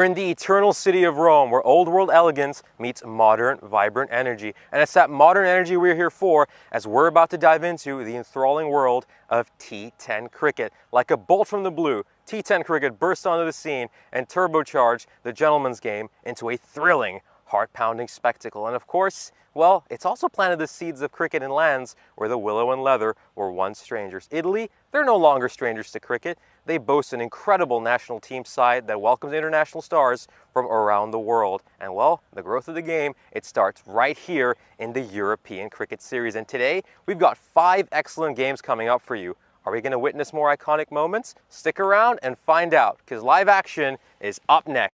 We're in the eternal city of Rome, where old world elegance meets modern, vibrant energy. And it's that modern energy we're here for, as we're about to dive into the enthralling world of T10 cricket. Like a bolt from the blue, T10 cricket burst onto the scene and turbocharged the gentleman's game into a thrilling, heart-pounding spectacle. And of course, well, it's also planted the seeds of cricket in lands where the willow and leather were once strangers. Italy, they're no longer strangers to cricket. They boast an incredible national team side that welcomes international stars from around the world. And well, the growth of the game, it starts right here in the European Cricket Series. And today, we've got 5 excellent games coming up for you. Are we going to witness more iconic moments? Stick around and find out, because live action is up next.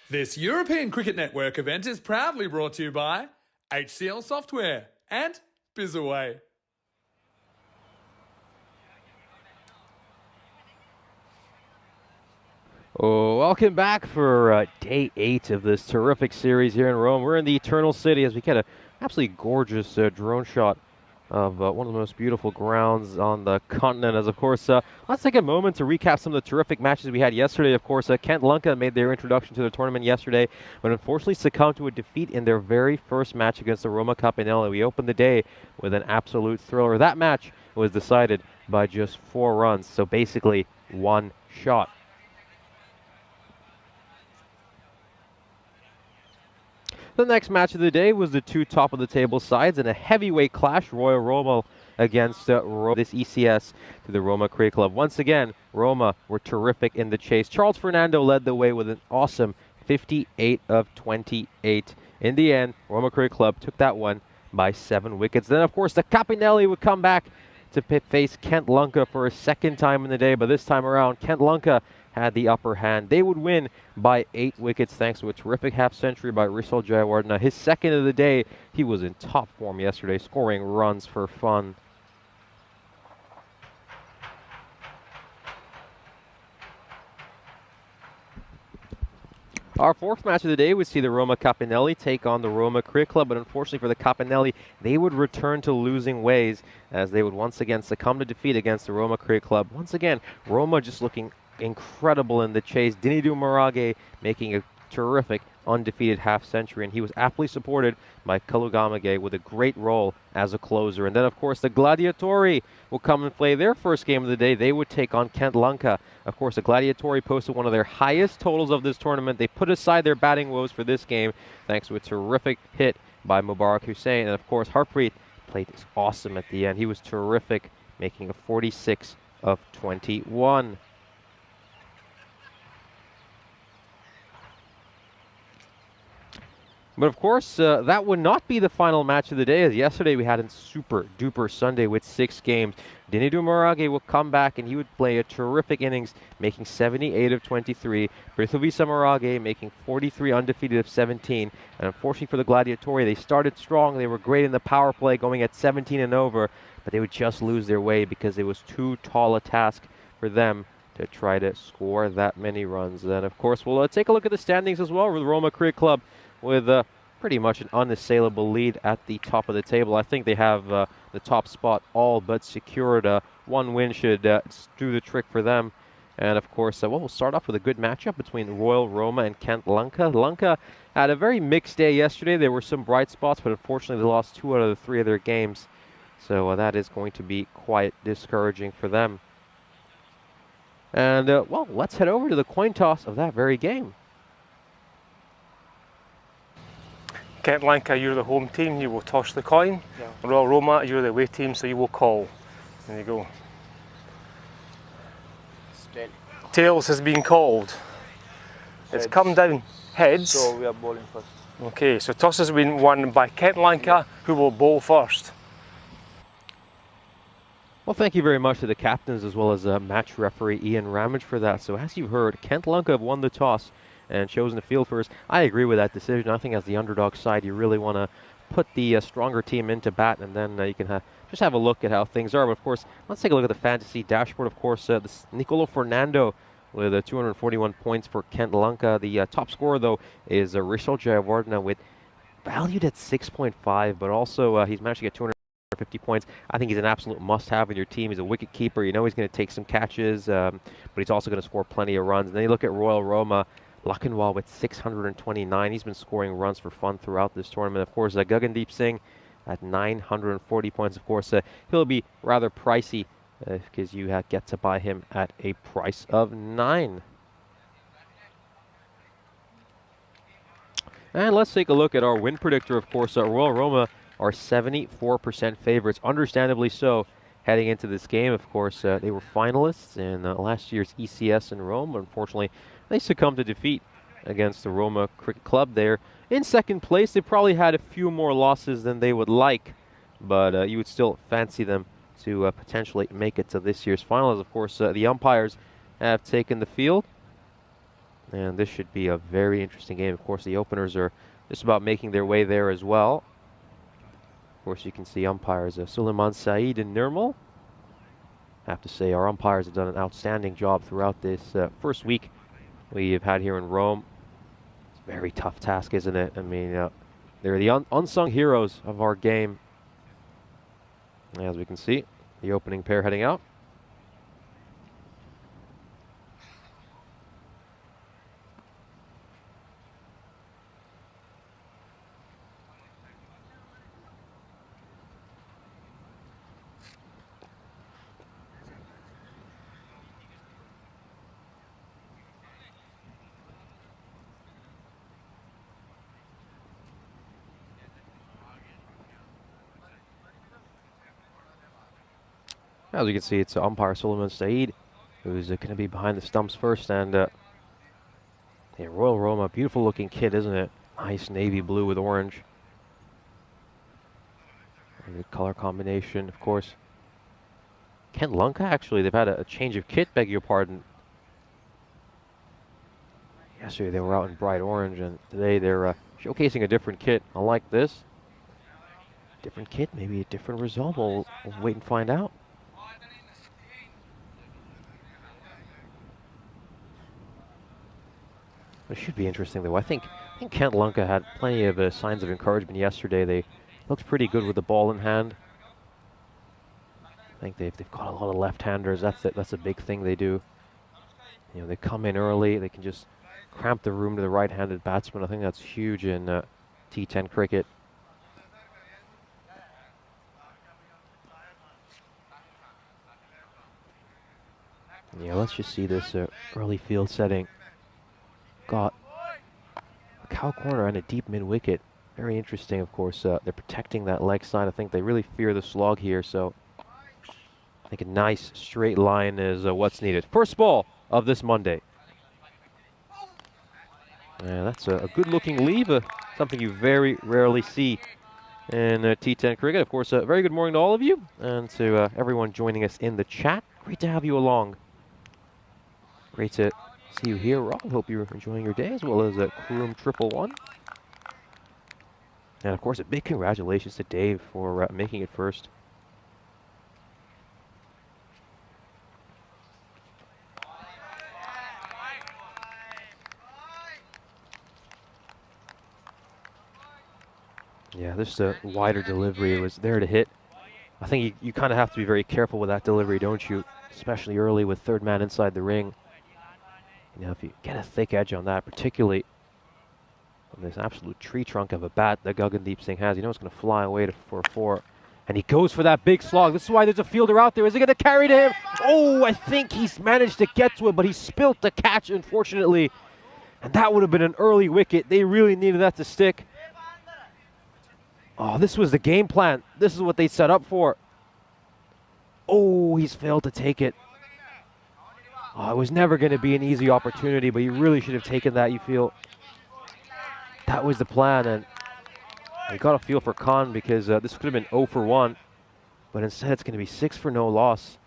This European Cricket Network event is proudly brought to you by HCL Software and BizAway. Oh, welcome back for day 8 of this terrific series here in Rome. We're in the Eternal City as we get an absolutely gorgeous drone shot of one of the most beautiful grounds on the continent. As of course, let's take a moment to recap some of the terrific matches we had yesterday. Of course, Kent Lanka made their introduction to the tournament yesterday, but unfortunately succumbed to a defeat in their very first match against the Roma Capanelle. We opened the day with an absolute thriller. That match was decided by just 4 runs, so basically 1 shot. The next match of the day was the 2 top-of-the-table sides in a heavyweight clash, Royal Roma against this ECS to the Roma Cricket Club. Once again, Roma were terrific in the chase. Charles Fernando led the way with an awesome 58 of 28. In the end, Roma Cricket Club took that one by 7 wickets. Then, of course, the Capanelle would come back to face Kent Lanka for a second time in the day, but this time around, Kent Lanka had the upper hand. They would win by 8 wickets thanks to a terrific half-century by Risal Jayawardena. His second of the day. He was in top form yesterday, scoring runs for fun. Our 4th match of the day would see the Roma Capanelle take on the Roma Cricket Club, but unfortunately for the Capanelle, they would return to losing ways as they would once again succumb to defeat against the Roma Cricket Club. Once again, Roma just looking incredible in the chase. Dinidu Marage making a terrific undefeated half-century, and he was aptly supported by Kalugamage with a great role as a closer. And then, of course, the Gladiatori will come and play their first game of the day. They would take on Kent Lanka. Of course, the Gladiatori posted one of their highest totals of this tournament. They put aside their batting woes for this game thanks to a terrific hit by Mubarak Hussain. And, of course, Harpreet played awesome at the end. He was terrific, making a 46 of 21. But of course, that would not be the final match of the day, as yesterday we had a super-duper Sunday with 6 games. Dinidu Marage will come back and he would play a terrific innings, making 78 of 23. Prithuvisa Marage making 43 undefeated of 17. And unfortunately for the Gladiatori, they started strong. They were great in the power play, going at 17 and over, but they would just lose their way because it was too tall a task for them to try to score that many runs. And of course, we'll take a look at the standings as well with the Roma Cricket Club, with pretty much an unassailable lead at the top of the table. I think they have the top spot all but secured. 1 win should do the trick for them. And of course, well, we'll start off with a good matchup between Royal Roma and Kent Lanka. Lanka had a very mixed day yesterday. There were some bright spots, but unfortunately they lost 2 out of the 3 of their games. So that is going to be quite discouraging for them. And, well, let's head over to the coin toss of that very game. Kent Lanka, you're the home team, you will toss the coin. Yeah. Royal Roma, you're the away team, so you will call. There you go. Tails has been called. Heads. It's come down heads. So we are bowling first. Okay, so toss has been won by Kent Lanka, who will bowl first. Well, thank you very much to the captains as well as match referee Ian Ramage for that. So as you heard, Kent Lanka have won the toss and chosen to field first. I agree with that decision. I think as the underdog side, you really want to put the stronger team into bat, and then you can just have a look at how things are. But of course, let's take a look at the fantasy dashboard. Of course, this Nicolo Fernando with 241 points for Kent Lanka. The top scorer, though, is Rishal Jayawardena with valued at 6.5, but also he's managed to get 250 points. I think he's an absolute must-have in your team. He's a wicket keeper. You know he's going to take some catches, but he's also going to score plenty of runs. And then you look at Royal Roma, Lakhanwal with 629. He's been scoring runs for fun throughout this tournament. Of course, Gagandeep Singh at 940 points. Of course, he'll be rather pricey because you get to buy him at a price of 9. And let's take a look at our win predictor. Of course, Royal Roma are 74% favorites, understandably so, heading into this game. Of course, they were finalists in last year's ECS in Rome, but unfortunately, they succumbed to defeat against the Roma Cricket Club. They're in second place. They probably had a few more losses than they would like, but you would still fancy them to potentially make it to this year's finals. Of course, the umpires have taken the field, and this should be a very interesting game. Of course, the openers are just about making their way there as well. Of course, you can see umpires Suleiman Saeed and Nirmal. I have to say, our umpires have done an outstanding job throughout this first week we've had here in Rome. It's a very tough task, isn't it? I mean, they're the unsung heroes of our game. As we can see, the opening pair heading out. As you can see, it's umpire Suleiman Saeed who's going to be behind the stumps first. And yeah, Royal Roma, beautiful looking kit, isn't it? Nice navy blue with orange. And the color combination, of course. Kent Lanka, actually, they've had a change of kit, beg your pardon. Yesterday they were out in bright orange, and today they're showcasing a different kit. I like this. Different kit, maybe a different result. We'll wait and find out. It should be interesting, though. I think Kent Lanka had plenty of signs of encouragement yesterday. They looked pretty good with the ball in hand. I think they've got a lot of left-handers. That's a big thing they do. You know, they come in early. They can just cramp the room to the right-handed batsman. I think that's huge in T10 cricket. Yeah, let's just see this early field setting. Got a cow corner and a deep mid-wicket. Very interesting, of course. They're protecting that leg side. I think they really fear the slog here, so I think a nice straight line is what's needed. First ball of this Monday. Yeah, that's a good-looking leave, something you very rarely see in T10 cricket. Of course, very good morning to all of you, and to everyone joining us in the chat. Great to have you along. Great to see you here, Rob. Hope you're enjoying your day, as well as Kroom 111. And of course, a big congratulations to Dave for making it first. Yeah, this wider delivery was there to hit. I think you kind of have to be very careful with that delivery, don't you? Especially early with third man inside the ring. You know, if you get a thick edge on that, particularly on this absolute tree trunk of a bat that Gagandeep Singh has, you know it's going to fly away for a 4. And he goes for that big slog. This is why there's a fielder out there. Is he going to carry to him? Oh, I think he's managed to get to it, but he spilt the catch, unfortunately. And that would have been an early wicket. They really needed that to stick. Oh, this was the game plan. This is what they set up for. Oh, he's failed to take it. Oh, it was never going to be an easy opportunity, but you really should have taken that, you feel. That was the plan, and you got to feel for Khan because this could have been 0 for 1, but instead it's going to be 6 for no loss.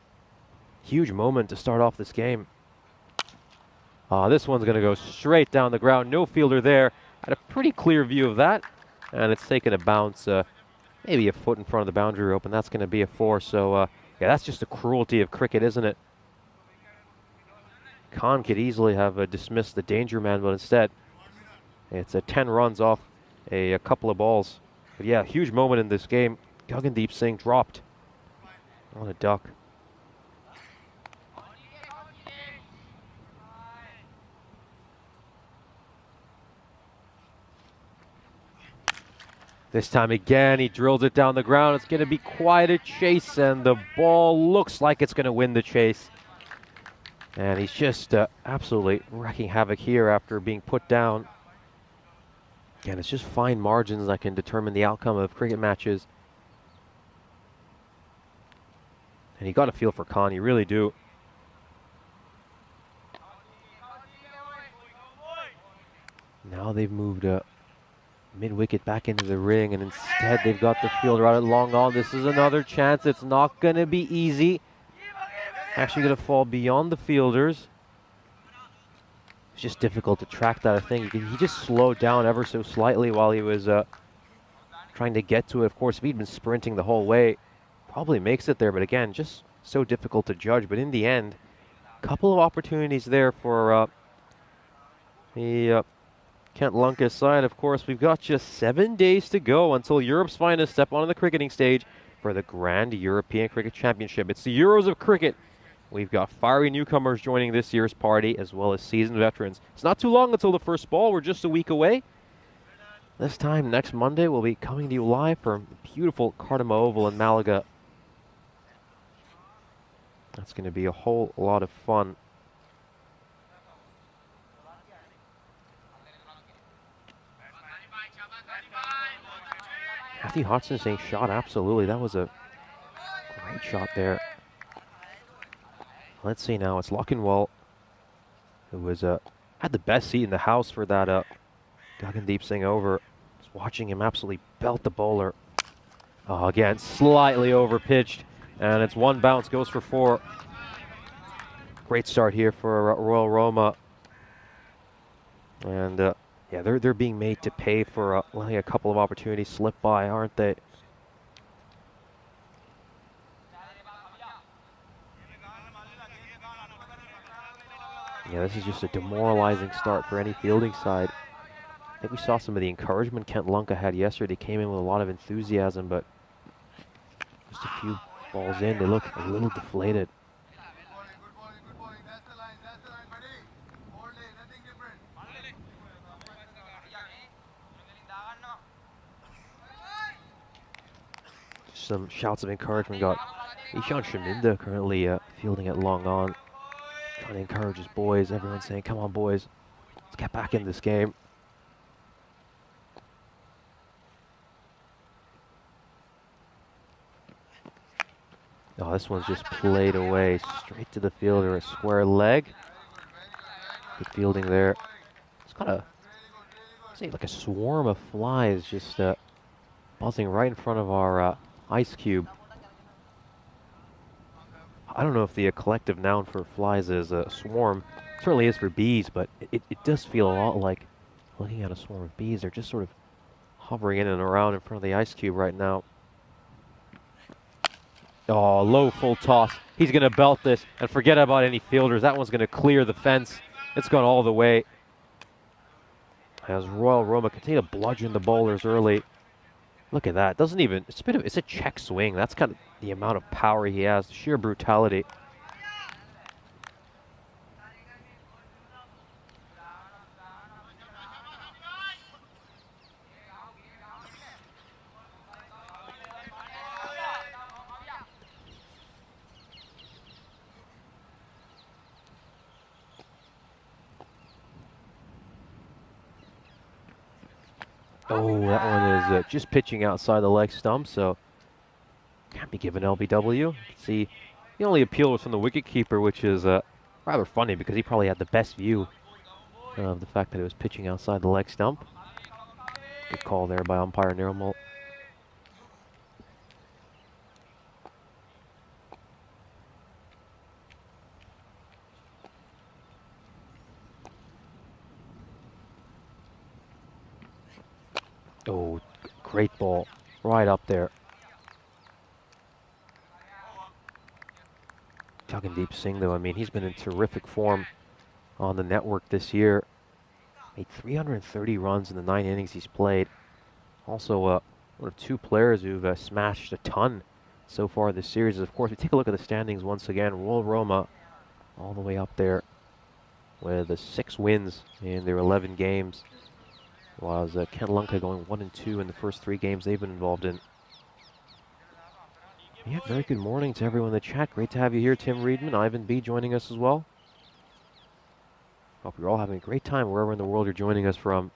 Huge moment to start off this game. This one's going to go straight down the ground. No fielder there. Had a pretty clear view of that. And it's taken a bounce, maybe a foot in front of the boundary rope, and that's going to be a 4. So, yeah, that's just the cruelty of cricket, isn't it? Khan could easily have dismissed the danger man, but instead, it's a 10 runs off a couple of balls. But yeah, huge moment in this game. Gagandeep Singh dropped on a duck. This time again, he drills it down the ground. It's going to be quite a chase, and the ball looks like it's going to win the chase. And he's just absolutely wreaking havoc here after being put down. Again, it's just fine margins that can determine the outcome of cricket matches. And you got to feel for Khan, you really do. Now they've moved mid-wicket back into the ring, and instead they've got the fielder out at long on. This is another chance. It's not going to be easy. Actually going to fall beyond the fielders. It's just difficult to track that, I think. He just slowed down ever so slightly while he was trying to get to it. Of course, if he'd been sprinting the whole way, probably makes it there. But again, just so difficult to judge. But in the end, a couple of opportunities there for the Kent Lunka's side. Of course, we've got just 7 days to go until Europe's finest step onto the cricketing stage for the Grand European Cricket Championship. It's the Euros of cricket. We've got fiery newcomers joining this year's party, as well as seasoned veterans. It's not too long until the first ball. We're just a week away. This time, next Monday, we'll be coming to you live from beautiful Cardamom Oval in Malaga. That's going to be a whole lot of fun. Matthew Hodgson saying shot, absolutely. That was a great shot there. Let's see now, it's Lochinwall, who was had the best seat in the house for that Gagandeep Singh over. Just watching him absolutely belt the bowler. Oh, again, slightly over pitched, and it's one bounce, goes for 4. Great start here for Royal Roma. And yeah, they're being made to pay for letting a couple of opportunities slip by, aren't they? Yeah, this is just a demoralizing start for any fielding side. I think we saw some of the encouragement Kent Lunka had yesterday. They came in with a lot of enthusiasm, but just a few balls in, they look a little deflated. Some shouts of encouragement got Ishan Shaminda currently fielding at long on. Trying to encourage his boys. Everyone's saying, come on, boys. Let's get back in this game. Oh, this one's just played away straight to the fielder. A square leg. Good fielding there. It's got a, say, like a swarm of flies just buzzing right in front of our ice cube. I don't know if the collective noun for flies is a swarm. It certainly is for bees, but it does feel a lot like looking at a swarm of bees. They're just sort of hovering in and around in front of the ice cube right now. Oh, low full toss. He's going to belt this and forget about any fielders. That one's going to clear the fence. It's gone all the way. As Royal Roma continue to bludgeon the bowlers early. Look at that. Doesn't even, it's a check swing. That's kind of the amount of power he has, the sheer brutality. Oh, that one is just pitching outside the leg stump, so can't be given LBW. See, the only appeal was from the wicketkeeper, which is rather funny because he probably had the best view of the fact that it was pitching outside the leg stump. Good call there by umpire Nirmal. Oh, great ball. Right up there. Gagandeep Singh, though, I mean, he's been in terrific form on the network this year. Made 330 runs in the 9 innings he's played. Also, one of 2 players who've smashed a ton so far this series. Of course, we take a look at the standings once again. Royal Roma all the way up there with the 6 wins in their 11 games. While Castelina going 1-2 in the first 3 games they've been involved in. Yeah, very good morning to everyone in the chat. Great to have you here, Tim Reedman, Ivan B joining us as well. Hope you're all having a great time wherever in the world you're joining us from.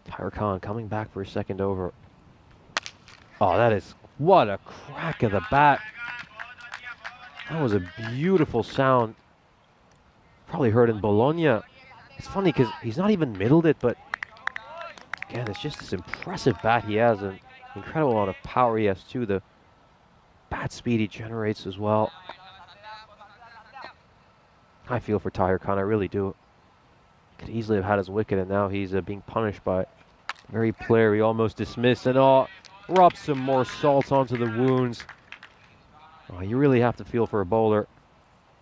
Tyre Khan coming back for a second over. Oh, that is, what a crack of the bat. That was a beautiful sound. Probably heard in Bologna. It's funny because he's not even middled it, but again, it's just this impressive bat he has, and incredible amount of power he has too. The bat speed he generates as well. I feel for Tyre Khan, I really do. Could easily have had his wicket, and now he's being punished by the very player he almost dismissed, and rub some more salt onto the wounds. Oh, you really have to feel for a bowler.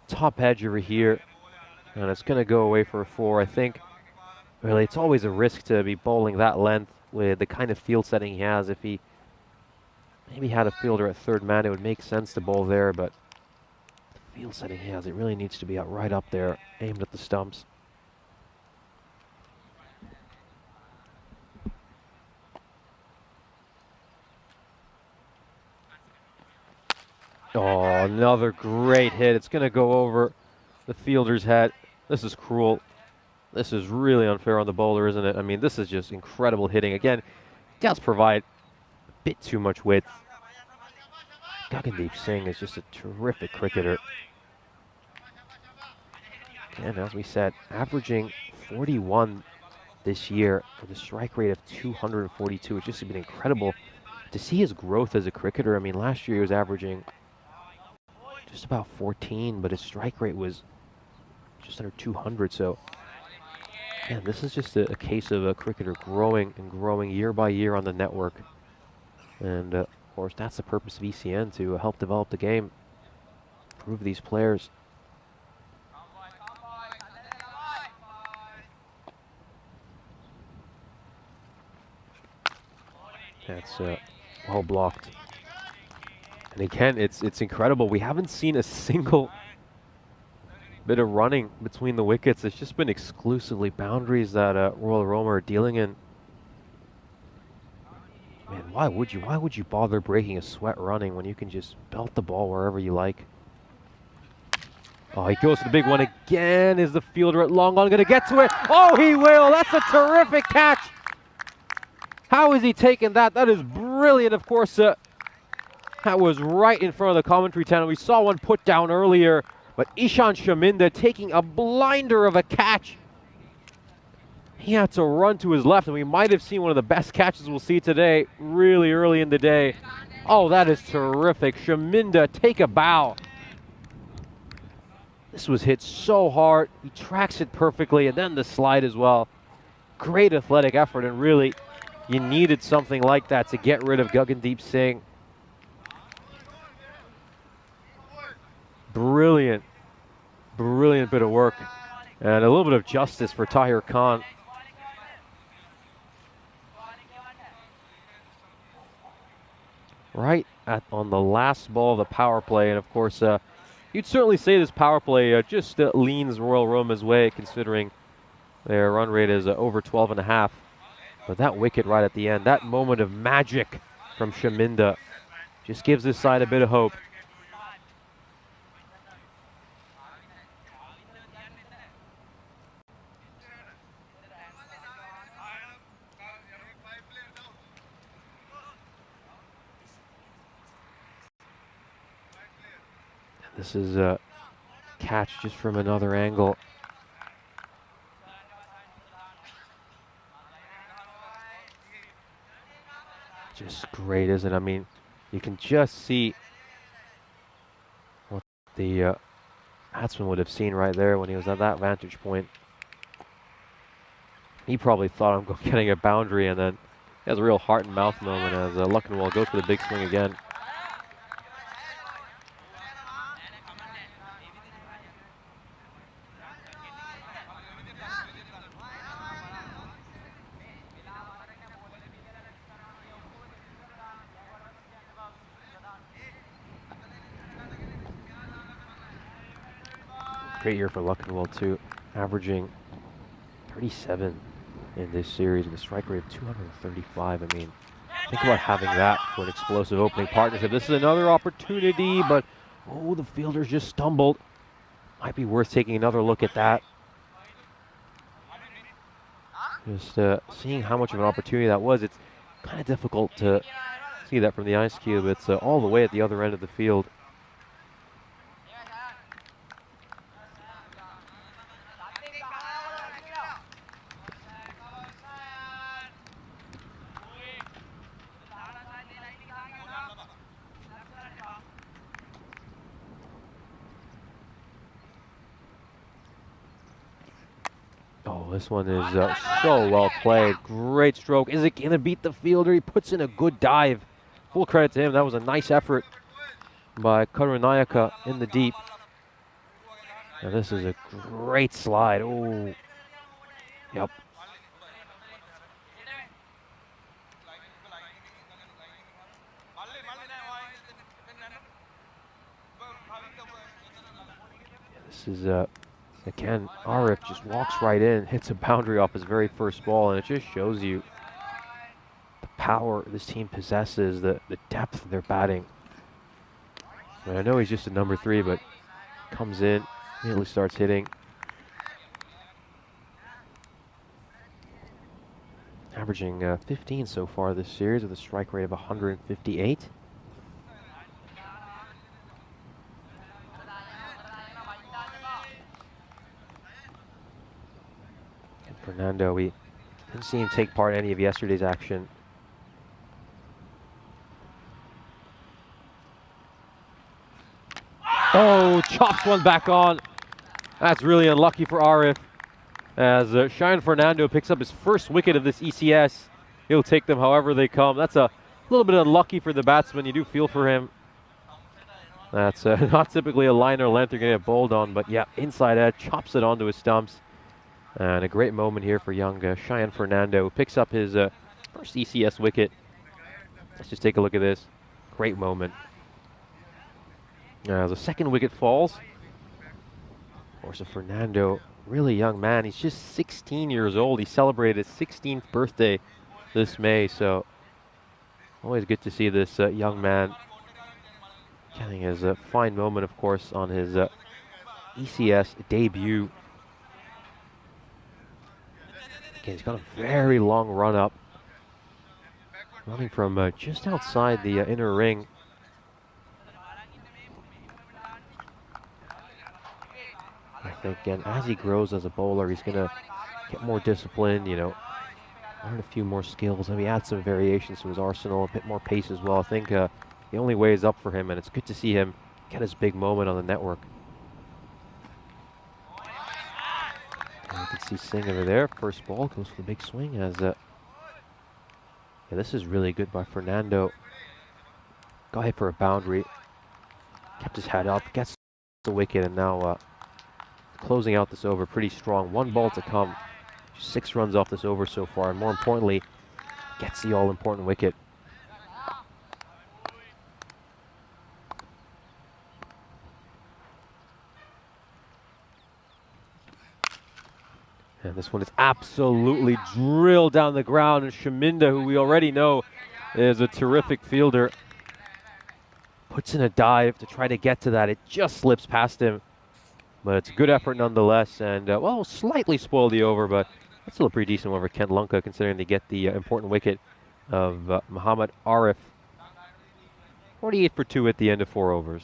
Top edge over here, and it's going to go away for a 4. I think, really, it's always a risk to be bowling that length with the kind of field setting he has. If he maybe had a fielder at third man, it would make sense to bowl there, but the field setting he has, it really needs to be out right up there, aimed at the stumps. Oh, another great hit. It's going to go over the fielder's head. This is cruel. This is really unfair on the bowler, isn't it? I mean, this is just incredible hitting. Again, does provide a bit too much width. Gagandeep Singh is just a terrific cricketer. And as we said, averaging 41 this year with a strike rate of 242. It's just been incredible to see his growth as a cricketer. I mean, last year he was averaging just about 14, but his strike rate was just under 200. So, man, this is just a case of a cricketer growing and growing year by year on the network. And, of course, that's the purpose of ECN, to help develop the game, improve these players. That's well blocked. And again, it's incredible. We haven't seen a single bit of running between the wickets. It's just been exclusively boundaries that Royal Roma are dealing in. Man, why would you bother breaking a sweat running when you can just belt the ball wherever you like? Oh, he goes to the big one again. Is the fielder at long on going to get to it? Oh, he will. That's a terrific catch. How is he taking that? That is brilliant, of course. That was right in front of the commentary tent. We saw one put down earlier, but Ishan Shaminda taking a blinder of a catch. He had to run to his left, and we might have seen one of the best catches we'll see today, really early in the day. Oh, that is terrific. Shaminda, take a bow. This was hit so hard. He tracks it perfectly, and then the slide as well. Great athletic effort, and really, you needed something like that to get rid of Gagandeep Singh. Brilliant, brilliant bit of work. And a little bit of justice for Tyre Khan. Right on the last ball of the power play. And of course, you'd certainly say this power play just leans Royal Roma's way, considering their run rate is over 12.5. But that wicket right at the end, that moment of magic from Shaminda, just gives this side a bit of hope. This is a catch just from another angle. Just great, isn't it? I mean, you can just see what the batsman would have seen right there when he was at that vantage point. He probably thought I'm getting a boundary, and then he has a real heart and mouth moment as Luckenwald goes for the big swing again. Great year for Luckenwald too, averaging 37 in this series with a strike rate of 235. I mean, think about having that for an explosive opening partnership. This is another opportunity, but oh, the fielders just stumbled. Might be worth taking another look at that. Just seeing how much of an opportunity that was. It's kind of difficult to see that from the ice cube. It's all the way at the other end of the field. Oh, this one is so well played. Great stroke. Is it going to beat the fielder? He puts in a good dive. Full credit to him. That was a nice effort by Karunayaka in the deep. And this is a great slide. Oh, yep. This is, again, Arif just walks right in, hits a boundary off his very first ball, and it just shows you the power this team possesses, the depth of their batting. And I know he's just a number 3, but comes in, immediately starts hitting. Averaging 15 so far this series with a strike rate of 158. And Fernando, we didn't see him take part in any of yesterday's action. Oh, chops one back on. That's really unlucky for Arif. As Cheyenne Fernando picks up his first wicket of this ECS. He'll take them however they come. That's a little bit unlucky for the batsman. You do feel for him. That's not typically a line or length you're going to get bowled on, but yeah, inside edge, chops it onto his stumps. And a great moment here for young Cheyenne Fernando, who picks up his first ECS wicket. Let's just take a look at this. Great moment. The second wicket falls. Of course, a Fernando, really young man. He's just 16 years old. He celebrated his 16th birthday this May, so always good to see this young man getting his fine moment, of course, on his ECS debut. Again, he's got a very long run up, running from just outside the inner ring. I think, again, as he grows as a bowler, he's going to get more disciplined, you know, learn a few more skills, maybe add some variations to his arsenal, a bit more pace as well. I think the only way is up for him, and it's good to see him get his big moment on the network. And you can see Singh over there. First ball goes for the big swing as yeah, this is really good by Fernando. Got hit for a boundary. Kept his head up, gets the wicket, and now closing out this over pretty strong. 1 ball to come. 6 runs off this over so far, and more importantly, gets the all-important wicket. And this one is absolutely drilled down the ground, and Shaminda, who we already know is a terrific fielder, puts in a dive to try to get to that. It just slips past him, but it's a good effort nonetheless, and well, slightly spoiled the over, but that's still a pretty decent one for Kent Lunka, considering they get the important wicket of Muhammad Arif. 48 for 2 at the end of 4 overs.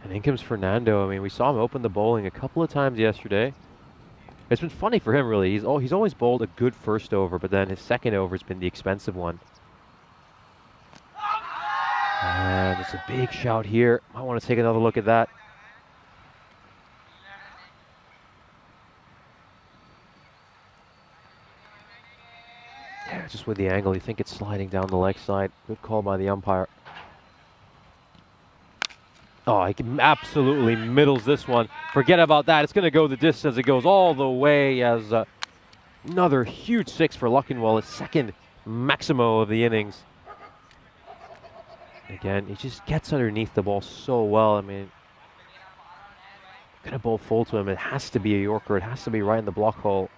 And in comes Fernando. I mean, we saw him open the bowling a couple of times yesterday. It's been funny for him, really. He's always bowled a good first over, but then his second over has been the expensive one. And it's a big shout here. Might want to take another look at that. Yeah, just with the angle, you think it's sliding down the leg side. Good call by the umpire. Oh, he absolutely middles this one. Forget about that. It's going to go the distance. It goes all the way as another huge 6 for Luckinwell, his second maximo of the innings. Again, he just gets underneath the ball so well. I mean, gonna bowl full to him. It has to be a Yorker. It has to be right in the block hole.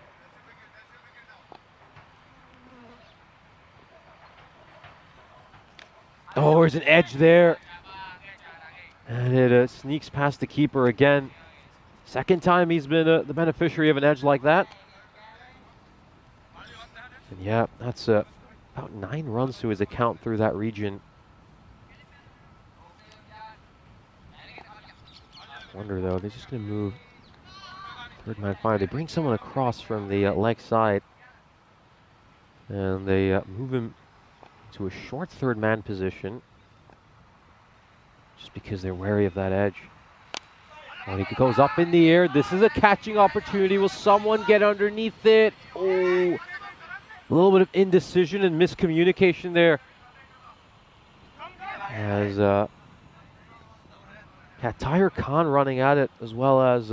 Oh, there's an edge there. And it sneaks past the keeper again. Second time he's been the beneficiary of an edge like that. And yeah, that's about 9 runs to his account through that region. Wonder though, they're just going to move third man 5. They bring someone across from the leg side. And they move him to a short third man position. Just because they're wary of that edge. When he goes up in the air, this is a catching opportunity. Will someone get underneath it? Oh, a little bit of indecision and miscommunication there. As Tahir Khan running at it, as well as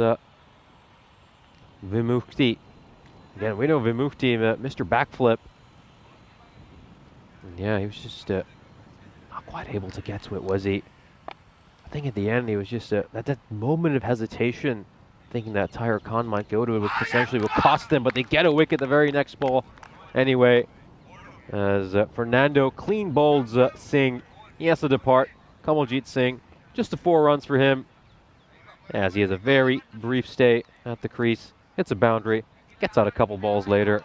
Vimukti. Again, we know Vimukti, Mr. Backflip. And yeah, he was just not quite able to get to it, was he? I think at the end he was just that moment of hesitation, thinking that Tahir Khan might go to it, was potentially will cost them, but they get a wicket the very next ball. Anyway, as Fernando clean bowls Singh, he has to depart. Kamaljeet Singh, just the 4 runs for him, as he has a very brief stay at the crease. Hits a boundary, gets out a couple balls later.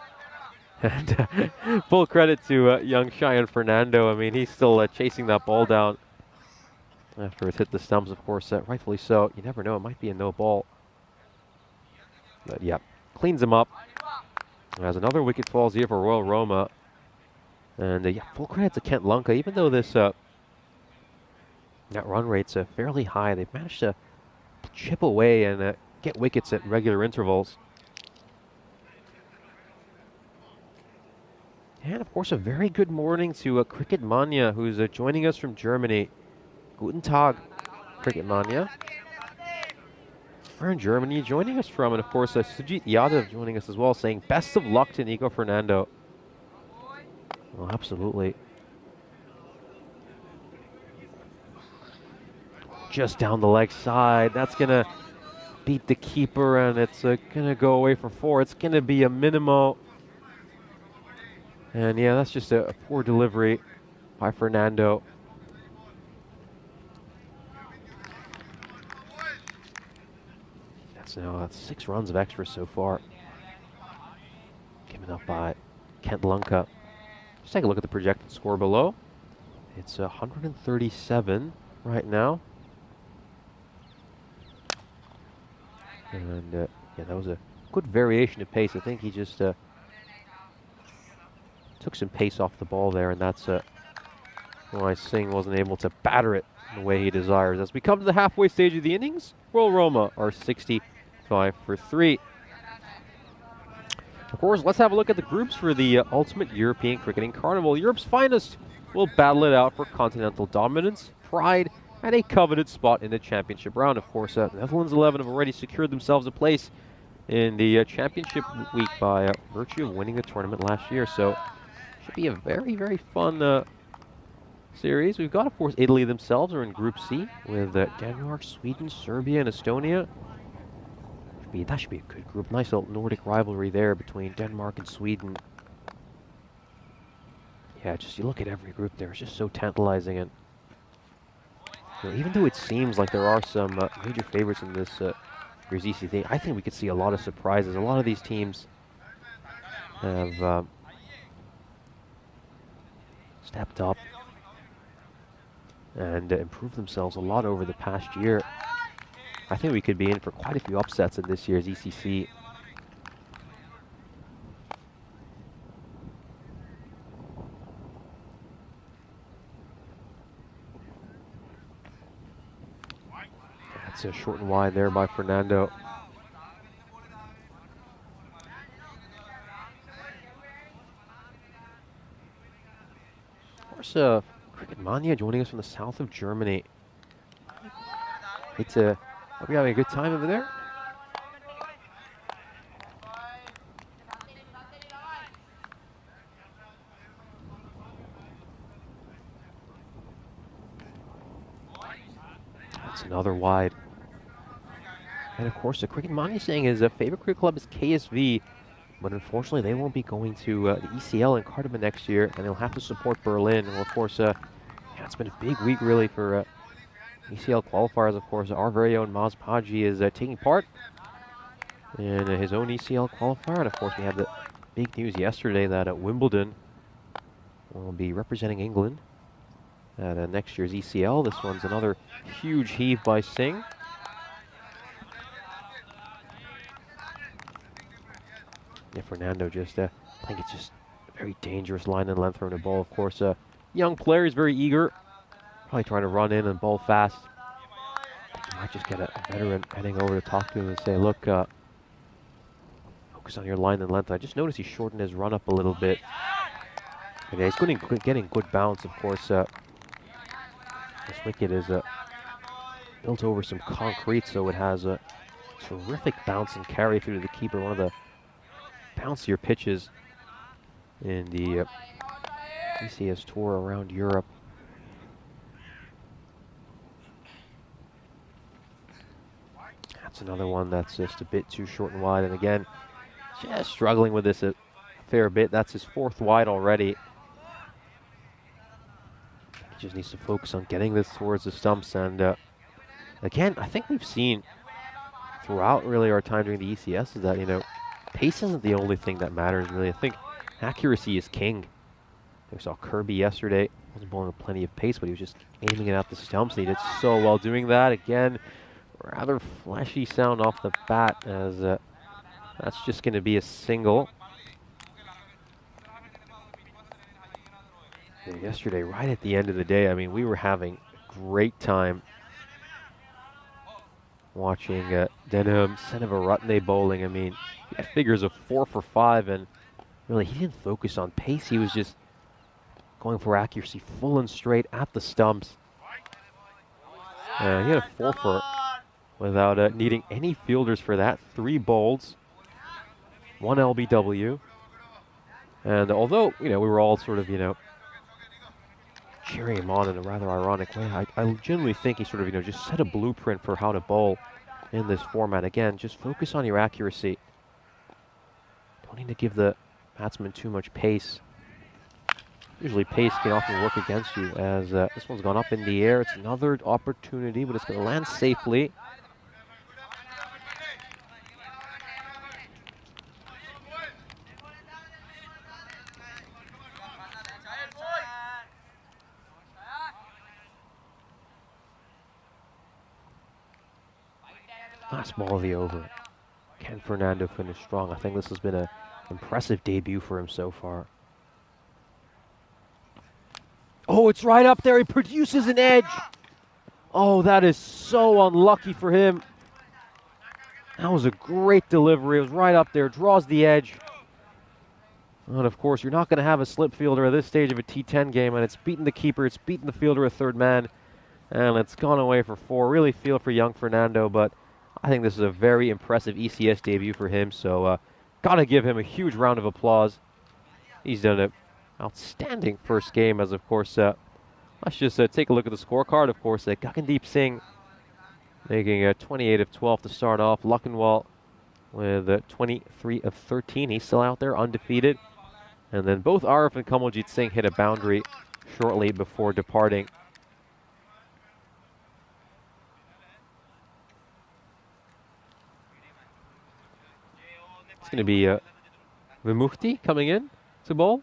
And full credit to young Cheyenne Fernando. I mean, he's still chasing that ball down after it's hit the stumps, of course, rightfully so. You never know, it might be a no ball. But yeah, cleans him up. As another wicket falls here for Royal Roma. And yeah, full credit to Kent Lunka. Even though this net run rate's fairly high, they've managed to chip away and get wickets at regular intervals. And of course, a very good morning to Cricket Mania, who's joining us from Germany. Guten Tag, Cricket Mania. We're in Germany, joining us from, and of course, Sujit Yadav joining us as well, saying best of luck to Nico Fernando. Well, absolutely. Just down the leg side. That's going to beat the keeper, and it's going to go away for 4. It's going to be a minimo. And yeah, that's just a poor delivery by Fernando. That's now 6 runs of extra so far. Given up by Kent Lunka. Let's take a look at the projected score below. It's 137 right now. And yeah, that was a good variation of pace. I think he just took some pace off the ball there, and that's why Singh wasn't able to batter it the way he desires. As we come to the halfway stage of the innings, Royal Roma are 65 for 3. Of course, let's have a look at the groups for the Ultimate European Cricketing Carnival. Europe's finest will battle it out for continental dominance, pride, and a coveted spot in the championship round. Of course, the Netherlands 11 have already secured themselves a place in the championship week by virtue of winning the tournament last year. So, should be a very, very fun series. We've got, of course, Italy themselves are in Group C with Denmark, Sweden, Serbia, and Estonia. That should be a good group. Nice little Nordic rivalry there between Denmark and Sweden. Yeah, just you look at every group there, it's just so tantalizing. And you know, even though it seems like there are some major favorites in this year's ECN, I think we could see a lot of surprises. A lot of these teams have stepped up and improved themselves a lot over the past year. I think we could be in for quite a few upsets in this year's ECC. That's a short and wide there by Fernando. Of course, Cricket Mania joining us from the south of Germany. Hope you're having a good time over there. That's another wide. And of course, the Cricket Mania saying his favorite cricket club is KSV, but unfortunately they won't be going to the ECL in Cardamom next year, and they'll have to support Berlin. Well, of course, yeah, it's been a big week really for ECL qualifiers. Of course, our very own Maz Paji is taking part in his own ECL qualifier, and of course we had the big news yesterday that Wimbledon will be representing England at next year's ECL. This one's another huge heave by Singh. Yeah, Fernando just, I think it's just a very dangerous line and length from the ball. Of course, young player is very eager, probably trying to run in and bowl fast. You might just get a veteran heading over to talk to him and say, look, focus on your line and length. I just noticed he shortened his run up a little bit. Okay, he's getting good bounce, of course. This wicket is built over some concrete, so it has a terrific bounce and carry through to the keeper. One of the bouncier pitches in the ECS tour around Europe. That's another one that's just a bit too short and wide, and again, just struggling with this a fair bit. That's his fourth wide already. He just needs to focus on getting this towards the stumps, and again, I think we've seen throughout really our time during the ECS is that, you know, pace isn't the only thing that matters really. I think accuracy is king. We saw Kirby yesterday, wasn't bowling with plenty of pace, but he was just aiming it at the stumps, and he did so well doing that. Again, rather flashy sound off the bat, as that's just going to be a single. Yeah, yesterday, right at the end of the day, I mean, we were having a great time watching Denham, Seneviratne bowling. I mean, he had figures of 4 for 5, and really, he didn't focus on pace. He was just going for accuracy full and straight at the stumps. He had a 4 for without needing any fielders for that. 3 bowls, 1 LBW. And although, you know, we were all sort of, you know, cheering him on in a rather ironic way, I genuinely think he sort of, you know, just set a blueprint for how to bowl in this format. Again, just focus on your accuracy. Don't need to give the batsman too much pace. Usually pace can often work against you, as this one's gone up in the air. It's another opportunity, but it's going to land safely. Last ball of the over. Can Fernando finish strong? I think this has been an impressive debut for him so far. Oh, it's right up there. He produces an edge. Oh, that is so unlucky for him. That was a great delivery. It was right up there. Draws the edge. And of course, you're not going to have a slip fielder at this stage of a T10 game, and it's beaten the keeper. It's beaten the fielder a third man. And it's gone away for 4. Really feel for young Fernando, but I think this is a very impressive ECS debut for him, so got to give him a huge round of applause. He's done an outstanding first game, as of course, let's just take a look at the scorecard. Of course, Gagandeep Singh making 28 of 12 to start off. Luckinwal with 23 of 13. He's still out there undefeated. And then both Arif and Kamaljeet Singh hit a boundary shortly before departing. It's going to be Vimukti coming in to bowl.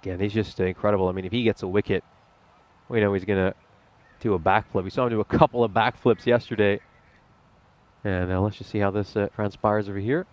Again, he's just incredible. I mean, if he gets a wicket, we know he's going to do a backflip. We saw him do a couple of backflips yesterday. And let's just see how this transpires over here.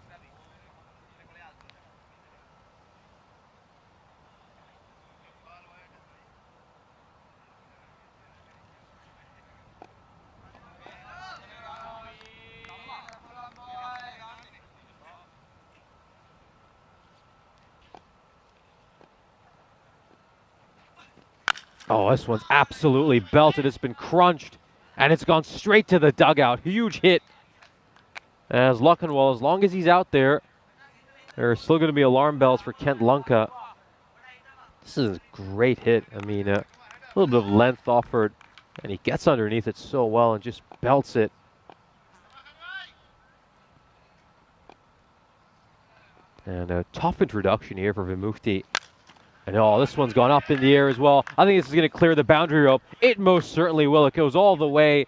Oh, this one's absolutely belted. It's been crunched, and it's gone straight to the dugout. Huge hit. As Luckenwall, as long as he's out there, there are still going to be alarm bells for Kent Lunka. This is a great hit. I mean, a little bit of length offered, and he gets underneath it so well and just belts it. And a tough introduction here for Vimukti. And oh, this one's gone up in the air as well. I think this is going to clear the boundary rope. It most certainly will. It goes all the way.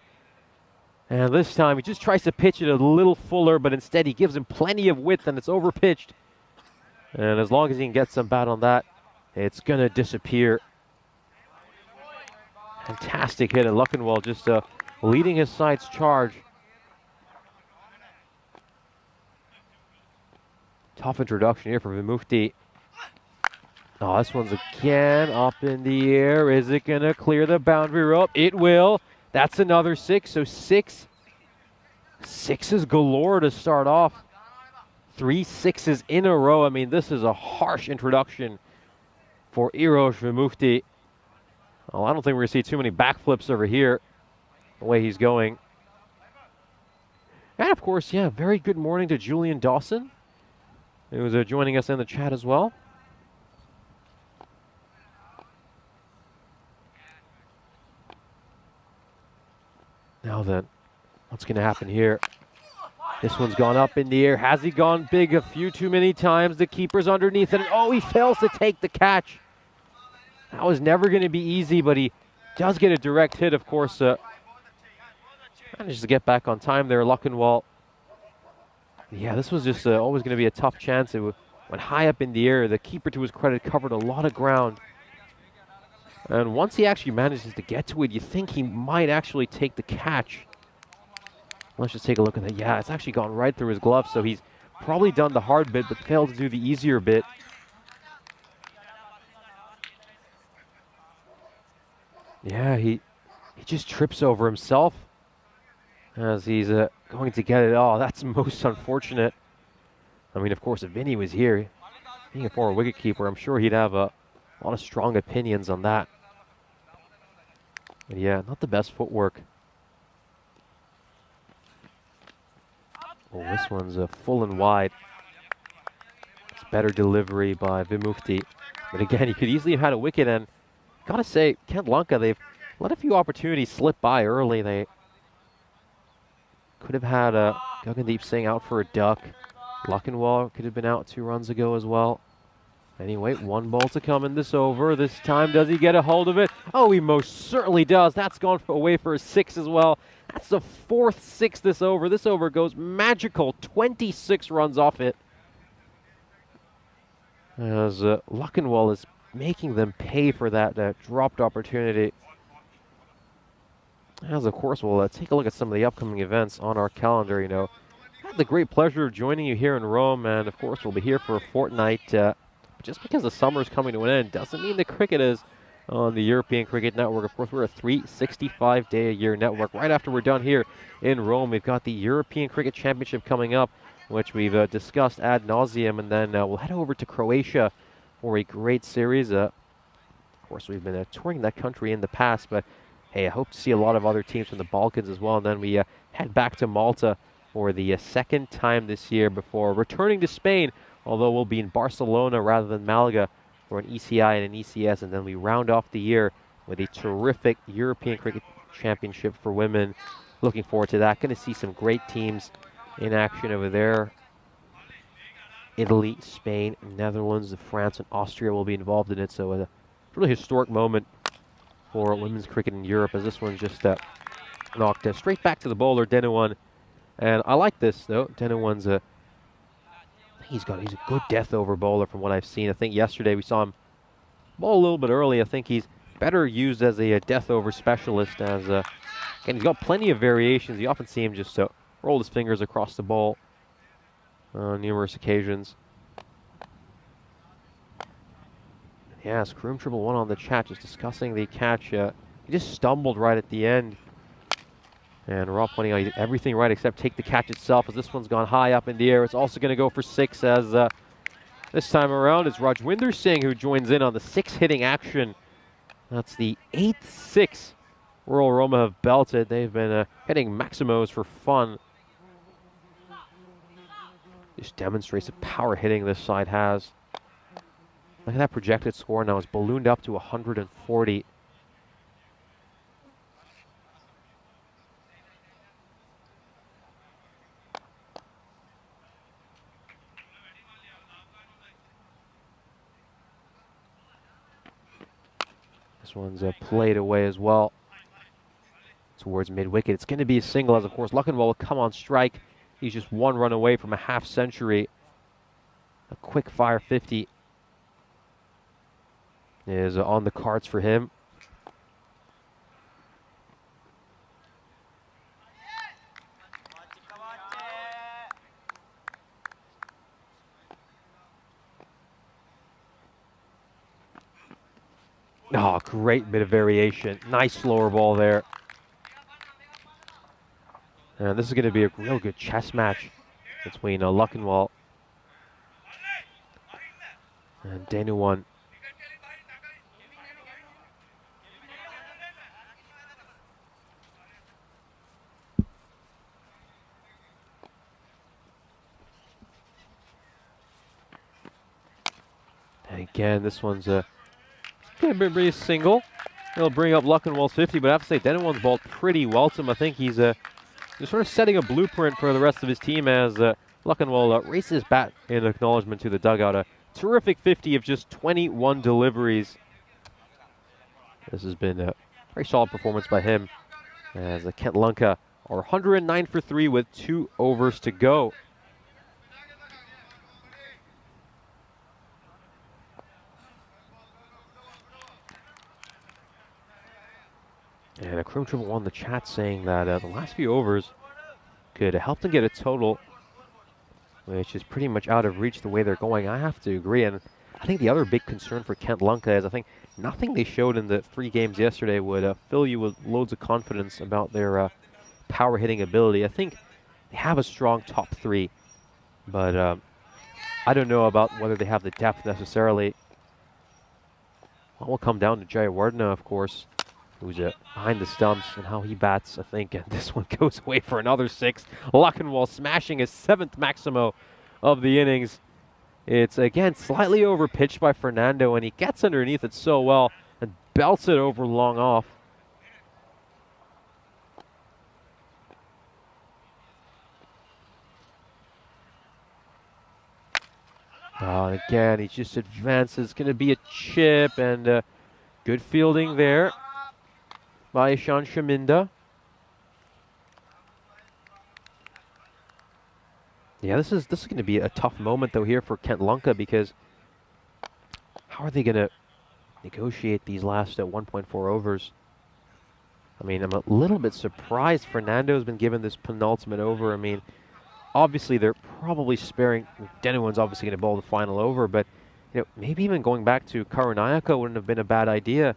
And this time he just tries to pitch it a little fuller, but instead he gives him plenty of width and it's overpitched. And as long as he can get some bat on that, it's going to disappear. Fantastic hit, and Luckenwall just leading his side's charge. Tough introduction here for Vimukti. Oh, this one's again up in the air. Is it going to clear the boundary rope? It will. That's another 6. So 6 sixes galore to start off. 3 6s in a row. I mean, this is a harsh introduction for Erosh Vimukti. Well, I don't think we're going to see too many backflips over here, the way he's going. And, of course, yeah, very good morning to Julian Dawson, who was joining us in the chat as well. Now then, what's going to happen here? This one's gone up in the air. Has he gone big a few too many times? The keeper's underneath it. And oh, he fails to take the catch. That was never going to be easy, but he does get a direct hit, of course. Manages to get back on time there, Luckenwall. Yeah, this was just always going to be a tough chance. It went high up in the air. The keeper, to his credit, covered a lot of ground. And once he actually manages to get to it, you think he might actually take the catch. Let's just take a look at that. Yeah, it's actually gone right through his glove, so he's probably done the hard bit, but failed to do the easier bit. Yeah, he just trips over himself as he's going to get it. Oh, that's most unfortunate. I mean, of course, if Vinny was here, being a former wicketkeeper, I'm sure he'd have a lot of strong opinions on that. But yeah, not the best footwork. Oh, this one's full and wide. It's better delivery by Vimukti. But again, he could easily have had a wicket, and gotta say, Kent Lunka, they've let a few opportunities slip by early. They could have had Gagandeep Singh out for a duck. Luckenwall could have been out 2 runs ago as well. Anyway, 1 ball to come in this over. This time, does he get a hold of it? Oh, he most certainly does. That's gone away for a 6 as well. That's the 4th 6 this over. This over goes magical. 26 runs off it. As Luckenwall is making them pay for that dropped opportunity. As, of course, we'll take a look at some of the upcoming events on our calendar. You know, I had the great pleasure of joining you here in Rome, and, of course, we'll be here for a fortnight. Just because the summer is coming to an end doesn't mean the cricket is on the European Cricket Network. Of course, we're a 365-day-a-year network. Right after we're done here in Rome, we've got the European Cricket Championship coming up, which we've discussed ad nauseum, and then we'll head over to Croatia for a great series. Of course, we've been touring that country in the past, but hey, I hope to see a lot of other teams from the Balkans as well, and then we head back to Malta for the 2nd time this year before returning to Spain, although we'll be in Barcelona rather than Malaga for an ECI and an ECS, and then we round off the year with a terrific European Cricket Championship for women. Looking forward to that. Going to see some great teams in action over there. Italy, Spain, Netherlands, France, and Austria will be involved in it, so a really historic moment for women's cricket in Europe, as this one's just knocked straight back to the bowler, Denuwan. And I like this, though. Denuwan's he's a good death over bowler from what I've seen. I think yesterday we saw him ball a little bit early. I think he's better used as a death over specialist. As again, he's got plenty of variations. You often see him just roll his fingers across the ball on numerous occasions. Yes, Croom Triple One on the chat, just discussing the catch. He just stumbled right at the end. And Rob pointing out he did everything right except take the catch itself, as this one's gone high up in the air. It's also going to go for 6, as this time around it's Rajwinder Singh who joins in on the 6-hitting action. That's the 8th 6 Royal Roma have belted. They've been hitting maximos for fun. Just demonstrates the power hitting this side has. Look at that projected score now. It's ballooned up to 140. This one's played away as well towards mid-wicket. It's going to be a single, as of course Luckenwald will come on strike. He's just 1 run away from a half century. A quick fire 50 is on the cards for him. Oh, great bit of variation. Nice slower ball there. And this is going to be a real good chess match between Luckenwald and Denuwan. And again, this one's going to be a single. It'll bring up Luckenwald's 50, but I have to say, Denuwan's balled pretty well to him. I think he's sort of setting a blueprint for the rest of his team, as Luckenwald races bat in acknowledgement to the dugout. A terrific 50 of just 21 deliveries. This has been a very solid performance by him, as Kent Lunka are 109 for 3 with 2 overs to go. And a Chrome Triple on the chat saying that the last few overs could help them get a total, which is pretty much out of reach the way they're going. I have to agree. And I think the other big concern for Kent Lunka is I think nothing they showed in the 3 games yesterday would fill you with loads of confidence about their power hitting ability. I think they have a strong top 3, but I don't know about whether they have the depth necessarily. Well, will come down to Jayawardena, of course, who's behind the stumps, and how he bats, I think. And this one goes away for another 6. Luckenwald smashing his 7th maximo of the innings. It's, again, slightly over-pitched by Fernando, and he gets underneath it so well and belts it over long off. Again, he just advances. Going to be a chip, and good fielding there by Ishan Shaminda. Yeah, this is going to be a tough moment though here for Kent Lunka, because how are they going to negotiate these last 1.4 overs? I mean, I'm a little bit surprised Fernando's been given this penultimate over. I mean, obviously they're probably sparing. Denuwan's obviously going to bowl the final over, but maybe even going back to Karunayaka wouldn't have been a bad idea,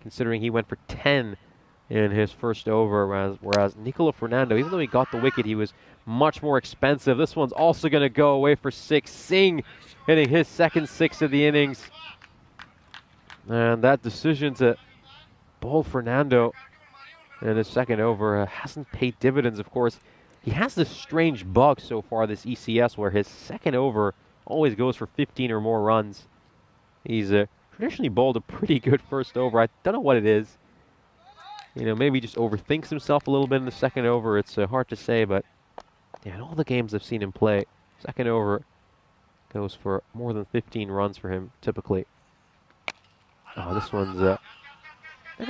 considering he went for 10 in his first over, whereas Nicola Fernando, even though he got the wicket, he was much more expensive. This one's also going to go away for 6. Singh hitting his 2nd 6 of the innings. And that decision to bowl Fernando in his 2nd over hasn't paid dividends, of course. He has this strange bug so far, this ECS, where his 2nd over always goes for 15 or more runs. He's traditionally bowled a pretty good first over. I don't know what it is. Maybe he just overthinks himself a little bit in the 2nd over. It's hard to say, but yeah, in all the games I've seen him play, 2nd over goes for more than 15 runs for him, typically. Oh, this one's a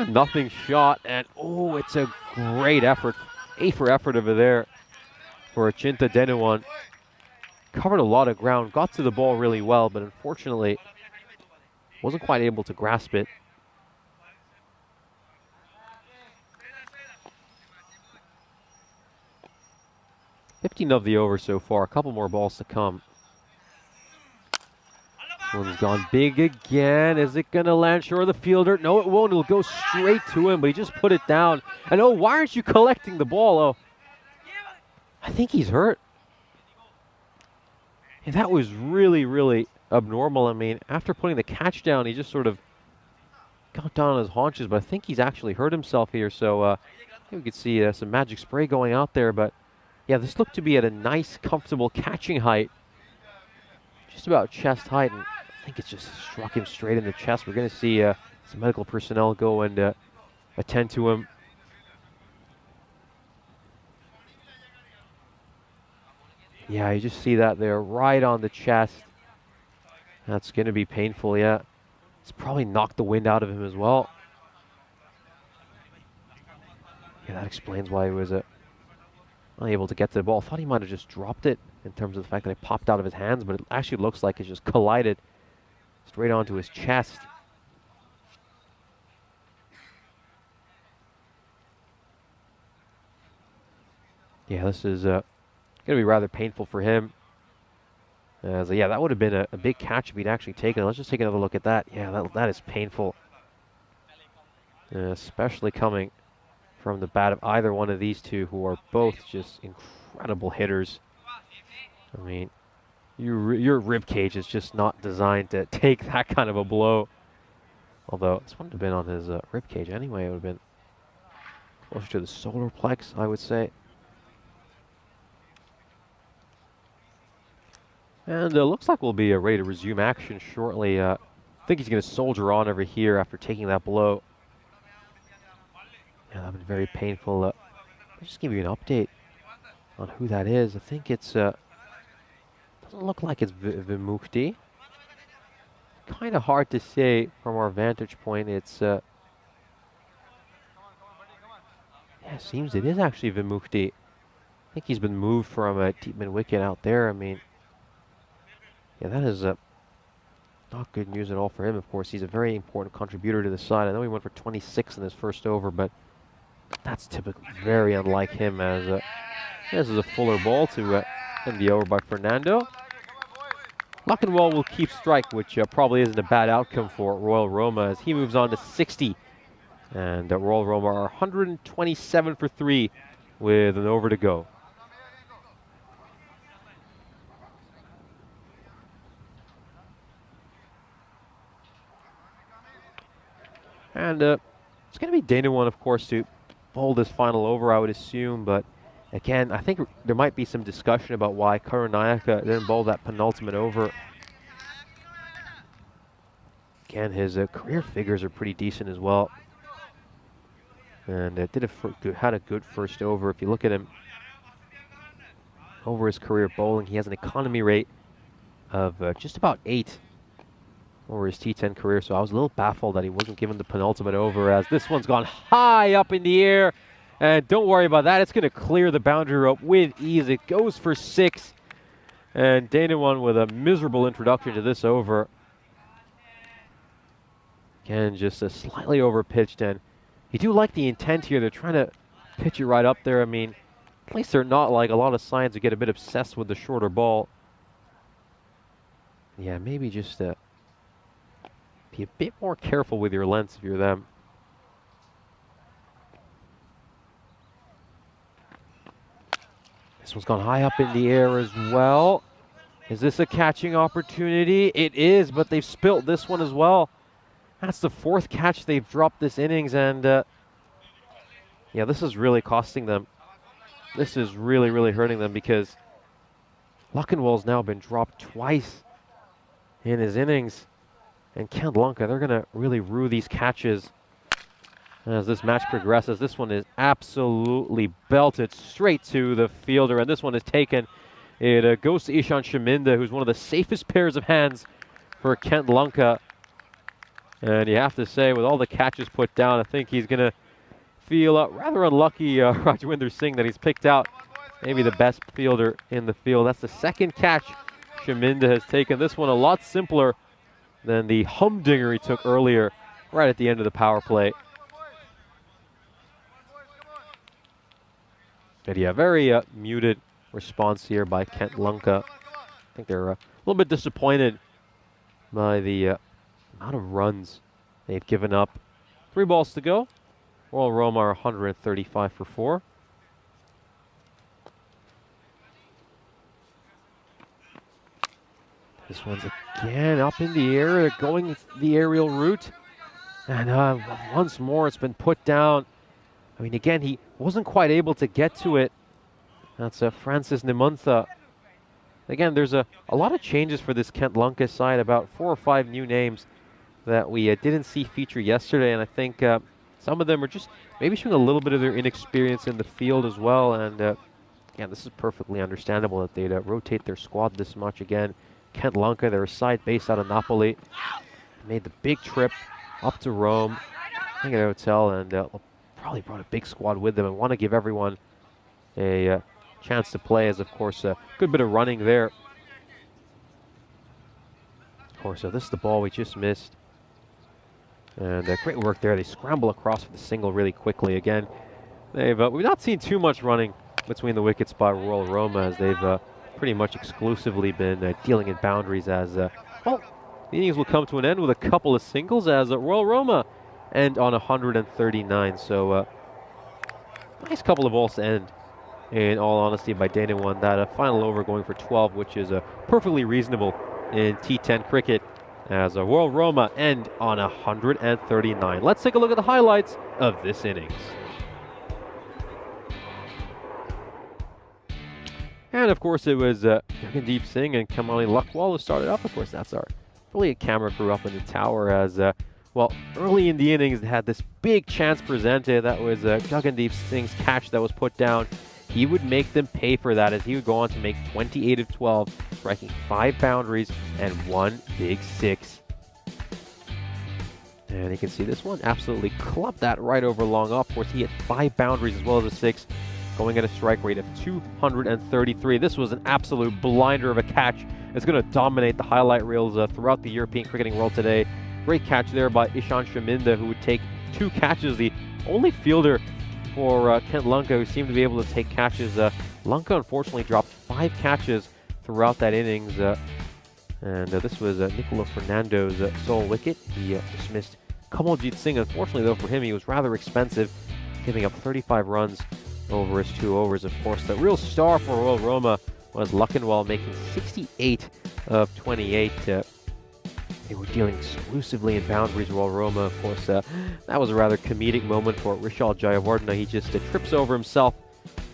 nothing shot, and oh, it's a great effort. A for effort over there for Achinta Denuwan. Covered a lot of ground, got to the ball really well, but unfortunately wasn't quite able to grasp it. $15 of the over so far. A couple more balls to come. This one's gone big again. Is it going to land short of the fielder? No, it won't. It'll go straight to him, but he just put it down. And oh, why aren't you collecting the ball? Oh, I think he's hurt. And that was really, really abnormal. I mean, after putting the catch down, he just sort of got down on his haunches, but I think he's actually hurt himself here. So we could see some magic spray going out there. But yeah, this looked to be at a nice, comfortable catching height. Just about chest height, and I think it just struck him straight in the chest. We're going to see some medical personnel go and attend to him. Yeah, you just see that there, right on the chest. That's going to be painful, yeah. It's probably knocked the wind out of him as well. Yeah, that explains why he was unable to get to the ball. I thought he might have just dropped it in terms of the fact that it popped out of his hands, but it actually looks like it just collided straight onto his chest. Yeah, this is going to be rather painful for him. So yeah, that would have been a big catch if he'd actually taken it. Let's just take another look at that. Yeah, that is painful. Especially coming from the bat of either one of these two, who are both just incredible hitters. I mean, your rib cage is just not designed to take that kind of a blow. Although this wouldn't have been on his rib cage anyway. It would have been closer to the solar plex, I would say. And looks like we'll be ready to resume action shortly. I think he's going to soldier on over here after taking that blow. Yeah, that was very painful. I'll just give you an update on who that is. I think it's, doesn't look like it's Vimukti. Kind of hard to say from our vantage point. It's, yeah, it seems it is actually Vimukti. I think he's been moved from a deep mid wicket out there. I mean, yeah, that is not good news at all for him. Of course, he's a very important contributor to the side. I know he went for 26 in his first over, but that's typically very unlike him. As this is a fuller ball to end the over by Fernando. Luckenwall will keep strike, which probably isn't a bad outcome for Royal Roma as he moves on to 60. And Royal Roma are 127 for 3 with an over to go. And it's going to be Dana one, of course, to bowl this final over, I would assume. But again, I think there might be some discussion about why Karunayaka didn't bowl that penultimate over. Again, his career figures are pretty decent as well. And had a good first over. If you look at him over his career bowling, he has an economy rate of just about 8. Over his T10 career, so I was a little baffled that he wasn't given the penultimate over, as this one's gone high up in the air. And don't worry about that, it's going to clear the boundary rope with ease. It goes for 6. And Dana one with a miserable introduction to this over. Again, just a slightly over pitched, and you do like the intent here. They're trying to pitch it right up there. I mean, at least they're not like a lot of signs to get a bit obsessed with the shorter ball. Yeah, maybe just be a bit more careful with your lengths if you're them. This one's gone high up in the air as well. Is this a catching opportunity? It is, but they've spilt this one as well. That's the 4th catch they've dropped this innings, and yeah, this is really costing them. This is really, really hurting them, because Luckenwall's now been dropped twice in his innings. And Kent Lanka, they're going to really rue these catches as this match progresses. This one is absolutely belted straight to the fielder, and this one is taken. It goes to Ishan Shaminda, who's one of the safest pairs of hands for Kent Lanka. And you have to say, with all the catches put down, I think he's going to feel rather unlucky, Rajwinder Singh, that he's picked out maybe the best fielder in the field. That's the 2nd catch Shaminda has taken. This one a lot simpler than the humdinger he took earlier, right at the end of the power play. But yeah, very muted response here by Kent Lunka. I think they're a little bit disappointed by the amount of runs they've given up. 3 balls to go. Royal Roma are 135 for 4. This one's again up in the air. They're going the aerial route. And once more it's been put down. I mean, again, he wasn't quite able to get to it. That's Francis Nimonta. Again, there's a lot of changes for this Kent Lunka side, about 4 or 5 new names that we didn't see feature yesterday, and I think some of them are just maybe showing a little bit of their inexperience in the field as well, and yeah, this is perfectly understandable that they'd rotate their squad this much. Again, Kent Lunka, they're a side based out of Napoli, made the big trip up to Rome, I think at a hotel, and probably brought a big squad with them and want to give everyone a chance to play, as of course a good bit of running there. Of course, this is the ball we just missed. And great work there. They scramble across for the single really quickly. Again, we've not seen too much running between the wickets by Royal Roma, as they've pretty much exclusively been dealing in boundaries, as well, the innings will come to an end with a couple of singles as Royal Roma end on 139. So nice couple of balls to end, in all honesty, by Dana One. That final over going for 12, which is perfectly reasonable in T10 cricket, as Royal Roma end on 139. Let's take a look at the highlights of this innings. And of course, it was Gagandeep Singh and Kamali Lakwal who started off. Of course, that's our brilliant camera crew up in the tower, as well, early in the innings, they had this big chance presented. That was Gagandeep Singh's catch that was put down. He would make them pay for that, as he would go on to make 28 of 12, striking 5 boundaries and 1 big 6. And you can see this one absolutely clubbed that right over long off. Of course, he hit 5 boundaries as well as a 6, going at a strike rate of 233. This was an absolute blinder of a catch. It's going to dominate the highlight reels throughout the European cricketing world today. Great catch there by Ishan Shaminda, who would take 2 catches, the only fielder for Kent Lunka who seemed to be able to take catches. Lunka unfortunately dropped 5 catches throughout that innings, and this was Nicola Fernando's sole wicket. He dismissed Kamaljit Singh. Unfortunately, though, for him, he was rather expensive, giving up 35 runs over his 2 overs. Of course, the real star for Royal Roma was Luckenwall, making 68 of 28. They were dealing exclusively in boundaries, Royal Roma. Of course, that was a rather comedic moment for Rishal Jayawardena. He just trips over himself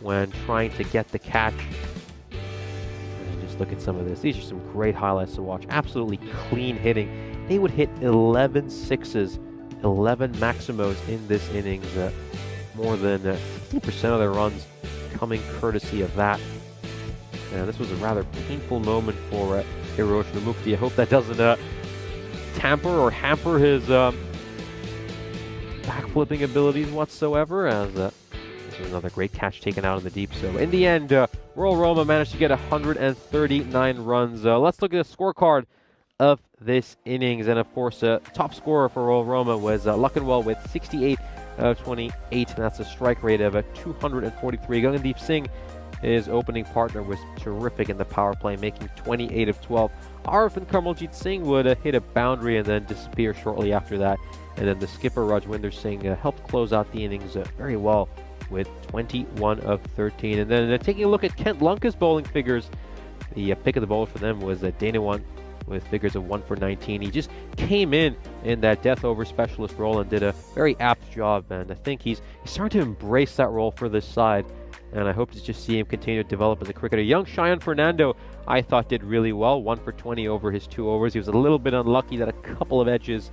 when trying to get the catch. And just look at some of this. These are some great highlights to watch. Absolutely clean hitting. They would hit 11 sixes, 11 maximos in this innings. More than 50% of their runs coming courtesy of that. And this was a rather painful moment for Hiroshi Mukti. I hope that doesn't tamper or hamper his backflipping abilities whatsoever, as this was another great catch taken out in the deep. So in the end, Royal Roma managed to get 139 runs. Let's look at the scorecard of this innings, and of course, top scorer for Royal Roma was Luckenwell with 68 of 28, and that's a strike rate of 243. Gagandeep Singh, his opening partner, was terrific in the power play, making 28 of 12. Arif and Kamaljit Singh would hit a boundary and then disappear shortly after that. And then the skipper, Rajwinder Singh, helped close out the innings very well with 21 of 13. And then taking a look at Kent Lunka's bowling figures, the pick of the bowler for them was Dana One, with figures of 1 for 19. He just came in that death over specialist role and did a very apt job. And I think he's starting to embrace that role for this side. And I hope to just see him continue to develop as a cricketer. Young Cheyenne Fernando, I thought, did really well. 1 for 20 over his 2 overs. He was a little bit unlucky that a couple of edges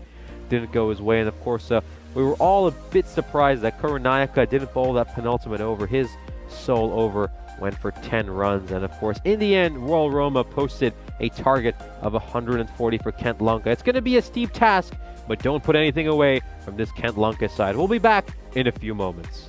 didn't go his way. And of course, we were all a bit surprised that Karunayaka didn't bowl that penultimate over. His sole over went for 10 runs. And of course, in the end, Royal Roma posted a target of 140 for Kent Lunka. It's going to be a steep task, but don't put anything away from this Kent Lunka side. We'll be back in a few moments.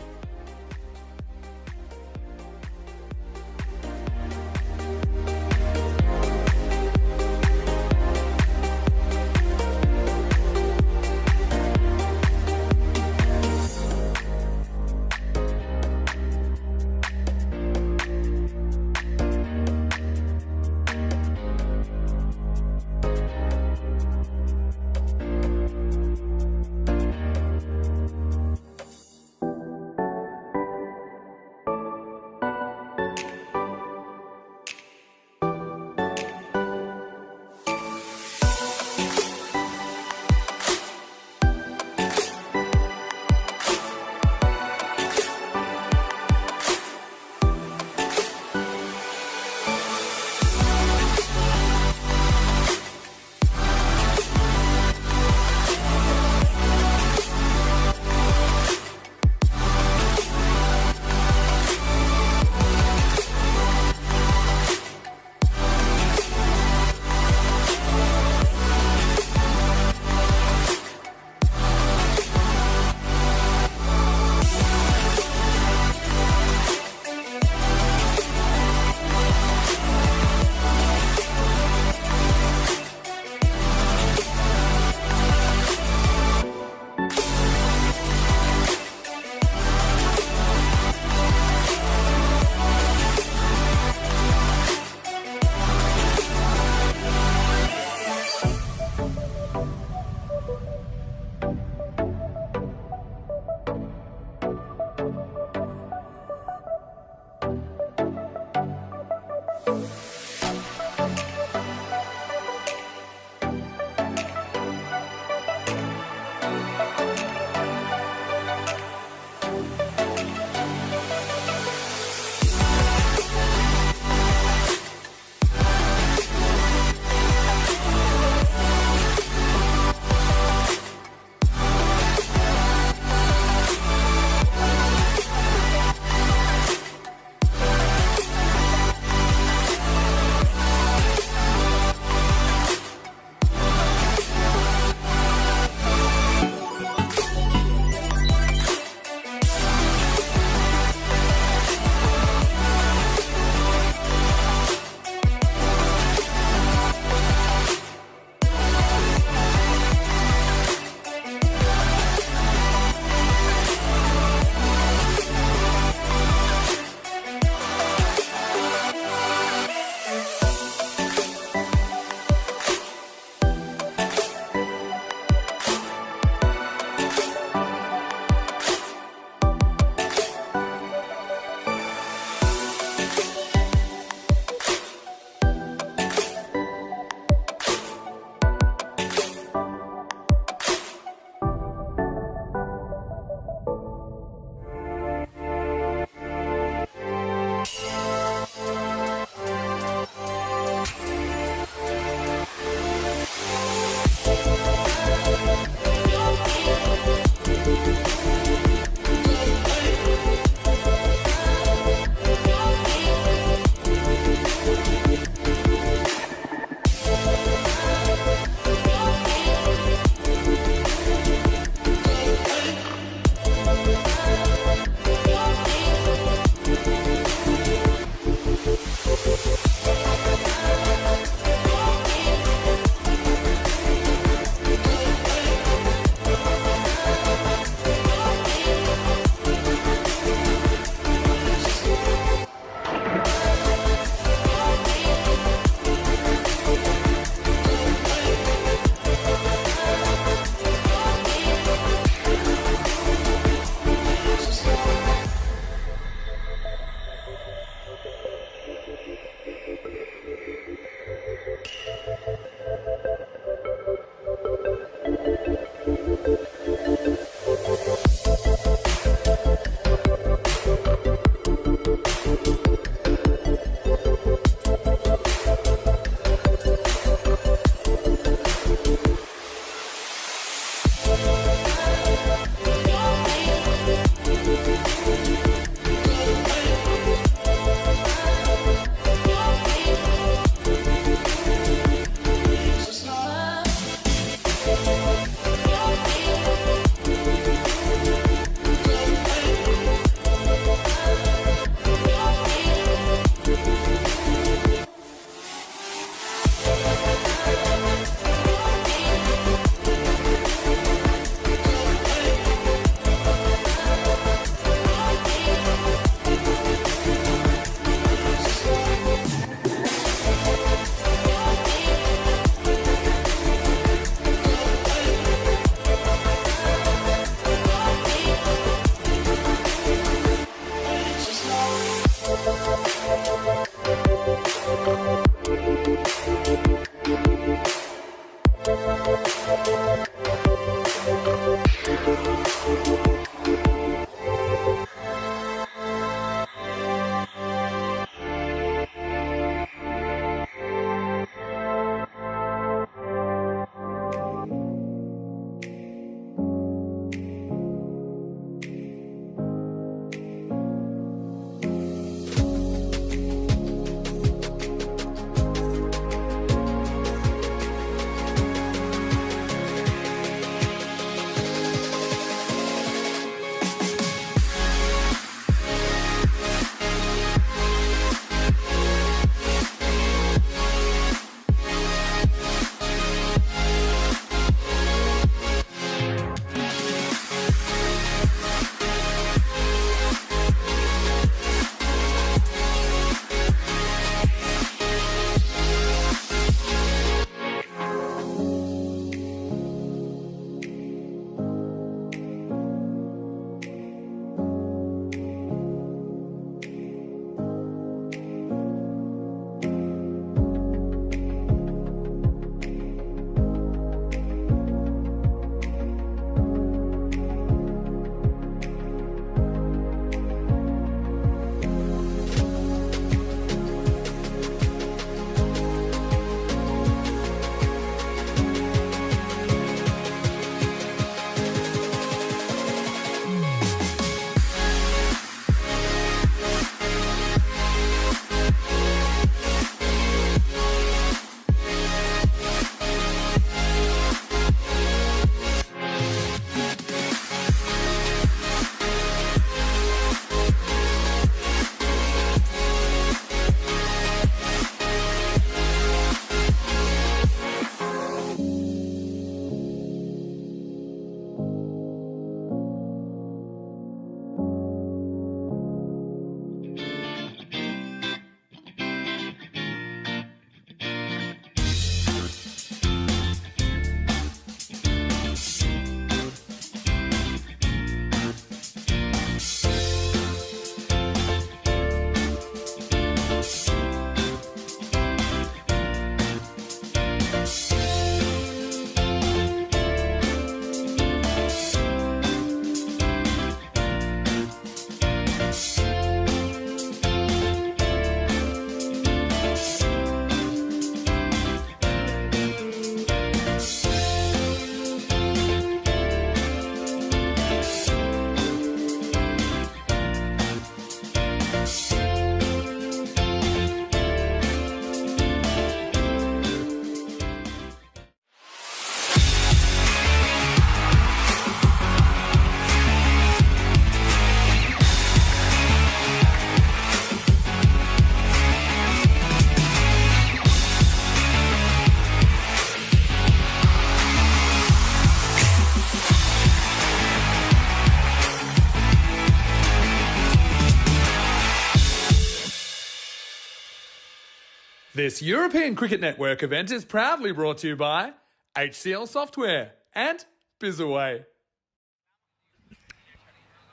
This European Cricket Network event is proudly brought to you by HCL Software and Bizaway.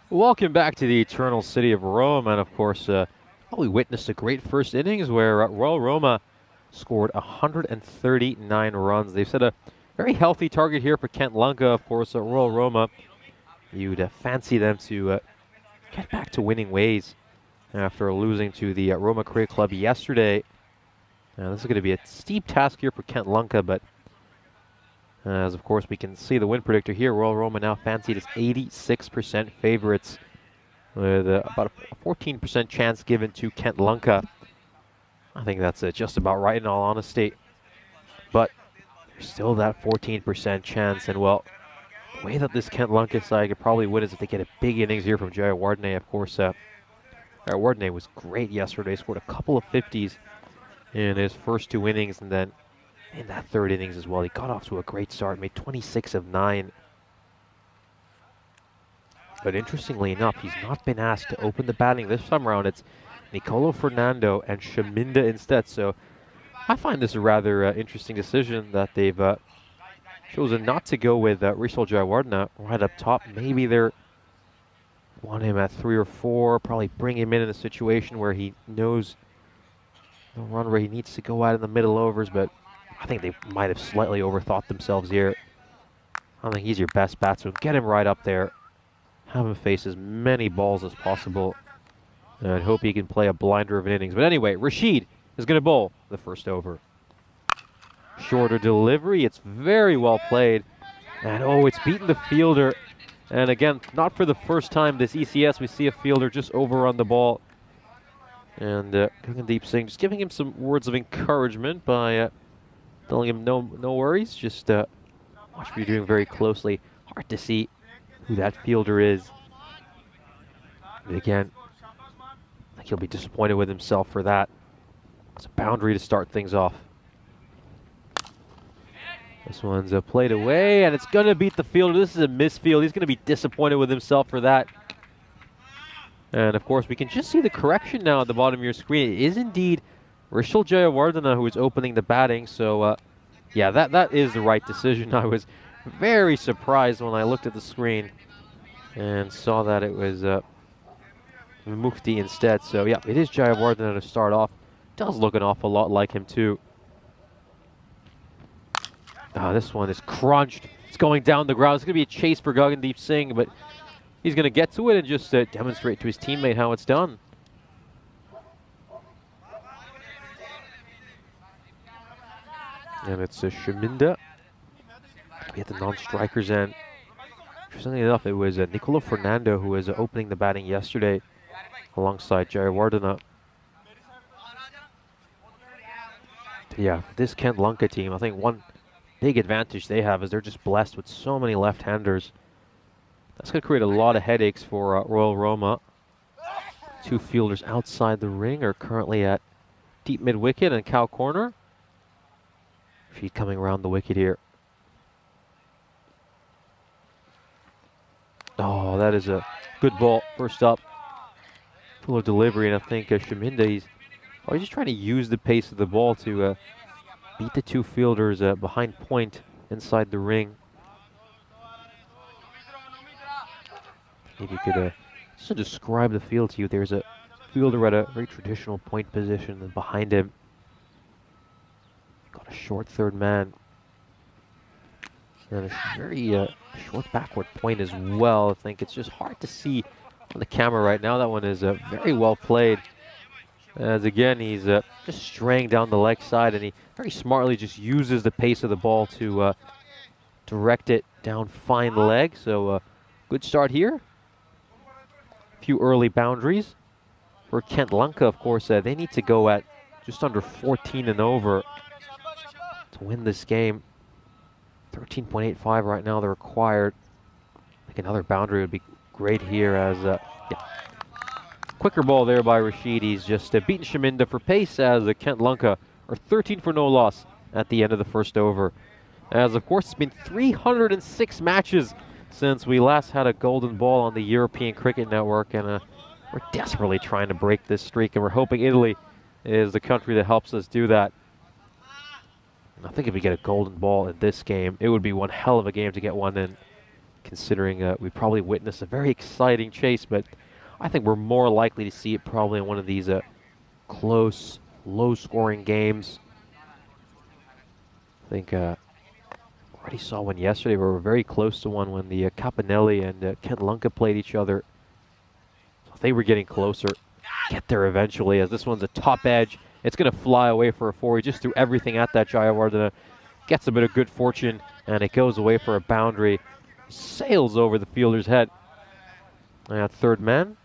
Welcome back to the eternal city of Rome, and of course, we witnessed a great first innings where Royal Roma scored 139 runs. They've set a very healthy target here for Kent Lunka. Of course, Royal Roma, you'd fancy them to get back to winning ways after losing to the Roma Cricket Club yesterday. Now, this is going to be a steep task here for Kent Lunka, but as of course we can see the win predictor here, Royal Roma now fancied as 86% favorites, with about a 14% chance given to Kent Lunka. I think that's just about right in all honesty. But there's still that 14% chance, and well, the way that this Kent Lunka side could probably win is if they get a big innings here from Jayawardene. Of course, Jayawardene was great yesterday, scored a couple of 50s in his first two innings, and then in that third innings as well, he got off to a great start, made 26 of 9. But interestingly enough, he's not been asked to open the batting this time around. It's Nicolo Fernando and Shaminda instead. So I find this a rather interesting decision that they've chosen not to go with Rizal Jayawardene right up top. Maybe they're want him at 3 or 4, probably bring him in a situation where he knows the run where he needs to go out in the middle overs, but I think they might have slightly overthought themselves here. I don't think he's your best batsman. Get him right up there. Have him face as many balls as possible. And hope he can play a blinder of an innings. But anyway, Rashid is going to bowl the first over. Shorter delivery. It's very well played. And oh, it's beaten the fielder. And again, not for the first time this ECS, we see a fielder just overrun the ball. And Gagandeep Singh just giving him some words of encouragement by telling him no worries. Just watch what you're doing very closely. Hard to see who that fielder is. But again, I think he'll be disappointed with himself for that. It's a boundary to start things off. This one's played away, and it's going to beat the fielder. This is a misfield. He's going to be disappointed with himself for that. And of course, we can just see the correction now at the bottom of your screen. It is indeed Rizal Jayawardene who is opening the batting. So, yeah, that is the right decision. I was very surprised when I looked at the screen and saw that it was Mufti instead. So, yeah, it is Jayawardene to start off. Does look an awful lot like him, too. This one is crunched. It's going down the ground. It's going to be a chase for Gagandeep Singh, but he's going to get to it and just demonstrate to his teammate how it's done. And it's Shaminda. We at the non-strikers end. Interestingly enough, it was Nicolo Fernando who was opening the batting yesterday alongside Jayawardene. Yeah, this Kent Lunka team, I think one big advantage they have is they're just blessed with so many left-handers. That's going to create a lot of headaches for Royal Roma. Two fielders outside the ring are currently at deep mid-wicket and cow corner. She's coming around the wicket here. Oh, that is a good ball. First up, full of delivery, and I think Shaminda, he's just trying to use the pace of the ball to beat the two fielders behind point inside the ring. Maybe you could just to describe the field to you. There's a fielder at a very traditional point position, and behind him, got a short third man. And a very short backward point as well. I think it's just hard to see on the camera right now. That one is very well played. As again, he's just straying down the leg side, and he very smartly just uses the pace of the ball to direct it down fine leg. So good start here. A few early boundaries for Kent Lunka. Of course, they need to go at just under 14 and over to win this game. 13.85 right now, they're required. I think another boundary would be great here as, yeah. Quicker ball there by Rashid. He's just beaten Shaminda for pace as Kent Lunka are 13 for no loss at the end of the first over. As, of course, it's been 306 matches since we last had a golden ball on the European Cricket Network, and we're desperately trying to break this streak, and we're hoping Italy is the country that helps us do that. And I think if we get a golden ball in this game, it would be one hell of a game to get one in, considering we probably witnessed a very exciting chase, but I think we're more likely to see it probably in one of these close, low-scoring games. I think already saw one yesterday. We were very close to one when the Capanelle and Castelina played each other. So I think we're getting closer. Get there eventually, as this one's a top edge. It's going to fly away for a 4. He just threw everything at that Jayawardena. Gets a bit of good fortune, and it goes away for a boundary. Sails over the fielder's head. And third man.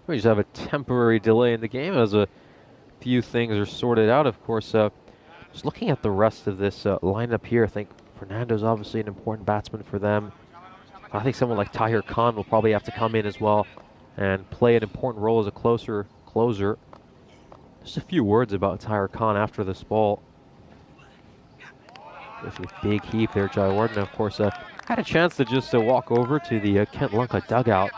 We just have a temporary delay in the game as a few things are sorted out. Of course, just looking at the rest of this lineup here, I think Fernando's obviously an important batsman for them. I think someone like Tahir Khan will probably have to come in as well and play an important role as a closer. Just a few words about Tahir Khan after this ball. There's a big heap there. Jayawardena, of course, had a chance to just walk over to the Castelina dugout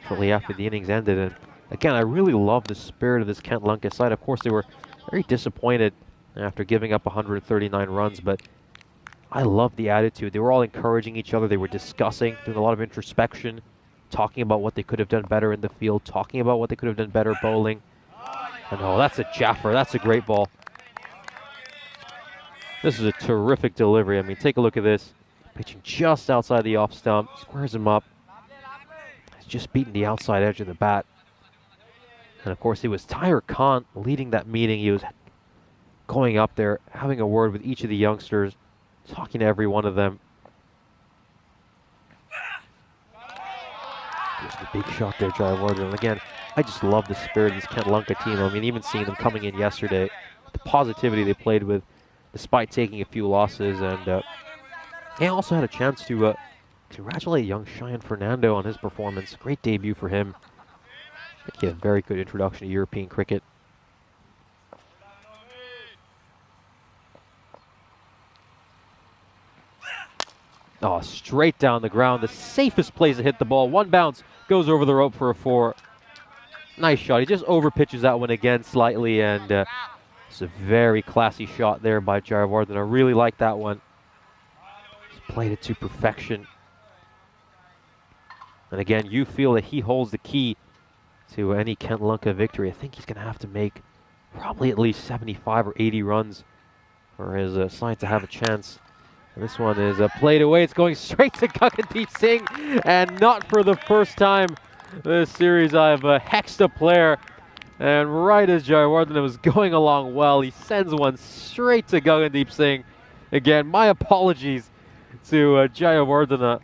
shortly after the innings ended. And again, I really love the spirit of this Castelina side. Of course, they were very disappointed after giving up 139 runs, but I love the attitude. They were all encouraging each other. They were discussing, doing a lot of introspection, talking about what they could have done better in the field, talking about what they could have done better bowling. And oh, that's a Jaffer. That's a great ball. This is a terrific delivery. I mean, take a look at this. Pitching just outside the off stump, squares him up. He's just beaten the outside edge of the bat. And of course, it was Tahir Khan leading that meeting. He was going up there, having a word with each of the youngsters, talking to every one of them. There's the big shot there, Jayawardena. And again, I just love the spirit of this Castelina team. I mean, even seeing them coming in yesterday, the positivity they played with, despite taking a few losses. And he also had a chance to congratulate young Cheyenne Fernando on his performance. Great debut for him. I think he had a very good introduction to European cricket. Oh, straight down the ground. The safest place to hit the ball. One bounce, goes over the rope for a 4. Nice shot. He just over pitches that one again slightly, and it's a very classy shot there by Jayawardena. I really like that one. He's played it to perfection. And again, you feel that he holds the key to any Castelina victory. I think he's going to have to make probably at least 75 or 80 runs for his side to have a chance. And this one is played away. It's going straight to Gagandeep Singh, and not for the first time this series I've hexed a player. And right as Jayawardena was going along well, he sends one straight to Gagandeep Singh. Again, my apologies to Jayawardena.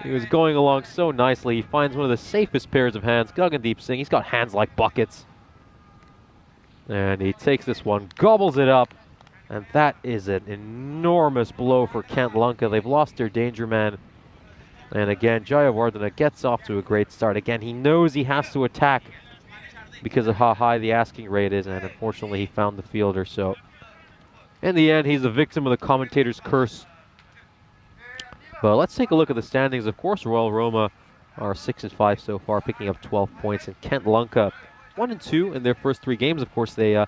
He was going along so nicely. He finds one of the safest pairs of hands, Gagandeep Singh. He's got hands like buckets. And he takes this one, gobbles it up. And that is an enormous blow for Castelina. They've lost their danger man. And again, Jayawardena gets off to a great start. Again, he knows he has to attack because of how high the asking rate is. And unfortunately, he found the fielder. So in the end, he's a victim of the commentator's curse. But let's take a look at the standings. Of course, Royal Roma are 6-5 so far, picking up 12 points. And Castelina 1-2 in their first 3 games. Of course, they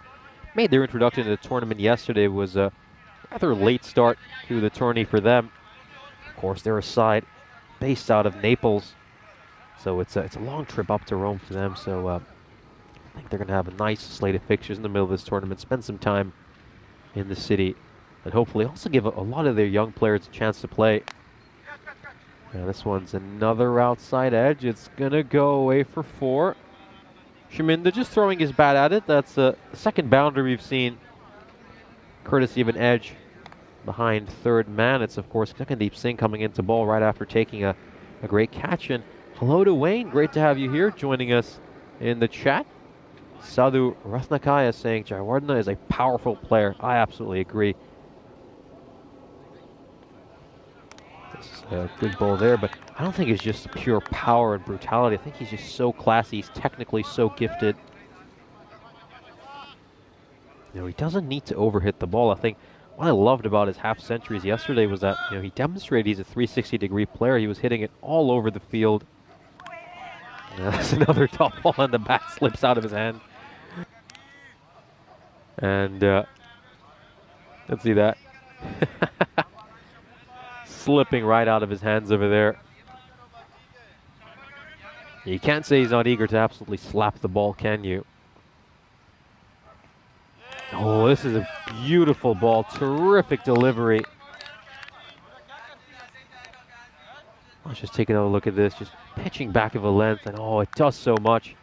made their introduction to the tournament yesterday. It was a rather late start to the tourney for them. Of course, they're a side based out of Naples, so it's a long trip up to Rome for them. So I think they're going to have a nice slate of fixtures in the middle of this tournament, spend some time in the city, and hopefully also give a lot of their young players a chance to play. Now this one's another outside edge. It's going to go away for 4. Shaminda just throwing his bat at it. That's the second boundary we've seen, courtesy of an edge behind third man. It's, of course, Gagandeep Singh coming into ball right after taking a great catch. And hello to Wayne. Great to have you here joining us in the chat. Sadhu Rathnakaya saying Jayawardena is a powerful player. I absolutely agree. This is a good ball there, but I don't think it's just pure power and brutality. I think he's just so classy. He's technically so gifted. You know, he doesn't need to overhit the ball. I think what I loved about his half centuries yesterday was that, you know, he demonstrated he's a 360-degree player. He was hitting it all over the field. That's another top ball, and the bat slips out of his hand. And let's see that. Slipping right out of his hands over there. You can't say he's not eager to absolutely slap the ball, can you? Oh, this is a beautiful ball. Terrific delivery. Let's just take another look at this. Just pitching back of a length, and oh, it does so much.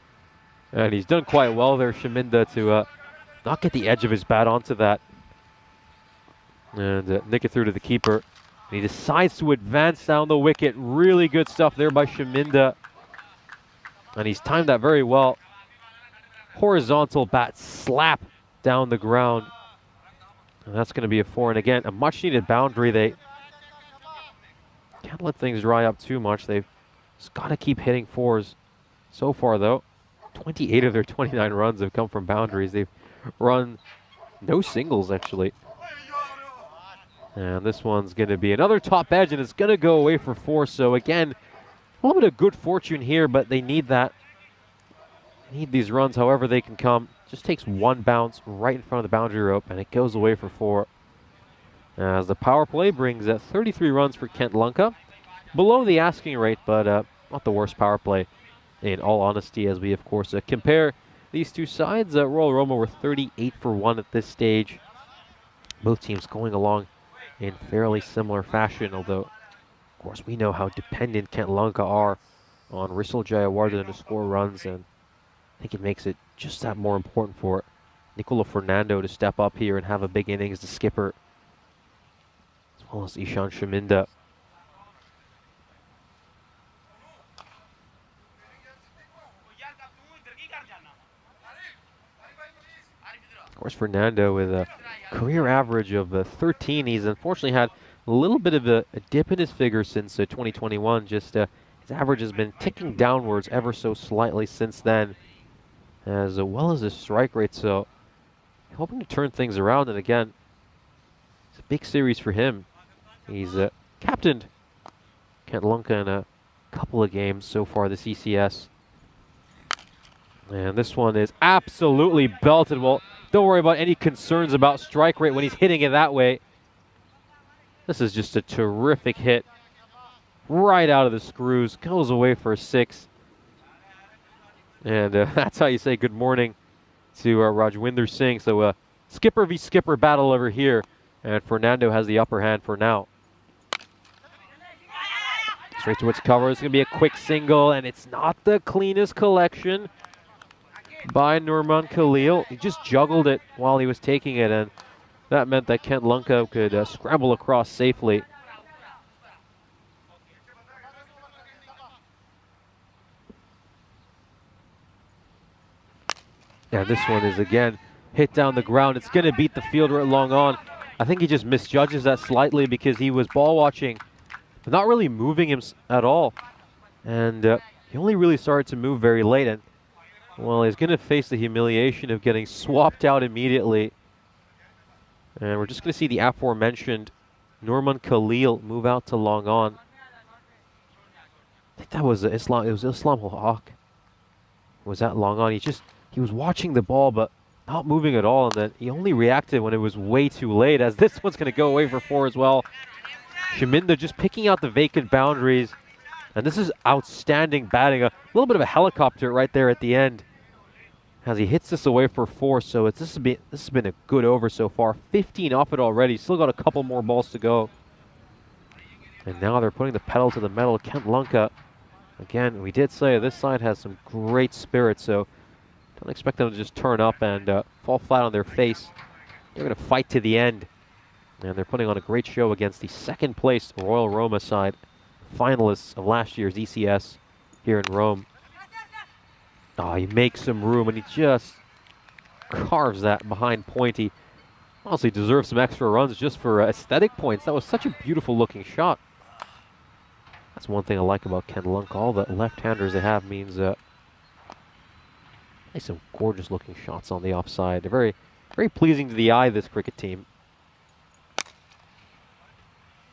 And he's done quite well there, Shaminda, to not get the edge of his bat onto that. And nick it through to the keeper. And he decides to advance down the wicket. Really good stuff there by Shaminda. And he's timed that very well. Horizontal bat slap down the ground. And that's going to be a 4. And again, a much needed boundary. They can't let things dry up too much. They've just got to keep hitting 4s. So far, though, 28 of their 29 runs have come from boundaries. They've run no singles, actually. And this one's going to be another top edge, and it's going to go away for 4. So again, a little bit of good fortune here, but they need that. They need these runs however they can come. Just takes one bounce right in front of the boundary rope, and it goes away for 4. As the power play brings 33 runs for Kent Lunka. Below the asking rate, but not the worst power play, in all honesty, as we, of course, compare these two sides. Royal Roma were 38 for 1 at this stage. Both teams going along in fairly similar fashion, although, of course, we know how dependent Kent Lunka are on Rissel Jayawardene to score runs, and I think it makes it just that more important for Nicola Fernando to step up here and have a big innings, the skipper, as well as Ishan Shaminda. Of course, Fernando with a career average of 13. He's unfortunately had a little bit of a dip in his figure since 2021. Just his average has been ticking downwards ever so slightly since then, as well as his strike rate. So hoping to turn things around. And again, it's a big series for him. He's captained Kent Lunka in a couple of games so far this ECS. And this one is absolutely belted. Well, don't worry about any concerns about strike rate when he's hitting it that way. This is just a terrific hit. Right out of the screws. Goes away for a 6. And that's how you say good morning to Rajwinder Singh. So skipper v skipper battle over here. And Fernando has the upper hand for now. Straight to its cover. It's going to be a quick single. And it's not the cleanest collection by Nurman Khalil. He just juggled it while he was taking it, and that meant that Kent Lunka could scramble across safely. And this one is again hit down the ground. It's going to beat the fielder at long on. I think he just misjudges that slightly because he was ball watching, but not really moving him at all. And he only really started to move very late. And well, he's going to face the humiliation of getting swapped out immediately. And we're just going to see the aforementioned Nurman Khalil move out to long on. I think that was Islam. It was Islam Hawk. Was that long on? He was watching the ball, but not moving at all. And then he only reacted when it was way too late, as this one's going to go away for 4 as well. Shaminda just picking out the vacant boundaries. And this is outstanding batting. A little bit of a helicopter right there at the end, as he hits this away for 4. So this has been a good over so far. 15 off it already. Still got a couple more balls to go. And now they're putting the pedal to the metal. Kent Lunka, again, we did say this side has some great spirit, so don't expect them to just turn up and fall flat on their face. They're going to fight to the end. And they're putting on a great show against the second place Royal Roma side, finalists of last year's ECS here in Rome. Oh, he makes some room, and he just carves that behind point. He honestly deserves some extra runs just for aesthetic points. That was such a beautiful looking shot. That's one thing I like about Kent Lunka. All the left-handers they have means some gorgeous looking shots on the offside. They're very Very pleasing to the eye, this cricket team.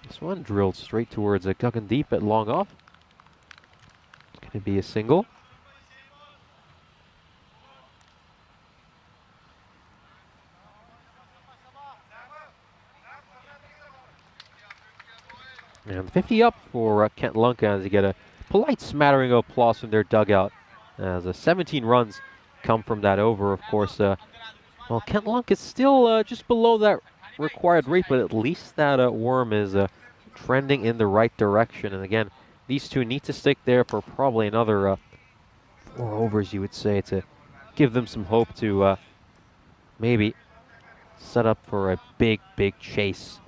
This one drilled straight towards a Guggendeep at long off. It's going to be a single. And 50 up for Kent Lunka as they get a polite smattering of applause from their dugout. As 17 runs come from that over, of course. Well, Kent Lunka is still just below that required rate, but at least that worm is trending in the right direction. And again, these two need to stick there for probably another 4 overs, you would say, to give them some hope to maybe set up for a big, big chase.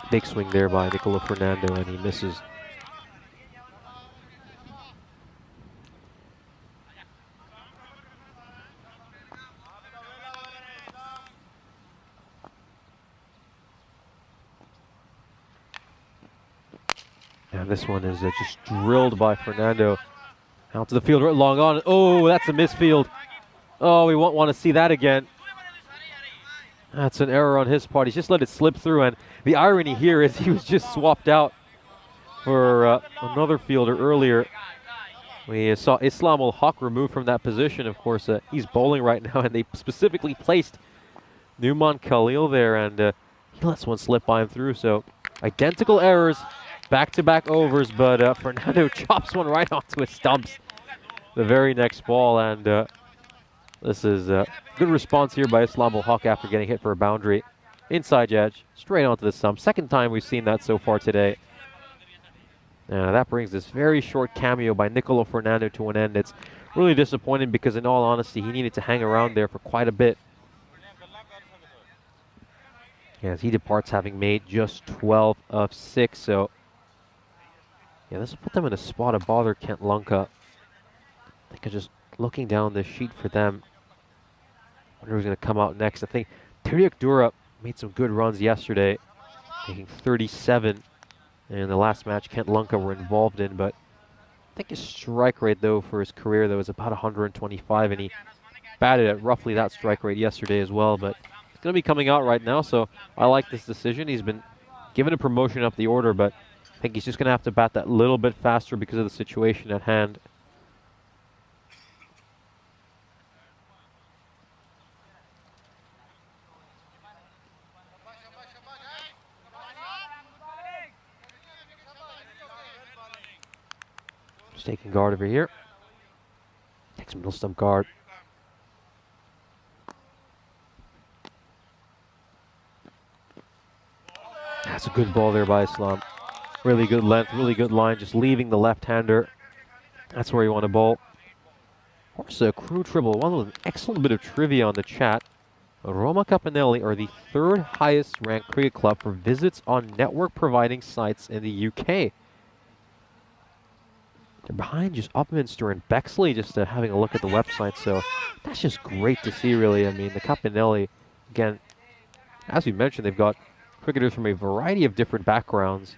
Big swing there by Nicola Fernando, and he misses. And this one is just drilled by Fernando out to the field right long on. Oh, that's a misfield. Oh, we won't want to see that again. That's an error on his part. He's just let it slip through, and the irony here is he was just swapped out for another fielder earlier. We saw Islam Ul Haq removed from that position. Of course, he's bowling right now, and they specifically placed Numan Khalil there, and he lets one slip by him through. So identical errors, back-to-back overs, but Fernando chops one right onto his stumps the very next ball, and this is a good response here by Islam Ul Haq after getting hit for a boundary. Inside edge, straight onto the stump. Second time we've seen that so far today. That brings this very short cameo by Nicola Fernando to an end. It's really disappointing because, in all honesty, he needed to hang around there for quite a bit. As he departs having made just 12 of 6, so yeah, this will put them in a spot of bother Kent Lunka. I think I'm just looking down the sheet for them. Wonder who's going to come out next. I think Tiriak Dura made some good runs yesterday, making 37 in the last match Kent Lunka were involved in, but I think his strike rate, though, for his career, though, was about 125, and he batted at roughly that strike rate yesterday as well, but he's going to be coming out right now, so I like this decision. He's been given a promotion up the order, but I think he's just going to have to bat that little bit faster because of the situation at hand. Just taking guard over here. Takes middle stump guard. That's a good ball there by Islam. Really good length, really good line, just leaving the left-hander. That's where you want to bowl. Of course, a crew triple, one with an excellent bit of trivia on the chat. Roma Capanelle are the 3rd highest ranked cricket club for visits on network providing sites in the UK. They're behind just Upminster and Bexley, just having a look at the website, so that's just great to see, really. I mean, the Capanelle, again, as we mentioned, they've got cricketers from a variety of different backgrounds.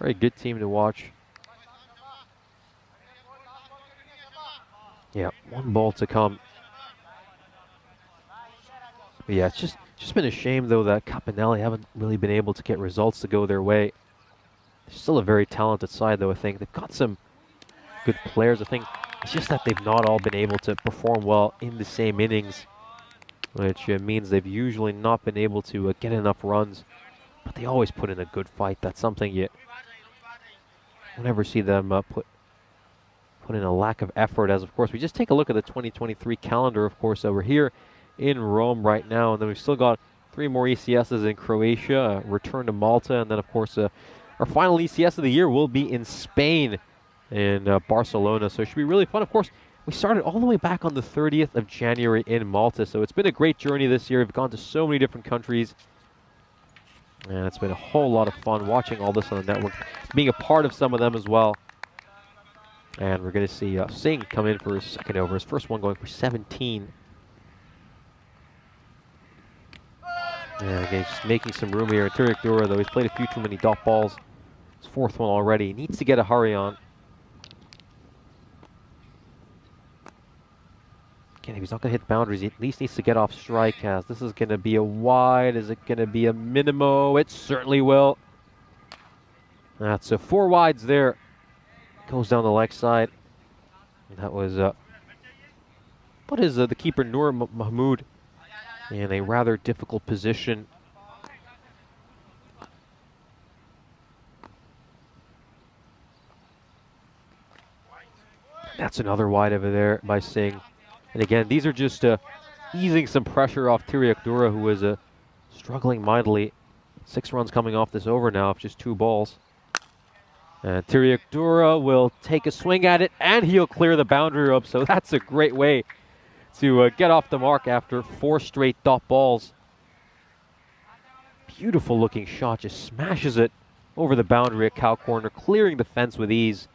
Very good team to watch. Yeah, 1 ball to come. But yeah, it's just been a shame, though, that Capanelle haven't really been able to get results to go their way. They're still a very talented side, though, I think. They've got some good players, I think. It's just that they've not all been able to perform well in the same innings, which means they've usually not been able to get enough runs. But they always put in a good fight. That's something you don't ever see them put in a lack of effort. As, of course, we just take a look at the 2023 calendar, of course. We're here in Rome right now, and then we've still got 3 more ECSs in Croatia, return to Malta, and then, of course, our final ECS of the year will be in Spain, in Barcelona, so it should be really fun. Of course, we started all the way back on the 30th of January in Malta, so it's been a great journey this year. We've gone to so many different countries, and it's been a whole lot of fun watching all this on the network, being a part of some of them as well. And we're going to see Singh come in for his second over, his first one going for 17. And again, just making some room here. Tiriak Dura, though, he's played a few too many dot balls. His 4th one already. He needs to get a hurry on. Again, if he's not going to hit boundaries, he at least needs to get off strike. As this is going to be a wide. Is it going to be a minimo? It certainly will. That's 4 wides there. Goes down the leg side. And that was what is the keeper Nur Mahmoud in a rather difficult position. That's another wide over there by Singh. And again, these are just easing some pressure off Tiriak Dura, who is struggling mightily. 6 runs coming off this over now, of just 2 balls. And Tiriak Dura will take a swing at it, and he'll clear the boundary rope. So that's a great way to get off the mark after 4 straight dot balls. Beautiful looking shot, just smashes it over the boundary at cow corner, clearing the fence with ease.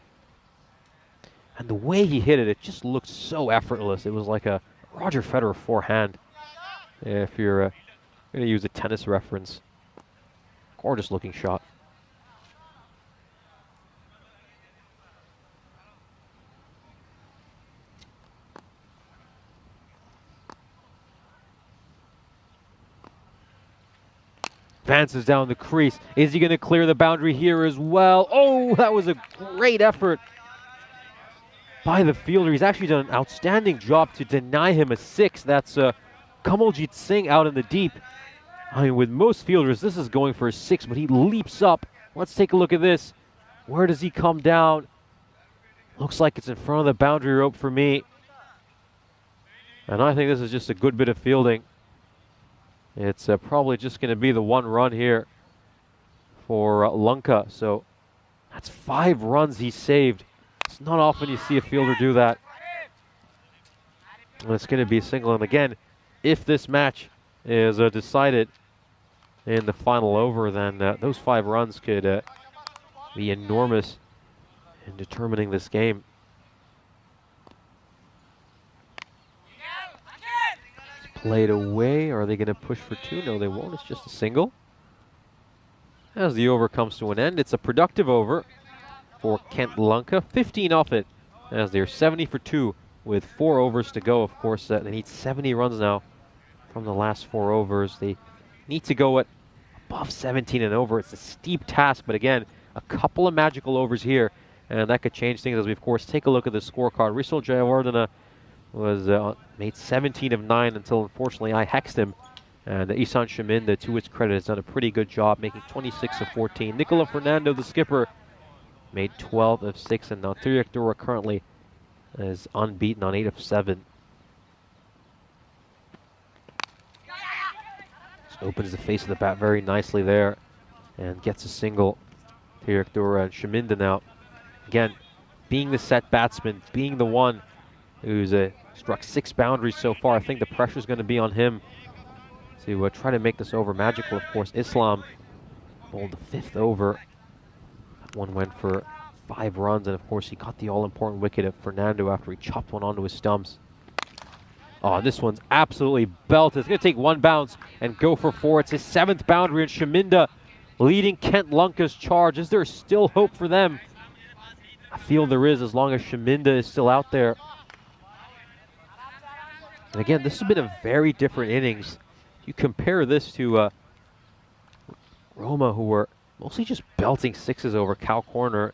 And the way he hit it, it just looked so effortless. It was like a Roger Federer forehand, if you're going to use a tennis reference. Gorgeous looking shot. Advances down the crease. Is he going to clear the boundary here as well? Oh, that was a great effort by the fielder. He's actually done an outstanding job to deny him a 6. That's Kamaljit Singh out in the deep. I mean, with most fielders, this is going for a 6, but he leaps up. Let's take a look at this. Where does he come down? Looks like it's in front of the boundary rope for me. And I think this is just a good bit of fielding. It's probably just going to be the 1 run here for Lanka. So that's 5 runs he saved. It's not often you see a fielder do that. And it's going to be a single. And again, if this match is decided in the final over, then those 5 runs could be enormous in determining this game. Played away. Are they going to push for 2? No, they won't. It's just a single. As the over comes to an end, it's a productive over for Kent Lanka. 15 off it, as they're 70 for 2 with 4 overs to go. Of course, they need 70 runs now from the last 4 overs. They need to go at above 17 and over. It's a steep task, but again, a couple of magical overs here, and that could change things as we, of course, take a look at the scorecard. Risal Jayawardena was made 17 of 9 until, unfortunately, I hexed him. And Isan Shaminda, to his credit, has done a pretty good job, making 26 of 14. Nicola Fernando, the skipper, made 12 of 6, and now Tiriak Dura currently is unbeaten on 8 of 7. Just opens the face of the bat very nicely there and gets a single. Tiriak Dura and Shaminda now, again, being the set batsman, being the one who's struck 6 boundaries so far. I think the pressure's going to be on him to try to make this over magical. Of course, Islam bowled the 5th over. That one went for 5 runs, and of course he got the all-important wicket of Fernando after he chopped one onto his stumps. Oh, this one's absolutely belted. It's going to take 1 bounce and go for 4. It's his 7th boundary, and Shaminda leading Kent Lanka's charge. Is there still hope for them? I feel there is, as long as Shaminda is still out there. And again, this has been a very different innings. You compare this to Roma, who were mostly just belting 6s over cow corner.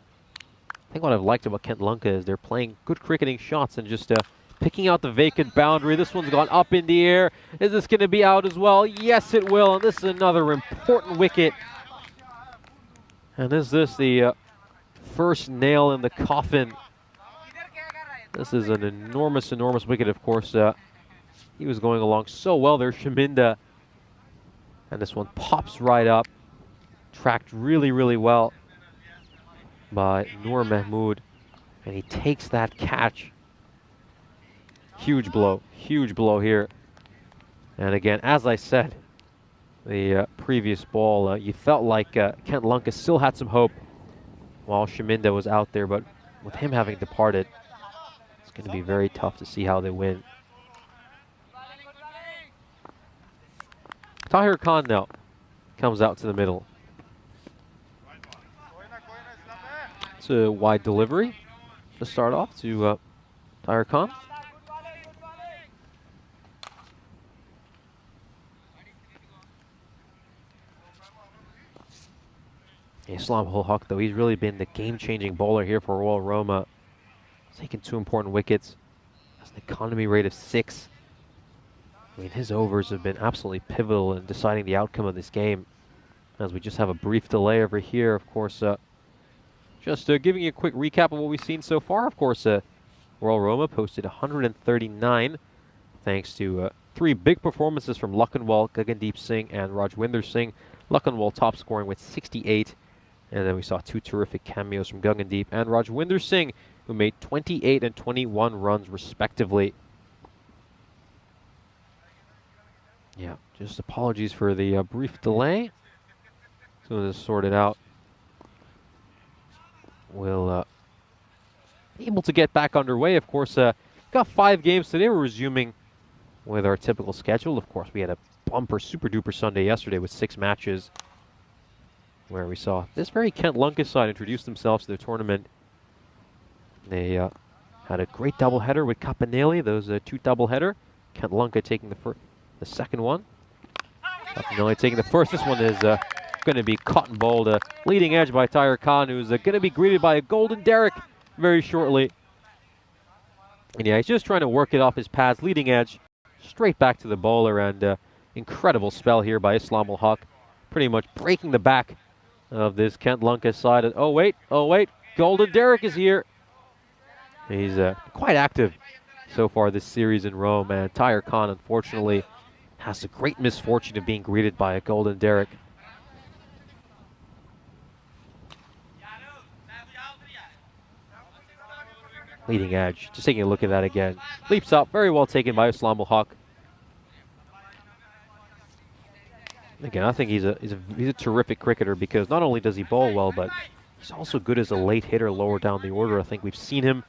I think what I've liked about Kent Lanka is they're playing good cricketing shots and just picking out the vacant boundary. This one's gone up in the air. Is this going to be out as well? Yes, it will. And this is another important wicket. And is this the first nail in the coffin? This is an enormous, enormous wicket, of course. He was going along so well there, Shaminda. And this one pops right up. Tracked really, really well by Nur Mahmoud. And he takes that catch. Huge blow here. And again, as I said, the previous ball, you felt like Kent Lanka still had some hope while Shaminda was out there. But with him having departed, it's going to be very tough to see how they win. Tahir Khan now comes out to the middle. It's a wide delivery to start off to Tahir Khan. Islam Huq, though, he's really been the game-changing bowler here for Royal Roma. He's taken 2 important wickets. Has an economy rate of 6. I mean, his overs have been absolutely pivotal in deciding the outcome of this game. As we just have a brief delay over here, of course, just giving you a quick recap of what we've seen so far. Of course, Royal Roma posted 139, thanks to 3 big performances from Lakhanwal, Gagandeep Singh, and Rajwinder Singh. Lakhanwal top scoring with 68, and then we saw 2 terrific cameos from Gagandeep and Rajwinder Singh, who made 28 and 21 runs respectively. Yeah, just apologies for the brief delay. As soon as it's sorted out, we'll be able to get back underway. Of course, got 5 games today. We're resuming with our typical schedule. Of course, we had a bumper, super-duper Sunday yesterday with 6 matches, where we saw this very Kent Lunkas side introduce themselves to the tournament. They had a great doubleheader with Capanelle. Those 2 doubleheader. Kent Lunka taking the second one. Capanelle taking the first. This one is going to be caught and bowled leading edge by Tyre Khan, who's going to be greeted by a golden Derrick very shortly. And yeah, he's just trying to work it off his pads, leading edge, straight back to the bowler, and incredible spell here by Islam Huq, pretty much breaking the back of this Kent Lunka side. Oh wait, golden Derrick is here. He's quite active so far this series in Rome, and Tyre Khan, unfortunately, has the great misfortune of being greeted by a golden Derrick. Leading edge, just taking a look at that again. Leaps up, very well taken by Islam Huq. Again, I think he's a terrific cricketer, because not only does he bowl well, but he's also good as a late hitter lower down the order. I think we've seen him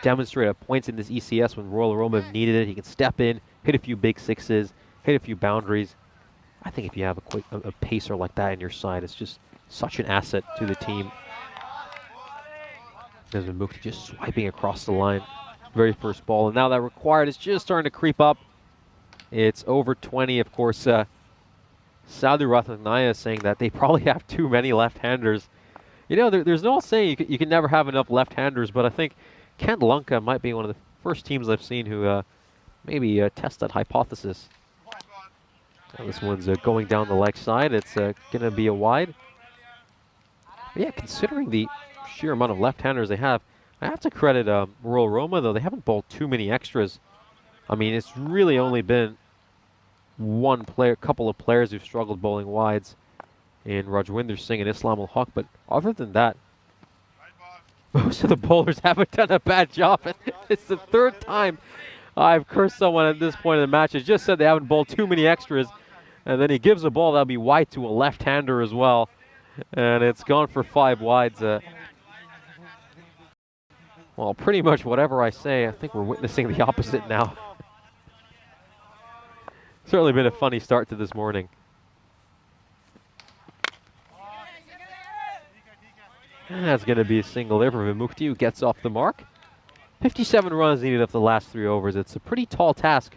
demonstrate at points in this ECS when Royal Roma have needed it. He can step in, hit a few big sixes, hit a few boundaries. I think if you have a pacer like that in your side, it's just such an asset to the team. Desmond Mukti just swiping across the line. Very first ball, and now that required is just starting to creep up. It's over 20, of course. Sadhu Rathnaya saying that they probably have too many left-handers. You know, there's no saying you can never have enough left-handers, but I think Kent Lunka might be one of the first teams I've seen who maybe test that hypothesis. This one's going down the leg side. It's going to be a wide. But yeah, considering the sheer amount of left-handers they have, I have to credit Royal Roma, though. They haven't bowled too many extras. I mean, it's really only been couple of players who've struggled bowling wides in Rajwinder Singh and Islam Huq, but other than that, most of the bowlers haven't done a bad job. It's the 3rd time I've cursed someone at this point in the match. It's just said they haven't bowled too many extras, and then he gives a ball that'll be wide to a left-hander as well, and it's gone for 5 wides. Well, pretty much whatever I say, I think we're witnessing the opposite now. Certainly been a funny start to this morning. And that's going to be a single there from Mukti, who gets off the mark. 57 runs needed of the last 3 overs. It's a pretty tall task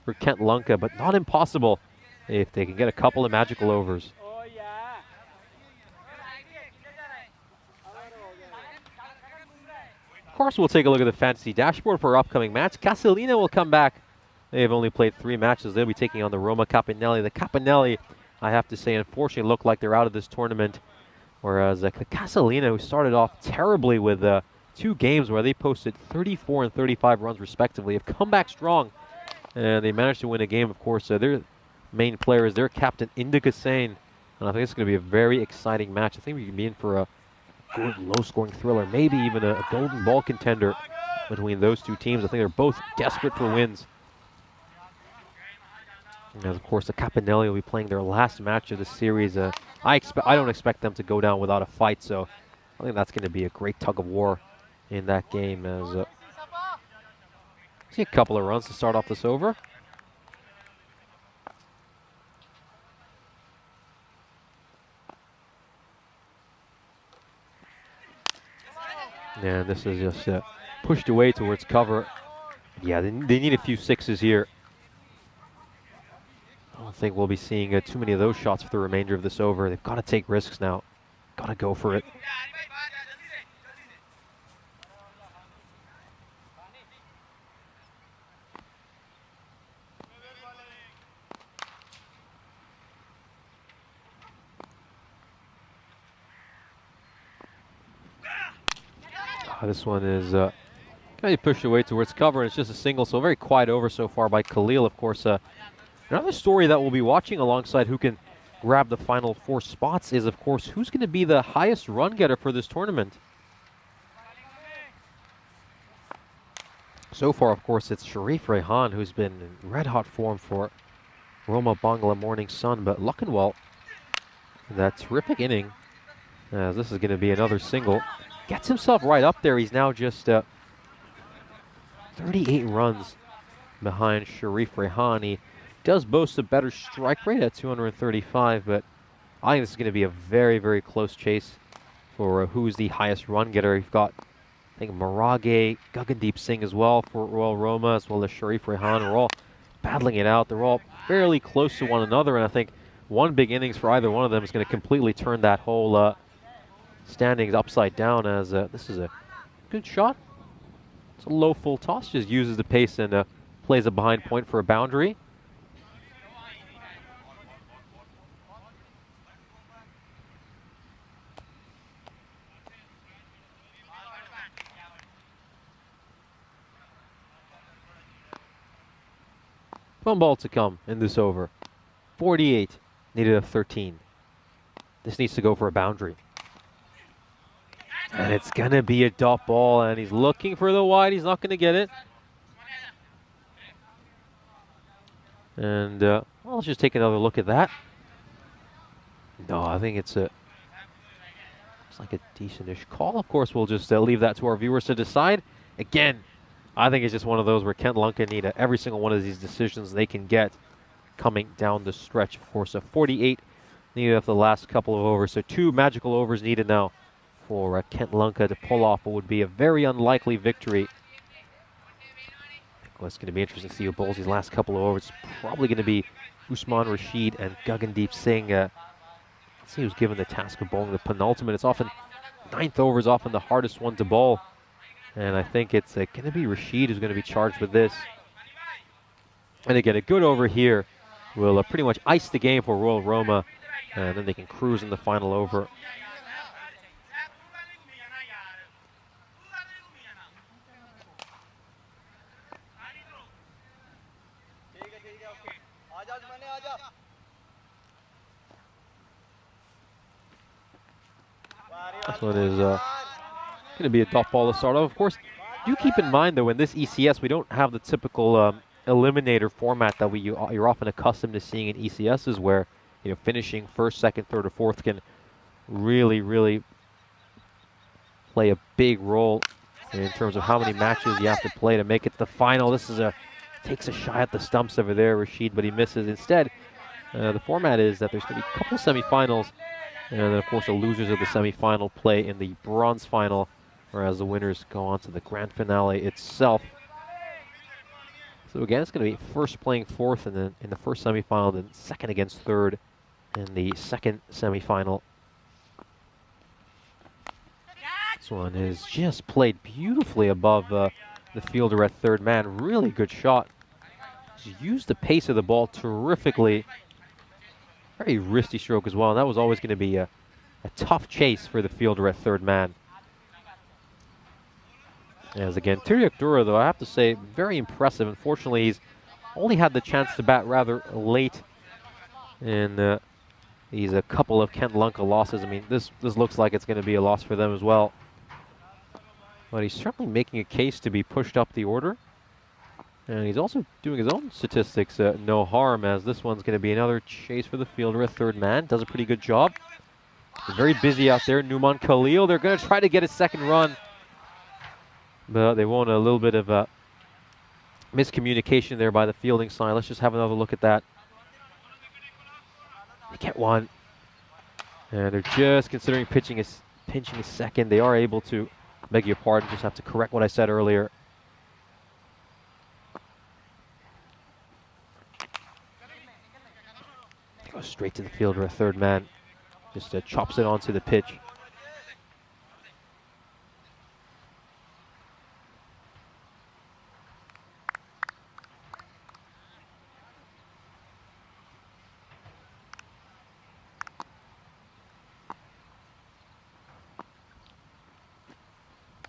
for Kent Lunka, but not impossible if they can get a couple of magical overs. Of course, we'll take a look at the fantasy dashboard for our upcoming match. Castelina will come back. They've only played 3 matches. They'll be taking on the Roma Capanelle. The Capanelle, I have to say, unfortunately look like they're out of this tournament. Whereas the Castelina, who started off terribly with 2 games where they posted 34 and 35 runs respectively, have come back strong. And they managed to win a game, of course. Their main player is their captain, Indica Sane. And I think it's going to be a very exciting match. I think we can be in for a good low-scoring thriller, maybe even a golden ball contender between those 2 teams. I think they're both desperate for wins. And of course, the Capanelle will be playing their last match of the series. I don't expect them to go down without a fight, so I think that's going to be a great tug of war in that game. As see a couple of runs to start off this over. And this is just pushed away towards cover. Yeah, they need a few 6s here. I don't think we'll be seeing too many of those shots for the remainder of this over. They've got to take risks now. Gotta go for it. This one is kind of pushed away towards cover, and it's just a single, so a very quiet over so far by Khalil. Of course, another story that we'll be watching alongside who can grab the final 4 spots is, of course, who's going to be the highest run getter for this tournament. So far, of course, it's Sharif Rehan, who's been in red-hot form for Roma Bangla Morning Sun, but Luckenwalt, that terrific inning, as this is going to be another single, gets himself right up there. He's now just 38 runs behind Sharif Rehan. He does boast a better strike rate at 235, but I think this is going to be a very, very close chase for who's the highest run getter. You've got, I think, Marage, Gagandeep Singh as well for Royal Roma, as well as Sharif Rehan. We're all battling it out. They're all fairly close to one another, and I think one big innings for either one of them is going to completely turn that whole standings upside down, as this is a good shot. It's a low full toss, just uses the pace and plays a behind point for a boundary. One ball to come in this over. 48, needed a 13. This needs to go for a boundary. And it's going to be a dot ball, and he's looking for the wide. He's not going to get it. And well, let's just take another look at that. No, I think it's like a decent-ish call. Of course, we'll just leave that to our viewers to decide. Again, I think it's just one of those where Kent Lunka need every single one of these decisions they can get coming down the stretch. Of course, a 48 needed after the last couple of overs. So 2 magical overs needed now for Kent Lunka to pull off what would be a very unlikely victory. Well, it's going to be interesting to see who bowls these last couple of overs. It's probably going to be Usman Rashid and Gagandeep Singh. Let's see who's given the task of bowling the penultimate. It's often 9th over is often the hardest one to bowl. And I think it's going to be Rashid who's going to be charged with this. And again, a good over here will pretty much ice the game for Royal Roma. And then they can cruise in the final over. This one is going to be a dot ball to start off. Of course, do keep in mind, though, in this ECS, we don't have the typical eliminator format that you're often accustomed to seeing in ECSs, where finishing first, second, third, or fourth can really, really play a big role in terms of how many matches you have to play to make it to the final. This is takes a shot at the stumps over there, Rashid, but he misses. Instead, the format is that there's going to be a couple semifinals, and then, of course, the losers of the semifinal play in the bronze final, whereas the winners go on to the grand finale itself. So again, it's going to be first playing fourth, and then in the first semifinal, then second against third in the second semifinal. This one is just played beautifully above the fielder at third man. Really good shot. Just used the pace of the ball terrifically. Very wristy stroke as well, and that was always going to be a tough chase for the fielder at third man. As again, Tiriak Dura, though, I have to say, very impressive. Unfortunately, he's only had the chance to bat rather late in these a couple of Kent Lunka losses. I mean, this looks like it's going to be a loss for them as well. But he's certainly making a case to be pushed up the order. And he's also doing his own statistics, no harm, as this one's going to be another chase for the fielder at third man. Does a pretty good job. They're very busy out there. Numan Khalil, they're going to try to get a second run, but they won't. A little bit of miscommunication there by the fielding side. Let's just have another look at that. They get one, and they're just considering pinching a second. They are able to, beg your pardon, just have to correct what I said earlier. Goes straight to the fielder, a third man. Just chops it onto the pitch.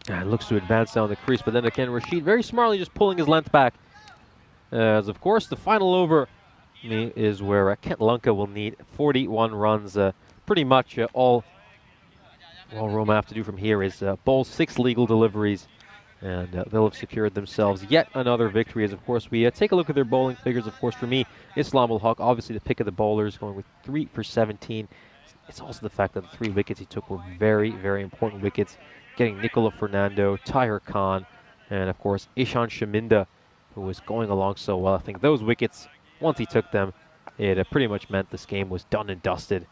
And looks to advance down the crease, but then again, Rashid very smartly just pulling his length back. As of course, the final over is where Kent Lunka will need 41 runs. Pretty much all Roma have to do from here is bowl 6 legal deliveries, and they'll have secured themselves yet another victory. As of course, we take a look at their bowling figures. Of course, for me, Islam ul Haq, obviously the pick of the bowlers, going with 3 for 17. It's also the fact that the 3 wickets he took were very, very important wickets, getting Nicola Fernando, Tahir Khan, and of course Ishan Shaminda, who was going along so well. I think those wickets, once he took them, it pretty much meant this game was done and dusted.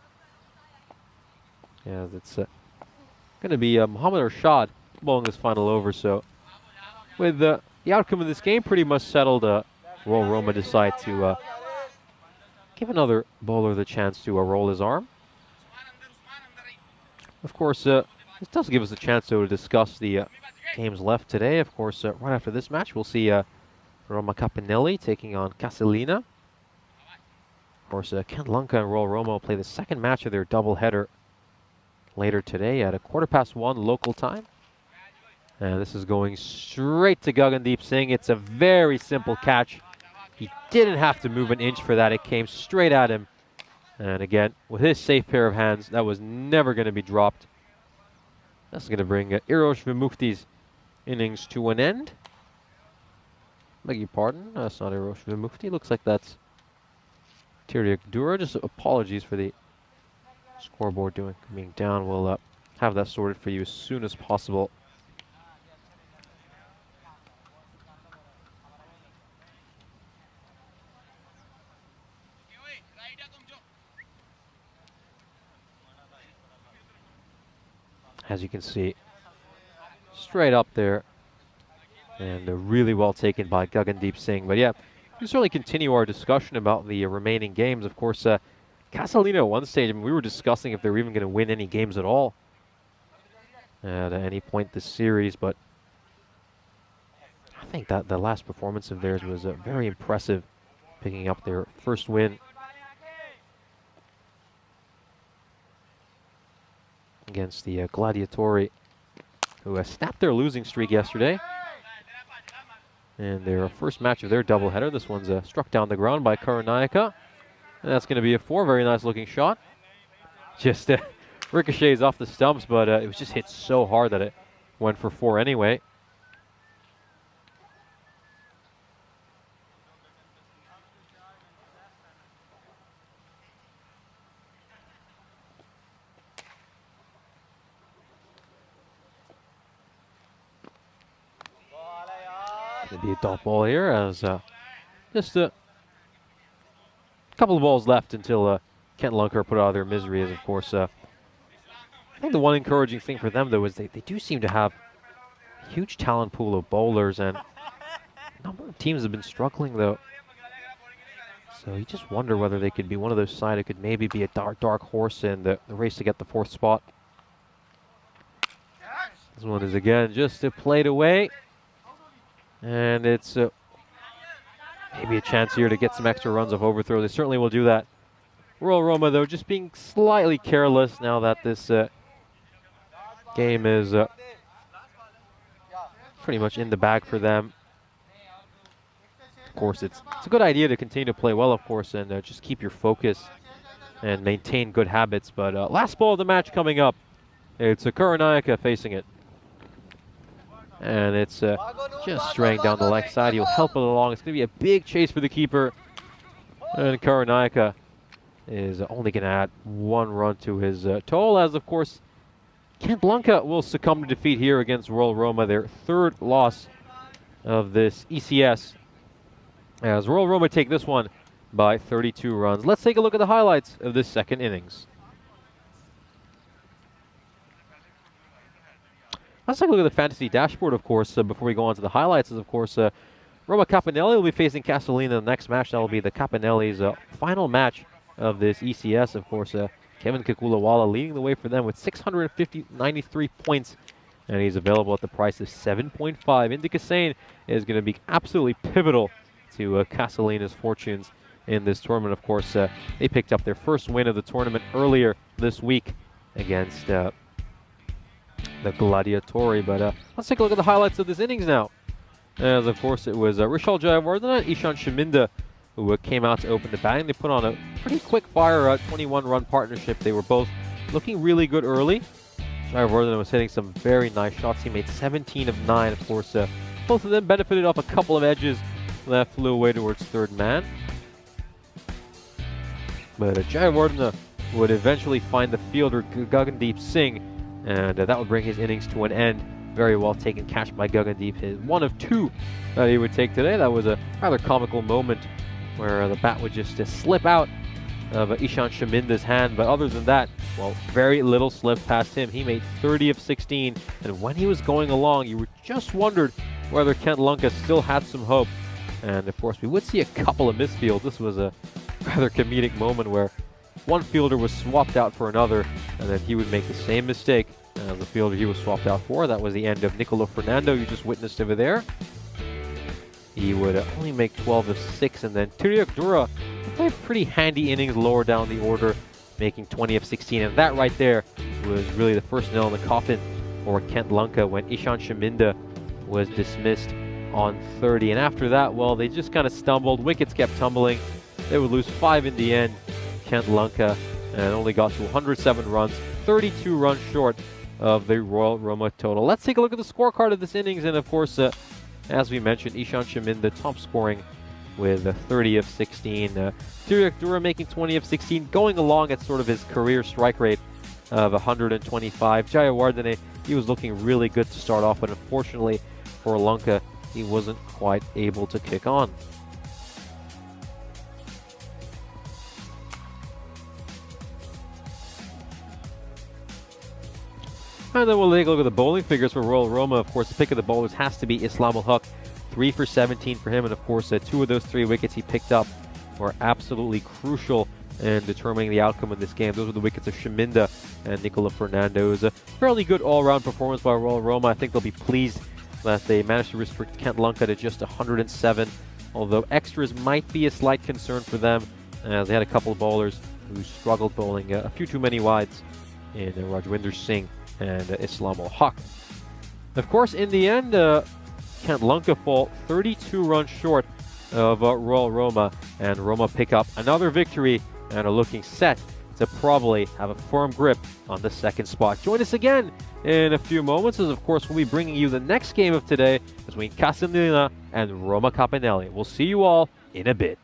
Yeah, it's going to be Mohammad Arshad bowling this final over. So with the outcome of this game pretty much settled, Royal Roma decide to give another bowler the chance to roll his arm. Of course, this does give us a chance to discuss the games left today. Of course, right after this match, we'll see Roma Capanelle taking on Castelina. Of course, Kent Lunka and Royal Roma will play the second match of their doubleheader later today at 1:15 local time. And this is going straight to Gagandeep Singh. It's a very simple catch. He didn't have to move an inch for that. It came straight at him. And again, with his safe pair of hands, that was never going to be dropped. That's going to bring Irosh Vimufti's innings to an end. Beg your pardon, that's not Irosh Vimufti. Looks like that's Tiryak Dura. Just apologies for the scoreboard being down. We'll have that sorted for you as soon as possible. As you can see, straight up there, and really well taken by Gagandeep Singh. But yeah, we can certainly continue our discussion about the remaining games. Of course, Castelina at one stage, I mean, we were discussing if they're even going to win any games at all at any point this series, but I think that the last performance of theirs was very impressive, picking up their first win against the Gladiatori, who snapped their losing streak yesterday. And their first match of their doubleheader. This one's struck down the ground by Karanayaka. And that's going to be a 4. Very nice looking shot. Just ricochets off the stumps, but it was just hit so hard that it went for 4 anyway. Going to be a dot ball here, as just a couple of balls left until Kent Lunka put out of their misery. As of course, I think the one encouraging thing for them though is they do seem to have a huge talent pool of bowlers, and a number of teams have been struggling though. So you just wonder whether they could be one of those sides that could maybe be a dark horse in the race to get the 4th spot. This one is again just played away. And it's maybe a chance here to get some extra runs of overthrow. They certainly will do that. Royal Roma, though, just being slightly careless now that this game is pretty much in the bag for them. Of course, it's a good idea to continue to play well, of course, and just keep your focus and maintain good habits. But last ball of the match coming up. It's Karanayaka facing it. And it's just straying down the left side. He'll help it along. It's going to be a big chase for the keeper. And Karanayaka is only going to add 1 run to his total, as of course Kent Lunka will succumb to defeat here against Royal Roma, their 3rd loss of this ECS, as Royal Roma take this one by 32 runs. Let's take a look at the highlights of this second innings. Let's take a look at the fantasy dashboard, of course, before we go on to the highlights. Is of course, Roma Capanelle will be facing Castelina in the next match. That will be the Capanelle's final match of this ECS. Of course, Kevin Kakulawala leading the way for them with 693 points, and he's available at the price of 7.5. Indica Sane is going to be absolutely pivotal to Castelina's fortunes in this tournament. Of course, they picked up their first win of the tournament earlier this week against the Gladiatori. But let's take a look at the highlights of this innings now. As of course it was Rishal Jayawardene and Ishan Shaminda who came out to open the batting. They put on a pretty quick fire 21-run partnership. They were both looking really good early. Jayawardene was hitting some very nice shots. He made 17 of 9. Of course, both of them benefited off a couple of edges that flew away towards third man. But Jayawardene would eventually find the fielder Gagandeep Singh, and that would bring his innings to an end. Very well taken catch by Gagandeep, his one of 2 that he would take today. That was a rather comical moment where the bat would just slip out of Ishan Shaminda's hand, but other than that, well, very little slipped past him. He made 30 of 16, and when he was going along, you just wondered whether Kent Lanka still had some hope. And of course, we would see a couple of misfields. This was a rather comedic moment where one fielder was swapped out for another, and then he would make the same mistake as the fielder he was swapped out for. That was the end of Nicolo Fernando, you just witnessed over there. He would only make 12 of 6, and then Turiak Dura played pretty handy innings lower down the order, making 20 of 16, and that right there was really the first nail in the coffin for Kent Lanka when Ishan Shaminda was dismissed on 30. And after that, well, they just kind of stumbled. Wickets kept tumbling. They would lose 5 in the end, Kent Lanka, and only got to 107 runs, 32 runs short of the Royal Roma total. Let's take a look at the scorecard of this innings, and of course, as we mentioned, Ishan Shaminda top scoring with 30 of 16. Turiak Dura making 20 of 16, going along at sort of his career strike rate of 125. Jayawardene, he was looking really good to start off, but unfortunately for Lanka, he wasn't quite able to kick on. And then we'll take a look at the bowling figures for Royal Roma. Of course, the pick of the bowlers has to be Islam Ul-Haq. 3 for 17 for him, and of course 2 of those 3 wickets he picked up were absolutely crucial in determining the outcome of this game. Those were the wickets of Shaminda and Nicolo Fernando. It was a fairly good all-round performance by Royal Roma. I think they'll be pleased that they managed to restrict Kent Lanka to just 107, although extras might be a slight concern for them, as they had a couple of bowlers who struggled bowling a few too many wides in Rajwinder Singh and Islam Ul-Haq. Of course, in the end, Kent Lanka fall 32 runs short of Royal Roma, and Roma pick up another victory and are looking set to probably have a firm grip on the second spot. Join us again in a few moments, as of course we'll be bringing you the next game of today between Castelina and Roma Capanelle. We'll see you all in a bit.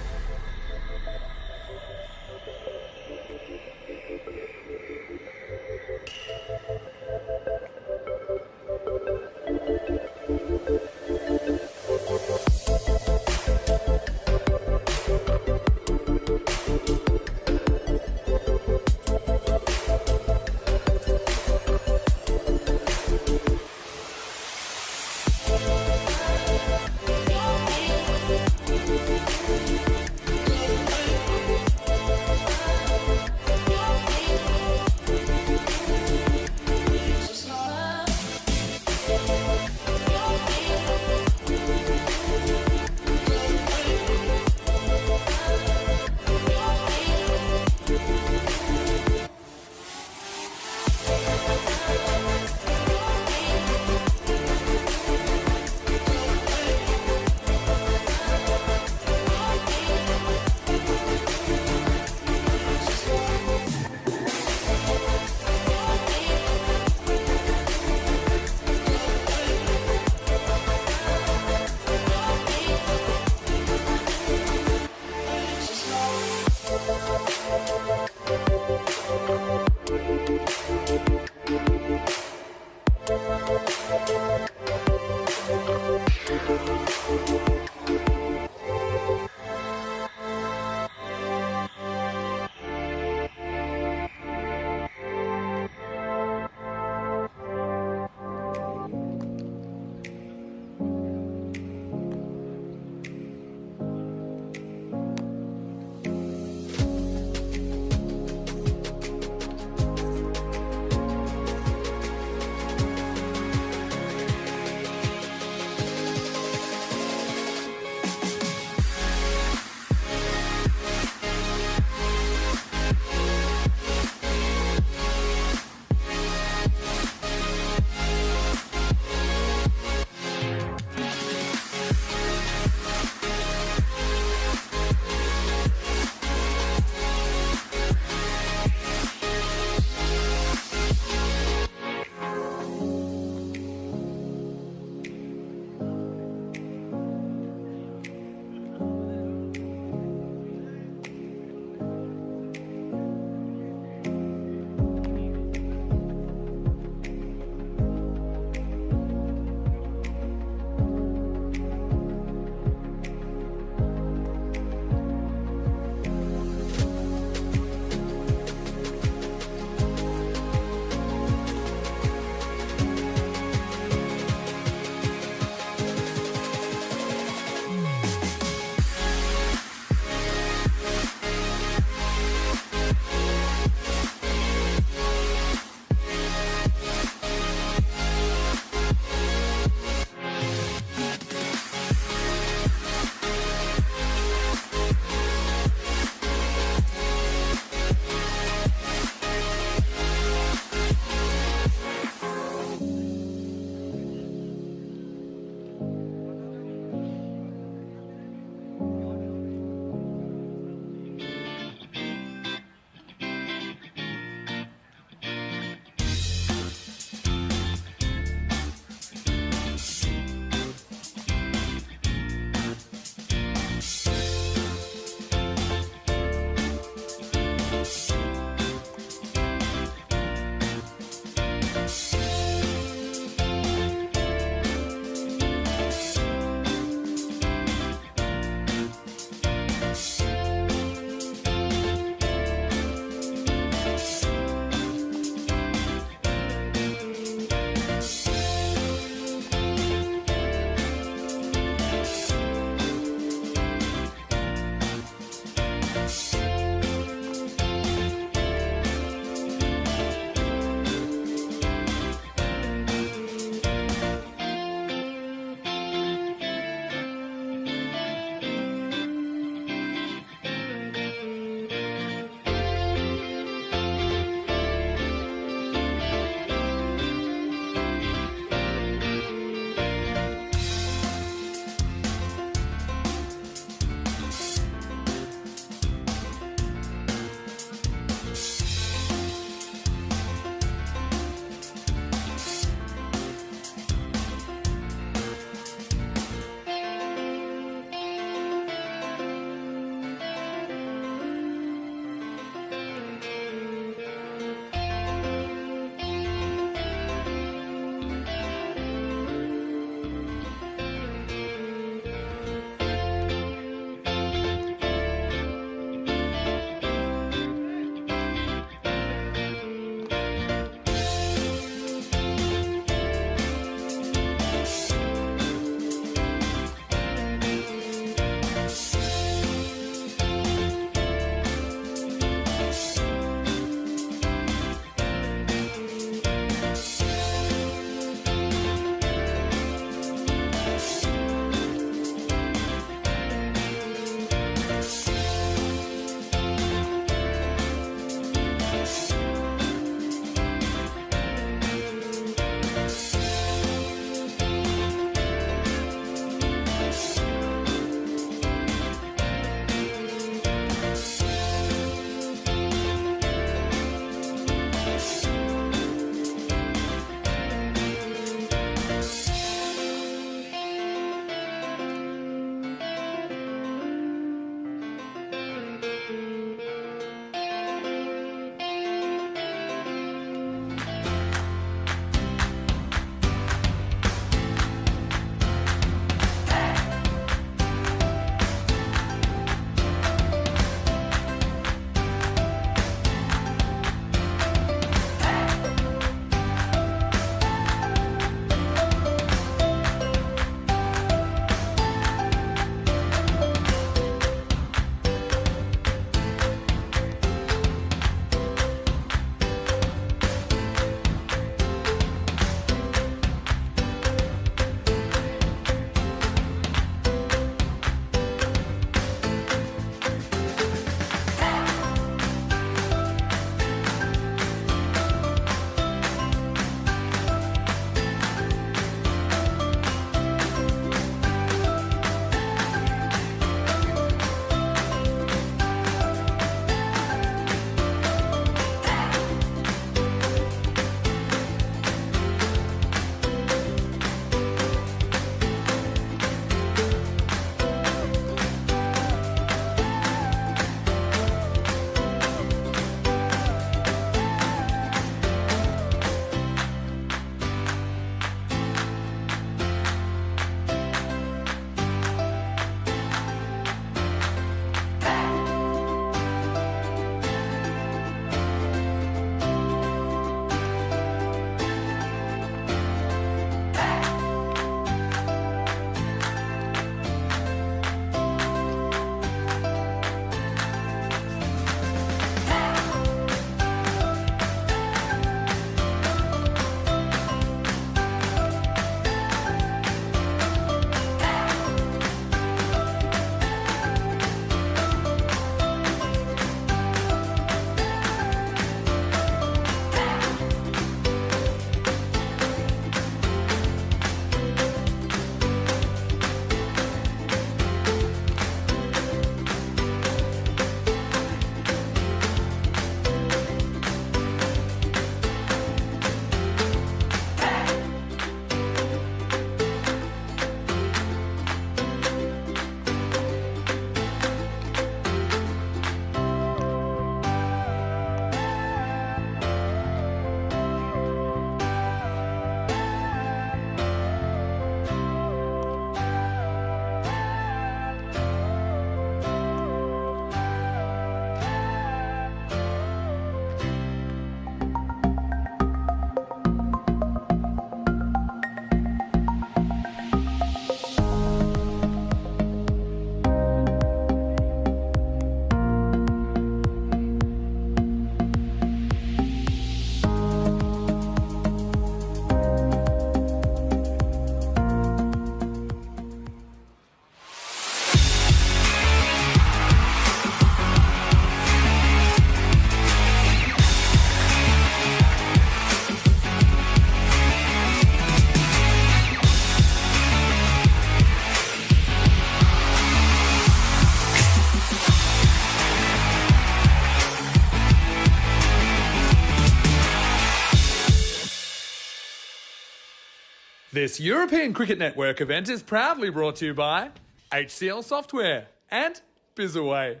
This European Cricket Network event is proudly brought to you by HCL Software and Bizaway.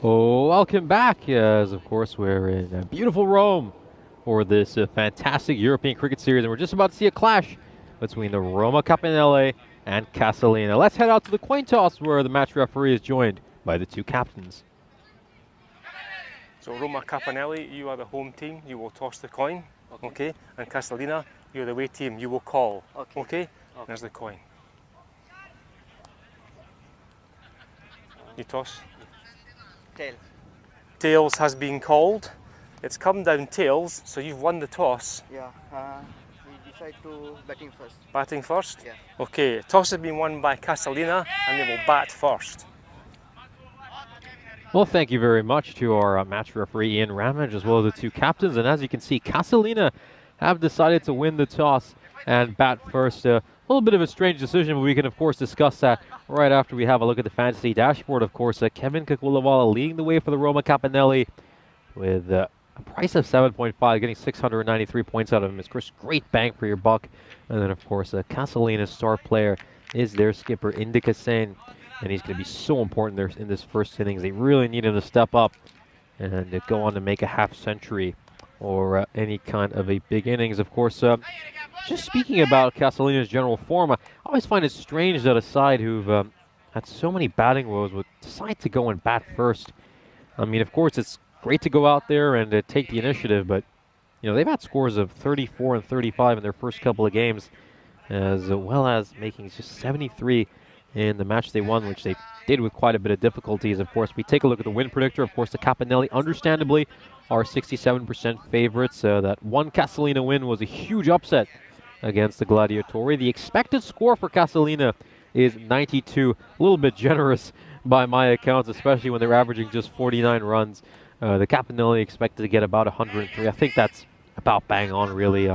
Oh, welcome back, as of course we're in beautiful Rome for this fantastic European Cricket Series, and we're just about to see a clash between the Roma Capanelle and Castelina. Let's head out to the coin toss where the match referee is joined by the two captains. So Roma Capanelle, you are the home team, you will toss the coin, okay? And Castelina, you're the away team, you will call, okay? There's the coin. You toss. Tail. Tails has been called. It's come down tails, so you've won the toss. Yeah, we decide to batting first. Batting first? Yeah. Okay, toss has been won by Castelina, and they will bat first. Well, thank you very much to our match referee Ian Ramage, as well as the two captains. And as you can see, Castelina have decided to win the toss and bat first. A little bit of a strange decision, but we can, of course, discuss that right after we have a look at the fantasy dashboard. Of course, Kevin Kakulawala leading the way for the Roma Capanelle with a price of 7.5, getting 693 points out of him. It's just great bang for your buck. And then, of course, Castelina's star player is their skipper, Indika Sen. And he's going to be so important there in this first innings. They really need him to step up and go on to make a half century or any kind of a big innings. Of course, just speaking about Castelina's general form, I always find it strange that a side who've had so many batting woes would decide to go and bat first. I mean, of course, it's great to go out there and take the initiative, but you know they've had scores of 34 and 35 in their first couple of games, as well as making just 73 in the match they won, which they did with quite a bit of difficulties. Of course, we take a look at the win predictor. Of course, the Capanelle, understandably, are 67% favorites. That one Castelina win was a huge upset against the Gladiatori. The expected score for Castelina is 92. A little bit generous by my accounts, especially when they're averaging just 49 runs. The Capanelle expected to get about 103. I think that's about bang on, really.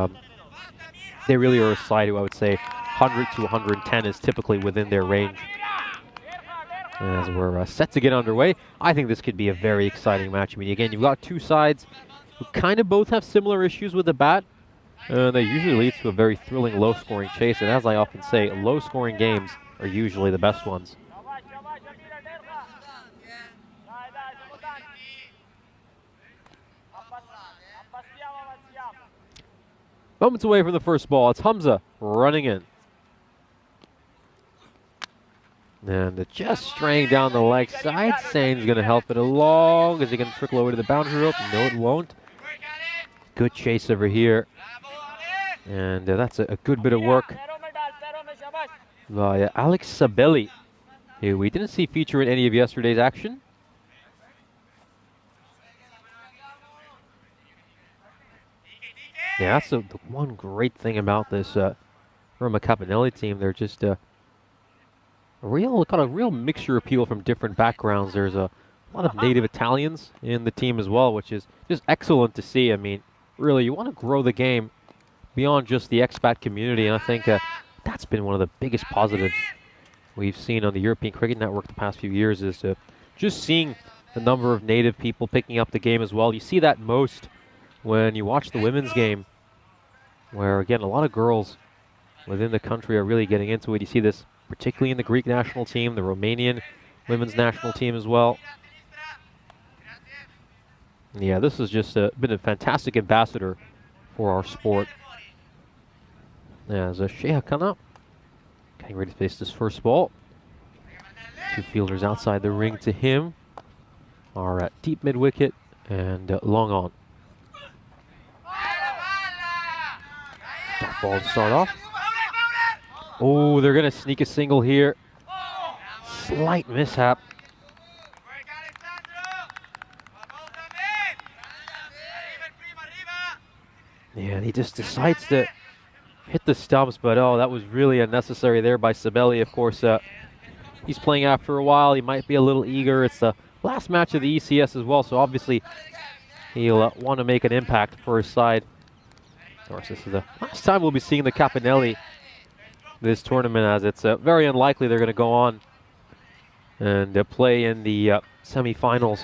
They really are a side who I would say 100 to 110 is typically within their range. As we're set to get underway, I think this could be a very exciting match. I mean, again, you've got two sides who kind of both have similar issues with the bat. That usually leads to a very thrilling low-scoring chase. And as I often say, low-scoring games are usually the best ones. Moments away from the first ball, it's Hamza running in. And just straying down the leg side. Sane's going to help it along. Is he going to trickle over to the boundary rope? No, it won't. Good chase over here. And that's a good bit of work by Alex Sabelli, who we didn't see feature in any of yesterday's action. Yeah, that's the one great thing about this Roma Capanelle team. They're just a real mixture of people from different backgrounds. There's a lot of native Italians in the team as well, which is just excellent to see. I mean, really, you want to grow the game beyond just the expat community, and I think that's been one of the biggest positives we've seen on the European Cricket Network the past few years, is just seeing the number of native people picking up the game as well. You see that most when you watch the women's game, where, again, a lot of girls within the country are really getting into it. You see this particularly in the Greek national team, the Romanian women's national team as well. Yeah, this has just been a fantastic ambassador for our sport. As Shea Kana getting ready to face this first ball. Two fielders outside the ring to him are at deep mid-wicket and long on. That ball to start off. Oh, they're going to sneak a single here. Slight mishap. Yeah, he just decides to hit the stumps, but oh, that was really unnecessary there by Sabelli. Of course, he's playing after a while. He might be a little eager. It's the last match of the ECS as well, so obviously he'll want to make an impact for his side. Of course, this is the last time we'll be seeing the Capanelle this tournament, as it's very unlikely they're going to go on and play in the semi-finals.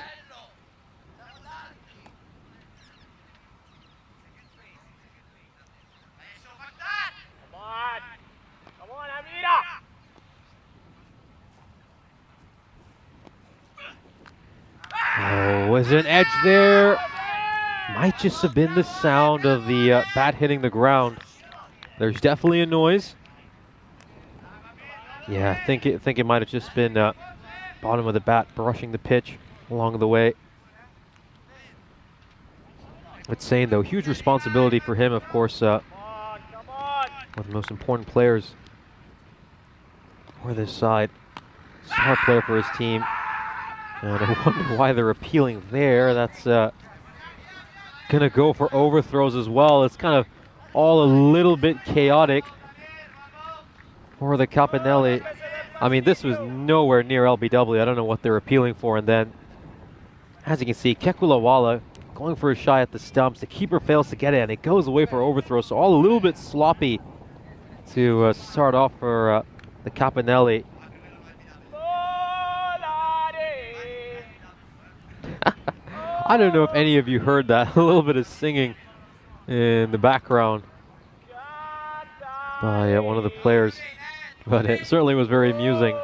Oh, was there an edge there? Might just have been the sound of the bat hitting the ground. There's definitely a noise. Yeah, I think it might have just been bottom of the bat brushing the pitch along the way. It's saying though, huge responsibility for him, of course. One of the most important players for this side. Star player for his team. And I wonder why they're appealing there. That's gonna go for overthrows as well. It's kind of all a little bit chaotic for the Capanelle. I mean, this was nowhere near LBW. I don't know what they're appealing for. And then, as you can see, Kekulawala going for a shy at the stumps. The keeper fails to get it, and it goes away for overthrow. So all a little bit sloppy to start off for the Capanelle. I don't know if any of you heard that. A little bit of singing in the background by one of the players, but it certainly was very amusing.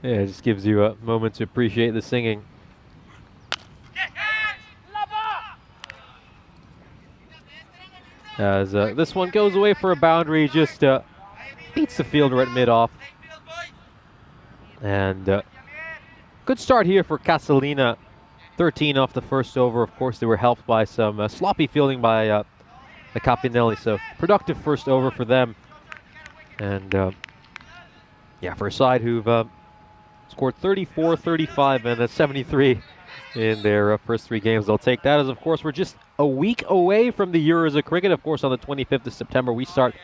Yeah, it just gives you a moment to appreciate the singing. As this one goes away for a boundary, just beats the fielder at mid-off. And good start here for Castelina. 13 off the first over. Of course, they were helped by some sloppy fielding by the Capanelle. So productive first over for them. And yeah, for a side who've scored 34, 35, and 73 in their first 3 games. They'll take that, as of course we're just a week away from the Euros of Cricket. Of course, on the 25th of September, we start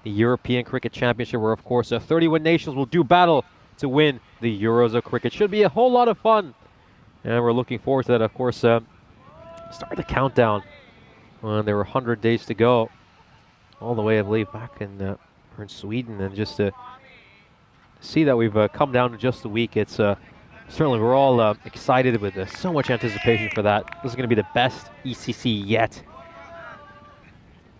the European Cricket Championship, where of course 31 nations will do battle to win the Euros of Cricket. Should be a whole lot of fun, and we're looking forward to that. Of course, start the countdown when there were 100 days to go, all the way, I believe, back in Sweden, and just to see that we've come down to just a week. It's certainly, we're all excited with so much anticipation for that. This is going to be the best ECC yet.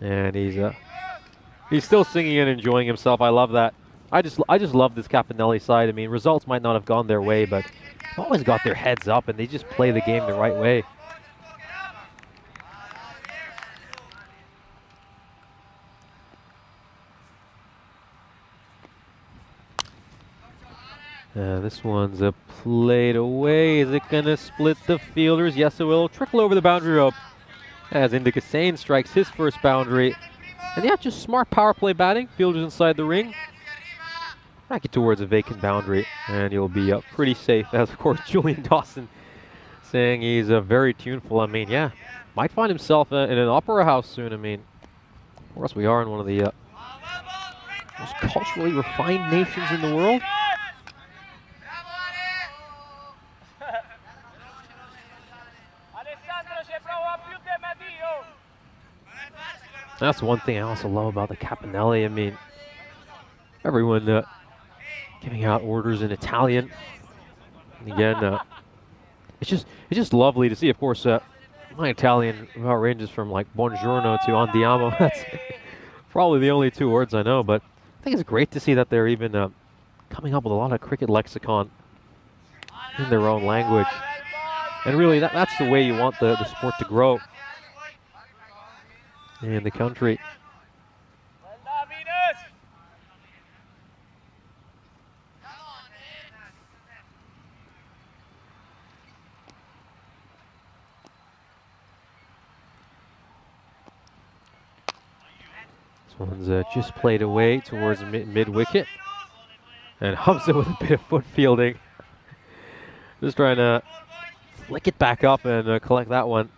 And he's still singing and enjoying himself. I love that. I just love this Capanelle side. I mean, results might not have gone their way, but they've always got their heads up, and they just play the game the right way. This one's played away. Is it going to split the fielders? Yes, it will. Trickle over the boundary rope as Indica Sane strikes his first boundary. And yeah, just smart power play batting. Fielders inside the ring. Back it towards a vacant boundary, and you'll be pretty safe. As, of course, Julian Dawson saying he's very tuneful. I mean, yeah, might find himself in an opera house soon. I mean, of course, we are in one of the most culturally refined nations in the world. That's one thing I also love about the Capanelle. I mean, everyone giving out orders in Italian. And again, it's just lovely to see. Of course, my Italian ranges from like buongiorno to andiamo. That's probably the only 2 words I know, but I think it's great to see that they're even coming up with a lot of cricket lexicon in their own language. And really, that's the way you want the sport to grow in the country. This one's just played away towards mid-wicket. And Hamza with a bit of foot fielding. Just trying to flick it back up and collect that one.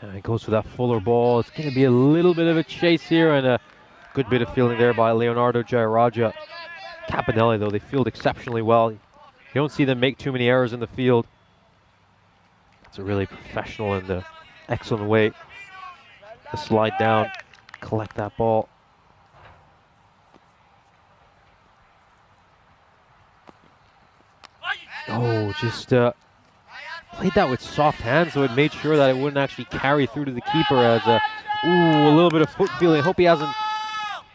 And it goes for that fuller ball. It's going to be a little bit of a chase here, and a good bit of fielding there by Leonardo Jayaraja. Capanelle, though, they field exceptionally well. You don't see them make too many errors in the field. It's a really professional and excellent way to slide down, collect that ball. Oh, just played that with soft hands, so it made sure that it wouldn't actually carry through to the keeper as a little bit of foot feeling. I hope he hasn't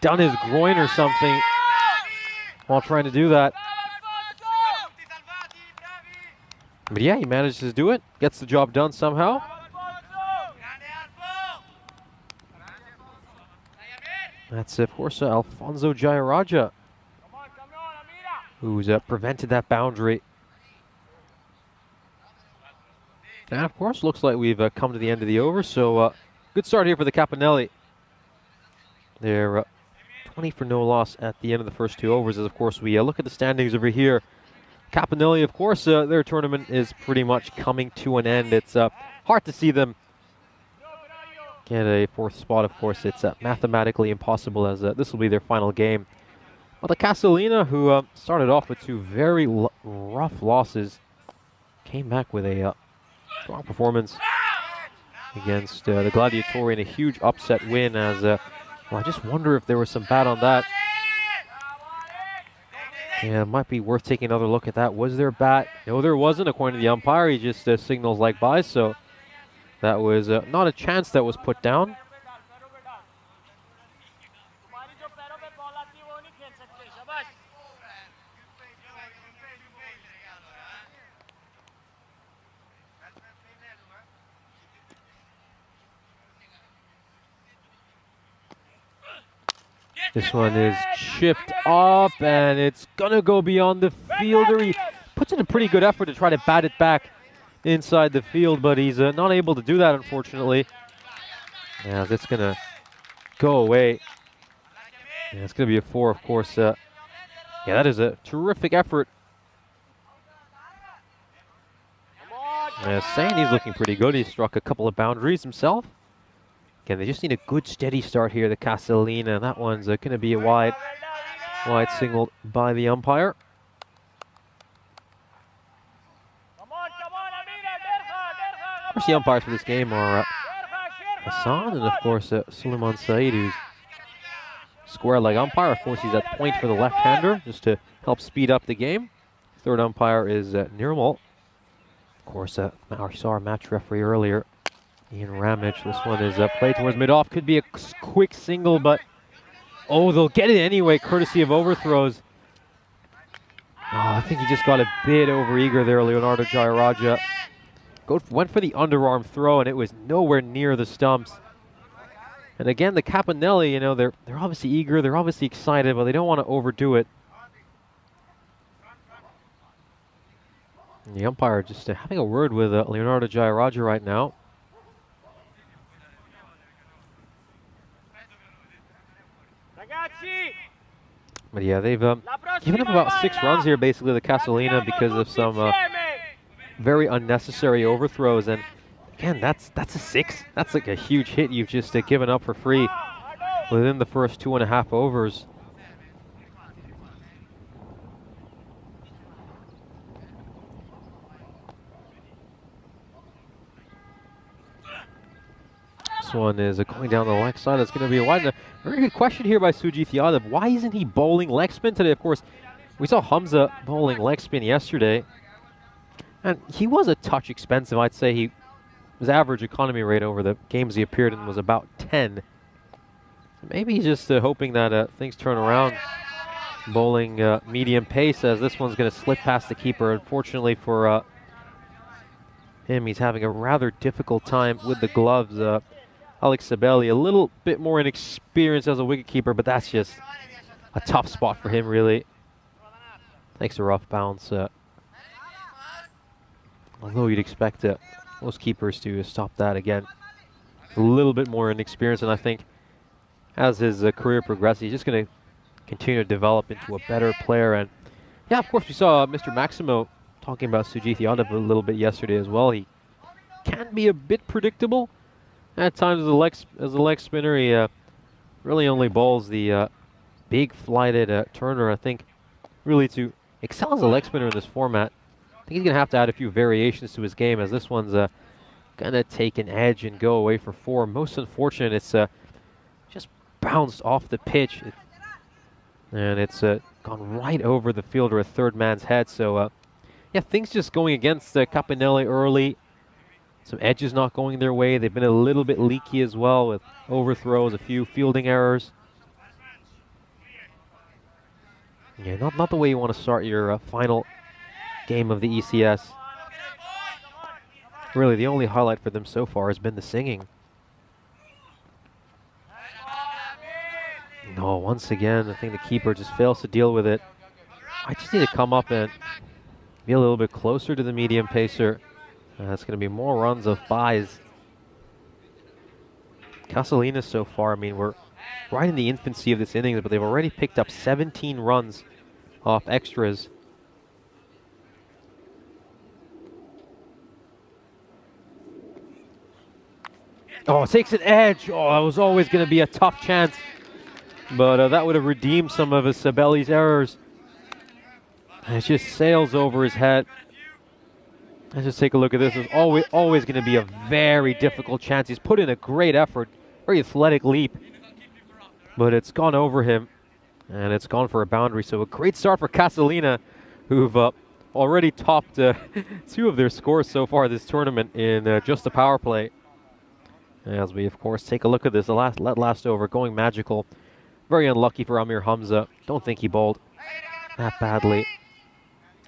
done his groin or something while trying to do that. But yeah, he manages to do it, gets the job done somehow. That's, of course, Alfonso Jayaraja, who's prevented that boundary. And, of course, looks like we've come to the end of the over, so good start here for the Capanelle. They're 20 for no loss at the end of the first 2 overs, as, of course, we look at the standings over here. Capanelle, of course, their tournament is pretty much coming to an end. It's hard to see them get a 4th spot. Of course, it's mathematically impossible, as this will be their final game. Well, the Castelina, who started off with 2 very rough losses, came back with a strong performance against the Gladiatori in a huge upset win. As well, I just wonder if there was some bat on that. Yeah, it might be worth taking another look at that. Was there a bat? No, there wasn't, according to the umpire. He just signals like bye, so that was not a chance that was put down. This one is chipped up, and it's going to go beyond the fielder. He puts in a pretty good effort to try to bat it back inside the field, but he's not able to do that, unfortunately. Yeah, that's going to go away. Yeah, it's going to be a 4, of course. Yeah, that is a terrific effort. Saying he's looking pretty good. He struck a couple of boundaries himself. Again, they just need a good steady start here, the Castelina. That one's going to be a wide signal by the umpire. Of course, the umpires for this game are Hassan and, of course, Suleiman Said, who's square leg umpire. Of course, he's at point for the left-hander, just to help speed up the game. Third umpire is Nirmal. Of course, I saw our match referee earlier, Ian Ramage. This one is played towards mid-off. Could be a quick single, but oh, they'll get it anyway, courtesy of overthrows. Oh, I think he just got a bit over-eager there, Leonardo Jayaraja. Went for the underarm throw, and it was nowhere near the stumps. And again, the Capanelle, you know, they're obviously eager, they're obviously excited, but they don't want to overdo it. And the umpire just having a word with Leonardo Jayaraja right now. But yeah, they've given up about 6 runs here, basically, the Castelina, because of some very unnecessary overthrows. And again, that's a 6. That's like a huge hit you've just given up for free within the first 2.5 overs. This one is going down the leg side. It's going to be a wide. A very good question here by Sujith Yadav. Why isn't he bowling leg spin today? Of course, we saw Hamza bowling leg spin yesterday, and he was a touch expensive. I'd say his average economy rate over the games he appeared in was about 10. So maybe he's just hoping that things turn around. Bowling medium pace, as this one's going to slip past the keeper. Unfortunately for him, he's having a rather difficult time with the gloves. Alex Sabelli, a little bit more inexperienced as a wicketkeeper, but that's just a tough spot for him, really. Takes a rough bounce. Although you'd expect most keepers to stop that again. A little bit more inexperienced, and I think as his career progresses, he's just going to continue to develop into a better player. And yeah, of course, we saw Mr. Maximo talking about Sujith Yadav a little bit yesterday as well. He can be a bit predictable at times as a leg spinner. He really only bowls the big flighted Turner. I think really to excel as a leg spinner in this format, think he's going to have to add a few variations to his game, as this one's going to take an edge and go away for 4. Most unfortunate, it's just bounced off the pitch. And it's gone right over the fielder, a third man's head. So, yeah, things just going against Capanelle early. Some edges not going their way. They've been a little bit leaky as well with overthrows, a few fielding errors. Yeah, not the way you want to start your final game of the ECS. Really, the only highlight for them so far has been the singing. No, once again, I think the keeper just fails to deal with it. I just need to come up and be a little bit closer to the medium pacer. It's going to be more runs of buys. Castelina so far, I mean, we're right in the infancy of this innings, but they've already picked up 17 runs off extras. Oh, it takes an edge. Oh, it was always going to be a tough chance. But that would have redeemed some of his Sabelli's errors. And it just sails over his head. Let's just take a look at this. It's always going to be a very difficult chance. He's put in a great effort, very athletic leap. But it's gone over him, and it's gone for a boundary. So a great start for Castelina, who've already topped 2 of their scores so far this tournament in just the power play. As we, of course, take a look at this. The last over going magical. Very unlucky for Amir Hamza. Don't think he bowled that badly.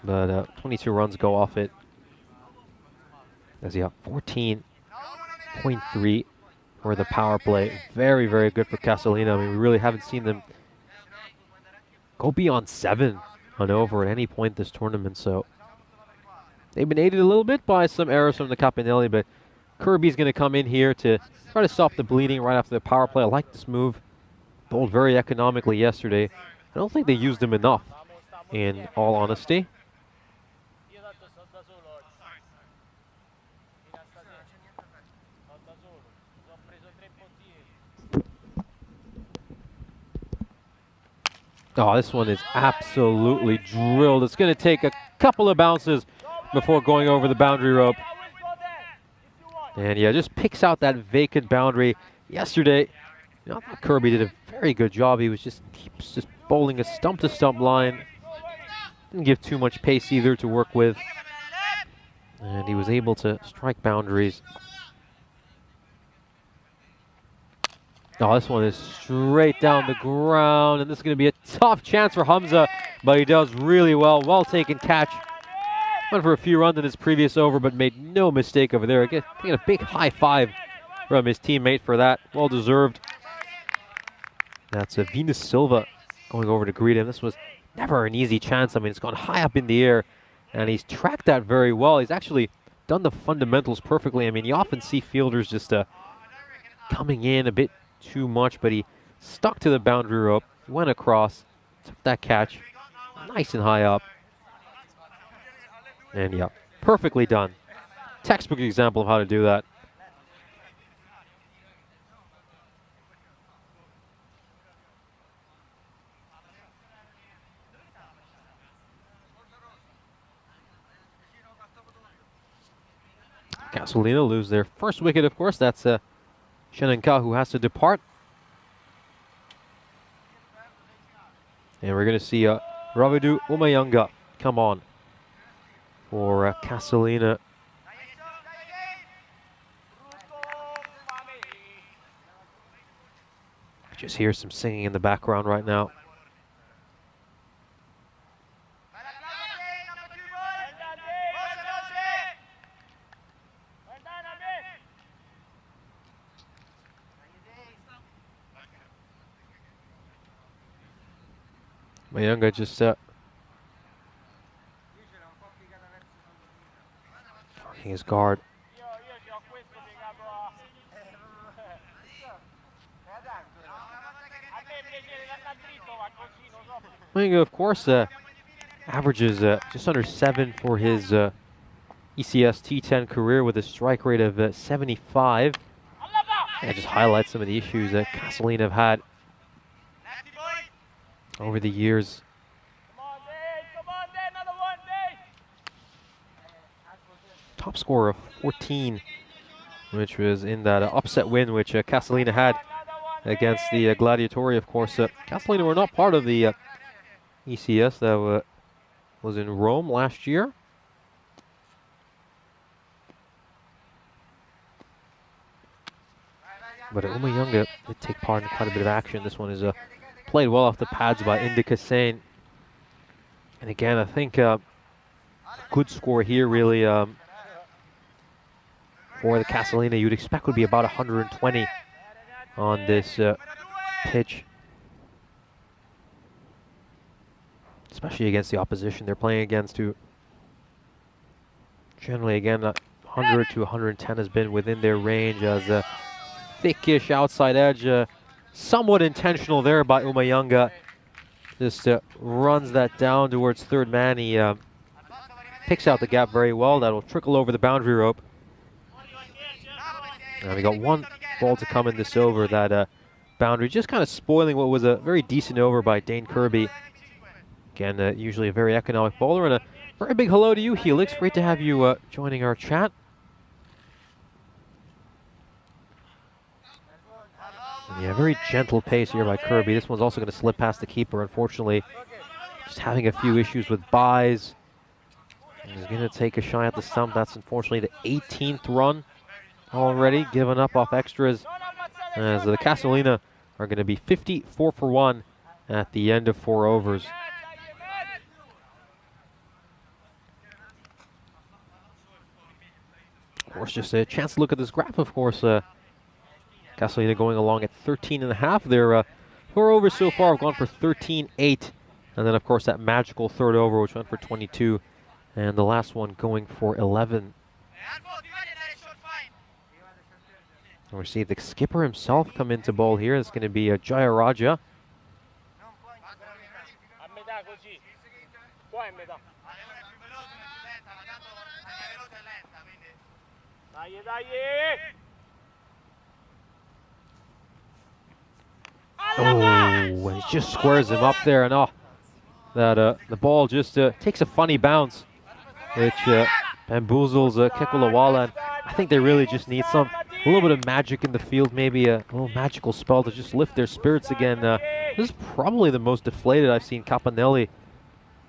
But 22 runs go off it. As he got 14.3 for the power play. Very, very good for Castelina. I mean, we really haven't seen them go beyond 7 on over at any point this tournament. So they've been aided a little bit by some errors from the Capanelle, but Kirby's going to come in here to try to stop the bleeding right after the power play. I like this move. Bowled very economically yesterday. I don't think they used him enough, in all honesty. Oh, this one is absolutely drilled. It's going to take a couple of bounces before going over the boundary rope. And yeah, just picks out that vacant boundary. Yesterday, I thought Kirby did a very good job. He was just bowling a stump-to-stump line. Didn't give too much pace either to work with. And he was able to strike boundaries. Oh, this one is straight down the ground, and this is going to be a tough chance for Hamza, but he does really well. Well taken catch. Went for a few runs in his previous over, but made no mistake over there. Again, getting a big high five from his teammate for that. Well deserved. That's Venus Silva going over to greet him. This was never an easy chance. I mean, it's gone high up in the air, and he's tracked that very well. He's actually done the fundamentals perfectly. I mean, you often see fielders just coming in a bit too much, but he stuck to the boundary rope, went across, took that catch, nice and high up. And yeah, perfectly done. Textbook example of how to do that. Castelina lose their first wicket, of course. That's Shenanka, who has to depart. And we're going to see Ravidu Umayanga come on for Castelina. Just hear some singing in the background right now. Mayunga just working his guard. Mayunga, of course, averages just under 7 for his ECS T10 career with a strike rate of 75. That just highlights some of the issues that Castelina have had over the years. top score of 14, which was in that upset win which Castelina had against the Gladiatori. Of course, Castelina were not part of the ECS that was in Rome last year. But Umayunga did take part in quite a bit of action. This one is played well off the pads by Indica Sane. And again, I think good score here really for the Castelina. You'd expect would be about 120 on this pitch. Especially against the opposition they're playing against, who generally, again, 100 to 110 has been within their range as a thickish outside edge. Somewhat intentional there by Umayunga. Just runs that down towards third man. He picks out the gap very well. That'll trickle over the boundary rope. And we got one ball to come in this over. That boundary just kind of spoiling what was a very decent over by Dane Kirby. Again, usually a very economic bowler. And a very big hello to you, Helix. Great to have you joining our chat. And yeah, very gentle pace here by Kirby. This one's also going to slip past the keeper, unfortunately. Just having a few issues with buys. He's going to take a shy at the stump. That's unfortunately the 18th run already, given up off extras. As the Castelina are going to be 54 for 1 at the end of 4 overs. Of course, just a chance to look at this graph, of course. Castelina going along at 13.5. Their 4 overs so far have gone for 13-8. And then, of course, that magical third over, which went for 22. And the last one going for 11. And we see the skipper himself come into bowl here. It's going to be Jayaraja. Oh, and he just squares him up there, and that the ball just takes a funny bounce, which bamboozles Kekulawala. And I think they really just need a little bit of magic in the field, maybe a little magical spell to just lift their spirits again. This is probably the most deflated I've seen Capanelle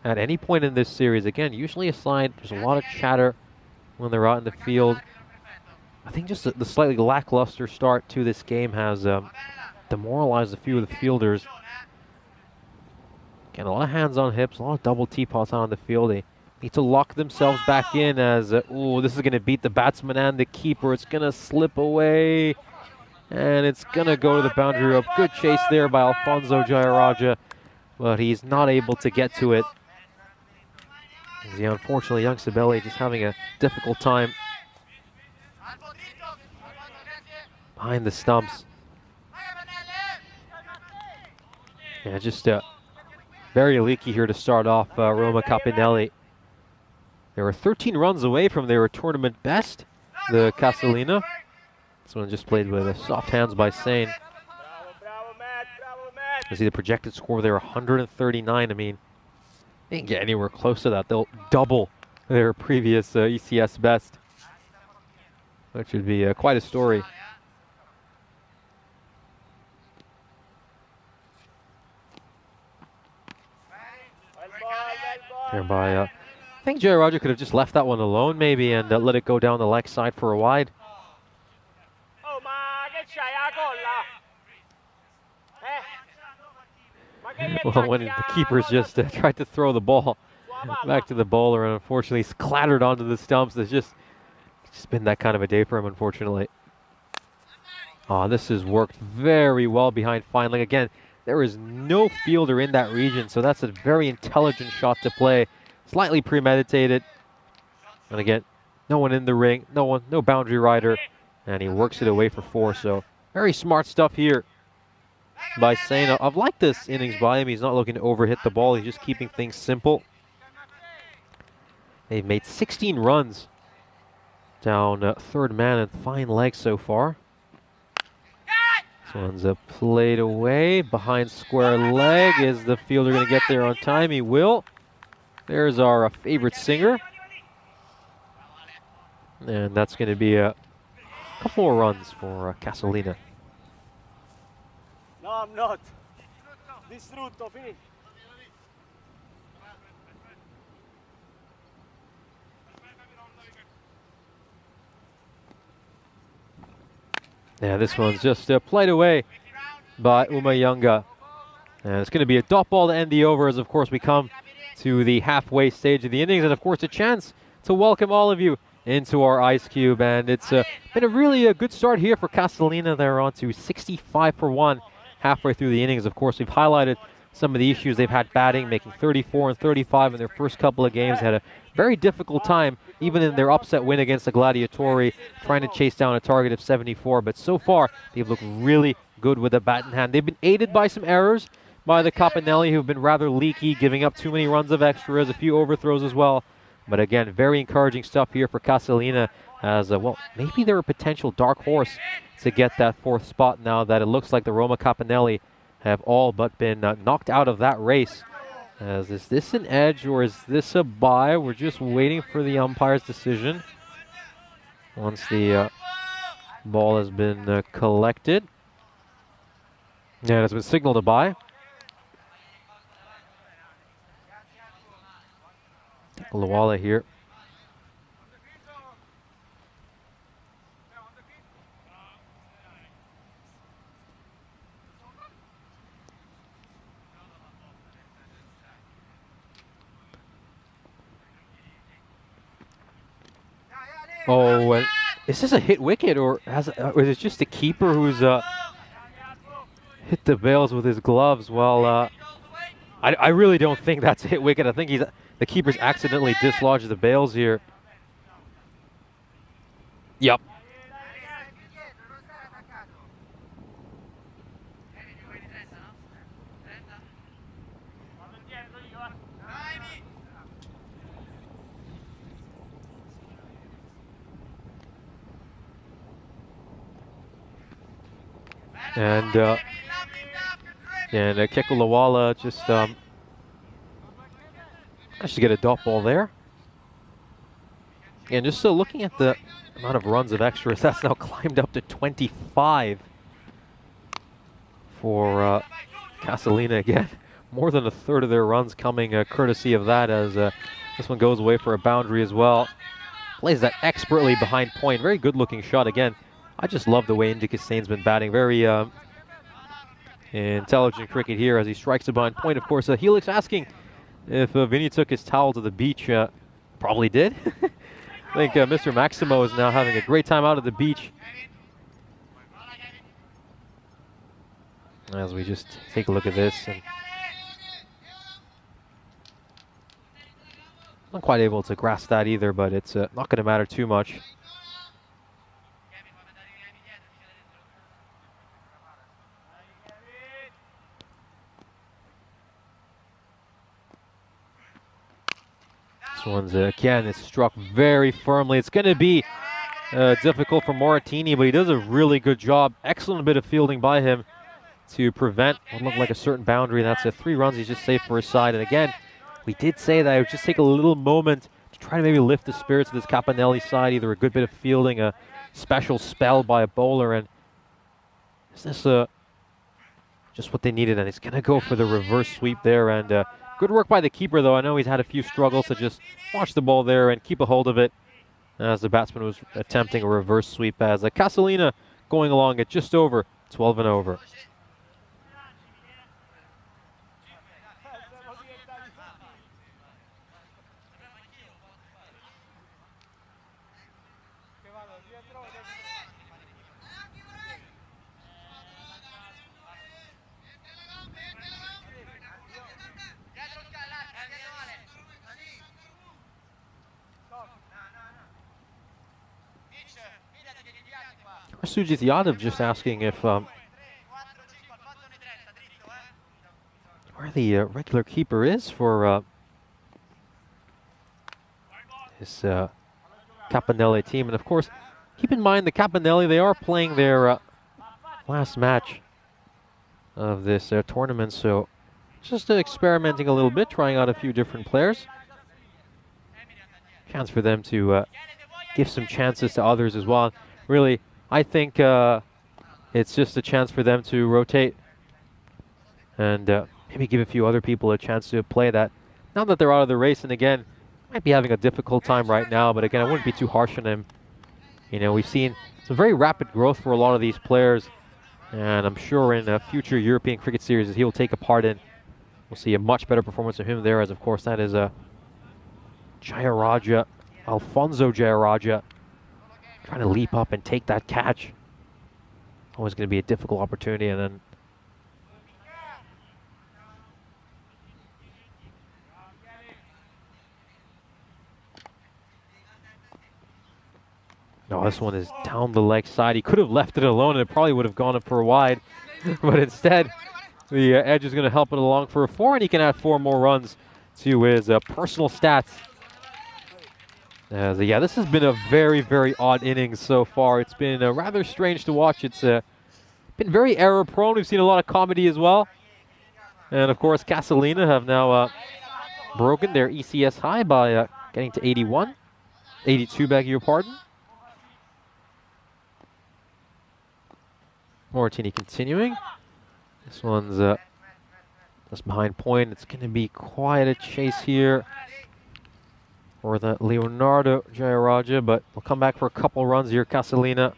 at any point in this series. Again, usually a side, there's a lot of chatter when they're out in the field. I think just the slightly lackluster start to this game has demoralized a few of the fielders. Again, a lot of hands on hips, a lot of double teapots out on the field. They need to lock themselves back in as, ooh, this is going to beat the batsman and the keeper. It's going to slip away, and it's going to go to the boundary rope. Good chase there by Alfonso Jayaraja, but he's not able to get to it. Unfortunately, young Sibeli just having a difficult time behind the stumps. Yeah, just very leaky here to start off Roma Capanelle. They were 13 runs away from their tournament best, the Castelina. This one just played with soft hands by Sane. You see the projected score there, 139. I mean, they didn't get anywhere close to that. They'll double their previous ECS best, which would be quite a story. Hereby, I think Jayaraja could have just left that one alone maybe and let it go down the leg side for a wide. Well, when the keepers just tried to throw the ball back to the bowler, and unfortunately he's clattered onto the stumps. It's just been that kind of a day for him, unfortunately. Oh, this has worked very well behind fine leg. Again, there is no fielder in that region, so that's a very intelligent shot to play. Slightly premeditated. And again, no one in the ring, no boundary rider, and he works it away for 4. So very smart stuff here by Sane. I've liked this innings by him. He's not looking to overhit the ball. He's just keeping things simple. They've made 16 runs down third man and fine leg so far. This one's played away behind square leg. Is the fielder going to get there on time? He will. There's our favorite singer. And that's going to be a couple more runs for Castelina. No, I'm not. This route to finish. Yeah, this one's just played away by Umayunga. And it's going to be a dot ball to end the over as, of course, we come to the halfway stage of the innings. And, of course, a chance to welcome all of you into our Ice Cube. And it's been a really good start here for Castelina. They're on to 65 for 1 halfway through the innings. Of course, we've highlighted some of the issues they've had batting, making 34 and 35 in their first couple of games. Had a very difficult time, even in their upset win against the Gladiatori, trying to chase down a target of 74. But so far, they've looked really good with a bat in hand. They've been aided by some errors by the Capanelle, who've been rather leaky, giving up too many runs of extras, a few overthrows as well. But again, very encouraging stuff here for Castelina, as well, maybe they're a potential dark horse to get that fourth spot now that it looks like the Roma Capanelle have all but been knocked out of that race. Is this an edge or is this a bye? We're just waiting for the umpire's decision. Once the ball has been collected. Yeah, it has been signaled a bye. Lawala here. Oh, is this a hit wicket, or is it just the keeper who's hit the bails with his gloves? Well, I really don't think that's a hit wicket. I think the keeper's accidentally dislodged the bails here. Yep. And Keko Lawala just managed to get a dot ball there. And just looking at the amount of runs of extras, that's now climbed up to 25 for Castelina again. More than a third of their runs coming courtesy of that, as this one goes away for a boundary as well. Plays that expertly behind point. Very good looking shot again. I just love the way Indy Castane's been batting. Very intelligent cricket here as he strikes it behind point. Of course, Helix asking if Vinny took his towel to the beach. Probably did. I think Mr. Maximo is now having a great time out at the beach. As we just take a look at this. And not quite able to grasp that either, but it's not going to matter too much. This one's, again, is struck very firmly. It's going to be difficult for Moratini, but he does a really good job. Excellent bit of fielding by him to prevent what looked like a certain boundary. That's 3 runs he's just saved for his side. And again, we did say that it would just take a little moment to try to maybe lift the spirits of this Capanelle side. Either a good bit of fielding, a special spell by a bowler, and is this just what they needed? And he's going to go for the reverse sweep there. And good work by the keeper, though. I know he's had a few struggles to just watch the ball there and keep a hold of it as the batsman was attempting a reverse sweep, as Castelina going along at just over 12 and over. Sujit Yadav just asking if where the regular keeper is for his Capanelle team. And of course, keep in mind the Capanelle, they are playing their last match of this tournament, so just experimenting a little bit, trying out a few different players. Chance for them to give some chances to others as well. Really, I think it's just a chance for them to rotate and maybe give a few other people a chance to play that. Now that they're out of the race, and again, might be having a difficult time right now, but again, I wouldn't be too harsh on him. You know, we've seen some very rapid growth for a lot of these players, and I'm sure in future European cricket series he will take a part in. We'll see a much better performance of him there, as of course that is Jayaraja, Alfonso Jayaraja, trying to leap up and take that catch. Always going to be a difficult opportunity, and then no, this one is down the leg side. He could have left it alone and it probably would have gone up for a wide. But instead, the edge is going to help it along for a 4, and he can add 4 more runs to his personal stats. Yeah, this has been a very, very odd innings so far. It's been rather strange to watch. It's been very error-prone. We've seen a lot of comedy as well. And, of course, Castelina have now broken their ECS high by getting to 81. 82, beg your pardon. Moratini continuing. This one's just behind point. It's going to be quite a chase here for the Leonardo Jayaraja, but we'll come back for a couple runs here, Castelina.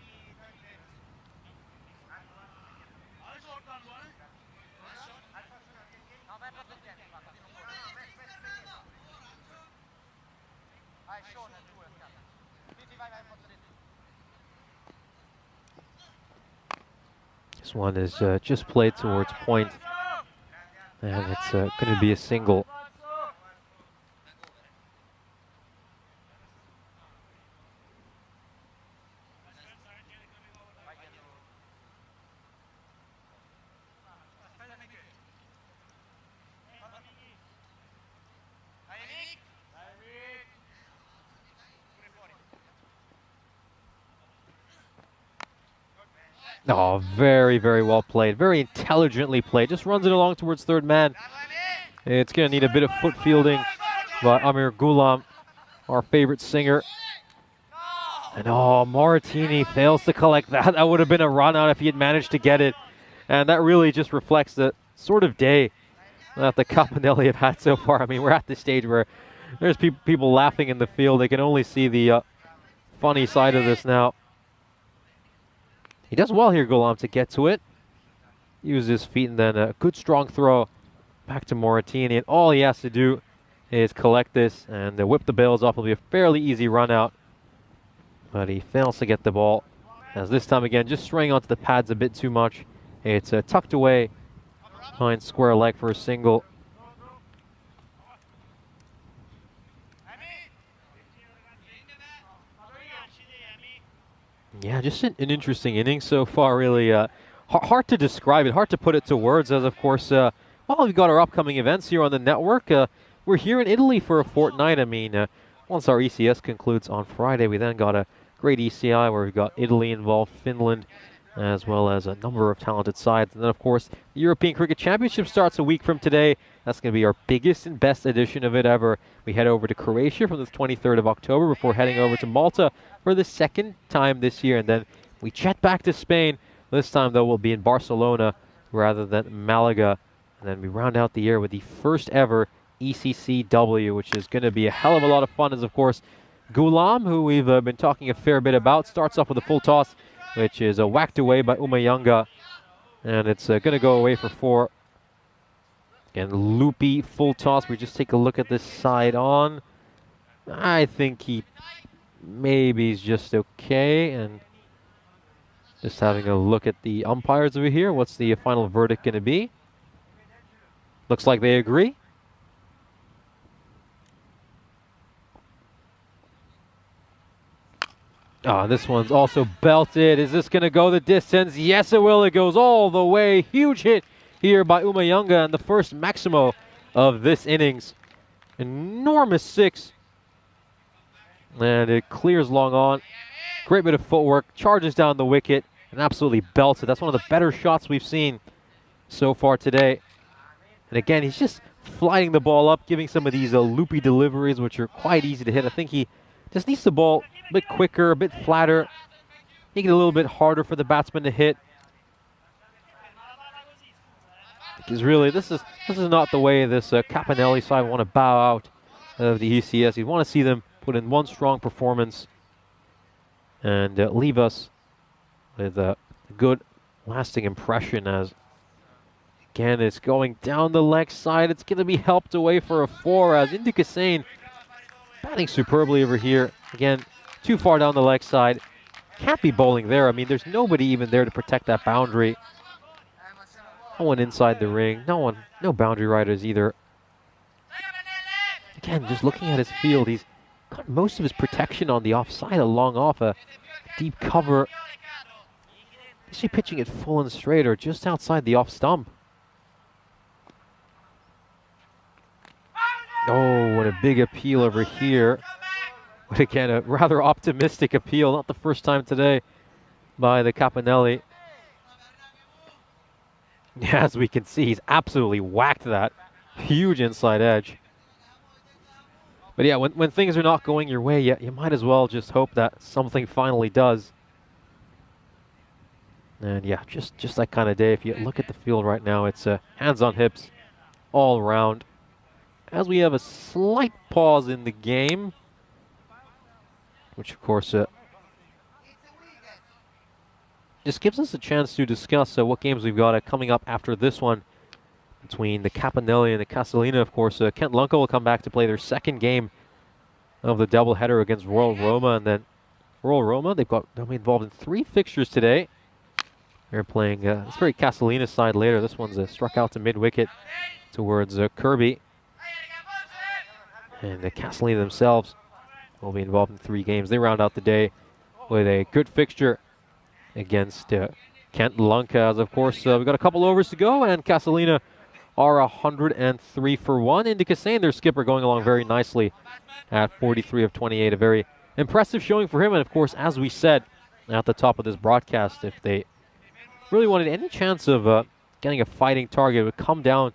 This one is just played towards point, and it's going to be a single. Oh, very, very well played. Very intelligently played. Just runs it along towards third man. It's going to need a bit of foot fielding by Amir Ghulam, our favorite singer. And oh, Moratini fails to collect that. That would have been a run out if he had managed to get it. And that really just reflects the sort of day that the Capanelle have had so far. I mean, we're at the stage where there's people laughing in the field. They can only see the funny side of this now. He does well here, Ghulam, to get to it. Use his feet, and then a good strong throw back to Moratini. And all he has to do is collect this and whip the bails off. It'll be a fairly easy run out. But he fails to get the ball. As this time again, just straying onto the pads a bit too much. It's tucked away behind square leg for a single. Yeah, just an interesting inning so far, really. Hard to describe it, hard to put it to words, as of course, well, we've got our upcoming events here on the network. We're here in Italy for a fortnight. I mean, once our ECS concludes on Friday, we then got a great ECI where we've got Italy involved, Finland, as well as a number of talented sides. And then, of course, the European Cricket Championship starts a week from today. That's going to be our biggest and best edition of it ever. We head over to Croatia from the 23rd of October before heading over to Malta for the second time this year. And then we jet back to Spain. This time, though, we'll be in Barcelona rather than Malaga. And then we round out the year with the first ever ECCW, which is going to be a hell of a lot of fun. As, of course, Ghulam, who we've been talking a fair bit about, starts off with a full toss, which is whacked away by Umayanga. And it's going to go away for 4. And loopy full toss. We just take a look at this side on. I think he maybe is just okay. And just having a look at the umpires over here. What's the final verdict going to be? Looks like they agree. This one's also belted. Is this going to go the distance? Yes, it will. It goes all the way. Huge hit here by Umayanga, and the first Maximo of this innings. Enormous 6. And it clears long on. Great bit of footwork. Charges down the wicket and absolutely belts it. That's one of the better shots we've seen so far today. And again, he's just flying the ball up, giving some of these loopy deliveries, which are quite easy to hit. I think he Just needs the ball a bit quicker, a bit flatter, make it a little bit harder for the batsman to hit. Because really, this is not the way this Capanelle side want to bow out of the ECS. You want to see them put in one strong performance and leave us with a good, lasting impression. As again, it's going down the leg side. It's going to be helped away for a 4 as Indica Sane batting superbly over here. Again, too far down the leg side. Can't be bowling there. I mean, there's nobody even there to protect that boundary. No one inside the ring. No boundary riders either. Again, just looking at his field, he's got most of his protection on the offside, along off a deep cover. Is he pitching it full and straight or just outside the off stump? Oh, what a big appeal over here. But again, a rather optimistic appeal. Not the first time today by the Capanelle. As we can see, he's absolutely whacked that. Huge inside edge. But yeah, when things are not going your way, you might as well just hope that something finally does. And yeah, just that kind of day. If you look at the field right now, it's hands on hips all around. As we have a slight pause in the game, which of course just gives us a chance to discuss what games we've got coming up after this one between the Capanelle and the Castelina. Of course, Kent Lunka will come back to play their second game of the doubleheader against Royal Roma, and then Royal Roma, they'll be involved in 3 fixtures today. They're playing this very Castelina side later. This one's struck out to mid-wicket towards Kirby. And the Castelina themselves will be involved in 3 games. They round out the day with a good fixture against Kent Lunka. As of course, we've got a couple overs to go, and Castelina are 103 for 1. Indica Sane, their skipper, going along very nicely at 43 of 28. A very impressive showing for him. And of course, as we said at the top of this broadcast, if they really wanted any chance of getting a fighting target, it would come down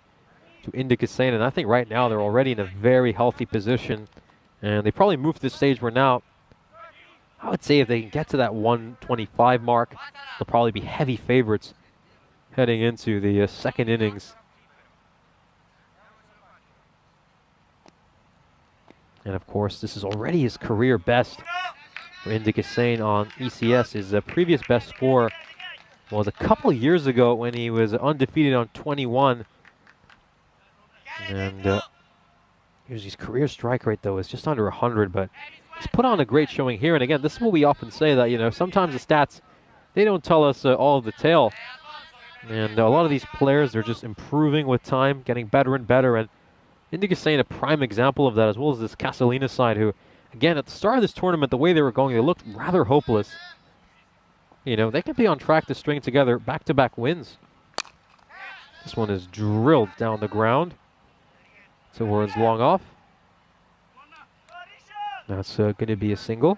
to Indica Sane. And I think right now they're already in a very healthy position. And they probably moved to the stage where now, I would say if they can get to that 125 mark, they'll probably be heavy favorites heading into the second innings. And of course, this is already his career best for Indica Sane on ECS. His previous best score was a couple of years ago when he was undefeated on 21. And here's his career strike rate, though, is just under 100, but he's put on a great showing here. And again, this is what we often say, that, sometimes the stats, they don't tell us all of the tale. And a lot of these players are just improving with time, getting better and better. And Indica Sane, a prime example of that, as well as this Castelina side, who, again, at the start of this tournament, the way they were going, they looked rather hopeless. They could be on track to string together back-to-back wins. This one is drilled down the ground towards long off. That's going to be a single.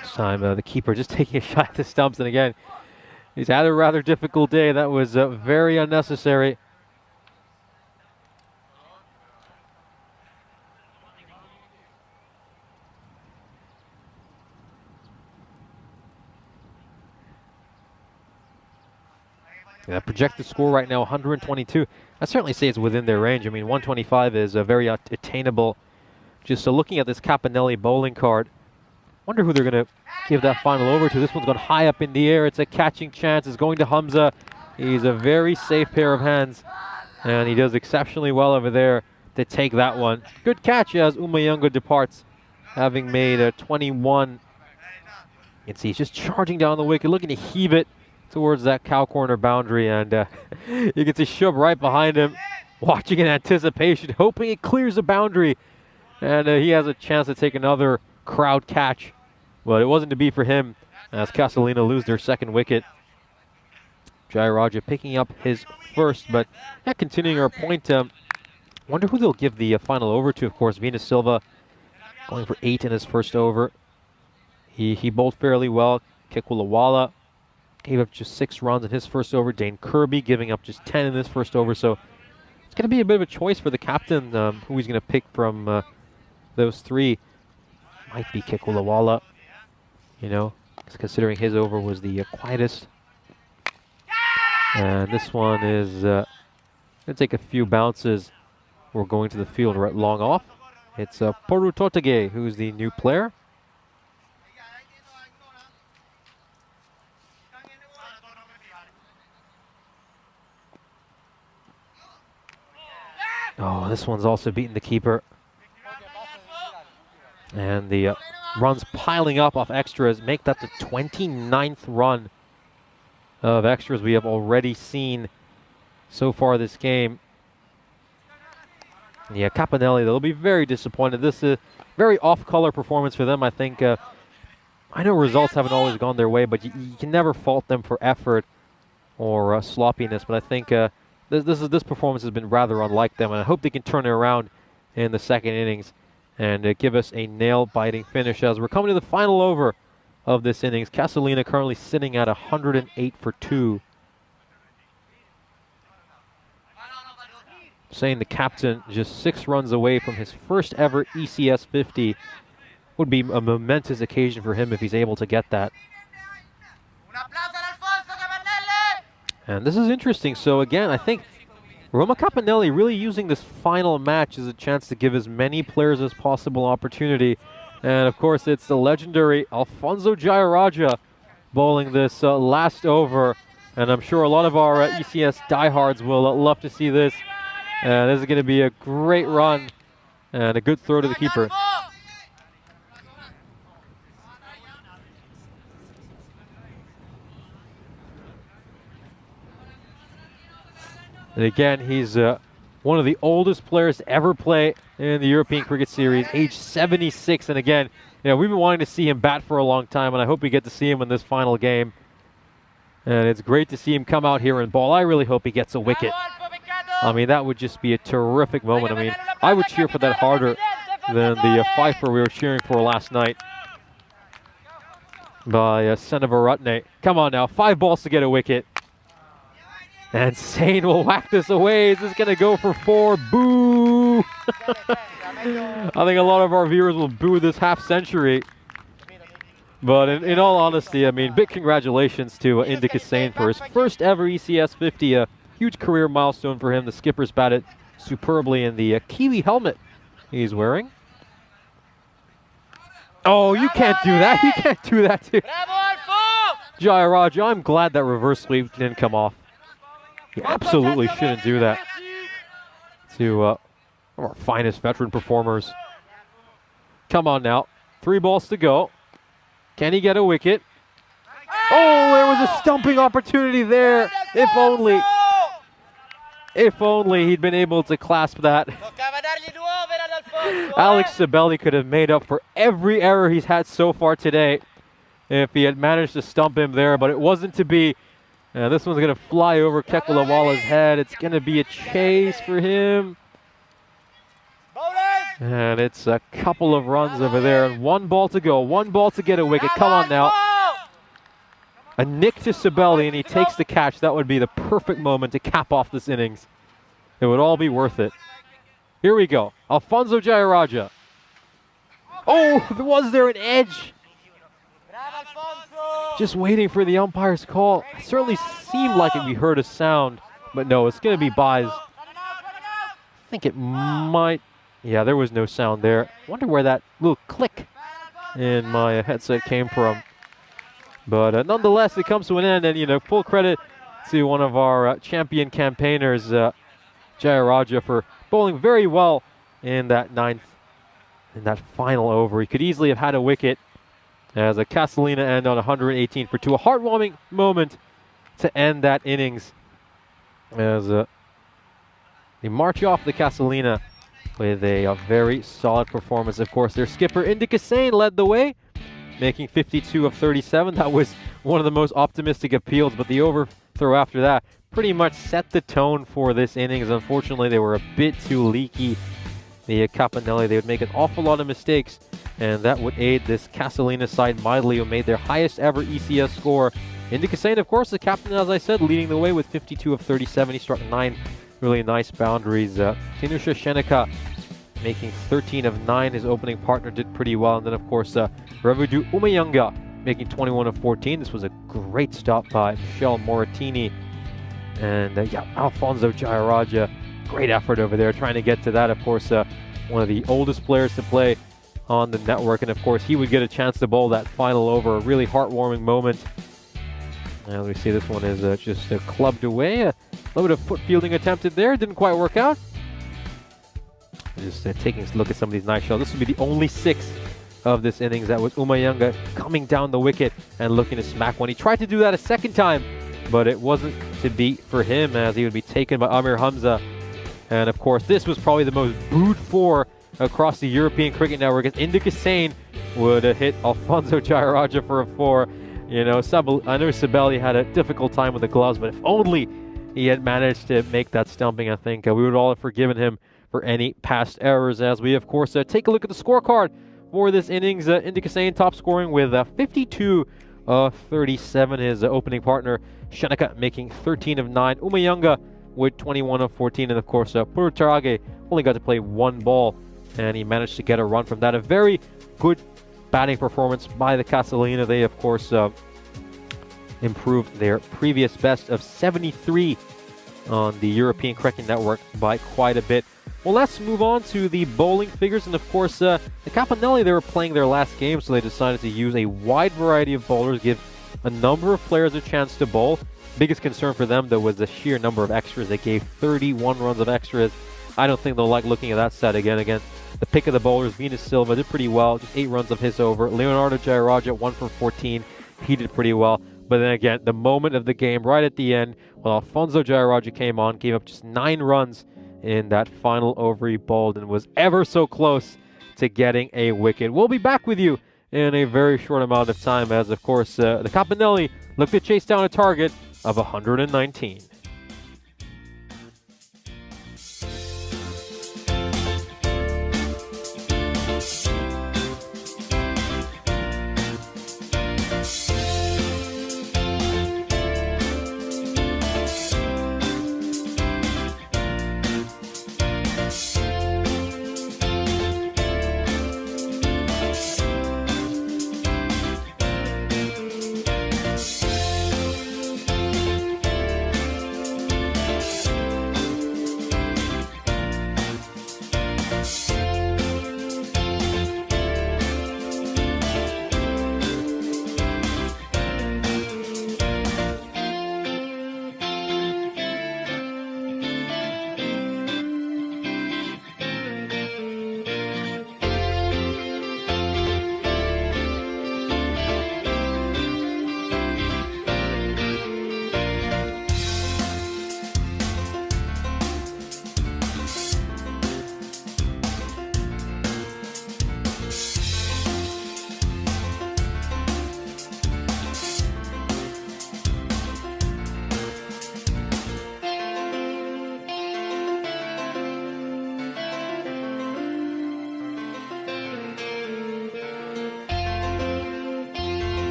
This time the keeper just taking a shot at the stumps, and again, he's had a rather difficult day. That was very unnecessary. Yeah, projected score right now, 122. I certainly say it's within their range. I mean, 125 is very attainable. Just looking at this Capanelle bowling card, wonder who they're going to give that final over to. This one's gone high up in the air. It's a catching chance. It's going to Hamza. He's a very safe pair of hands, and he does exceptionally well over there to take that one. Good catch as Umayunga departs, having made 21. You can see he's just charging down the wicket, looking to heave it towards that cow corner boundary, and you can see Shub right behind him, watching in anticipation, hoping it clears the boundary, and he has a chance to take another crowd catch, but it wasn't to be for him as Castelina lose their second wicket. Jai Raja picking up his first, but continuing our point, Wonder who they'll give the final over to. Of course, Venus Silva going for 8 in his first over. He bowled fairly well. Kekulawala gave up just 6 runs in his first over. Dane Kirby giving up just 10 in this first over. So it's going to be a bit of a choice for the captain, who he's going to pick from those 3. Might be Kekulawala, you know, considering his over was the quietest. And this one is going to take a few bounces. We're going to the field right long off. It's Poru Totage, who's the new player. Oh, this one's also beaten the keeper. And the runs piling up off extras make that the 29th run of extras we have already seen so far this game. Yeah, Capanelle, they'll be very disappointed. This is a very off-color performance for them, I think. I know results haven't always gone their way, but you can never fault them for effort or sloppiness. But I think this performance has been rather unlike them, and I hope they can turn it around in the second innings and give us a nail-biting finish as we're coming to the final over of this innings. Castelina currently sitting at 108 for 2. Saying the captain just 6 runs away from his first ever ECS 50. Would be a momentous occasion for him if he's able to get that. And this is interesting. So again, I think Roma Capanelle really using this final match as a chance to give as many players as possible opportunity. And of course, it's the legendary Alfonso Jayaraja bowling this last over. And I'm sure a lot of our ECS diehards will love to see this. This is going to be a great run and a good throw to the keeper. And again, he's one of the oldest players to ever play in the European Cricket Series, age 76. And again, you know, we've been wanting to see him bat for a long time, and I hope we get to see him in this final game. And it's great to see him come out here and bowl. I really hope he gets a wicket. I mean, that would just be a terrific moment. I mean, I would cheer for that harder than the fifer we were cheering for last night by Senevaratne. Come on now, 5 balls to get a wicket. And Sane will whack this away. Is this going to go for 4? Boo! I think a lot of our viewers will boo this half century. But in all honesty, I mean, big congratulations to Indika Sane for his first ever ECS 50. A huge career milestone for him. The skipper's batted superbly in the Kiwi helmet he's wearing. Oh, you can't do that. You can't do that to Jayaraja. I'm glad that reverse sweep didn't come off. You absolutely shouldn't do that to one of our finest veteran performers. Come on now. 3 balls to go. Can he get a wicket? Oh, there was a stumping opportunity there. If only. If only he'd been able to clasp that. Alex Sabelli could have made up for every error he's had so far today if he had managed to stump him there, but it wasn't to be. This one's going to fly over Kekulawala's head. It's going to be a chase for him. And it's a couple of runs over there. And 1 ball to go. 1 ball to get a wicket. Come on now. A nick to Sabelli, and he takes the catch. That would be the perfect moment to cap off this innings. It would all be worth it. Here we go. Alfonso Jayaraja. Oh, was there an edge? Just waiting for the umpire's call. It certainly seemed like we heard a sound, but no, it's going to be byes. I think it might. Yeah, there was no sound there. Wonder where that little click in my headset came from. But nonetheless, it comes to an end, and you know, full credit to one of our champion campaigners, Jayaraja, for bowling very well in that 9th, in that final over. He could easily have had a wicket as a Castelina end on 118 for 2. A heartwarming moment to end that innings as they march off the Castelina with a very solid performance. Of course, their skipper Indika Sane led the way, making 52 of 37. That was one of the most optimistic appeals, but the overthrow after that pretty much set the tone for this innings. Unfortunately, they were a bit too leaky. The Capanelle, they would make an awful lot of mistakes, and that would aid this Castelina side mightily, who made their highest ever ECS score. Castelina, of course, the captain, as I said, leading the way with 52 of 37. He struck 9 really nice boundaries. Tinusha Shenika making 13 of 9. His opening partner did pretty well. And then, of course, Revudu Umayanga making 21 of 14. This was a great stop by Michelle Moratini. And, yeah, Alfonso Jayaraja, great effort over there trying to get to that. Of course, one of the oldest players to play on the network. And, of course, he would get a chance to bowl that final over. A really heartwarming moment. And we see this one is just clubbed away. A little bit of foot fielding attempted there. Didn't quite work out. Just taking a look at some of these nice shots. This would be the only 6 of this innings. That was Umayanga coming down the wicket and looking to smack one. He tried to do that a second time, but it wasn't to be for him, as he would be taken by Amir Hamza. And of course, this was probably the most booed for across the European Cricket Network, as Castelina would hit Alfonso Jayaraja for a 4. You know, I know Sabelli had a difficult time with the gloves, but if only he had managed to make that stumping, I think we would all have forgiven him for any past errors. As we, of course, take a look at the scorecard for this innings. Castelina top scoring with 52 of 37. His opening partner, Shenika, making 13 of 9. Umayanga with 21 of 14. And, of course, Purutarage only got to play 1 ball, and he managed to get a run from that. A very good batting performance by the Castelina. They, of course, improved their previous best of 73 on the European Cricket Network by quite a bit. Well, let's move on to the bowling figures. And, of course, the Capanelle, they were playing their last game, so they decided to use a wide variety of bowlers, give a number of players a chance to bowl. Biggest concern for them, though, was the sheer number of extras. They gave 31 runs of extras. I don't think they'll like looking at that set again. The pick of the bowlers, Venus Silva, did pretty well. Just 8 runs of his over. Leonardo Jayaraja, 1 for 14. He did pretty well. But then again, the moment of the game, right at the end, when Alfonso Jayaraja came on, gave up just 9 runs in that final over he bowled, and was ever so close to getting a wicket. We'll be back with you in a very short amount of time, as, of course, the Capanelle looked to chase down a target of 119.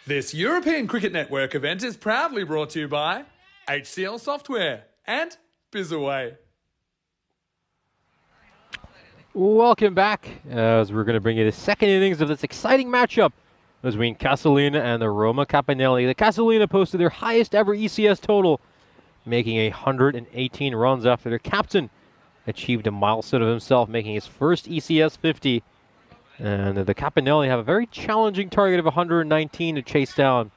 This European Cricket Network event is proudly brought to you by HCL Software and BizAway. Welcome back, as we're going to bring you the second innings of this exciting matchup between Castelina and the Roma Capanelle. The Castelina posted their highest ever ECS total, making 118 runs after their captain achieved a milestone of himself, making his first ECS 50. And the Capanelle have a very challenging target of 119 to chase down,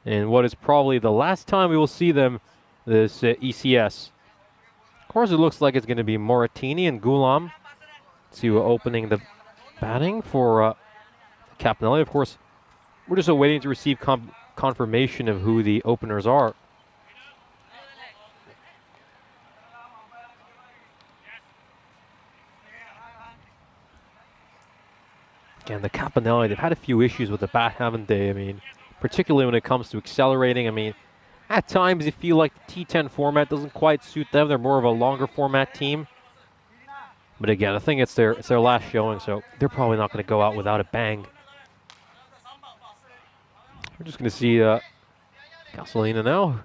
and what is probably the last time we will see them this ECS. Of course, it looks like it's going to be Moratini and Gulam to opening the batting for Capanelle. Of course, we're just waiting to receive confirmation of who the openers are. Again, the Capanelle, they've had a few issues with the bat, haven't they? I mean, particularly when it comes to accelerating. I mean, at times you feel like the T10 format doesn't quite suit them. They're more of a longer format team. But again, I think it's their last showing, so they're probably not going to go out without a bang. We're just going to see Castelina now.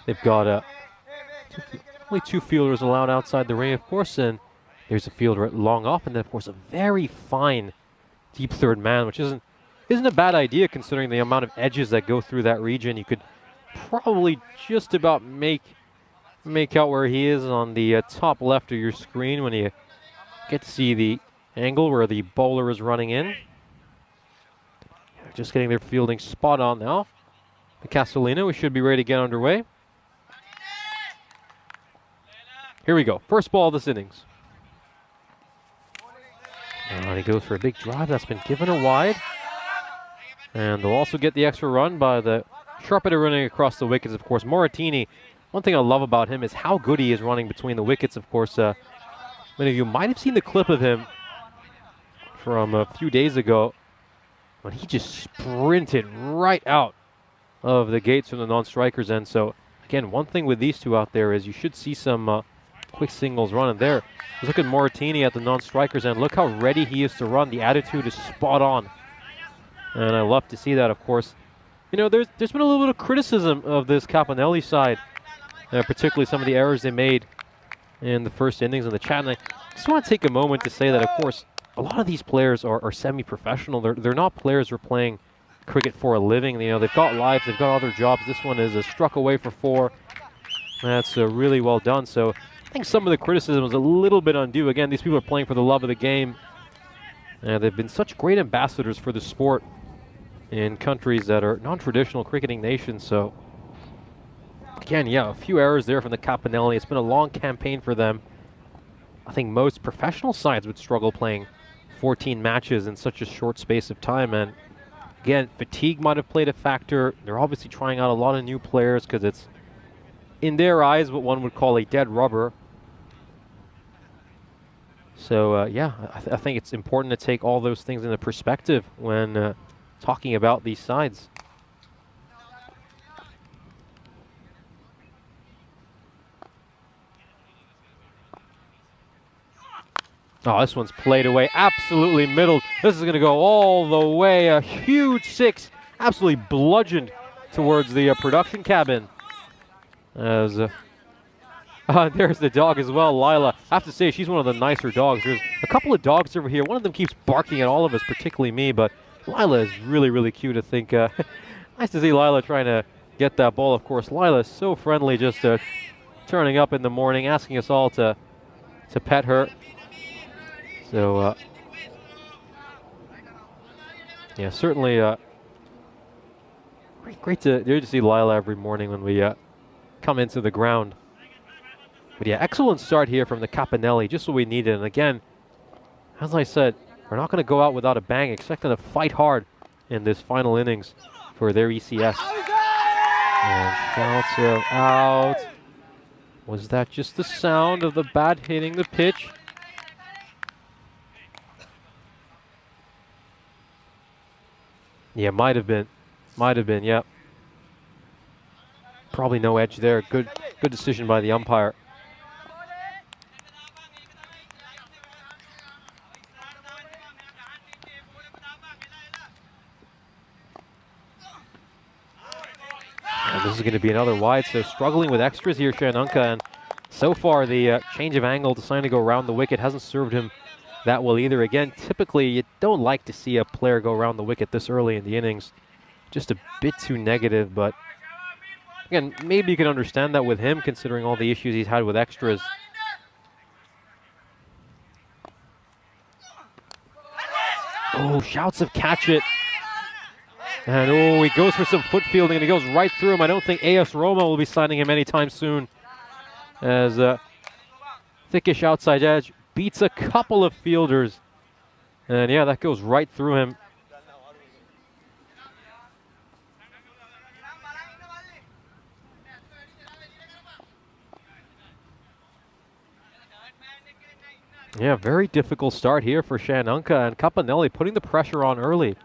They've got only two fielders allowed outside the ring, of course, and there's a fielder long off, and then, of course, a very fine deep third man, which isn't a bad idea considering the amount of edges that go through that region. You could probably just about make out where he is on the top left of your screen when you get to see the angle where the bowler is running in. Just getting their fielding spot on now. The Castelina, we should be ready to get underway. Here we go. First ball of this innings. And he goes for a big drive that's been given a wide. And they'll also get the extra run by the sharp hitter running across the wickets, of course. Moratini, one thing I love about him is how good he is running between the wickets, of course. Many of you might have seen the clip of him from a few days ago when he just sprinted right out of the gates from the non-strikers end. So, again, one thing with these two out there is you should see some quick singles running there. Look at Moratini at the non-strikers end. Look how ready he is to run. The attitude is spot on. And I love to see that, of course. You know, there's been a little bit of criticism of this Capanelle side, particularly some of the errors they made in the first innings in the chat. And I just want to take a moment to say that, of course, a lot of these players are semi-professional. They're not players who are playing cricket for a living. You know, they've got lives, they've got other jobs. This one is a struck away for 4. That's really well done. So I think some of the criticism was a little bit undue. Again, these people are playing for the love of the game. They've been such great ambassadors for the sport in countries that are non-traditional cricketing nations. So, again, yeah, a few errors there from the Capanelle. It's been a long campaign for them. I think most professional sides would struggle playing 14 matches in such a short space of time. And, again, fatigue might have played a factor. They're obviously trying out a lot of new players because it's, in their eyes, what one would call a dead rubber. So, yeah, I think it's important to take all those things into perspective when talking about these sides. Oh, this one's played away, absolutely middled. This is going to go all the way, a huge 6, absolutely bludgeoned towards the production cabin. As there's the dog as well, Lila. I have to say, she's one of the nicer dogs. There's a couple of dogs over here. One of them keeps barking at all of us, particularly me, but Lila is really, really cute, I think. Nice to see Lila trying to get that ball, of course. Lila is so friendly, just turning up in the morning, asking us all to pet her. So, yeah, certainly great to see Lila every morning when we come into the ground. But yeah, excellent start here from the Capanelle, just what we needed. And again, as I said, we're not going to go out without a bang, expecting to fight hard in this final innings for their ECS. And shouts out. Was that just the sound of the bat hitting the pitch? Yeah, might have been, yeah. Probably no edge there. Good decision by the umpire. this is going to be another wide, so struggling with extras here, Shanunka, and so far the change of angle, deciding to go around the wicket, hasn't served him that well either. Again, typically you don't like to see a player go around the wicket this early in the innings. Just a bit too negative, but again, maybe you can understand that with him, considering all the issues he's had with extras. Oh, shouts of catch it. And oh, he goes for some foot fielding and he goes right through him. I don't think AS Roma will be signing him anytime soon, as thickish outside edge beats a couple of fielders. And yeah, that goes right through him. Yeah, very difficult start here for Shanunka, and Capanelle putting the pressure on early.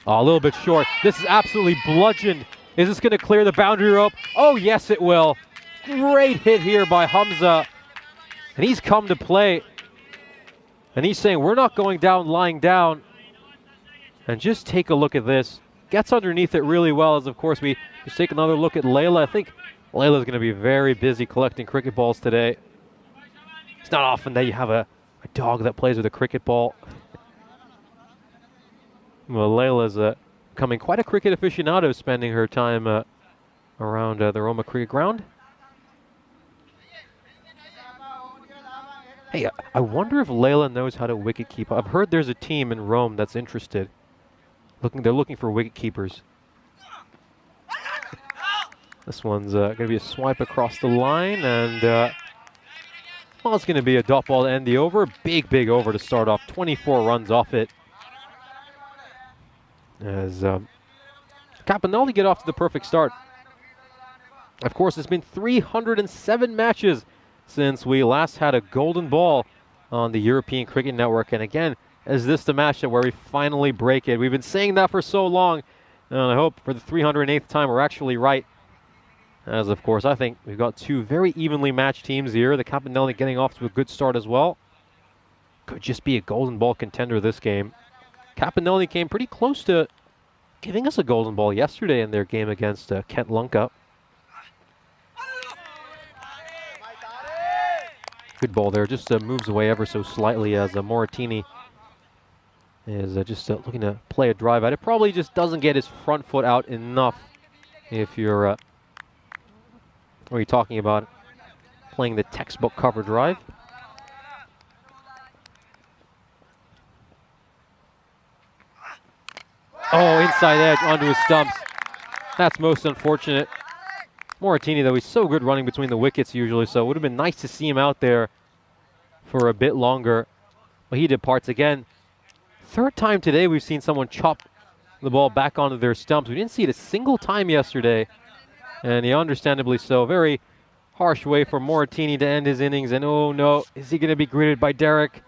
Oh, a little bit short. This is absolutely bludgeoned. Is this going to clear the boundary rope? Oh, yes, it will. Great hit here by Hamza. And he's come to play. And he's saying, we're not going down lying down. And just take a look at this. Gets underneath it really well, as of course we just take another look at Layla. I think Layla's going to be very busy collecting cricket balls today. It's not often that you have a dog that plays with a cricket ball. Well, Layla's becoming quite a cricket aficionado, spending her time around the Roma Cricket Ground. Hey, I wonder if Layla knows how to wicket keep. I've heard there's a team in Rome that's interested. They're looking for wicket keepers. This one's going to be a swipe across the line, and well, it's going to be a dot ball to end the over. Big over to start off. 24 runs off it. As Capanelle get off to the perfect start. Of course, it's been 307 matches since we last had a golden ball on the European Cricket Network. And again, is this the match where we finally break it? We've been saying that for so long, and I hope for the 308th time we're actually right. As of course, I think we've got two very evenly matched teams here. The Capanelle getting off to a good start as well. Could just be a golden ball contender this game. Capanelle came pretty close to giving us a golden ball yesterday in their game against Kent Lunka. Good ball there, just moves away ever so slightly as Moratini is just looking to play a drive at it. Probably just doesn't get his front foot out enough if you're what are you talking about? Playing the textbook cover drive. Oh, inside edge onto his stumps. That's most unfortunate. Moratini, though, he's so good running between the wickets usually, so it would have been nice to see him out there for a bit longer. But he departs again. Third time today we've seen someone chop the ball back onto their stumps. We didn't see it a single time yesterday. And he understandably so. Very harsh way for Moratini to end his innings. And oh no, is he going to be greeted by Derek?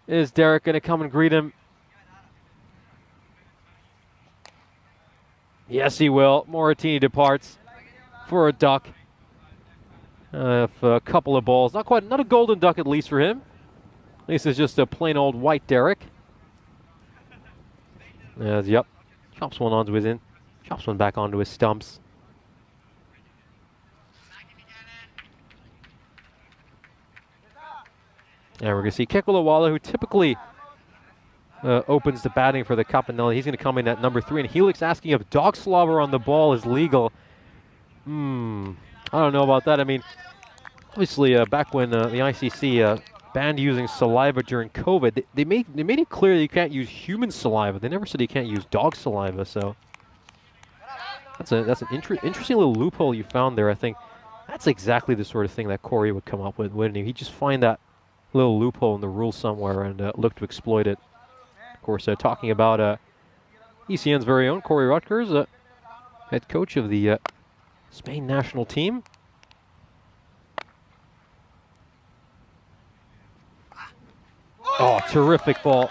Is Derek going to come and greet him? Yes, he will. Moratini departs for a duck. For a couple of balls. Not a golden duck at least for him. At least it's just a plain old white Derek. Yep. Chops one onto his in. Chops one back onto his stumps. And we're going to see Kekulawala, who typically opens the batting for the Capanelle. He's going to come in at number 3. And Helix asking if dog slobber on the ball is legal. I don't know about that. I mean, obviously, back when the ICC banned using saliva during COVID, they made it clear that you can't use human saliva. They never said you can't use dog saliva. So that's an interesting little loophole you found there. I think that's exactly the sort of thing that Corey would come up with, wouldn't he? He'd just find that little loophole in the rule somewhere and look to exploit it. Of course, talking about ECN's very own Corey Rutgers, head coach of the Spain national team. Oh, terrific ball.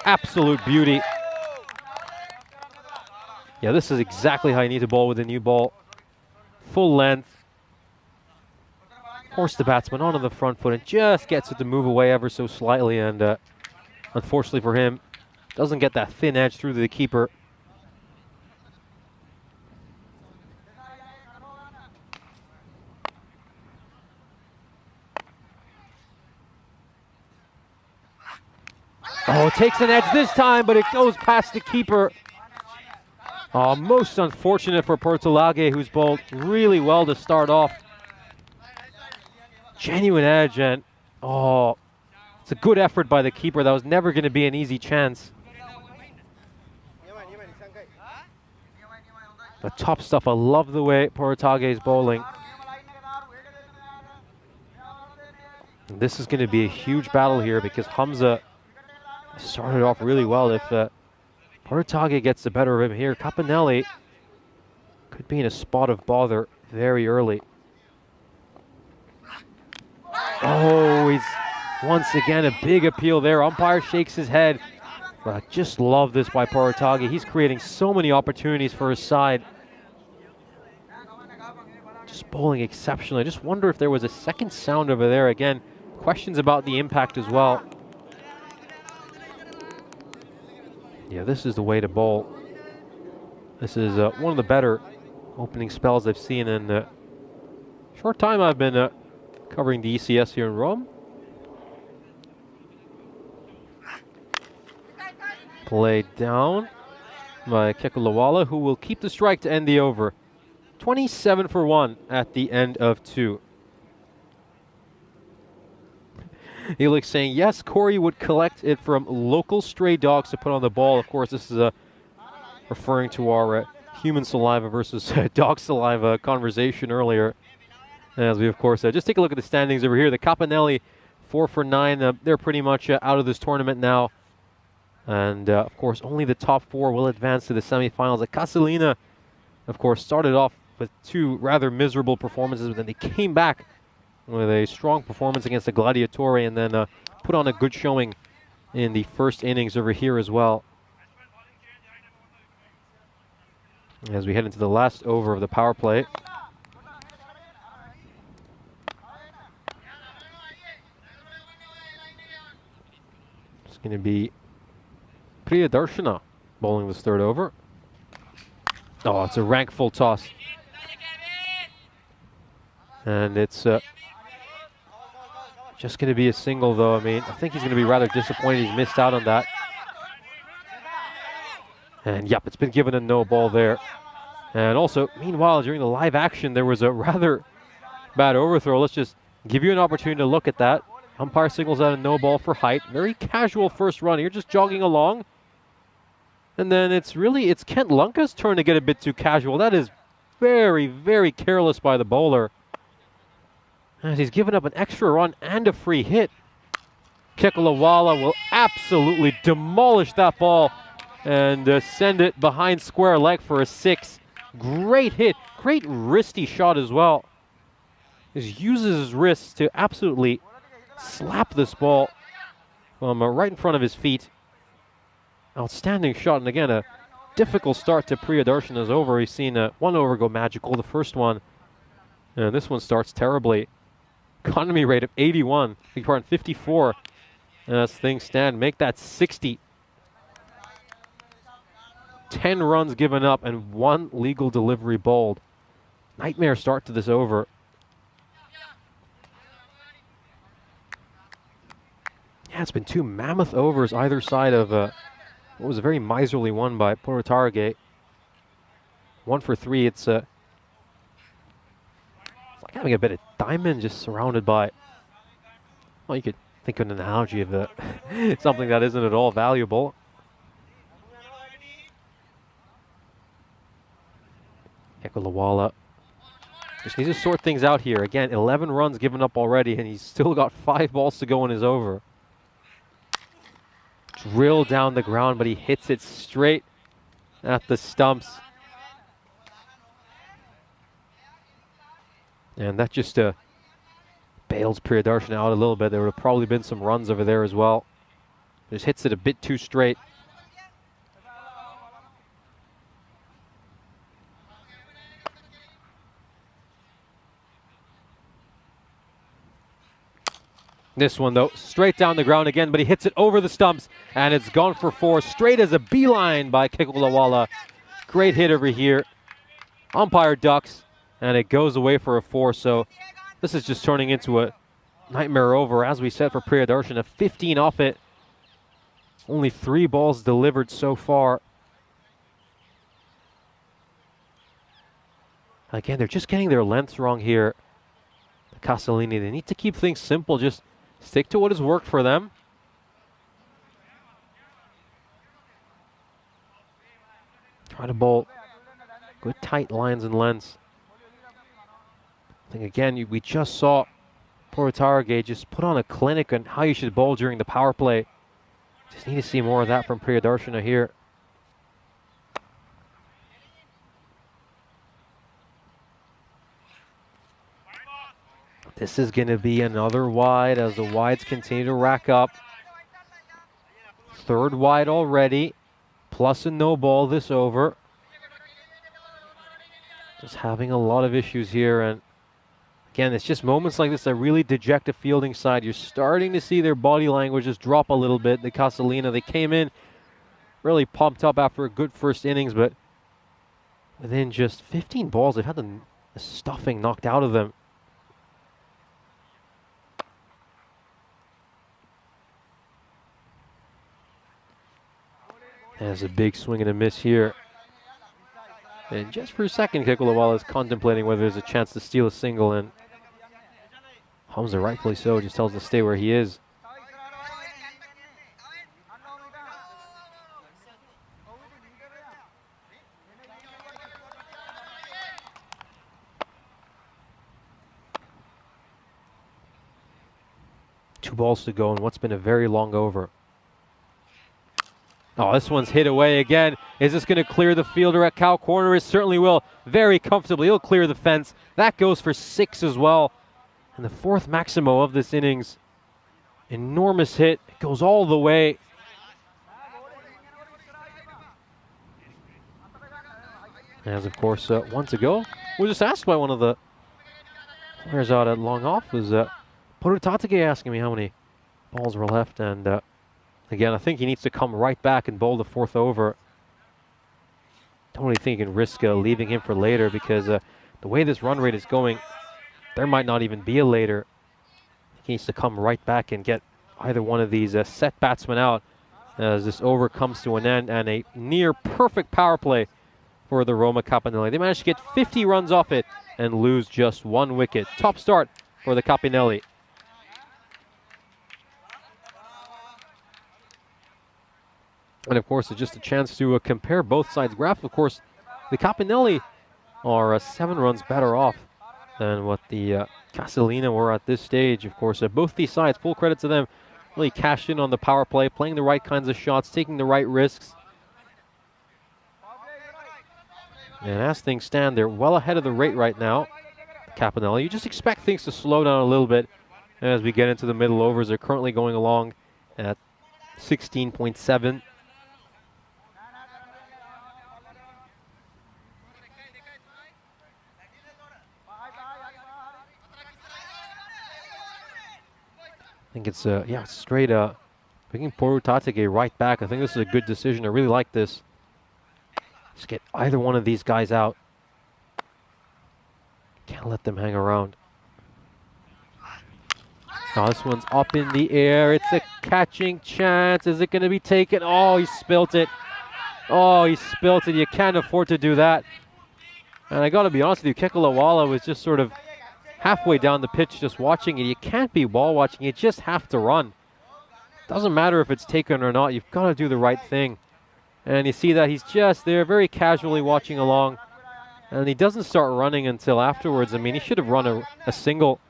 Absolute beauty. Yeah, this is exactly how you need to bowl with a new ball. Full length. Force the batsman onto the front foot and just gets it to move away ever so slightly. And unfortunately for him, doesn't get that thin edge through to the keeper. Oh, takes an edge this time, but it goes past the keeper. Oh, most unfortunate for Portolage, who's bowled really well to start off. Genuine edge, and oh, it's a good effort by the keeper. That was never going to be an easy chance. The top stuff, I love the way Portage is bowling. This is going to be a huge battle here because Hamza started off really well. If Portage gets the better of him here, Capanelle could be in a spot of bother very early. Oh, he's once again a big appeal there. Umpire shakes his head. But I just love this by Portage. He's creating so many opportunities for his side. Just bowling exceptionally. I just wonder if there was a second sound over there. Again, questions about the impact as well. Yeah, this is the way to bowl. This is one of the better opening spells I've seen in the short time I've been covering the ECS here in Rome. Played down by Kekulawala, who will keep the strike to end the over. 27 for 1 at the end of 2. Elix saying, yes, Corey would collect it from local stray dogs to put on the ball. Of course, this is referring to our human saliva versus dog saliva conversation earlier. As we, of course, just take a look at the standings over here. The Capanelle, 4 for 9. They're pretty much out of this tournament now. And, of course, only the top 4 will advance to the semifinals. The Castelina, of course, started off with 2 rather miserable performances, but then they came back with a strong performance against the Gladiatore and then put on a good showing in the first innings over here as well. As we head into the last over of the power play. It's going to be Priyadarshana bowling this third over. Oh, it's a rank full toss. And it's just going to be a single, though. I mean, I think he's going to be rather disappointed he's missed out on that. And, yep, it's been given a no ball there. And also, meanwhile, during the live action, there was a rather bad overthrow. Let's just give you an opportunity to look at that. Umpire signals out a no ball for height. Very casual first run here, just jogging along. And then it's Kent Lunka's turn to get a bit too casual. That is very, very careless by the bowler. As he's given up an extra run and a free hit. Kekulawala will absolutely demolish that ball and send it behind square leg for a 6. Great hit. Great wristy shot as well. He uses his wrists to absolutely slap this ball from right in front of his feet. Outstanding shot, and again, a difficult start to Priyadarshana's over. We've seen one over go magical, the first one, and this one starts terribly. Economy rate of 81, 54, as things stand. Make that 60. 10 runs given up and 1 legal delivery bowled. Nightmare start to this over. Yeah, it's been 2 mammoth overs either side of what was a very miserly one by Portage. 1 for 3. It's like having a bit of diamond just surrounded by, well, you could think of an analogy of something that isn't at all valuable. Kekulawala just needs to sort things out here. Again, 11 runs given up already, and he's still got 5 balls to go in his over. Drill down the ground, but he hits it straight at the stumps. And that just bails Priyadarshana out a little bit. There would have probably been some runs over there as well. Just hits it a bit too straight. This one, though, straight down the ground again, but he hits it over the stumps, and it's gone for 4, straight as a beeline by Kekulawala. Great hit over here. Umpire ducks, and it goes away for a 4, so this is just turning into a nightmare over, as we said, for Priyadarshana. 15 off it. Only 3 balls delivered so far. Again, they're just getting their lengths wrong here. The Castelina, they need to keep things simple. Just stick to what has worked for them. Try to bowl good tight lines and lengths. I think again, we just saw Portarge just put on a clinic on how you should bowl during the power play. Just need to see more of that from Priyadarshana here. This is going to be another wide as the wides continue to rack up. 3rd wide already, plus a no ball this over. Just having a lot of issues here, and again, it's just moments like this that really deject a fielding side. You're starting to see their body language just drop a little bit. The Castelina, they came in really pumped up after a good first innings, but within just 15 balls, they've had the stuffing knocked out of them. There's a big swing and a miss here. And just for a second, Kekulawala is contemplating whether there's a chance to steal a single, and Hamza, rightfully so, just tells him to stay where he is. Two balls to go in what's been a very long over. Oh, this one's hit away again. Is this going to clear the fielder at cow corner? It certainly will. Very comfortably. He'll clear the fence. That goes for 6 as well. And the 4th Maximo of this innings. Enormous hit. It goes all the way. As of course, one to go. We were just asked by one of the players out at long off. Was Porutatake asking me how many balls were left, and again, I think he needs to come right back and bowl the 4th over. Don't really think you can risk leaving him for later, because the way this run rate is going, there might not even be a later. He needs to come right back and get either one of these set batsmen out as this over comes to an end, and a near perfect power play for the Roma Capanelle. They managed to get 50 runs off it and lose just 1 wicket. Top start for the Capanelle. And of course, it's just a chance to compare both sides' graph. Of course, the Capanelle are 7 runs better off than what the Castelina were at this stage. Of course, both these sides, full credit to them, really cashed in on the power play, playing the right kinds of shots, taking the right risks. And as things stand, they're well ahead of the rate right now. Capanelle, you just expect things to slow down a little bit as we get into the middle overs. They're currently going along at 16.7. I think it's yeah, straight up. Bringing Porutatake right back. I think this is a good decision. I really like this. Just get either one of these guys out. Can't let them hang around. Oh, this one's up in the air. It's a catching chance. Is it going to be taken? Oh, he spilt it. Oh, he spilt it. You can't afford to do that. And I got to be honest with you, Kekulawala was just sort of halfway down the pitch just watching it. You can't be ball watching. You just have to run. Doesn't matter if it's taken or not. You've got to do the right thing. And you see that he's just there very casually watching along. And he doesn't start running until afterwards. I mean, he should have run a single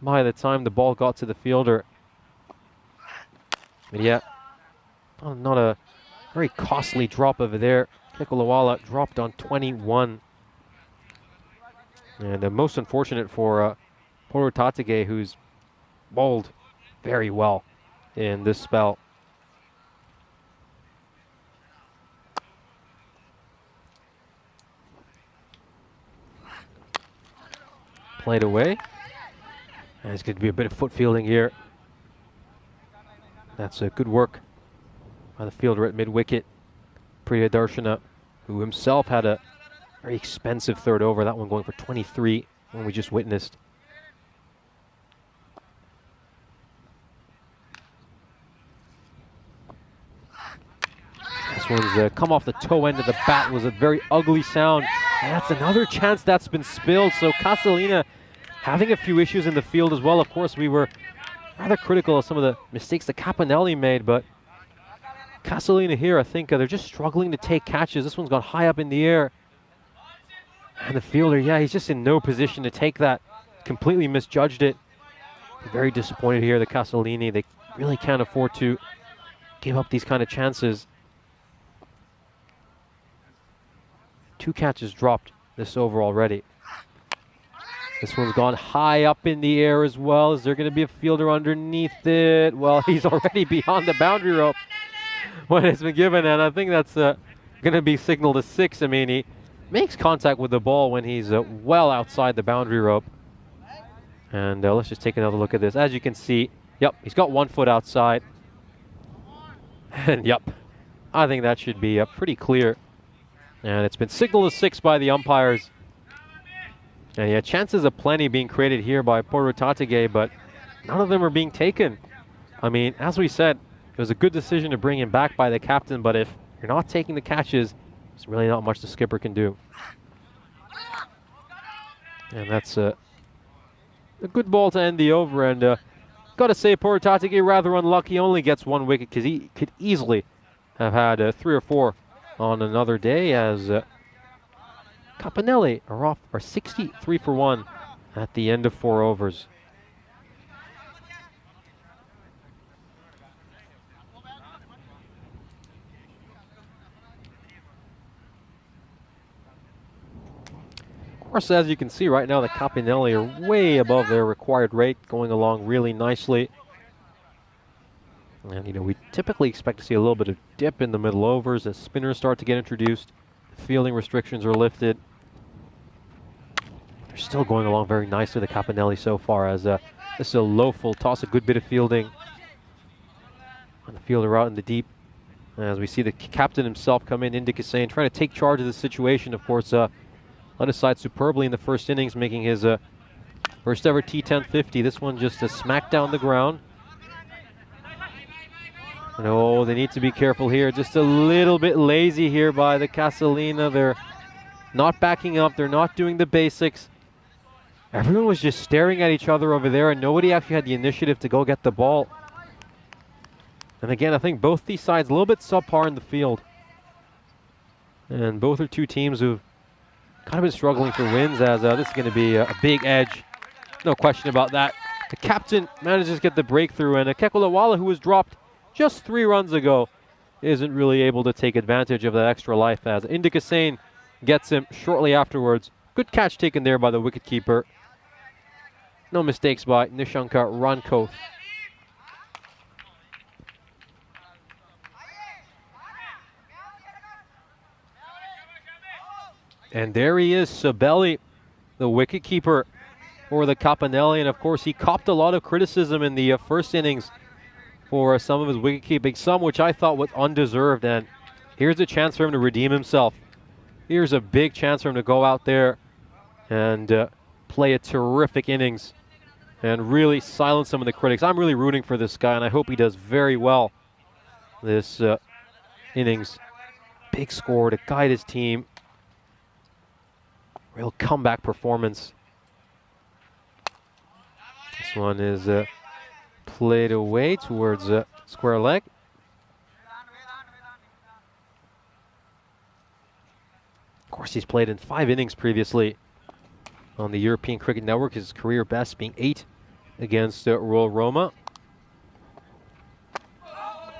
by the time the ball got to the fielder. But yeah, not a very costly drop over there. Kekulawala dropped on 21. And most unfortunate for Porutatake, who's bowled very well in this spell. Played away. And it's going to be a bit of foot fielding here. That's good work by the fielder at mid-wicket. Priyadarshana, who himself had a very expensive 3rd over. That one going for 23 when we just witnessed. This one's come off the toe end of the bat. It was a very ugly sound. And that's another chance that's been spilled. So Castelina having a few issues in the field as well. Of course, we were rather critical of some of the mistakes that Capanelle made, but Castelina here, I think they're just struggling to take catches. This one's gone high up in the air. And the fielder, yeah, he's just in no position to take that. Completely misjudged it. Very disappointed here, the Castellini. They really can't afford to give up these kind of chances. 2 catches dropped this over already. This one's gone high up in the air as well. Is there going to be a fielder underneath it? Well, he's already beyond the boundary rope when it's been given, and I think that's going to be signaled as 6. I mean, he makes contact with the ball when he's well outside the boundary rope. And let's just take another look at this. As you can see, yep, he's got 1 foot outside. And yep, I think that should be pretty clear. And it's been signaled as 6 by the umpires. And yeah, chances of plenty being created here by Porutatige, but none of them are being taken. I mean, as we said, it was a good decision to bring him back by the captain, but if you're not taking the catches, there's really not much the skipper can do. And that's a good ball to end the over, and got to say Porutatige rather unlucky, only gets 1 wicket because he could easily have had 3 or 4 on another day, as Capanelle are 63 for 1 at the end of 4 overs. Of course, as you can see right now, the Capanelle are way above their required rate, going along really nicely. And, you know, we typically expect to see a little bit of dip in the middle overs as spinners start to get introduced. Fielding restrictions are lifted. They're still going along very nicely, the Capanelle, so far, as this is a low full toss, a good bit of fielding. And the fielder out in the deep. As we see the captain himself come in, Indicasane, trying to take charge of the situation. Of course, led aside superbly in the first innings, making his first ever T10 50. This one just a smack down the ground. No, they need to be careful here. Just a little bit lazy here by the Castelina. They're not backing up. They're not doing the basics. Everyone was just staring at each other over there, and nobody actually had the initiative to go get the ball. And again, I think both these sides a little bit subpar in the field. And both are 2 teams who've kind of been struggling for wins, as this is going to be a big edge. No question about that. The captain manages to get the breakthrough, and Kekulawala, who was dropped just 3 runs ago, isn't really able to take advantage of that extra life, as Indicasane gets him shortly afterwards. Good catch taken there by the wicketkeeper. No mistakes by Nishankar Rankoth. And there he is, Sabelli, the wicketkeeper for the Capanelle. And of course, he copped a lot of criticism in the first innings for some of his wicketkeeping, some which I thought was undeserved. And here's a chance for him to redeem himself. Here's a big chance for him to go out there and play a terrific innings and really silence some of the critics. I'm really rooting for this guy, and I hope he does very well this innings. Big score to guide his team. Real comeback performance. This one is played away towards square leg. Of course, he's played in 5 innings previously on the European Cricket Network, his career best being 8 against Royal Roma.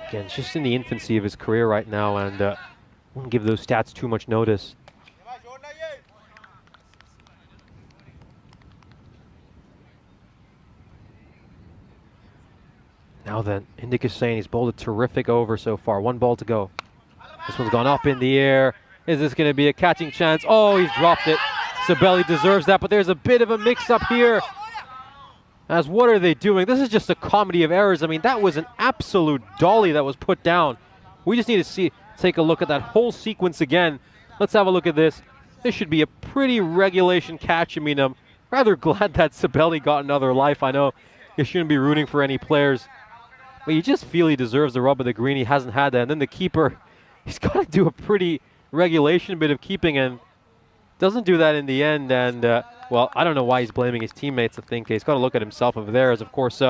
Again, just in the infancy of his career right now, and won't give those stats too much notice. Now then, Indicasane, he's bowled a terrific over so far. 1 ball to go. This one's gone up in the air. Is this going to be a catching chance? Oh, he's dropped it. Sabelli deserves that, but there's a bit of a mix-up here. As what are they doing? This is just a comedy of errors. I mean, that was an absolute dolly that was put down. We just need to take a look at that whole sequence again. Let's have a look at this. This should be a pretty regulation catch. I mean, I'm rather glad that Sabelli got another life. I know you shouldn't be rooting for any players, but you just feel he deserves the rub of the green. He hasn't had that. And then the keeper, he's got to do a pretty regulation bit of keeping, and doesn't do that in the end. And, well, I don't know why he's blaming his teammates. I think he's got to look at himself over there. As, of course,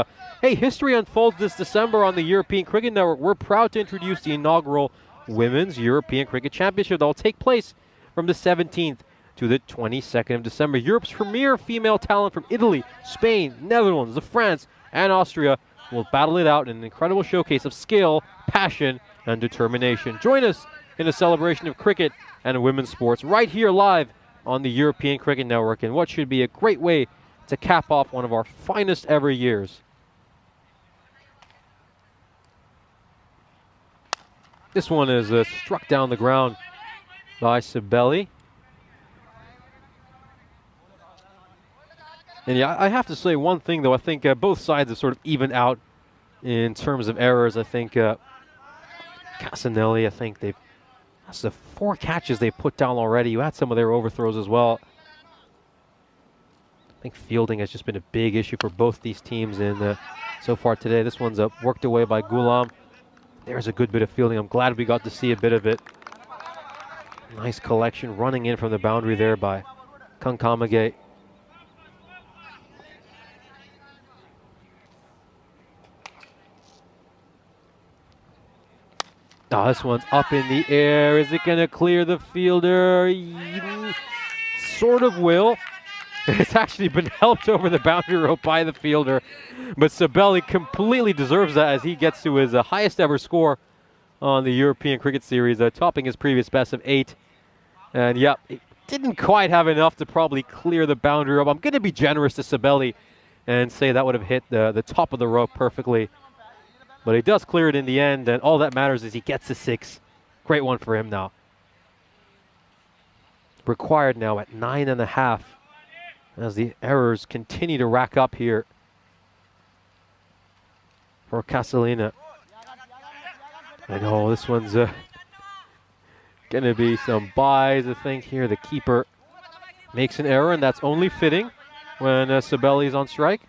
hey, history unfolds this December on the European Cricket Network. We're proud to introduce the inaugural Women's European Cricket Championship that will take place from the 17th to the 22nd of December. Europe's premier female talent from Italy, Spain, Netherlands, France, and Austria will battle it out in an incredible showcase of skill, passion, and determination. Join us in a celebration of cricket and women's sports right here live on the European Cricket Network in what should be a great way to cap off one of our finest ever years. This one is struck down the ground by Sabelli. And yeah, I have to say one thing though. I think both sides have sort of evened out in terms of errors. I think Capanelle, I think that's the 4 catches they put down already. You had some of their overthrows as well. I think fielding has just been a big issue for both these teams in so far today. This one's worked away by Ghulam. There's a good bit of fielding. I'm glad we got to see a bit of it. Nice collection running in from the boundary there by Kankamage. Oh, this one's up in the air. Is it going to clear the fielder? Sort of will. It's actually been helped over the boundary rope by the fielder. But Sabelli completely deserves that as he gets to his highest ever score on the European Cricket Series, topping his previous best of 8. And yeah, it didn't quite have enough to probably clear the boundary rope. I'm going to be generous to Sabelli and say that would have hit the top of the rope perfectly. But he does clear it in the end, and all that matters is he gets a 6. Great one for him now. Required now at 9.5 as the errors continue to rack up here for Castelina. And oh, this one's going to be some buys, I think, here. The keeper makes an error, and that's only fitting when Sabelli is on strike.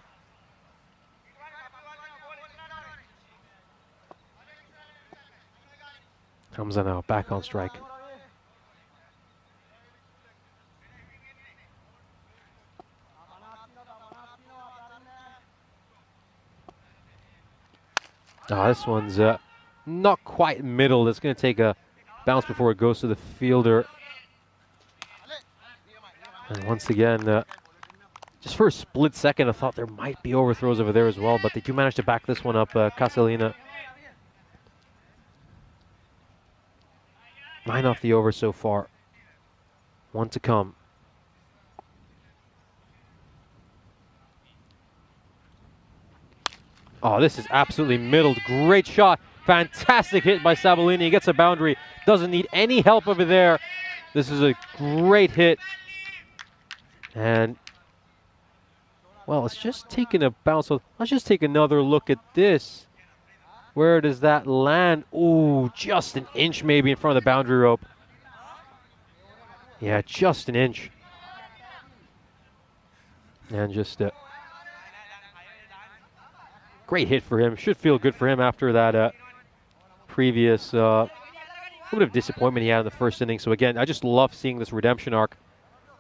Hamza now back on strike. This one's not quite middle. It's going to take a bounce before it goes to the fielder. And once again, just for a split second, I thought there might be overthrows over there as well, but they do manage to back this one up, Castelina. 9 off the over so far. 1 to come. Oh, this is absolutely middled. Great shot. Fantastic hit by Sabellini. He gets a boundary. Doesn't need any help over there. This is a great hit. And, well, it's just taking a bounce. So let's just take another look at this. Where does that land? Ooh, just an inch maybe in front of the boundary rope. Yeah, just an inch. And just a great hit for him. Should feel good for him after that previous little bit of disappointment he had in the first inning. So again, I just love seeing this redemption arc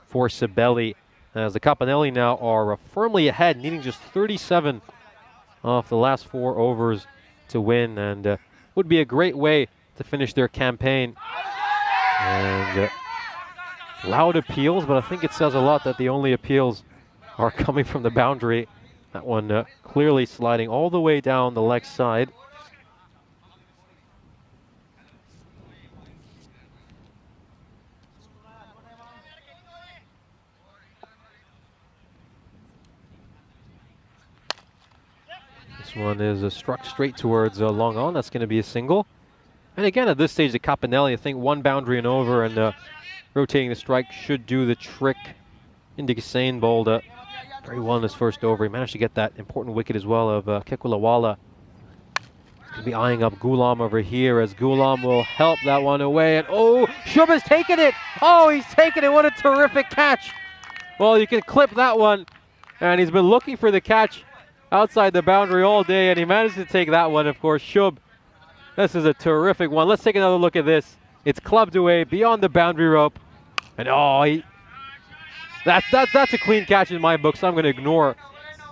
for Sabelli. As the Capanelle now are firmly ahead, needing just 37 off the last 4 overs to win, and would be a great way to finish their campaign. And loud appeals, but I think it says a lot that the only appeals are coming from the boundary. That one clearly sliding all the way down the leg side. This one is struck straight towards long on. That's going to be a single. And again, at this stage, the Capanelle, I think 1 boundary and over, and rotating the strike should do the trick. Indigsain bowled very well in his first over. He managed to get that important wicket as well of Kekulawala. He'll be eyeing up Ghulam over here as Ghulam will help that one away. And oh, Shub has taken it. Oh, he's taken it. What a terrific catch. Well, you can clip that one. And he's been looking for the catch outside the boundary all day, and he managed to take that one, of course. Shub This is a terrific one. Let's take another look at this. It's clubbed away beyond the boundary rope. And oh, that's a clean catch in my book, so I'm going to ignore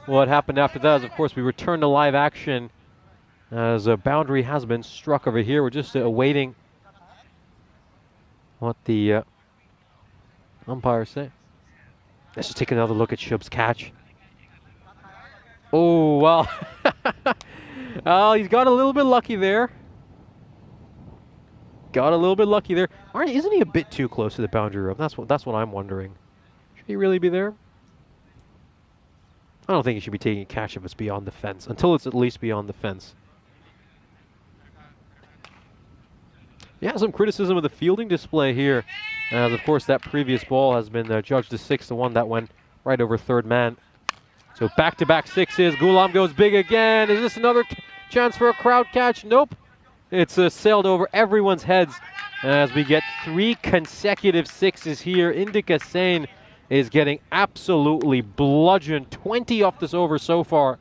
what happened after that. As of course, we return to live action as a boundary has been struck over here. We're just awaiting what the umpires say. Let's just take another look at Shub's catch. Oh, well. Oh, he's got a little bit lucky there. Got a little bit lucky there. Isn't he a bit too close to the boundary rope? That's what I'm wondering. Should he really be there? I don't think he should be taking a catch if it's beyond the fence, until it's at least beyond the fence. Yeah, some criticism of the fielding display here. As of course that previous ball has been judged as 6 to 1. That went right over third man. So back-to-back sixes. Gulam goes big again. Is this another chance for a crowd catch? Nope. It's sailed over everyone's heads as we get 3 consecutive sixes here. Indica Sane is getting absolutely bludgeoned. 20 off this over so far.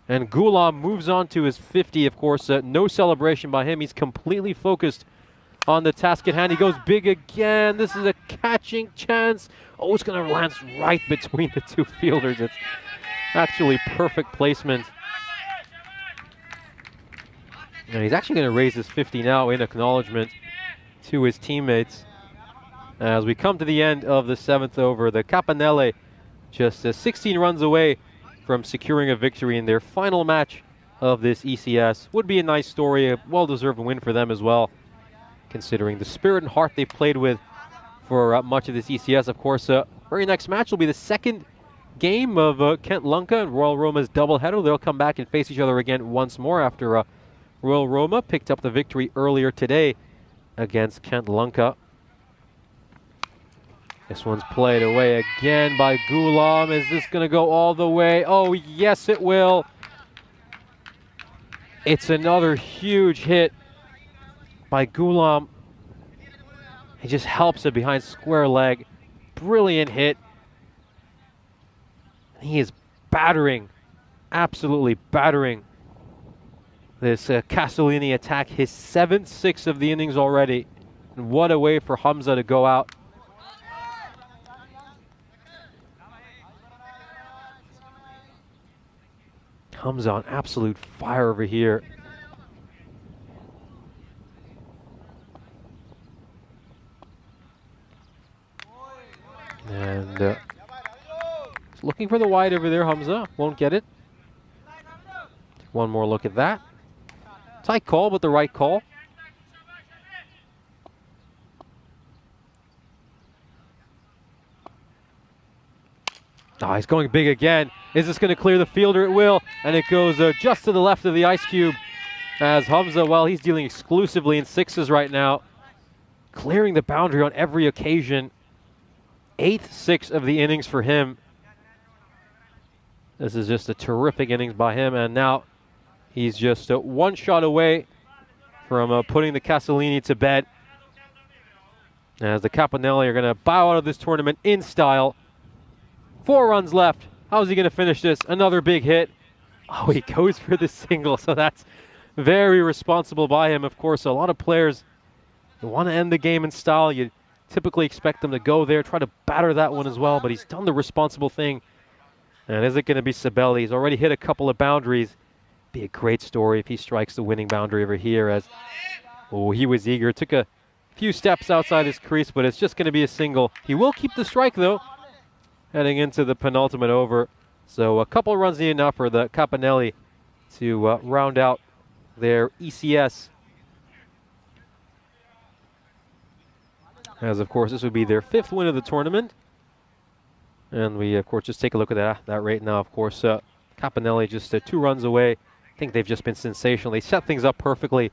And Gulam moves on to his 50, of course. No celebration by him. He's completely focused on the task at hand. He goes big again. This is a catching chance. Oh, it's going to land right between the two fielders. It's actually perfect placement. And he's actually going to raise his 50 now in acknowledgement to his teammates. As we come to the end of the 7th over, the Capanelle just 16 runs away from securing a victory in their final match of this ECS. Would be a nice story, a well-deserved win for them as well, considering the spirit and heart they've played with for much of this ECS. Of course, very next match will be the second game of Kent Lunka and Royal Roma's doubleheader. They'll come back and face each other again once more after Royal Roma picked up the victory earlier today against Kent Lunka. This one's played away again by Gulam. Is this going to go all the way? Oh, yes, it will. It's another huge hit by Gulam. He just helps it behind square leg. Brilliant hit. He is battering, absolutely battering this Castelina attack. His 7th 6 of the innings already. And what a way for Hamza to go out. Hamza on absolute fire over here. And looking for the wide over there, Hamza. Won't get it. One more look at that. Tight call, but the right call. Oh, he's going big again. Is this going to clear the fielder? It will. And it goes just to the left of the ice cube as Hamza, well, he's dealing exclusively in 6s right now. Clearing the boundary on every occasion. 8th 6 of the innings for him. This is just a terrific innings by him. And now he's just one shot away from putting the Castelina to bed. As the Capanelle are going to bow out of this tournament in style. 4 runs left. How is he going to finish this? Another big hit. Oh, he goes for the single, so that's very responsible by him. Of course, a lot of players want to end the game in style. You typically expect them to go there, try to batter that one as well, but he's done the responsible thing. And is it going to be Sabelli? He's already hit a couple of boundaries. Be a great story if he strikes the winning boundary over here as, oh, he was eager. Took a few steps outside his crease, but it's just going to be a single. He will keep the strike, though, heading into the penultimate over. So a couple of runs needed enough for the Capanelle to round out their ECS. As, of course, this would be their 5th win of the tournament. And we, of course, just take a look at that rate now. Of course, Capanelle just 2 runs away. I think they've just been sensational. They set things up perfectly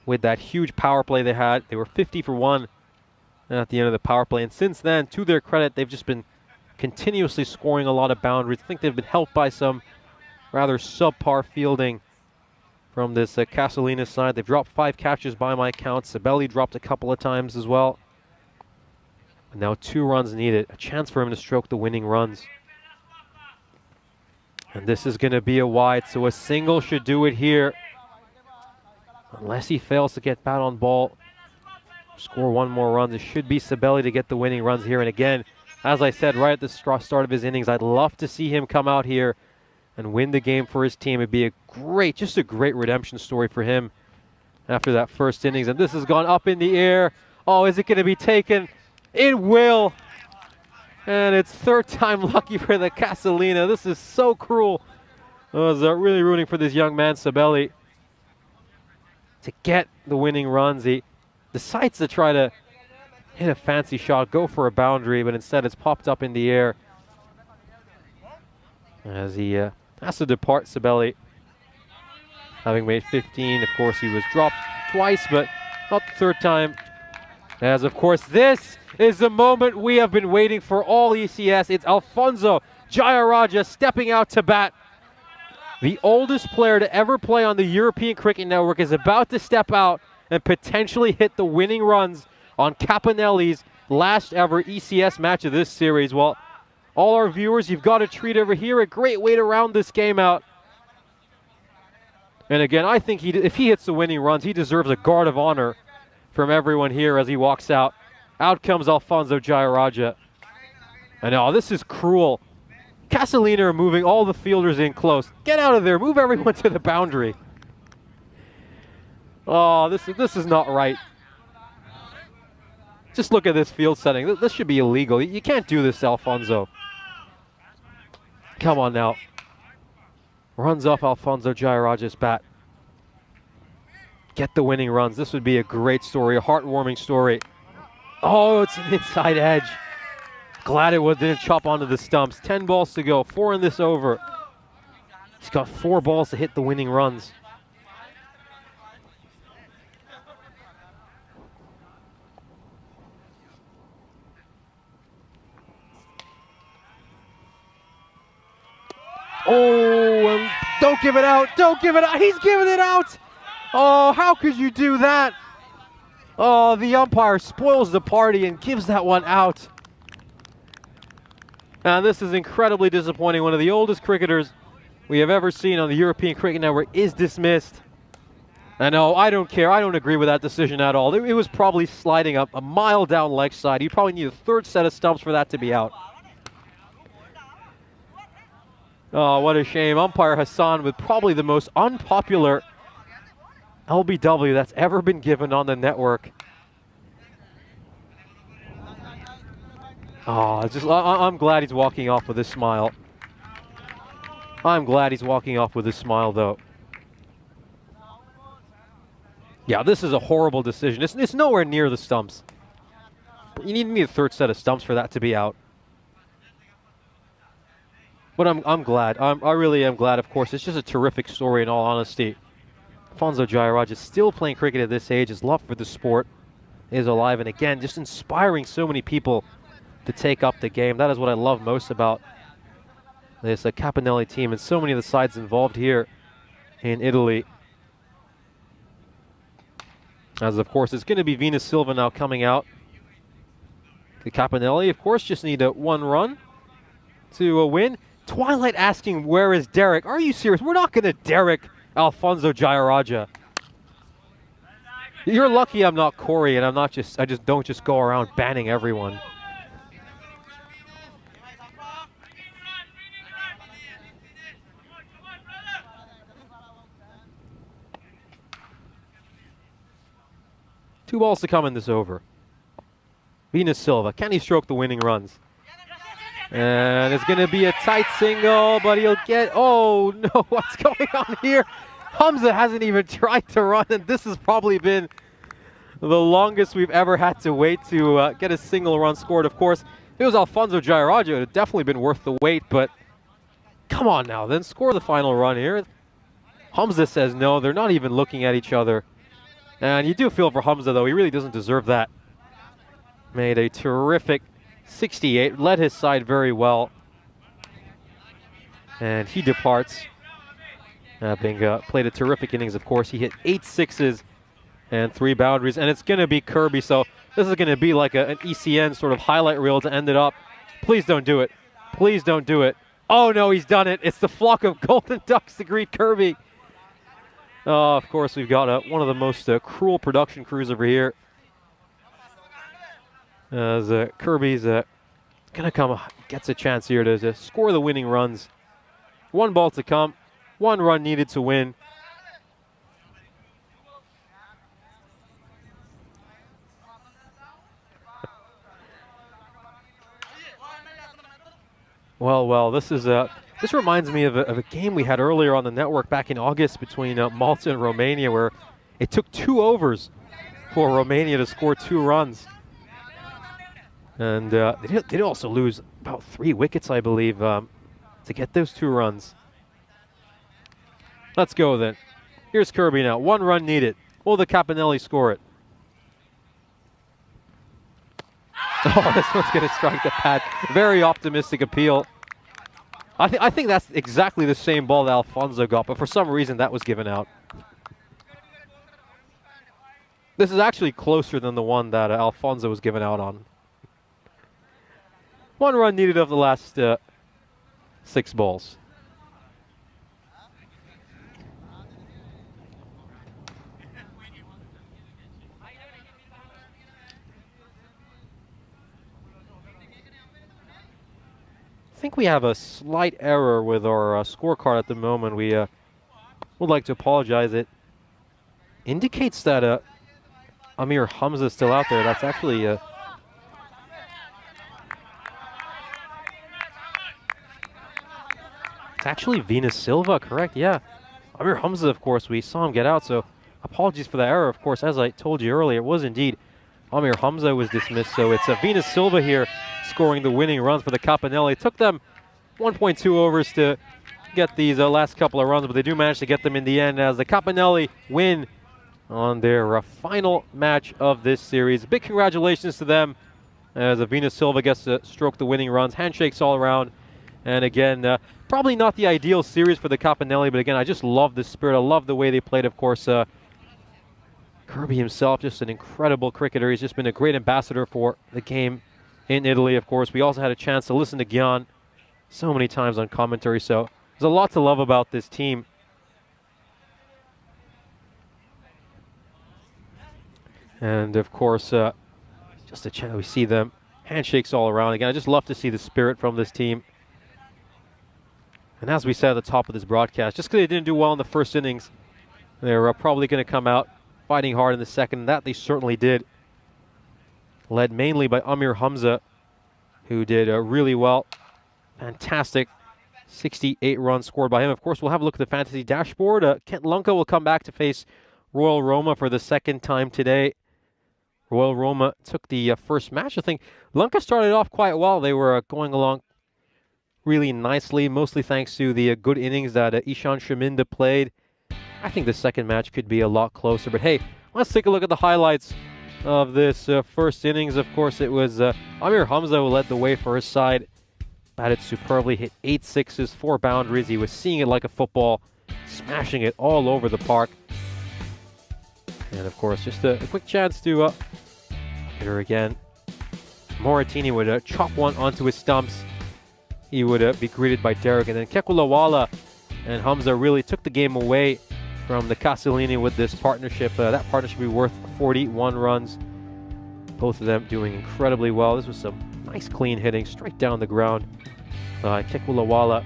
with that huge power play they had. They were 50 for 1 at the end of the power play. And since then, to their credit, they've just been continuously scoring a lot of boundaries. I think they've been helped by some rather subpar fielding from this Castelina side. They've dropped 5 catches by my count. Sabelli dropped a couple of times as well. And now 2 runs needed. A chance for him to stroke the winning runs. And this is going to be a wide, so a single should do it here. Unless he fails to get bat on ball, score one more run. It should be Sabelli to get the winning runs here. And again, as I said right at the start of his innings, I'd love to see him come out here and win the game for his team. It'd be just a great redemption story for him after that first innings. And this has gone up in the air. Oh, is it going to be taken? It will. And it's third time lucky for the Castelina. This is so cruel. I was really rooting for this young man, Sabelli, to get the winning runs. He decides to try to hit a fancy shot, go for a boundary, but instead it's popped up in the air as he has to depart. Sabelli, having made 15, of course he was dropped twice, but not the third time. As of course this is the moment we have been waiting for all ECS. It's Alfonso Jayaraja stepping out to bat. The oldest player to ever play on the European Cricket Network is about to step out and potentially hit the winning runs on Capanelle's last ever ECS match of this series. Well, all our viewers, you've got a treat over here. A great way to round this game out. And again, I think if he hits the winning runs, he deserves a guard of honor from everyone here as he walks out. Out comes Alfonso Jayaraja. And oh, this is cruel. Castelina are moving all the fielders in close. Get out of there. Move everyone to the boundary. Oh, this is not right. Just look at this field setting. This should be illegal. You can't do this, Alfonso. Come on now. Runs off Alfonso Jayaraja's bat. Get the winning runs. This would be a great story, a heartwarming story. Oh, it's an inside edge. Glad it didn't chop onto the stumps. 10 balls to go, 4 in this over. He's got 4 balls to hit the winning runs. Oh, and don't give it out. Don't give it out. He's giving it out. Oh, how could you do that? Oh, the umpire spoils the party and gives that one out. And this is incredibly disappointing. One of the oldest cricketers we have ever seen on the European Cricket Network is dismissed. And no, I don't care. I don't agree with that decision at all. It was probably sliding up a mile down leg side. You probably need a third set of stumps for that to be out. Oh, what a shame. Umpire Hassan with probably the most unpopular LBW that's ever been given on the network. Oh, I'm glad he's walking off with a smile. I'm glad he's walking off with a smile, though. Yeah, this is a horrible decision. It's nowhere near the stumps. You need a third set of stumps for that to be out. But I'm glad. I really am glad, of course. It's just a terrific story, in all honesty. Alfonso Jayaraja is still playing cricket at this age. His love for the sport is alive. And again, just inspiring so many people to take up the game. That is what I love most about this Capanelle team and so many of the sides involved here in Italy. As of course, it's going to be Venus Silva now coming out. The Capanelle, of course, just need a 1 run to win. Twilight asking, where is Derek? Are you serious? We're not going to Derek Alfonso Jayaraja. You're lucky I'm not Corey and I just don't just go around banning everyone. Two balls to come in this over. Venus Silva, can he stroke the winning runs? And it's going to be a tight single, but he'll get... Oh, no, what's going on here? Hamza hasn't even tried to run, and this has probably been the longest we've ever had to wait to get a single run scored. Of course, if it was Alfonso Jayaraja, it would have definitely been worth the wait, but come on now, then score the final run here. Hamza says no, they're not even looking at each other. And you do feel for Hamza, though. He really doesn't deserve that. Made a terrific 68, led his side very well. And he departs. Having played a terrific innings, of course. He hit 8 sixes and 3 boundaries. And it's going to be Kirby, so this is going to be like an ECN sort of highlight reel to end it up. Please don't do it. Please don't do it. Oh, no, he's done it. It's the flock of golden ducks to greet Kirby. Of course, we've got one of the most cruel production crews over here. As Kirby's gonna come, gets a chance here to score the winning runs. 1 ball to come, 1 run needed to win. Well, this is this reminds me of a game we had earlier on the network back in August between Malta and Romania, where it took 2 overs for Romania to score 2 runs. And they did also lose about 3 wickets, I believe, to get those 2 runs. Let's go then. Here's Kirby now. 1 run needed. Will the Capanelle score it? Oh, this one's going to strike the pad. Very optimistic appeal. I think that's exactly the same ball that Alfonso got, but for some reason that was given out. This is actually closer than the one that Alfonso was given out on. 1 run needed of the last 6 balls. I think we have a slight error with our scorecard at the moment. We would like to apologize. It indicates that Amir Hamza is still out there. That's actually it's actually Venus Silva, correct? Yeah. Amir Hamza, of course, we saw him get out, so apologies for the error. Of course, as I told you earlier, it was indeed Amir Hamza was dismissed, so it's Venus Silva here scoring the winning runs for the Capanelle. It took them 1.2 overs to get these last couple of runs, but they do manage to get them in the end as the Capanelle win on their final match of this series. Big congratulations to them as Venus Silva gets to stroke the winning runs. Handshakes all around. And again, probably not the ideal series for the Capanelle, but again, I just love the spirit. I love the way they played. Of course, Kirby himself, just an incredible cricketer. He's just been a great ambassador for the game in Italy, of course. We also had a chance to listen to Gyan so many times on commentary, so there's a lot to love about this team. And of course, just a chance, we see them, handshakes all around. Again, I just love to see the spirit from this team. And as we said at the top of this broadcast, just because they didn't do well in the first innings, they're probably going to come out fighting hard in the second, and that they certainly did. Led mainly by Amir Hamza, who did really well. Fantastic 68 runs scored by him. Of course, we'll have a look at the fantasy dashboard. Kent Lunka will come back to face Royal Roma for the 2nd time today. Royal Roma took the first match. I think Lunka started off quite well. They were going along really nicely, mostly thanks to the good innings that Ishan Shaminda played. I think the second match could be a lot closer. But hey, let's take a look at the highlights of this first innings. Of course, it was Amir Hamza who led the way for his side. Batted superbly, hit 8 sixes, 4 boundaries. He was seeing it like a football, smashing it all over the park. And of course, just a quick chance to hit her again. Moratini would chop one onto his stumps. He would be greeted by Derek, and then Kekulawala and Hamza really took the game away from the Castelina with this partnership. That partnership will be worth 41 runs. Both of them doing incredibly well. This was some nice clean hitting straight down the ground. Kekulawala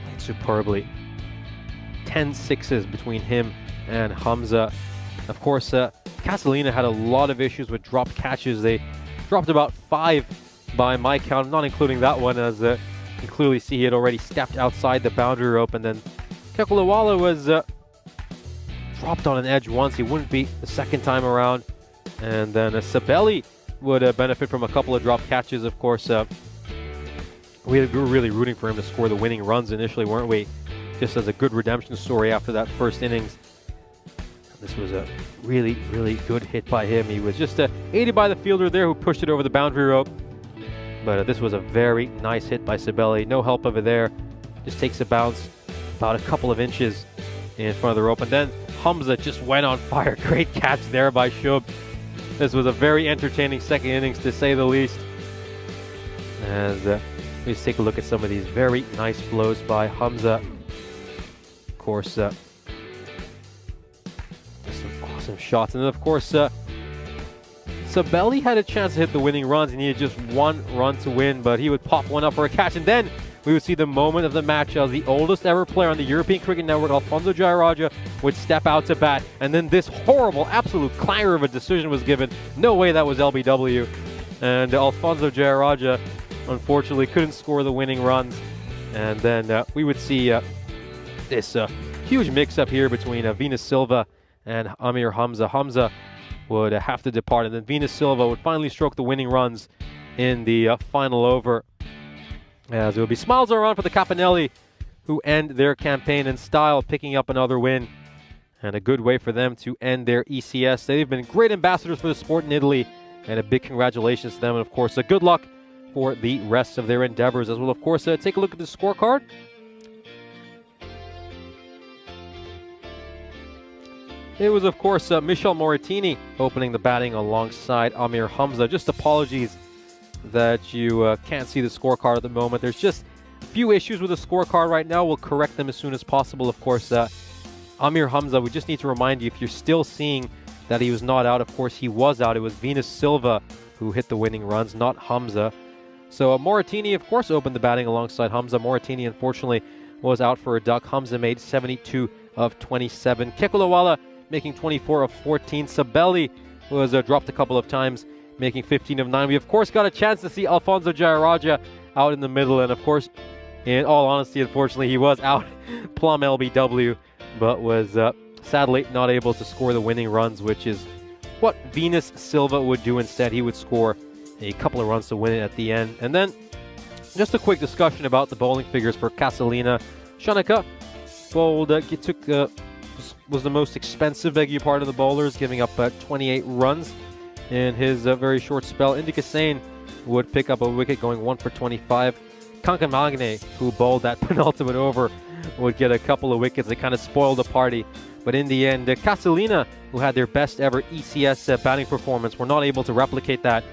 played superbly. 10 sixes between him and Hamza. Of course, Castelina had a lot of issues with dropped catches. They dropped about 5 by my count, not including that one, as you can clearly see he had already stepped outside the boundary rope, and then Kekulawala was dropped on an edge once. He wouldn't beat the second time around. And then Sabelli would benefit from a couple of drop catches. Of course, we were really rooting for him to score the winning runs initially, weren't we? Just as a good redemption story after that first innings. This was a really, really good hit by him. He was just aided by the fielder there who pushed it over the boundary rope. But this was a very nice hit by Sabelli. No help over there. Just takes a bounce about a couple of inches in front of the rope. And then Hamza just went on fire. Great catch there by Shub. This was a very entertaining second innings, to say the least. And let's take a look at some of these very nice blows by Hamza. Of course, some shots. And then, of course, Sabelli had a chance to hit the winning runs. He needed just one run to win, but he would pop one up for a catch. And then we would see the moment of the match as the oldest ever player on the European Cricket Network, Alfonso Jayaraja, would step out to bat. And then this horrible, absolute clanger of a decision was given. No way that was LBW. And Alfonso Jayaraja, unfortunately, couldn't score the winning runs. And then we would see this huge mix-up here between Venus Silva and Amir Hamza. Hamza would have to depart, and then Venus Silva would finally stroke the winning runs in the final over. As it would be smiles around for the Capanelle, who end their campaign in style, picking up another win. And a good way for them to end their ECS. They've been great ambassadors for the sport in Italy, and a big congratulations to them. And of course, a good luck for the rest of their endeavors, as well. Of course, take a look at the scorecard. It was, of course, Michel Moratini opening the batting alongside Amir Hamza. Just apologies that you can't see the scorecard at the moment. There's just a few issues with the scorecard right now. We'll correct them as soon as possible. Of course, Amir Hamza, we just need to remind you, if you're still seeing that he was not out, of course he was out. It was Venus Silva who hit the winning runs, not Hamza. So Moratini, of course, opened the batting alongside Hamza. Moratini, unfortunately, was out for a duck. Hamza made 72 of 27. Kekulawala making 24 of 14. Sabelli was dropped a couple of times, making 15 of 9. We, of course, got a chance to see Alfonso Jayaraja out in the middle. And, of course, in all honesty, unfortunately, he was out plumb LBW, but was sadly not able to score the winning runs, which is what Venus Silva would do instead. He would score a couple of runs to win it at the end. And then just a quick discussion about the bowling figures for Castelina. Shanaka bowled, was the most expensive, beg your pardon, of the bowlers, giving up 28 runs in his very short spell. Indika Sain would pick up a wicket, going 1 for 25. Kankamagne, who bowled that penultimate over, would get a couple of wickets. They kind of spoiled the party. But in the end, Castelina, who had their best ever ECS batting performance, were not able to replicate that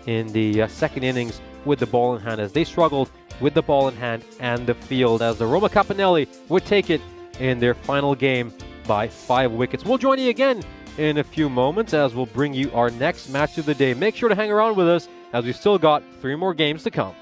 in the second innings with the ball in hand, as they struggled with the ball in hand and the field, as the Roma Capanelle would take it in their final game by 5 wickets. We'll join you again in a few moments as we'll bring you our next match of the day. Make sure to hang around with us, as we've still got 3 more games to come.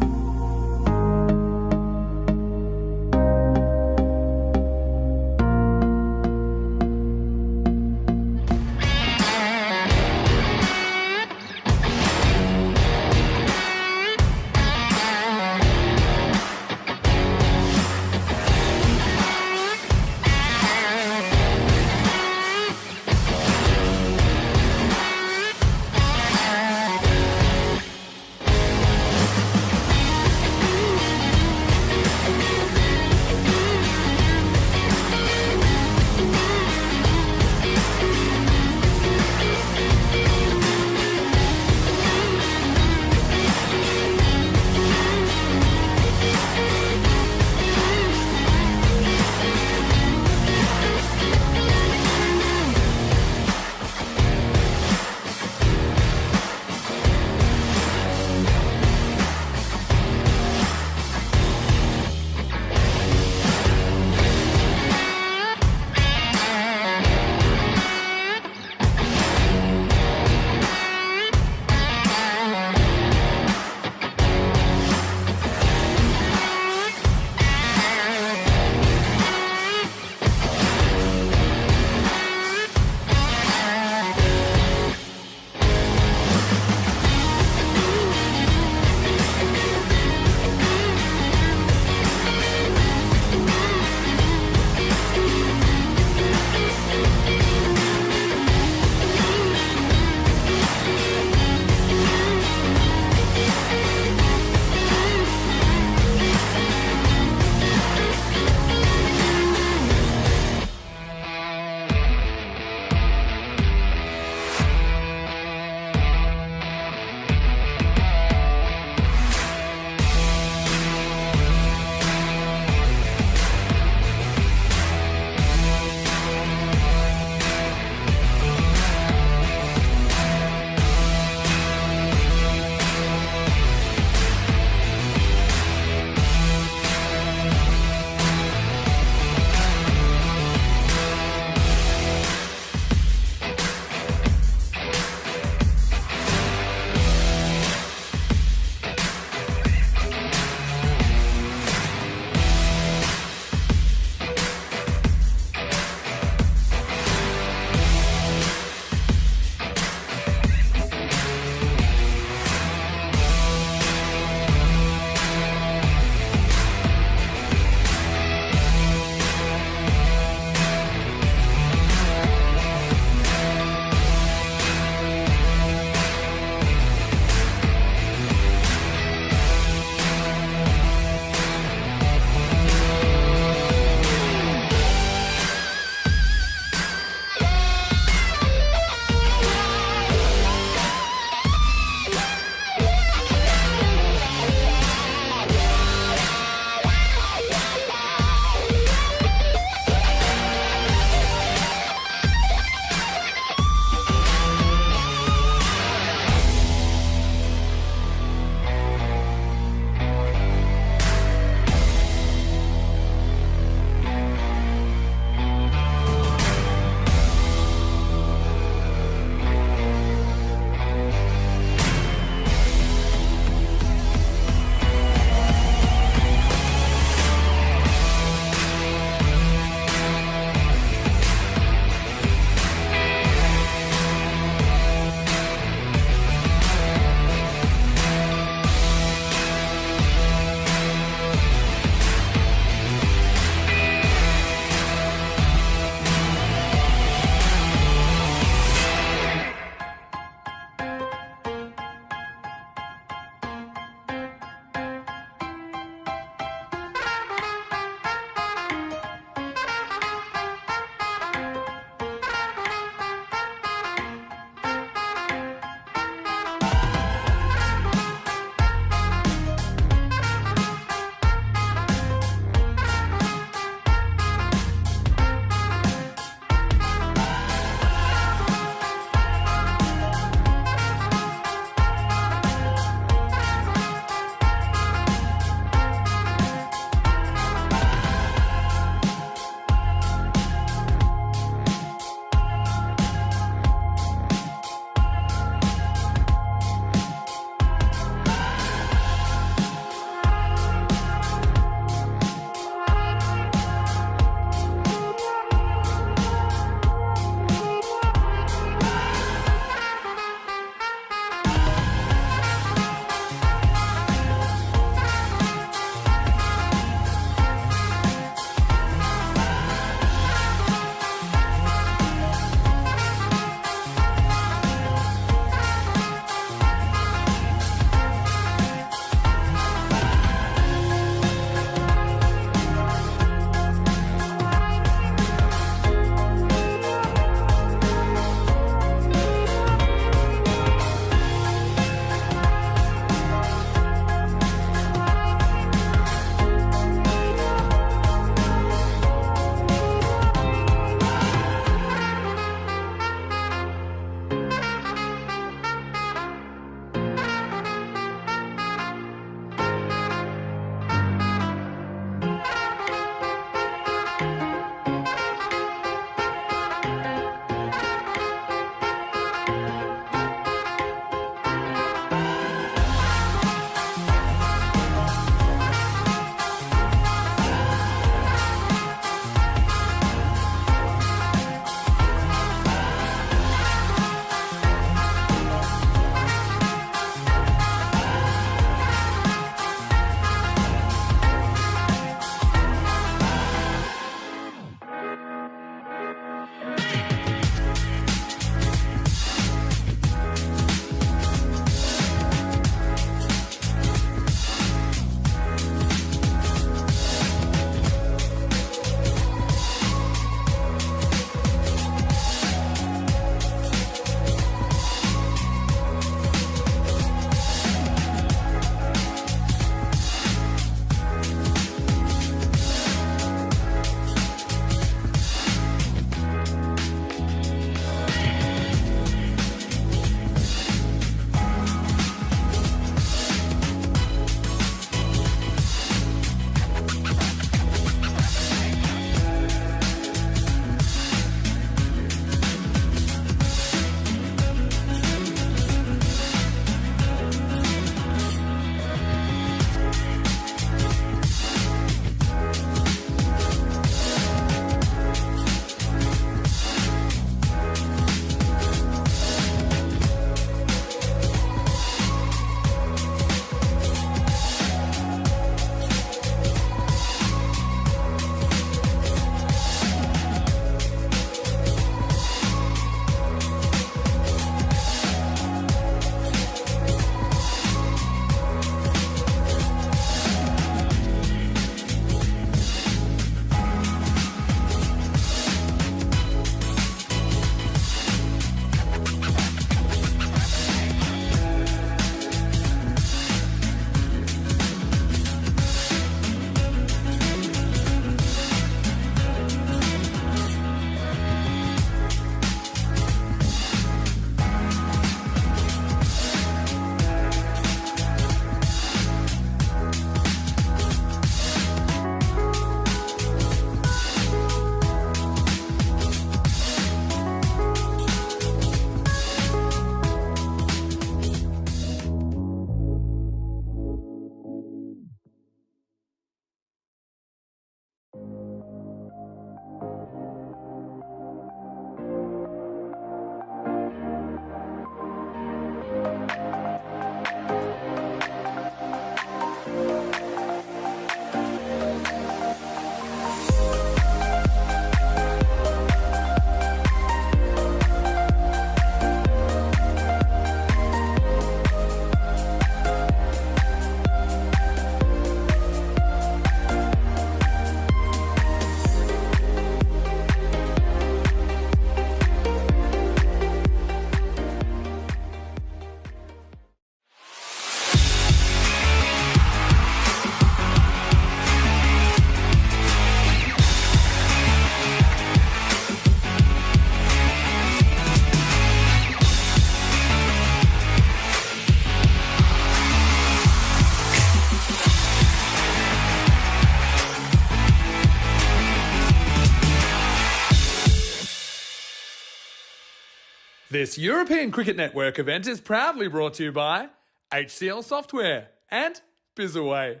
This European Cricket Network event is proudly brought to you by HCL Software and Bizaway.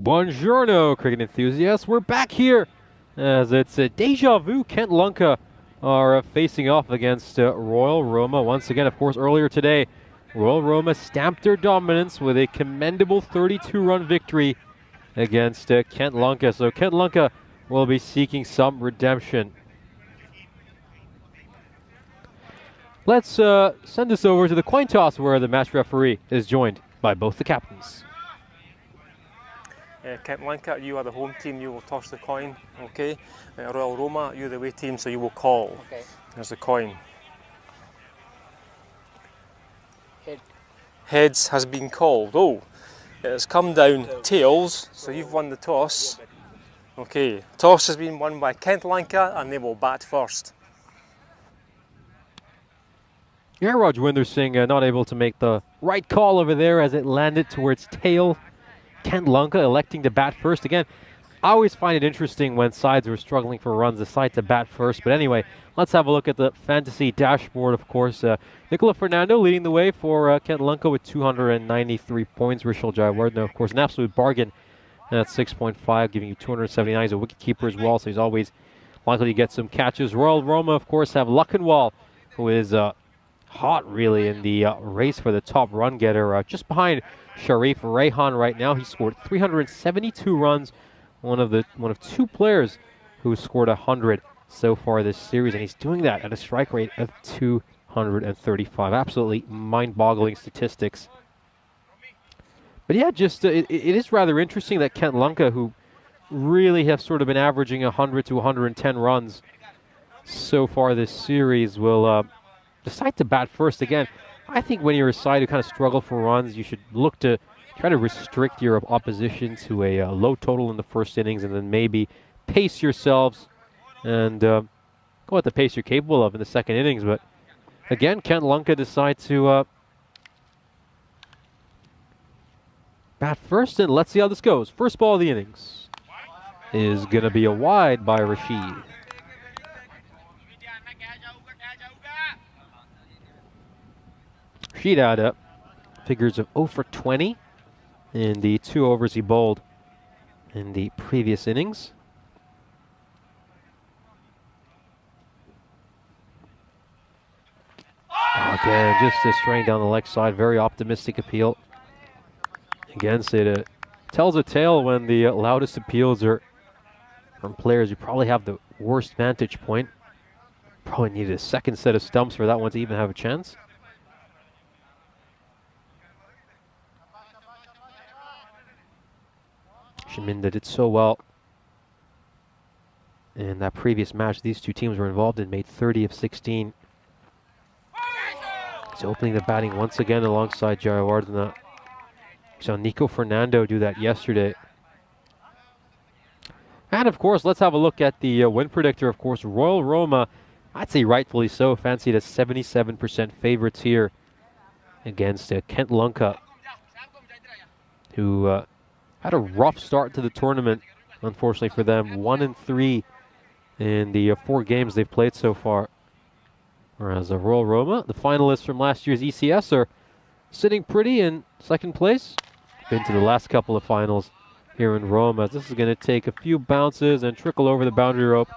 Buongiorno, cricket enthusiasts. We're back here as it's a deja vu. Kent Lunka are facing off against Royal Roma. Once again, of course, earlier today, Royal Roma stamped their dominance with a commendable 32-run victory against Kent Lunka. So Kent Lunka will be seeking some redemption. Let's send this over to the coin toss where the match referee is joined by both the captains. Kent Lunka, you are the home team, you will toss the coin, okay? Royal Roma, you're the away team, so you will call. Okay. There's the coin. Head. Heads has been called. Oh, it has come down tails, so you've won the toss. Okay, toss has been won by Kent Lunka, and they will bat first. Yeah, Rajwinder Singh not able to make the right call over there as it landed towards tail. Kent Lunka electing to bat first. Again, I always find it interesting when sides are struggling for runs, decide to bat first. But anyway, let's have a look at the fantasy dashboard, of course. Nicola Fernando leading the way for Kent Lunka with 293 points. Rishal Jayawardene, of course, an absolute bargain at 6.5, giving you 279. He's a wicketkeeper as well, so he's always likely to get some catches. Royal Roma, of course, have Lakanwal, who is hot, really, in the race for the top run getter. Just behind Sharif Rehan right now. He scored 372 runs. One of two players who scored 100 so far this series, and he's doing that at a strike rate of 235. Absolutely mind-boggling statistics. But yeah, just it is rather interesting that Kent Lunka, who really have sort of been averaging 100 to 110 runs so far this series, will decide to bat first. Again, I think when you're a side who kind of struggle for runs, you should look to try to restrict your opposition to a low total in the first innings, and then maybe pace yourselves and go at the pace you're capable of in the second innings. But again, Kent Lunka decides to bat first, and let's see how this goes. First ball of the innings is going to be a wide by Rashid. Rashid had figures of 0 for 20 in the 2 overs he bowled in the previous innings. Again, just straying down the leg side. Very optimistic appeal. Again, it tells a tale when the loudest appeals are from players who probably have the worst vantage point. Probably needed a second set of stumps for that one to even have a chance. Shaminda did so well in that previous match these two teams were involved in, made 30 of 16. He's opening the batting once again alongside Jayawardene. We saw Nico Fernando do that yesterday. And of course, let's have a look at the win predictor. Of course, Royal Roma, I'd say rightfully so, fancied as 77% favorites here against Kent Lunka, who had a rough start to the tournament, unfortunately for them. 1-3 in the 4 games they've played so far. Whereas Royal Roma, the finalists from last year's ECS, are sitting pretty in second place. Been to the last couple of finals here in Rome, as this is going to take a few bounces and trickle over the boundary rope.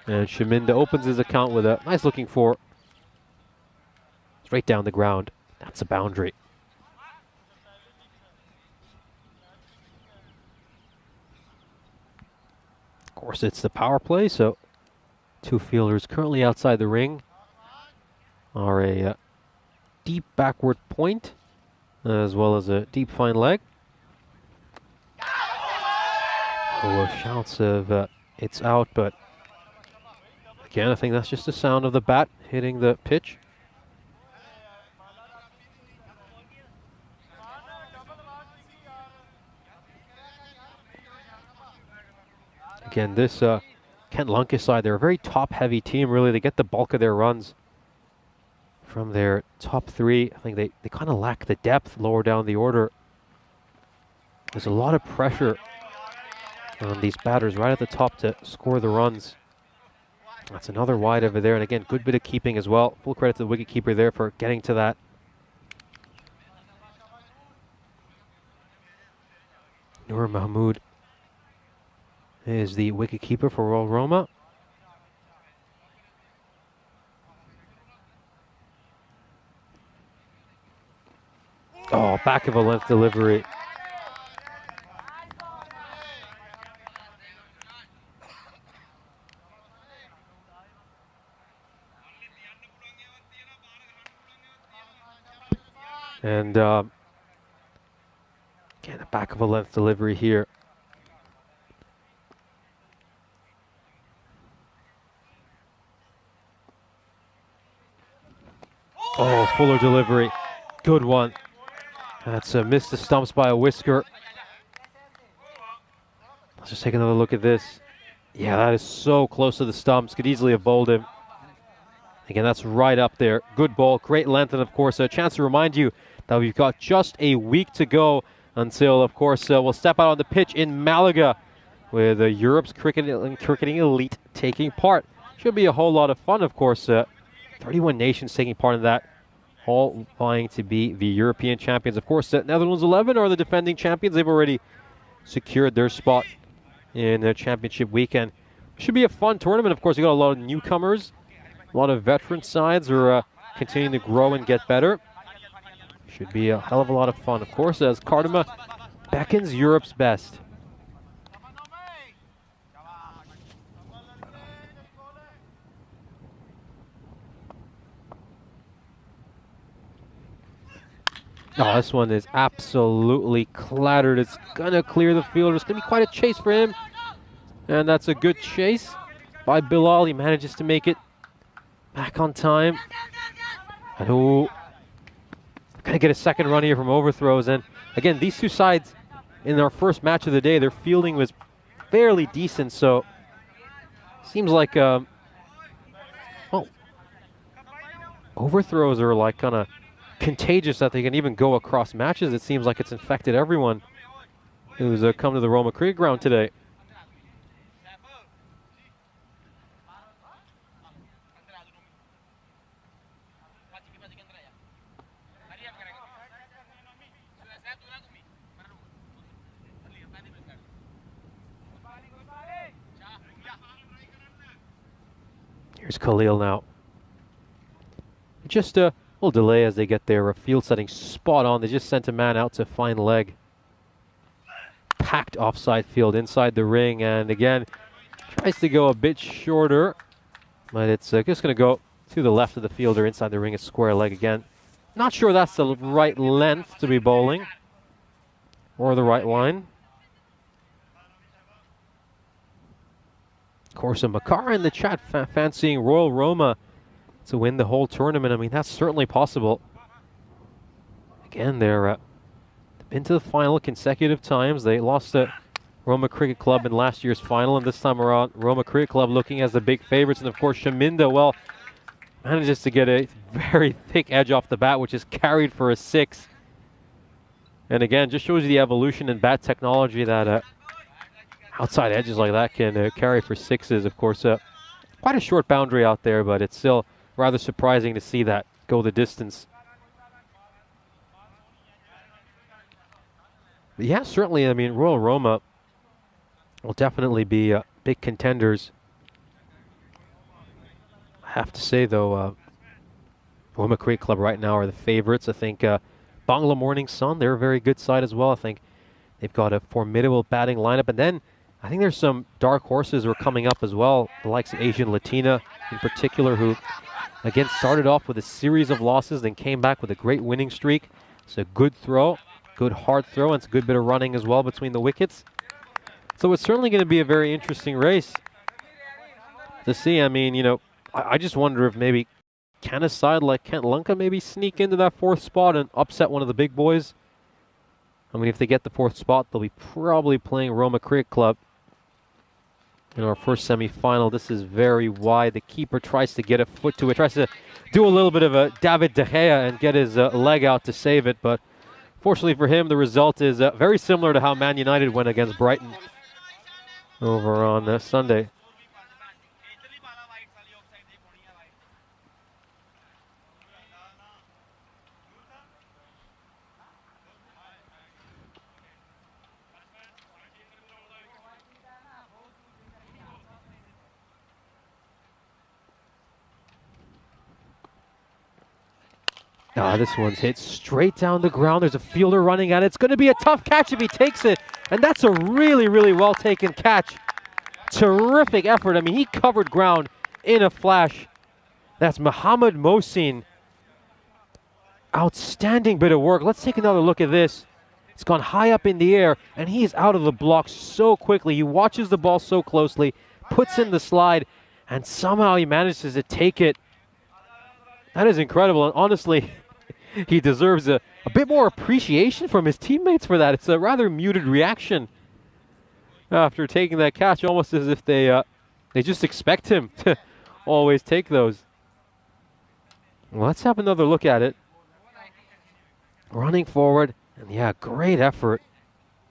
And Shaminda opens his account with a nice looking 4. Straight down the ground. That's a boundary. Of course, it's the power play, so 2 fielders currently outside the ring are a deep backward point as well as a deep fine leg. Oh, shouts of it's out, but again, I think that's just the sound of the bat hitting the pitch. Again, this Kent Lunka side, they're a very top-heavy team, really. They get the bulk of their runs from their top 3. I think they kind of lack the depth lower down the order. There's a lot of pressure on these batters right at the top to score the runs. That's another wide over there, and again, good bit of keeping as well. Full credit to the wicketkeeper there for getting to that. Nur Mahmood is the wicketkeeper for Royal Roma. Oh, back of a length delivery. And again, a back of a length delivery here. Oh, fuller delivery. Good one. That's missed the stumps by a whisker. Let's just take another look at this. Yeah, that is so close to the stumps. Could easily have bowled him. Again, that's right up there. Good ball, great length, and of course, a chance to remind you that we've got just a week to go until, of course, we'll step out on the pitch in Malaga with Europe's cricketing elite taking part. Should be a whole lot of fun, of course. 31 nations taking part in that, all vying to be the European champions. Of course, Netherlands 11 are the defending champions. They've already secured their spot in the championship weekend. Should be a fun tournament. Of course, you got a lot of newcomers. A lot of veteran sides are continuing to grow and get better. Should be a hell of a lot of fun. Of course, as Cardama beckons Europe's best. Oh, this one is absolutely clattered. It's going to clear the field. It's going to be quite a chase for him. And that's a good chase by Bilal. He manages to make it back on time. And going to get a second run here from overthrows. And again, these two sides, in their first match of the day, their fielding was fairly decent. So, seems like, well, overthrows are like kind of contagious that they can even go across matches. It seems like it's infected everyone who's come to the Roma Cricket Ground today. Here's Khalil now. Just a little delay as they get their field setting spot on. They just sent a man out to find leg. Packed offside field inside the ring, and again tries to go a bit shorter, but it's just going to go to the left of the fielder inside the ring. A square leg again. Not sure that's the right length to be bowling or the right line. Of course, Makara in the chat fancying Royal Roma to win the whole tournament. I mean, that's certainly possible. Again, they've been to the final consecutive times. They lost to Roma Cricket Club in last year's final, and this time around, Roma Cricket Club looking as the big favorites. And of course, Shaminda, well, manages to get a very thick edge off the bat, which is carried for a 6. And again, just shows you the evolution in bat technology that outside edges like that can carry for 6s. Of course, quite a short boundary out there, but it's still rather surprising to see that go the distance. But yeah, certainly, I mean, Royal Roma will definitely be big contenders. I have to say, though, Roma Cricket Club right now are the favorites. I think Bangla Morning Sun, they're a very good side as well. I think they've got a formidable batting lineup. And then I think there's some dark horses who are coming up as well, the likes of Asian Latina in particular, who, again, started off with a series of losses, then came back with a great winning streak. It's a good throw, good hard throw, and it's a good bit of running as well between the wickets. So it's certainly going to be a very interesting race to see. I mean, you know, I just wonder if maybe can a side like Kent Lanka maybe sneak into that 4th spot and upset one of the big boys? I mean, if they get the 4th spot, they'll be probably playing Roma Cricket Club in our first semi-final. This is very wide. The keeper tries to get a foot to it, tries to do a little bit of a David De Gea and get his leg out to save it. But fortunately for him, the result is very similar to how Man United went against Brighton over on Sunday. Ah, this one's hit straight down the ground. There's a fielder running at it. It's going to be a tough catch if he takes it. And that's a really, really well taken catch. Terrific effort. I mean, he covered ground in a flash. That's Mohamed Mohsin. Outstanding bit of work. Let's take another look at this. It's gone high up in the air, and he's out of the block so quickly. He watches the ball so closely, puts in the slide, and somehow he manages to take it. That is incredible, and honestly, he deserves a bit more appreciation from his teammates for that. It's a rather muted reaction after taking that catch, almost as if they just expect him to always take those. Well, let's have another look at it. Running forward, and yeah, great effort.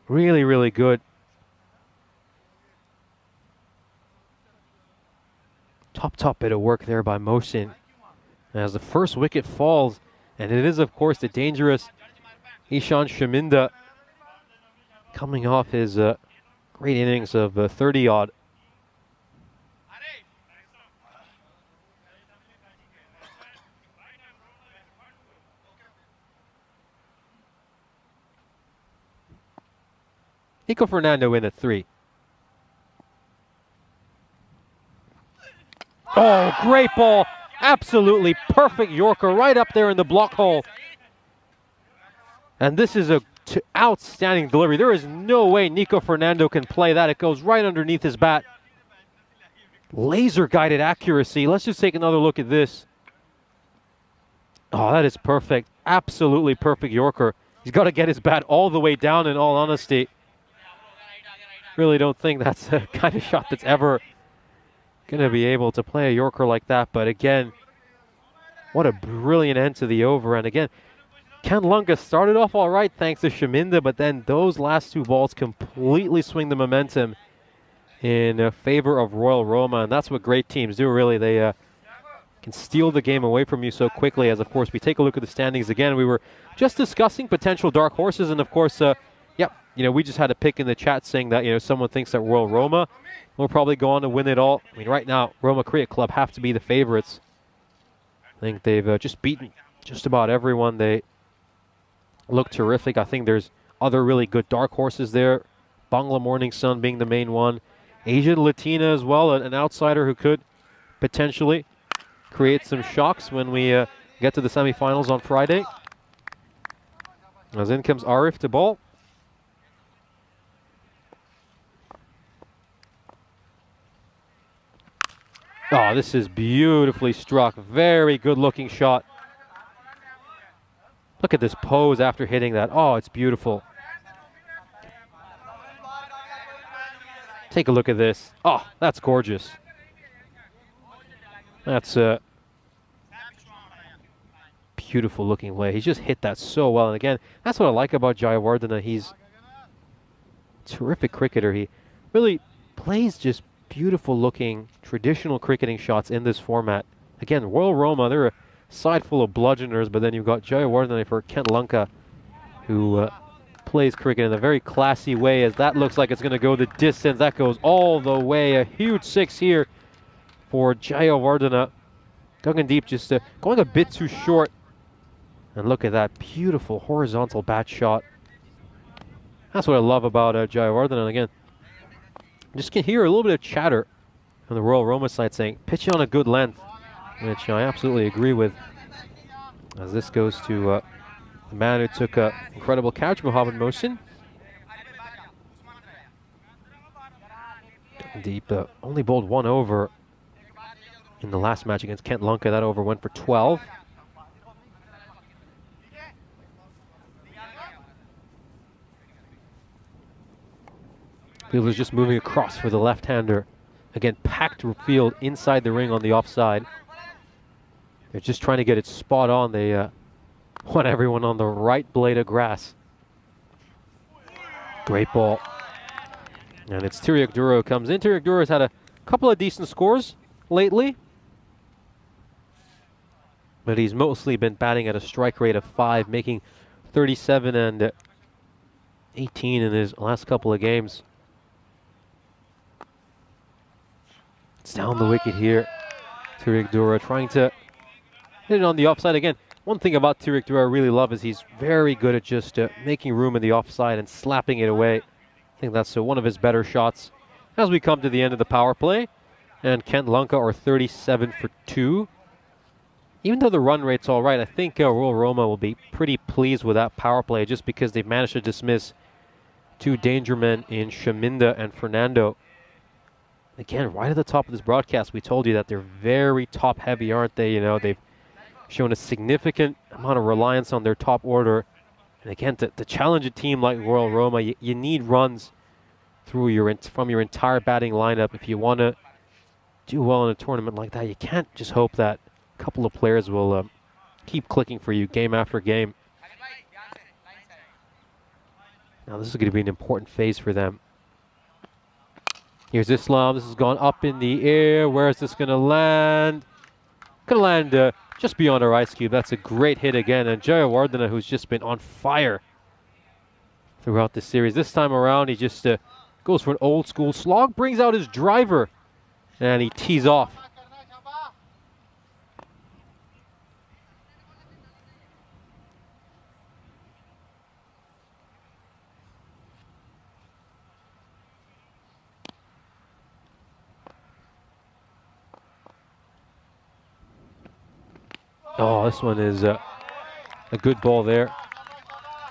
Really, really good. Top bit of work there by Mohsin. As the first wicket falls, and it is, of course, the dangerous Ishan Shaminda coming off his great innings of 30-odd. Nico Fernando in at 3. Oh, great ball. Absolutely perfect Yorker right up there in the block hole. And this is a outstanding delivery. There is no way Nico Fernando can play that. It goes right underneath his bat. Laser guided accuracy. Let's just take another look at this. Oh, that is perfect. Absolutely perfect Yorker. He's got to get his bat all the way down, in all honesty. Really don't think that's the kind of shot that's ever going to be able to play a Yorker like that. But again, what a brilliant end to the over. And again, Ken Lunga started off all right thanks to Shaminda, but then those last 2 balls completely swing the momentum in favor of Royal Roma. And that's what great teams do, really. They can steal the game away from you so quickly. As, of course, we take a look at the standings again. We were just discussing potential dark horses. And, of course, we just had a pick in the chat saying that, someone thinks that Royal Roma will probably go on to win it all. I mean, right now, Roma Cricket Club have to be the favorites. I think they've just beaten just about everyone. They look terrific. I think there's other really good dark horses there. Bangla Morning Sun being the main one. Asian Latina as well, an outsider who could potentially create some shocks when we get to the semifinals on Friday. As in comes Arif to ball. Oh, this is beautifully struck. Very good looking shot. Look at this pose after hitting that. Oh, it's beautiful. Take a look at this. Oh, that's gorgeous. That's a beautiful looking play. He's just hit that so well. And again, that's what I like about Jayawardena. He's a terrific cricketer. He really plays just beautiful looking traditional cricketing shots in this format. Again, Royal Roma, they're a side full of bludgeoners, but then you've got Jayawardena for Kent Lanka, who plays cricket in a very classy way, as that looks like it's going to go the distance. That goes all the way. A huge 6 here for Jayawardena. Gagandeep just going a bit too short. And look at that beautiful horizontal bat shot. That's what I love about Jayawardena. And again, just can hear a little bit of chatter on the Royal Roma side saying, pitch on a good length, which I absolutely agree with. As this goes to the man who took an incredible catch, Mohamed Mohsin. Deep, only bowled 1 over in the last match against Kent Lanka. That over went for 12. Fielder's just moving across for the left-hander. Again, packed field inside the ring on the offside. They're just trying to get it spot on. They want everyone on the right blade of grass. Great ball. And it's Tiriak Duro who comes in. Tiriak Duro has had a couple of decent scores lately, but he's mostly been batting at a strike rate of 5, making 37 and 18 in his last couple of games. It's down the wicket here. Tiriak Duro trying to hit it on the offside again. One thing about Tariq Dura I really love is he's very good at just making room in the offside and slapping it away. I think that's one of his better shots. As we come to the end of the power play, and Kent Lunka are 37 for 2. Even though the run rate's all right, I think Royal Roma will be pretty pleased with that power play just because they've managed to dismiss 2 danger men in Shaminda and Fernando. Again, right at the top of this broadcast, we told you that they're very top heavy, aren't they? You know, they've shown a significant amount of reliance on their top order. And again, to challenge a team like Royal Roma, you need runs through from your entire batting lineup. If you want to do well in a tournament like that, you can't just hope that a couple of players will keep clicking for you game after game. Now this is going to be an important phase for them. Here's Islam. This has gone up in the air. Where is this going to land? Going to land just beyond our ice cube. That's a great hit again. And Jayawardena, who's just been on fire throughout the series. This time around, he just goes for an old school slog, brings out his driver, and he tees off. Oh, this one is a good ball there.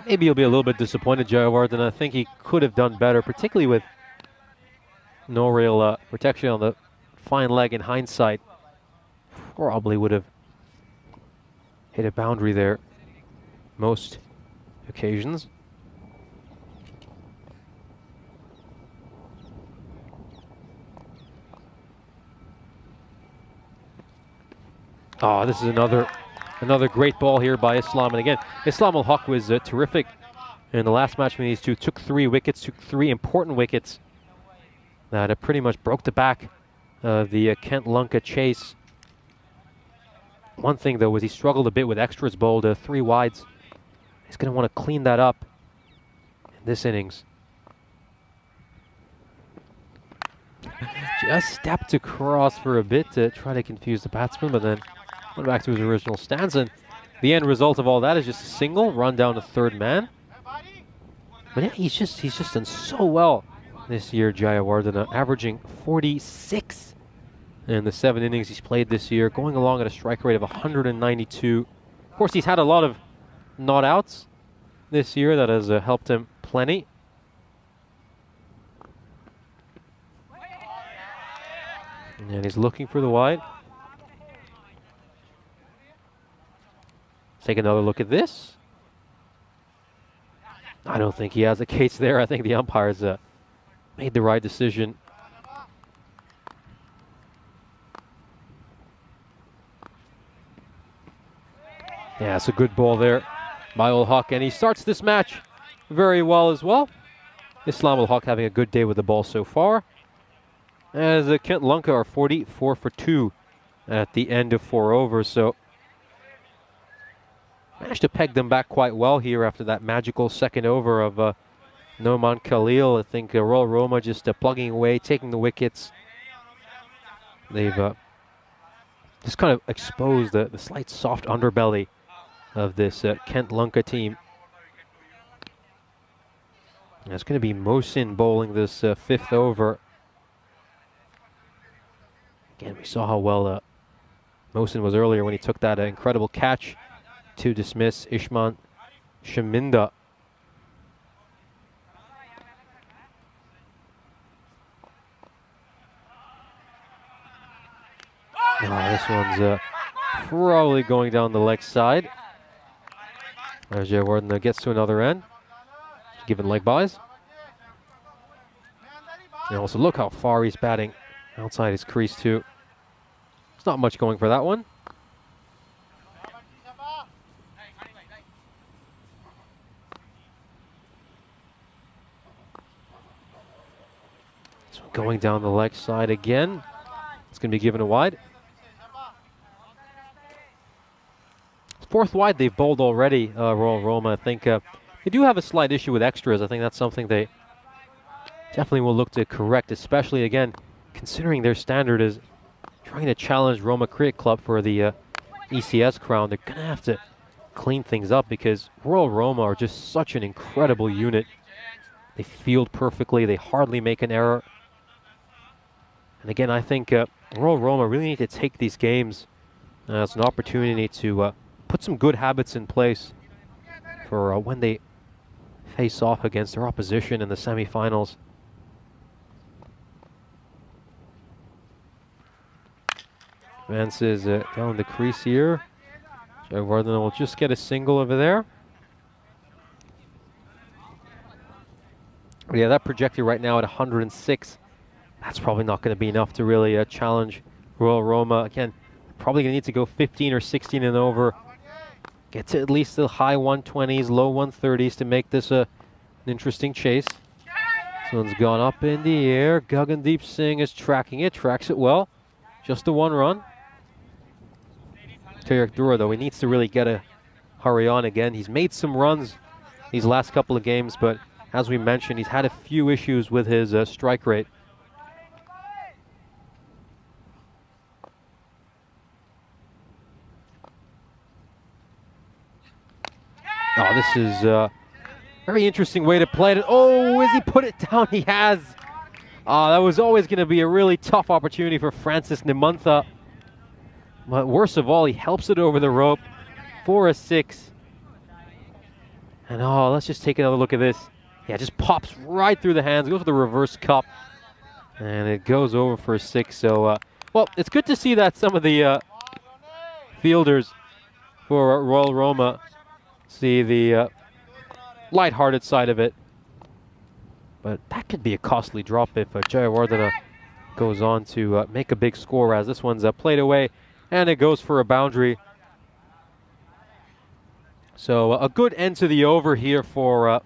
Maybe he'll be a little bit disappointed, Jayawardena. I think he could have done better, particularly with no real protection on the fine leg in hindsight. Probably would have hit a boundary there most occasions. Oh, this is another great ball here by Islam. And again, Islam Al-Haq was terrific in the last match between these two. Took 3 wickets, took 3 important wickets that pretty much broke the back of the Kent Lunka chase. One thing, though, was he struggled a bit with extras bowled 3 wides. He's going to want to clean that up in this innings. Just stepped across for a bit to try to confuse the batsman, but then went back to his original stance, and the end result of all that is just a single, run down to 3rd man. But yeah, he's just done so well this year, Jayawardena, averaging 46 in the 7 innings he's played this year, going along at a strike rate of 192. Of course, he's had a lot of not outs this year that has helped him plenty. And he's looking for the wide. Take another look at this. I don't think he has a case there. I think the umpires made the right decision. Yeah, it's a good ball there by Al-Haq, and he starts this match very well as well. Islam Al-Haq having a good day with the ball so far. As Kent Lunka are 44 for 2 at the end of 4 overs, so managed to peg them back quite well here after that magical second over of Noman Khalil. I think Royal Roma just plugging away, taking the wickets. They've just kind of exposed the slight soft underbelly of this Kent Lunka team. And it's going to be Mohsin bowling this 5th over. Again, we saw how well Mohsin was earlier when he took that incredible catch to dismiss Ishman Shaminda. This one's probably going down the leg side. As Jayawardena gets to another end, given leg buys. And also look how far he's batting outside his crease too. There's not much going for that one. So going down the leg side again. It's going to be given a wide. 4th wide they've bowled already, Royal Roma. I think they do have a slight issue with extras. I think that's something they definitely will look to correct, especially, again, considering their standard is trying to challenge Roma Cricket Club for the ECS crown. They're going to have to clean things up, because Royal Roma are just such an incredible unit. They field perfectly. They hardly make an error. And again, I think Royal Roma really need to take these games as an opportunity to put some good habits in place for when they face off against their opposition in the semifinals. Advances down the crease here. Jayawardene will just get a single over there. But yeah, that projected right now at 106. That's probably not going to be enough to really challenge Royal Roma. Again, probably going to need to go 15 or 16 and over. Get to at least the high 120s, low 130s to make this an interesting chase. This one's gone up in the air. Gagandeep Singh is tracking it, tracks it well. Just a 1 run. Tarik Dura, though, he needs to really get a hurry on again. He's made some runs these last couple of games, but as we mentioned, he's had a few issues with his strike rate. Oh, this is a very interesting way to play it. Oh, has he put it down? He has. That was always going to be a really tough opportunity for Francis Nimantha. But worst of all, he helps it over the rope for a 6. And oh, let's just take another look at this. Yeah, just pops right through the hands, goes for the reverse cup, and it goes over for a 6. So, well, it's good to see that some of the fielders for Royal Roma see the lighthearted side of it. But that could be a costly drop if Jayawardene goes on to make a big score, as this one's played away, and it goes for a boundary. So a good end to the over here for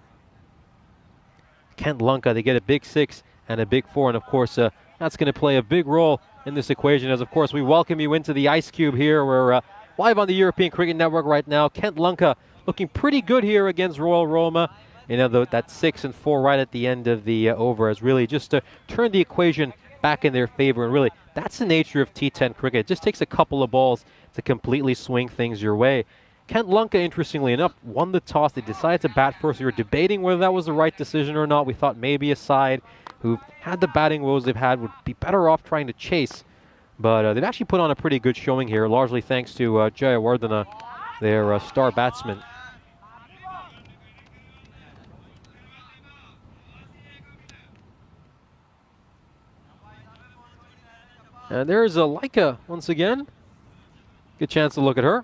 Kent Lunka. They get a big 6 and a big 4, and of course that's going to play a big role in this equation, as of course we welcome you into the Ice Cube here. We're live on the European Cricket Network right now. Kent Lunka looking pretty good here against Royal Roma. You know, that 6 and 4 right at the end of the over has really just turned the equation back in their favor. And really, that's the nature of T10 cricket. It just takes a couple of balls to completely swing things your way. Kent Lunka, interestingly enough, won the toss. They decided to bat first. We were debating whether that was the right decision or not. We thought maybe a side who had the batting woes they've had would be better off trying to chase. But they've actually put on a pretty good showing here, largely thanks to Jayawardene, their star batsman. And there's Laika once again. Good chance to look at her.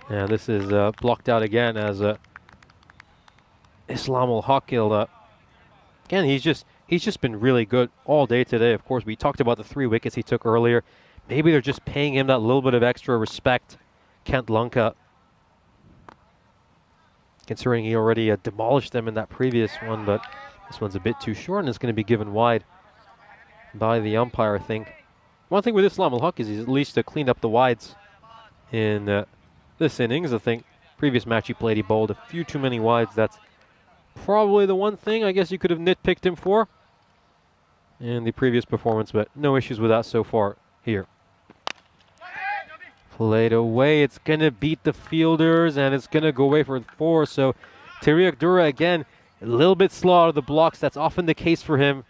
And this is blocked out again as Islam Ul Haq. Again, he's just been really good all day today. Of course, we talked about the 3 wickets he took earlier. Maybe they're just paying him that little bit of extra respect. Kent Lunka, considering he already demolished them in that previous one, but this one's a bit too short and it's going to be given wide by the umpire, I think. One thing with Islam Ul Haq is he's at least cleaned up the wides in this innings. I think previous match he played, he bowled a few too many wides. That's probably the one thing I guess you could have nitpicked him for in the previous performance, but no issues with that so far here. Played away. It's going to beat the fielders, and it's going to go away for 4. So Tarik Dura, again, a little bit slow out of the blocks. That's often the case for him.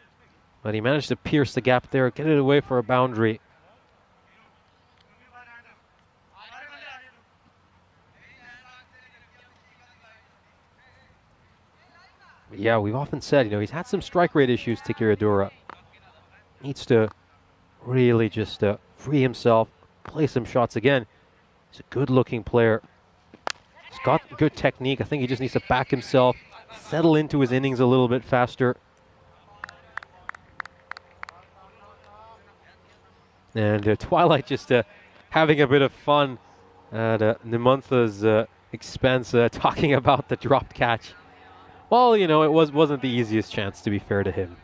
But he managed to pierce the gap there, get it away for a boundary. Yeah, we've often said, he's had some strike rate issues, Tarik Dura. Needs to really just free himself, play some shots again. He's a good-looking player. He's got good technique. I think he just needs to back himself, settle into his innings a little bit faster. And Twilight just having a bit of fun at Nimantha's expense, talking about the dropped catch. Well, it wasn't the easiest chance, to be fair to him.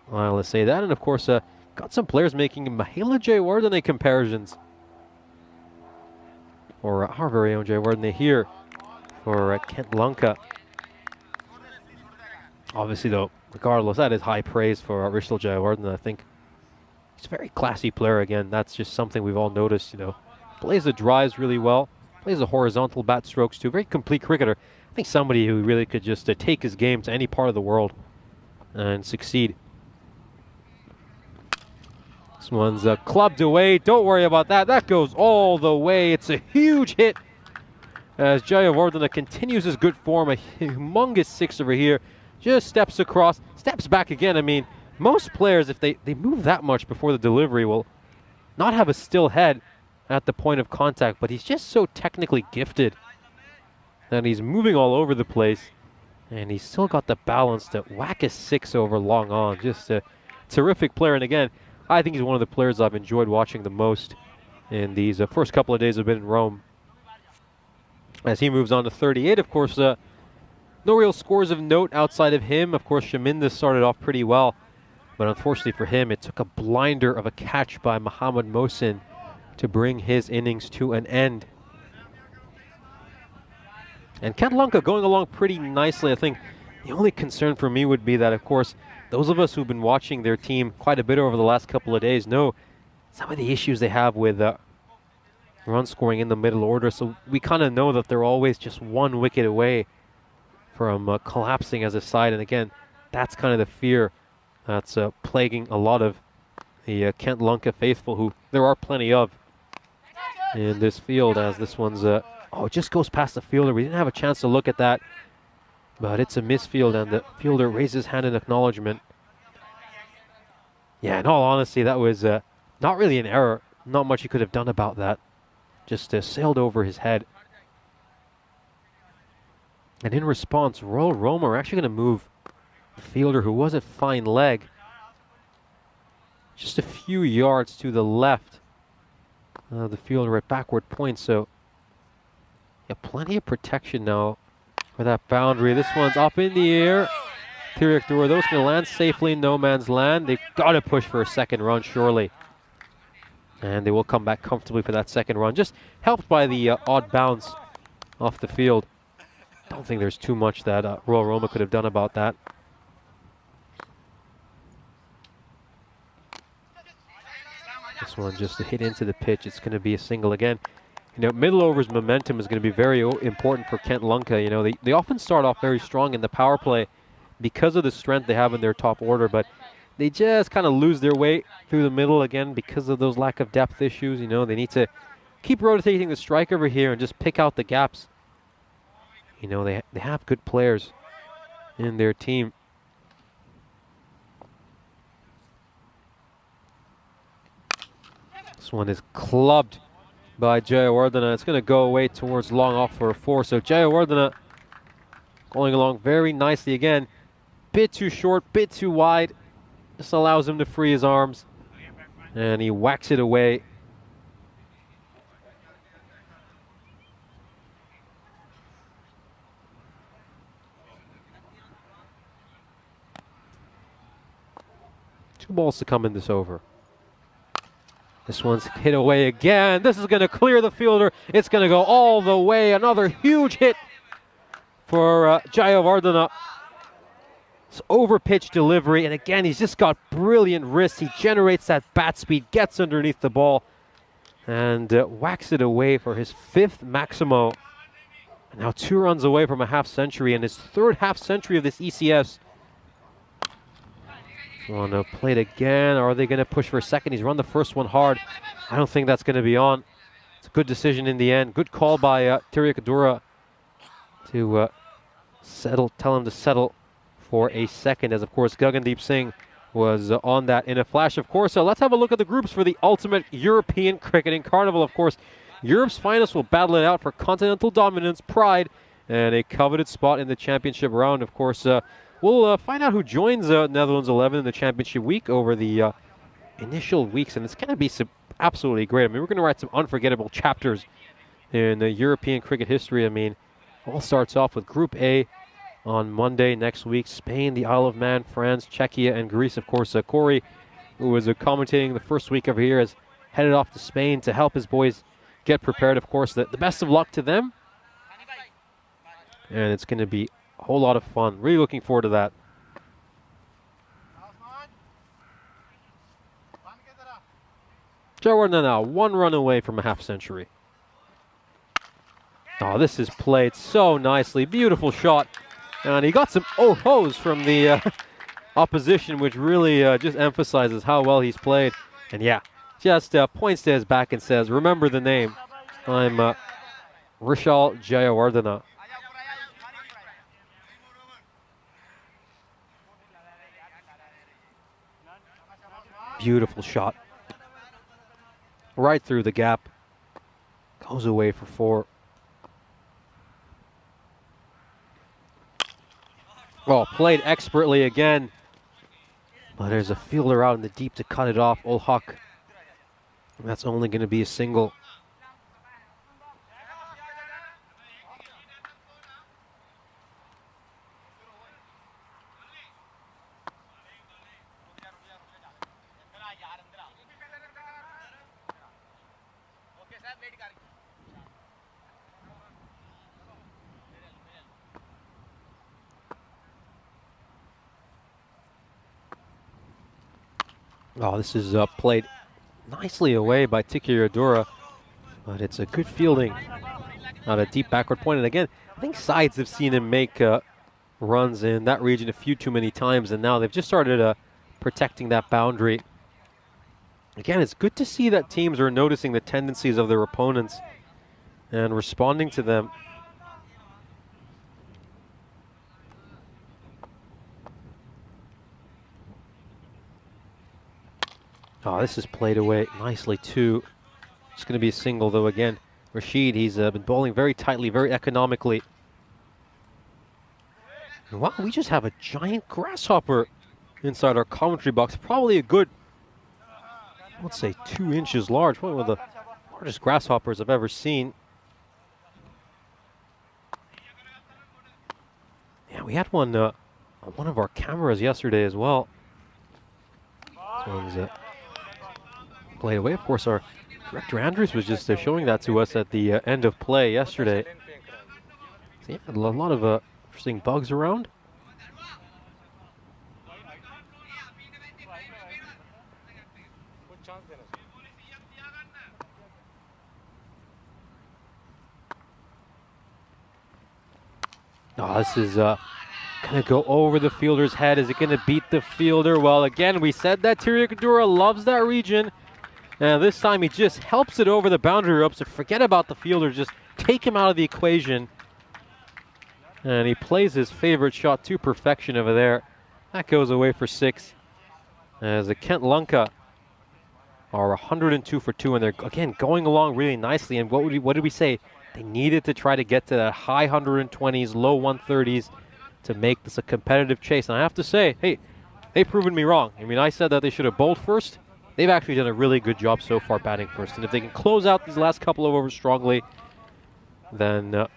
Well, let's say that. And of course, got some players making Mahela Jayawardene comparisons. Or our very own Jayawardene here for Kent Lunka. Obviously, though, regardless, that is high praise for Rishal Jayawardene. I think he's a very classy player again. That's just something we've all noticed, you know. Plays the drives really well, plays the horizontal bat strokes too. Very complete cricketer. I think somebody who really could just take his game to any part of the world and succeed. This one's clubbed away. Don't worry about that. That goes all the way. It's a huge hit as Jayawardene continues his good form. A humongous six over here. Just steps across, steps back again. I mean, most players, if they move that much before the delivery, will not have a still head at the point of contact, but he's just so technically gifted that he's moving all over the place, and he's still got the balance to whack a six over long on. Just a terrific player, and again, I think he's one of the players I've enjoyed watching the most in these first couple of days I've been in Rome. As he moves on to 38, of course, no real scores of note outside of him. Of course, Shaminda started off pretty well, but unfortunately for him, it took a blinder of a catch by Mohammad Mohsin to bring his innings to an end. And Castelina going along pretty nicely. I think the only concern for me would be that, of course, those of us who've been watching their team quite a bit over the last couple of days know some of the issues they have with run scoring in the middle order. So we kind of know that they're always just one wicket away from collapsing as a side. And again, that's kind of the fear that's plaguing a lot of the Castelina faithful, who there are plenty of in this field, as this one's, it just goes past the fielder. We didn't have a chance to look at that, but it's a misfield, and the fielder raises his hand in acknowledgement. Yeah, in all honesty, that was not really an error. Not much he could have done about that. Just sailed over his head. And in response, Royal Roma are actually going to move the fielder, who was a fine leg, just a few yards to the left. The fielder at backward point, so yeah, plenty of protection now for that boundary. This one's up in the air. Those going to land safely in no man's land. They've got to push for a second run, surely. And they will come back comfortably for that second run, just helped by the odd bounce off the field. Don't think there's too much that Royal Roma could have done about that. This one just a hit into the pitch. It's going to be a single again. You know, middle overs momentum is going to be very important for Castelina. You know, they often start off very strong in the power play because of the strength they have in their top order, but they just kind of lose their way through the middle again because of those lack of depth issues. You know, they need to keep rotating the strike over here and just pick out the gaps. You know, they have good players in their team. This one is clubbed by Jayawardene. It's going to go away towards long off for a 4. So Jayawardene going along very nicely again. Bit too short, bit too wide. Just allows him to free his arms. And he whacks it away. Two balls to come in this over. This one's hit away again. This is going to clear the fielder. It's going to go all the way. Another huge hit for Jayawardene. It's over-pitch delivery. And again, he's just got brilliant wrists. He generates that bat speed, gets underneath the ball, and whacks it away for his 5th Maximo. And now 2 runs away from a half-century and his 3rd half-century of this ECS. On a plate again. Are they going to push for a second? He's run the first one hard. I don't think that's going to be on. It's a good decision in the end. Good call by Tirikadura to tell him to settle for a second, as of course Gagandeep Singh was on that in a flash, of course. So let's have a look at the groups for the ultimate European cricketing carnival. Of course, Europe's finest will battle it out for continental dominance, pride, and a coveted spot in the championship round. Of course, we'll find out who joins Netherlands 11 in the championship week over the initial weeks, and it's going to be absolutely great. I mean, we're going to write some unforgettable chapters in the European cricket history. I mean, all starts off with Group A on Monday next week. Spain, the Isle of Man, France, Czechia, and Greece. Of course, Corey, who was commentating the first week over here, has headed off to Spain to help his boys get prepared. Of course, the best of luck to them. And it's going to be a whole lot of fun. Really looking forward to that. Jayawardena now 1 run away from a half century. Oh, this is played so nicely. Beautiful shot. And he got some oh-hos from the opposition, which really just emphasizes how well he's played. And yeah, just points to his back and says, remember the name. I'm Rishal Jayawardena. Beautiful shot. Right through the gap. Goes away for 4. Oh, played expertly again. But there's a fielder out in the deep to cut it off. Ulhak. That's only going to be a single. Oh, this is played nicely away by Tiki Radura, but it's a good fielding on a deep backward point. And again, I think sides have seen him make runs in that region a few too many times, and now they've just started protecting that boundary. Again, it's good to see that teams are noticing the tendencies of their opponents and responding to them. Oh, this is played away nicely too. It's going to be a single though again. Rashid, he's been bowling very tightly, very economically. And wow, we just have a giant grasshopper inside our commentary box. Probably a good, let's say 2 inches large. One of the largest grasshoppers I've ever seen. Yeah, we had one on one of our cameras yesterday as well. This one's played away. Of course, our director Andrews was just showing that to us at the end of play yesterday. So yeah, a lot of interesting bugs around. Oh, this is going to go over the fielder's head. Is it going to beat the fielder? Well, again, we said that Tirikadura loves that region. And this time he just helps it over the boundary ropes. So forget about the fielder. Just take him out of the equation. And he plays his favorite shot to perfection over there. That goes away for 6. As the Kent Lanka are 102 for 2. And they're, again, going along really nicely. And what did we say? They needed to try to get to that high 120s, low 130s to make this a competitive chase. And I have to say, hey, they've proven me wrong. I mean, I said that they should have bowled first. They've actually done a really good job so far batting first. And if they can close out these last couple of overs strongly, then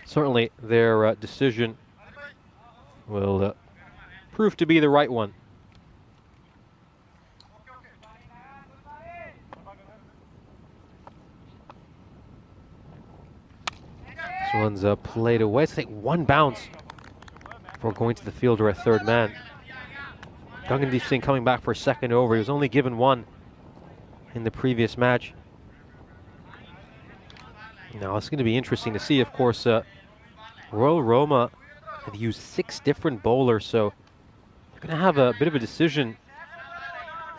certainly their decision will prove to be the right one. This one's played away. It's like 1 bounce before going to the fielder at 3rd man. Gagandeep Singh coming back for a 2nd over. He was only given 1 in the previous match. Now it's going to be interesting to see. Of course, Royal Roma have used 6 different bowlers, so they're going to have a bit of a decision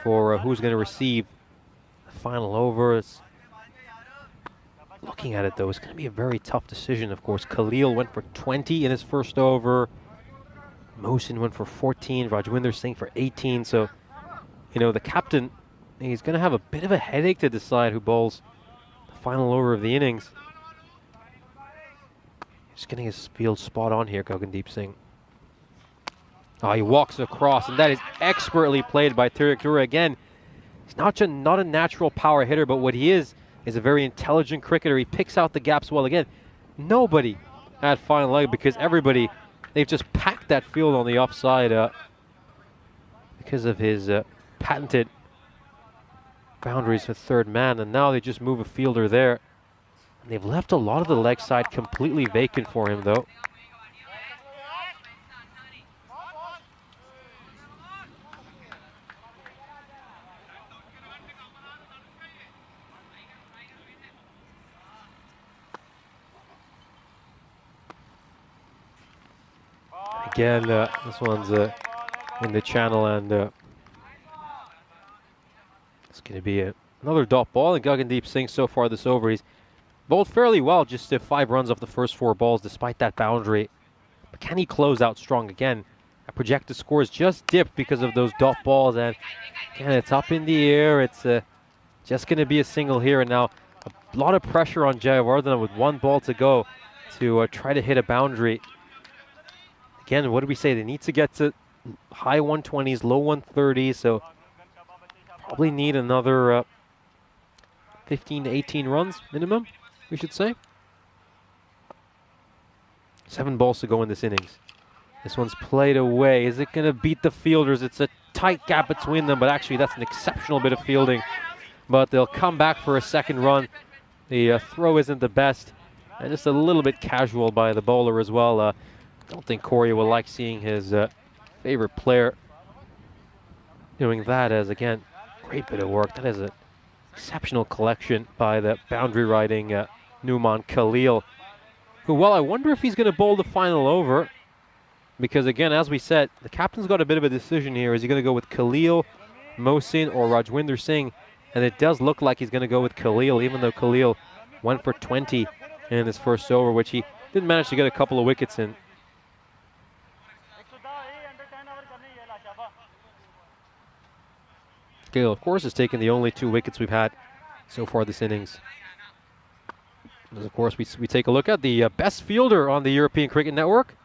for who's going to receive the final over. Looking at it, though, it's going to be a very tough decision. Of course, Khalil went for 20 in his first over. Mohsin went for 14, Rajwinder Singh for 18. So, you know, the captain, he's going to have a bit of a headache to decide who bowls the final over of the innings. Just getting his field spot on here, Gagandeep Singh. Oh, he walks across, and that is expertly played by Tirikadura. Again, he's not a natural power hitter, but what he is a very intelligent cricketer. He picks out the gaps well. Again, nobody had final leg because everybody, they've just packed that field on the offside because of his patented boundaries for 3rd man, and now they just move a fielder there. And they've left a lot of the leg side completely vacant for him, though. Again, this one's in the channel, and it's going to be another dot ball. And Gagandeep Singh so far this over, he's bowled fairly well, just 5 runs off the first 4 balls despite that boundary. But can he close out strong again? Projected scores just dipped because of those dot balls, and again, it's up in the air. It's just going to be a single here, and now a lot of pressure on Jayawardena with 1 ball to go to try to hit a boundary. Again, what did we say? They need to get to high 120s, low 130s, so probably need another 15 to 18 runs minimum, we should say. 7 balls to go in this innings. This one's played away. Is it going to beat the fielders? It's a tight gap between them, but actually that's an exceptional bit of fielding. But they'll come back for a second run. The throw isn't the best, and just a little bit casual by the bowler as well. Don't think Corey will like seeing his favorite player doing that, as again, great bit of work. That is an exceptional collection by the boundary riding Numan Khalil, who, well, I wonder if he's going to bowl the final over, because again, as we said, the captain's got a bit of a decision here. Is he going to go with Khalil, Mohsin, or Rajwinder Singh? And it does look like he's going to go with Khalil, even though Khalil went for 20 in his first over, which he didn't manage to get a couple of wickets in. Khalil, of course, has taken the only 2 wickets we've had so far this innings. As of course, we take a look at the best fielder on the European Cricket Network.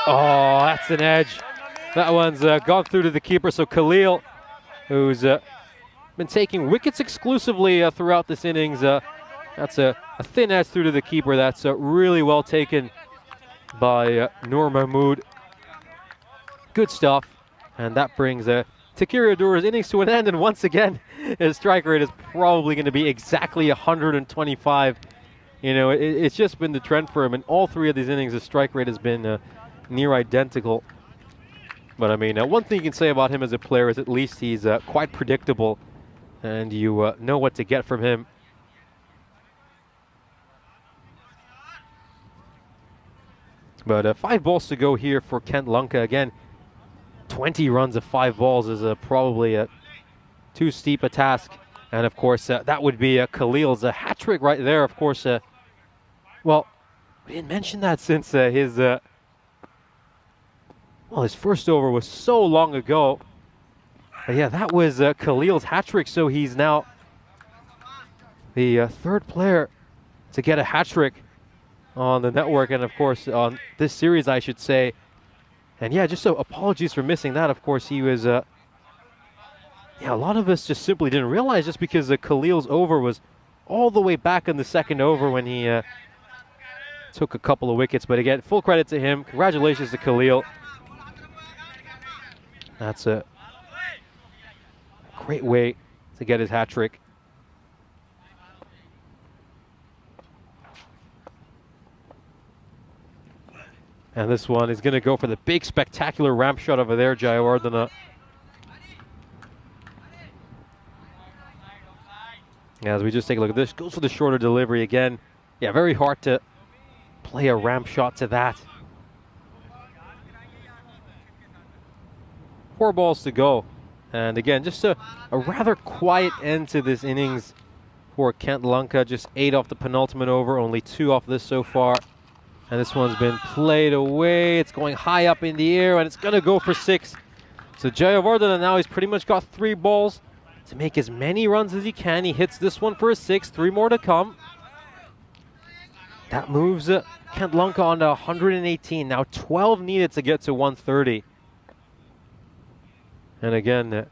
Oh, that's an edge. That one's gone through to the keeper. So Khalil, who's been taking wickets exclusively throughout this innings, that's a thin edge through to the keeper. That's really well taken by Noor Mahmood. Good stuff. And that brings Takiri Adura's innings to an end. And once again, his strike rate is probably going to be exactly 125. You know, it's just been the trend for him. In all 3 of these innings, his strike rate has been near identical. But I mean, one thing you can say about him as a player is at least he's quite predictable, and you know what to get from him. But 5 balls to go here for Kent Lanka. Again, 20 runs of 5 balls is probably too steep a task. And of course, that would be Khalil's hat trick right there. Of course, well, we didn't mention that since his first over was so long ago. But yeah, that was Khalil's hat trick. So he's now the 3rd player to get a hat trick on the network, and of course on this series, I should say. And yeah, just so apologies for missing that. Of course, he was yeah, a lot of us just simply didn't realize, just because Khalil's over was all the way back in the 2nd over when he took a couple of wickets. But again, full credit to him. Congratulations to Khalil. That's a great way to get his hat trick. And this one is going to go for the big, spectacular ramp shot over there, Jayawardena. As we just take a look at this, goes for the shorter delivery again. Yeah, very hard to play a ramp shot to that. 4 balls to go. And again, just a rather quiet end to this innings for Kent Lanka. Just 8 off the penultimate over, only 2 off this so far. And this one's been played away. It's going high up in the air, and it's going to go for 6. So Jayawardena now, he's pretty much got 3 balls to make as many runs as he can. He hits this one for a 6, 3 more to come. That moves Kent Lanka on to 118. Now 12 needed to get to 130. And again,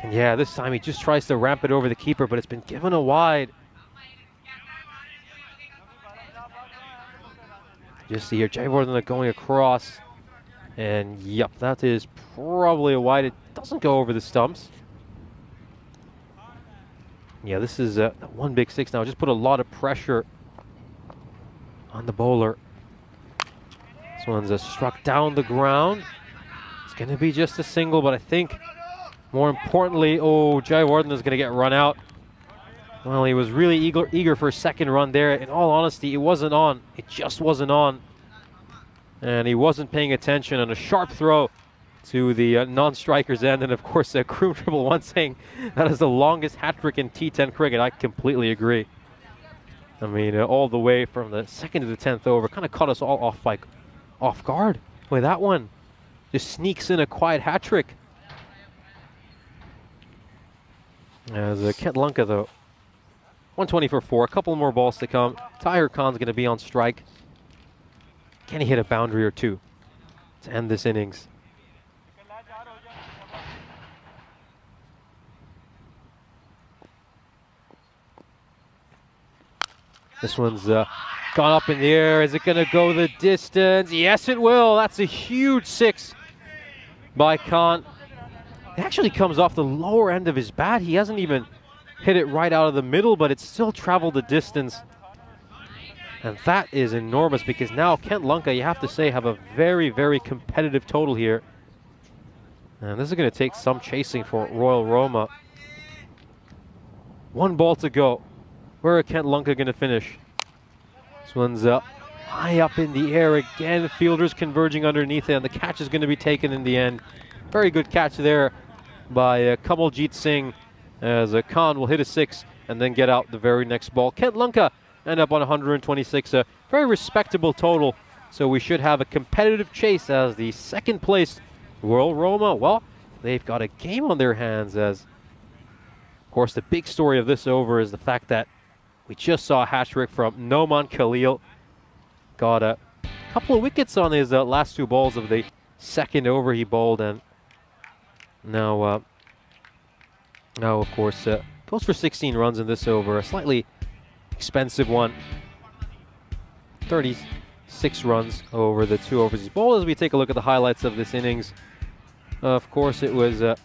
and yeah, this time he just tries to ramp it over the keeper, but it's been given a wide. Just see here, Jayawardena going across. And yep, that is probably a wide. It doesn't go over the stumps. Yeah, this is one big 6 now. Just put a lot of pressure on the bowler. This one's struck down the ground. It's going to be just a single, but I think more importantly, oh, Jayawardena is going to get run out. Well, he was really eager for a second run there. In all honesty, it wasn't on. It just wasn't on. And he wasn't paying attention on a sharp throw to the non-striker's end. And of course, Crew Triple One saying that is the longest hat trick in T10 cricket. I completely agree. I mean, all the way from the 2nd to the 10th over, kind of caught us all off guard. Boy, that one just sneaks in a quiet hat trick. As Kent Lunka, though, 120 for 4, a couple more balls to come. Tahir Khan's going to be on strike. Can he hit a boundary or two to end this innings? This one's gone up in the air. Is it going to go the distance? Yes, it will. That's a huge 6 by Khan. It actually comes off the lower end of his bat. He hasn't even hit it right out of the middle, but it's still traveled the distance. And that is enormous because now Kent Lunka, you have to say, have a very, very competitive total here. And this is going to take some chasing for Royal Roma. 1 ball to go. Where are Kent Lunka going to finish? This one's high up in the air again. Fielders converging underneath it, and the catch is going to be taken in the end. Very good catch there by Kamaljit Singh, as Khan will hit a 6 and then get out the very next ball. Kent Lunka end up on 126, a very respectable total. So we should have a competitive chase as the 2nd place Royal Roma. Well, they've got a game on their hands, as of course the big story of this over is the fact that we just saw a hat trick from Noman Khalil. Got a couple of wickets on his last 2 balls of the 2nd over he bowled, and now of course goes for 16 runs in this over, a slightly expensive one. 36 runs over the 2 overs he's bowled. As we take a look at the highlights of this innings, of course it was a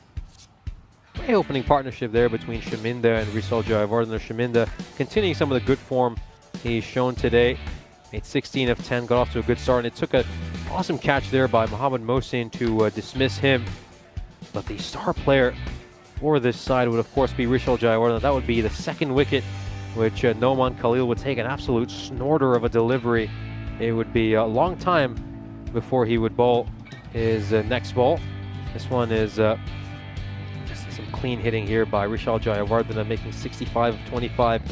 great opening partnership there between Shaminda and Risal Jayawardene. Shaminda continuing some of the good form he's shown today. Made 16 of 10, got off to a good start, and it took an awesome catch there by Mohammad Mohsin to dismiss him. But the star player for this side would of course be Risal Jayawardene. That would be the 2nd wicket, which Noman Khalil would take, an absolute snorter of a delivery. It would be a long time before he would bowl his next ball. This one is just some clean hitting here by Risal Jayawardene, making 65 of 25,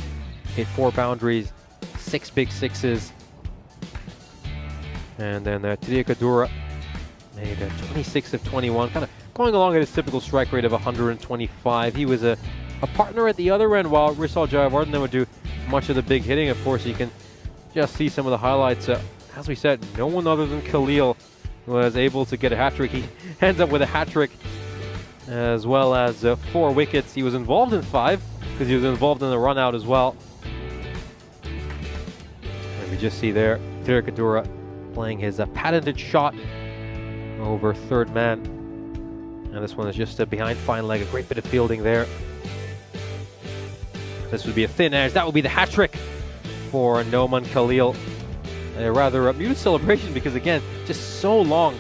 hit 4 boundaries, 6 big 6s. And then Tiriya Kadura made 26 of 21, kind of going along at his typical strike rate of 125. He was a partner at the other end, while Risal Jayawardene would do much of the big hitting. Of course, you can just see some of the highlights. As we said, no one other than Khalil was able to get a hat trick. He ends up with a hat trick as well as 4 wickets. He was involved in 5 because he was involved in the run out as well. And we just see there Tiriya Kadura playing his patented shot over 3rd man. And this one is just behind fine leg, a great bit of fielding there. This would be a thin edge. That would be the hat trick for Noman Khalil. A rather muted celebration because, again, just so long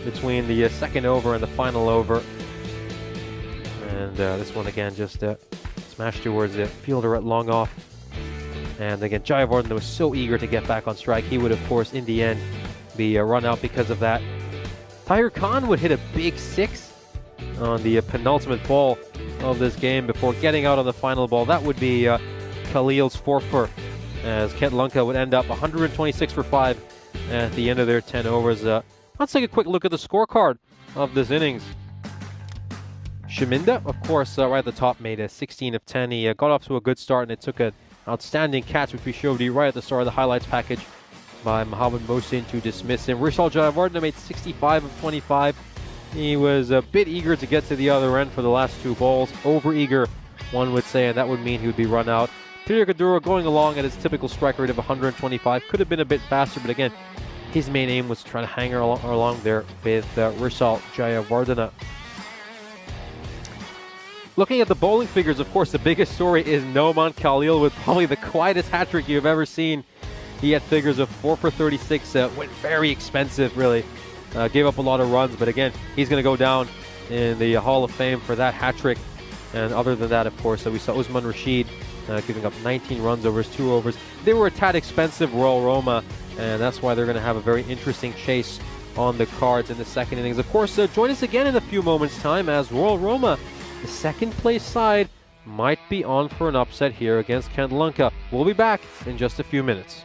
between the 2nd over and the final over. And this one, again, just smashed towards the fielder at long off. And again, Jayawardene was so eager to get back on strike. He would, of course, in the end, be run out because of that. Tahir Khan would hit a big 6 on the penultimate ball of this game before getting out on the final ball. That would be Khalil's 4-fer, as Kent Lunka would end up 126 for 5 at the end of their 10 overs. Let's take a quick look at the scorecard of this innings. Shaminda, of course, right at the top, made a 16 of 10. He got off to a good start, and it took an outstanding catch, which we showed you right at the start of the highlights package, by Mohammad Mohsin to dismiss him. Risal Jayawardene made 65 of 25. He was a bit eager to get to the other end for the last 2 balls. Over-eager, one would say, and that would mean he would be run out. Tiriya Kadura going along at his typical strike rate of 125. Could have been a bit faster, but again, his main aim was to try to hang along there with Risal Jayawardene. Looking at the bowling figures, of course, the biggest story is Noman Khalil with probably the quietest hat trick you've ever seen. He had figures of 4 for 36, went very expensive, really. Gave up a lot of runs, but again, he's going to go down in the Hall of Fame for that hat trick. And other than that, of course, we saw Usman Rashid giving up 19 runs over his 2 overs. They were a tad expensive, Royal Roma, and that's why they're going to have a very interesting chase on the cards in the second innings. Of course, join us again in a few moments' time as Royal Roma, the second place side, might be on for an upset here against Castelina. We'll be back in just a few minutes.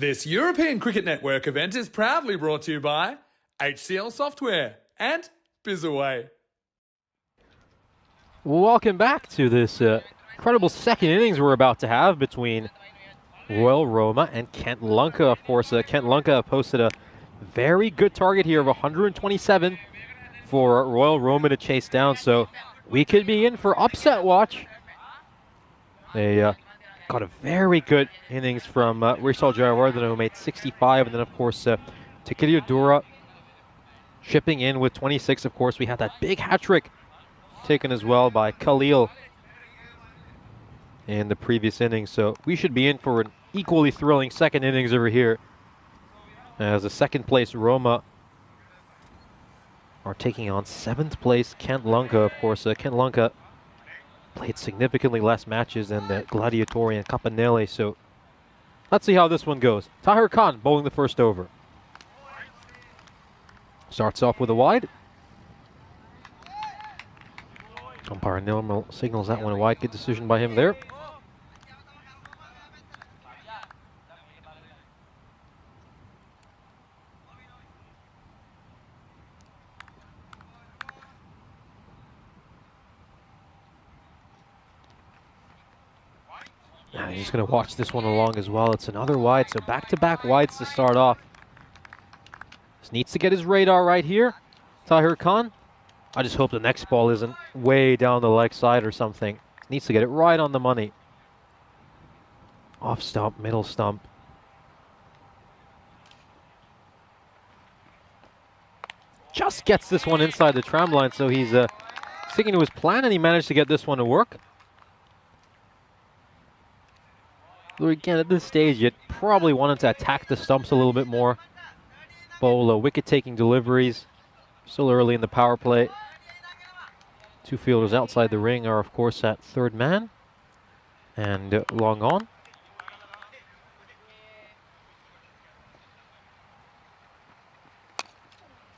This European Cricket Network event is proudly brought to you by HCL Software and Bizaway. Welcome back to this incredible second innings we're about to have between Royal Roma and Kent Lunca. Of course, Kent Lunca posted a very good target here of 127 for Royal Roma to chase down, so we could be in for upset watch. They got a very good innings from Rizal Jayawardene, who made 65, and then of course Takiri Dura chipping in with 26. Of course, we had that big hat trick taken as well by Khalil in the previous innings, so we should be in for an equally thrilling second innings over here, as the second place Roma are taking on 7th place Kent Lunca. Of course, Kent Lunca played significantly less matches than the Gladiatori and Capanelle, so let's see how this one goes. Tahir Khan bowling the first over. Starts off with a wide. Umpire Nilmal signals that one a wide. Good decision by him there. Yeah, he's going to watch this one along as well. It's another wide, so back-to-back wides to start off. Just needs to get his radar right here, Tahir Khan. I just hope the next ball isn't way down the leg side or something. Needs to get it right on the money. Off stump, middle stump. Just gets this one inside the tram line, so he's sticking to his plan, and he managed to get this one to work. Again, at this stage, you'd probably wanted to attack the stumps a little bit more. Bowl wicket-taking deliveries. Still early in the power play. Two fielders outside the ring are, of course, at third man and long on.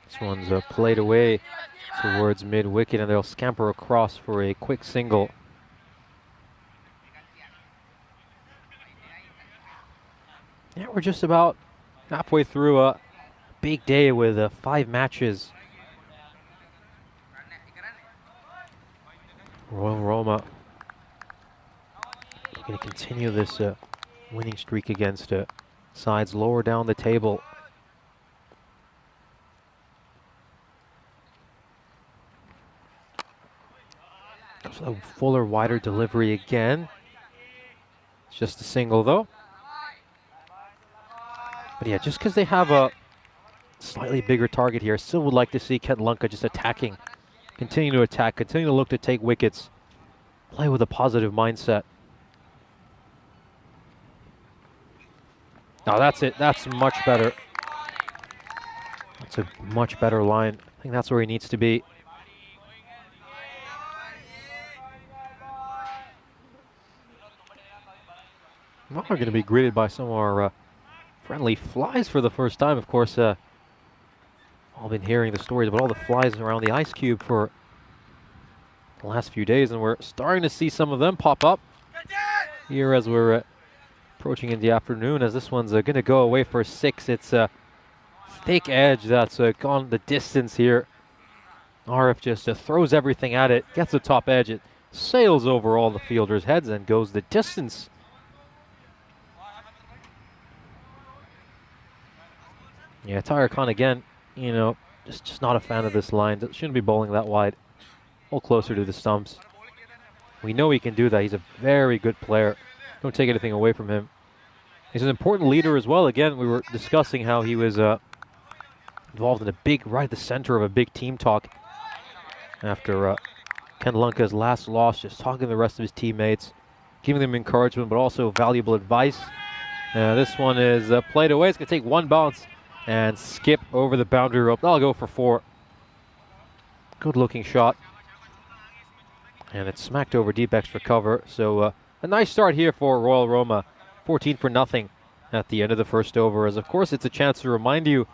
This one's played away towards mid-wicket, and they'll scamper across for a quick single. Yeah, we're just about halfway through a big day with 5 matches. Royal Roma going to continue this winning streak against sides lower down the table. So fuller, wider delivery again. It's just a single though. But yeah, just because they have a slightly bigger target here, I still would like to see Kent Lunca just attacking. Continue to attack, continue to look to take wickets. Play with a positive mindset. Now that's it, that's much better. That's a much better line. I think that's where he needs to be. We're going to be greeted by some of our friendly flies for the first time. Of course, all been hearing the stories about all the flies around the ice cube for the last few days, and we're starting to see some of them pop up here as we're approaching in the afternoon, as this one's going to go away for 6. It's a thick edge that's gone the distance here. RF just throws everything at it, gets the top edge, it sails over all the fielders' heads and goes the distance. Yeah, Tahir Khan again, you know, just not a fan of this line. Shouldn't be bowling that wide. A little closer to the stumps. We know he can do that. He's a very good player. Don't take anything away from him. He's an important leader as well. Again, we were discussing how he was involved in a big, right at the center of a big team talk after Kent Lunca's last loss, just talking to the rest of his teammates, giving them encouragement, but also valuable advice. This one is played away. It's going to take one bounce and skip over the boundary rope. That'll go for 4. Good looking shot. And it's smacked over deep extra cover. So a nice start here for Royal Roma. 14 for nothing at the end of the first over. As of course it's a chance to remind you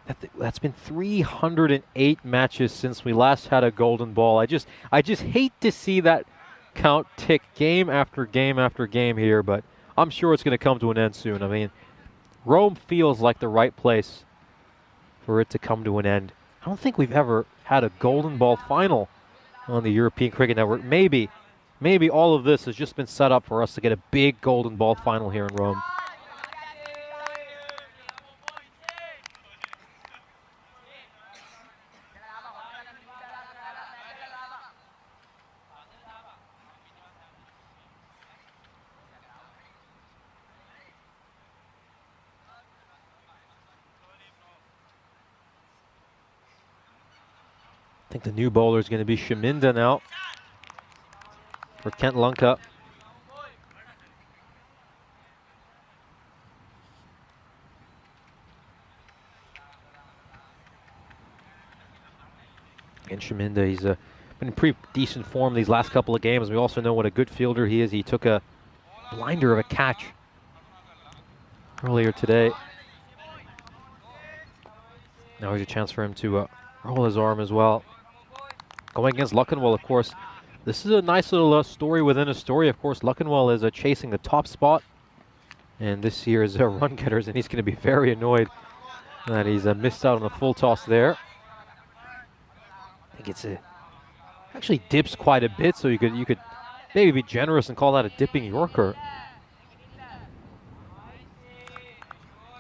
that that's been 308 matches since we last had a golden ball. I just hate to see that count tick game after game after game here, but I'm sure it's going to come to an end soon. I mean, Rome feels like the right place for it to come to an end. I don't think we've ever had a golden ball final on the European Cricket Network. Maybe all of this has just been set up for us to get a big golden ball final here in Rome. I think the new bowler is going to be Shaminda now for Kent Lanka. And Shaminda, he's been in pretty decent form these last couple of games. We also know what a good fielder he is. He took a blinder of a catch earlier today. Now here's a chance for him to roll his arm as well. Going against Luckenwell, of course. This is a nice little story within a story. Of course, Luckenwell is chasing the top spot. And this year's run getters, and he's going to be very annoyed that he's missed out on the full toss there. I think it's actually dips quite a bit, so you could maybe be generous and call that a dipping Yorker.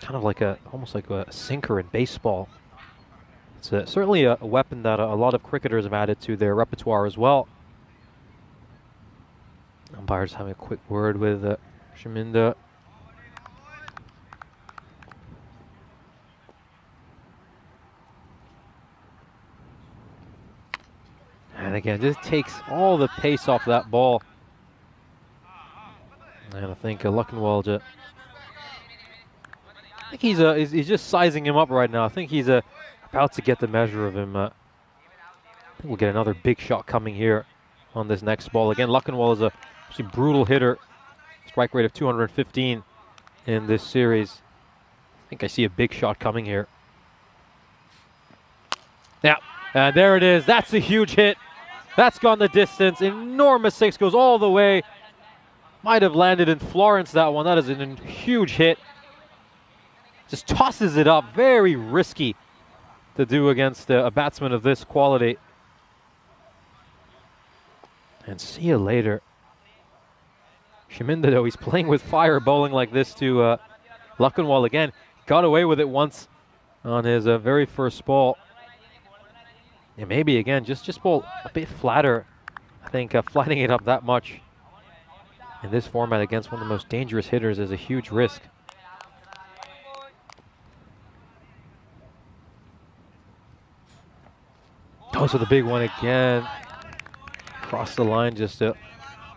Kind of like almost like a sinker in baseball. It's certainly a weapon that a lot of cricketers have added to their repertoire as well. Umpire's having a quick word with Shaminda. And again, just takes all the pace off that ball. And I think Luckenwell, I think he's just sizing him up right now. I think he's about to get the measure of him. I think we'll get another big shot coming here on this next ball. Again, Luckenwell is a brutal hitter. Strike rate of 215 in this series. I think I see a big shot coming here. Yeah, and there it is. That's a huge hit. That's gone the distance. Enormous six, goes all the way. Might have landed in Florence, that one. That is a huge hit. Just tosses it up. Very risky to do against a batsman of this quality. And see you later. Shaminda, though, he's playing with fire, bowling like this to Luckenwell again. Got away with it once on his very first ball. And maybe again, just bowl a bit flatter. I think flattening it up that much in this format against one of the most dangerous hitters is a huge risk. Goes for the big one again. Across the line, just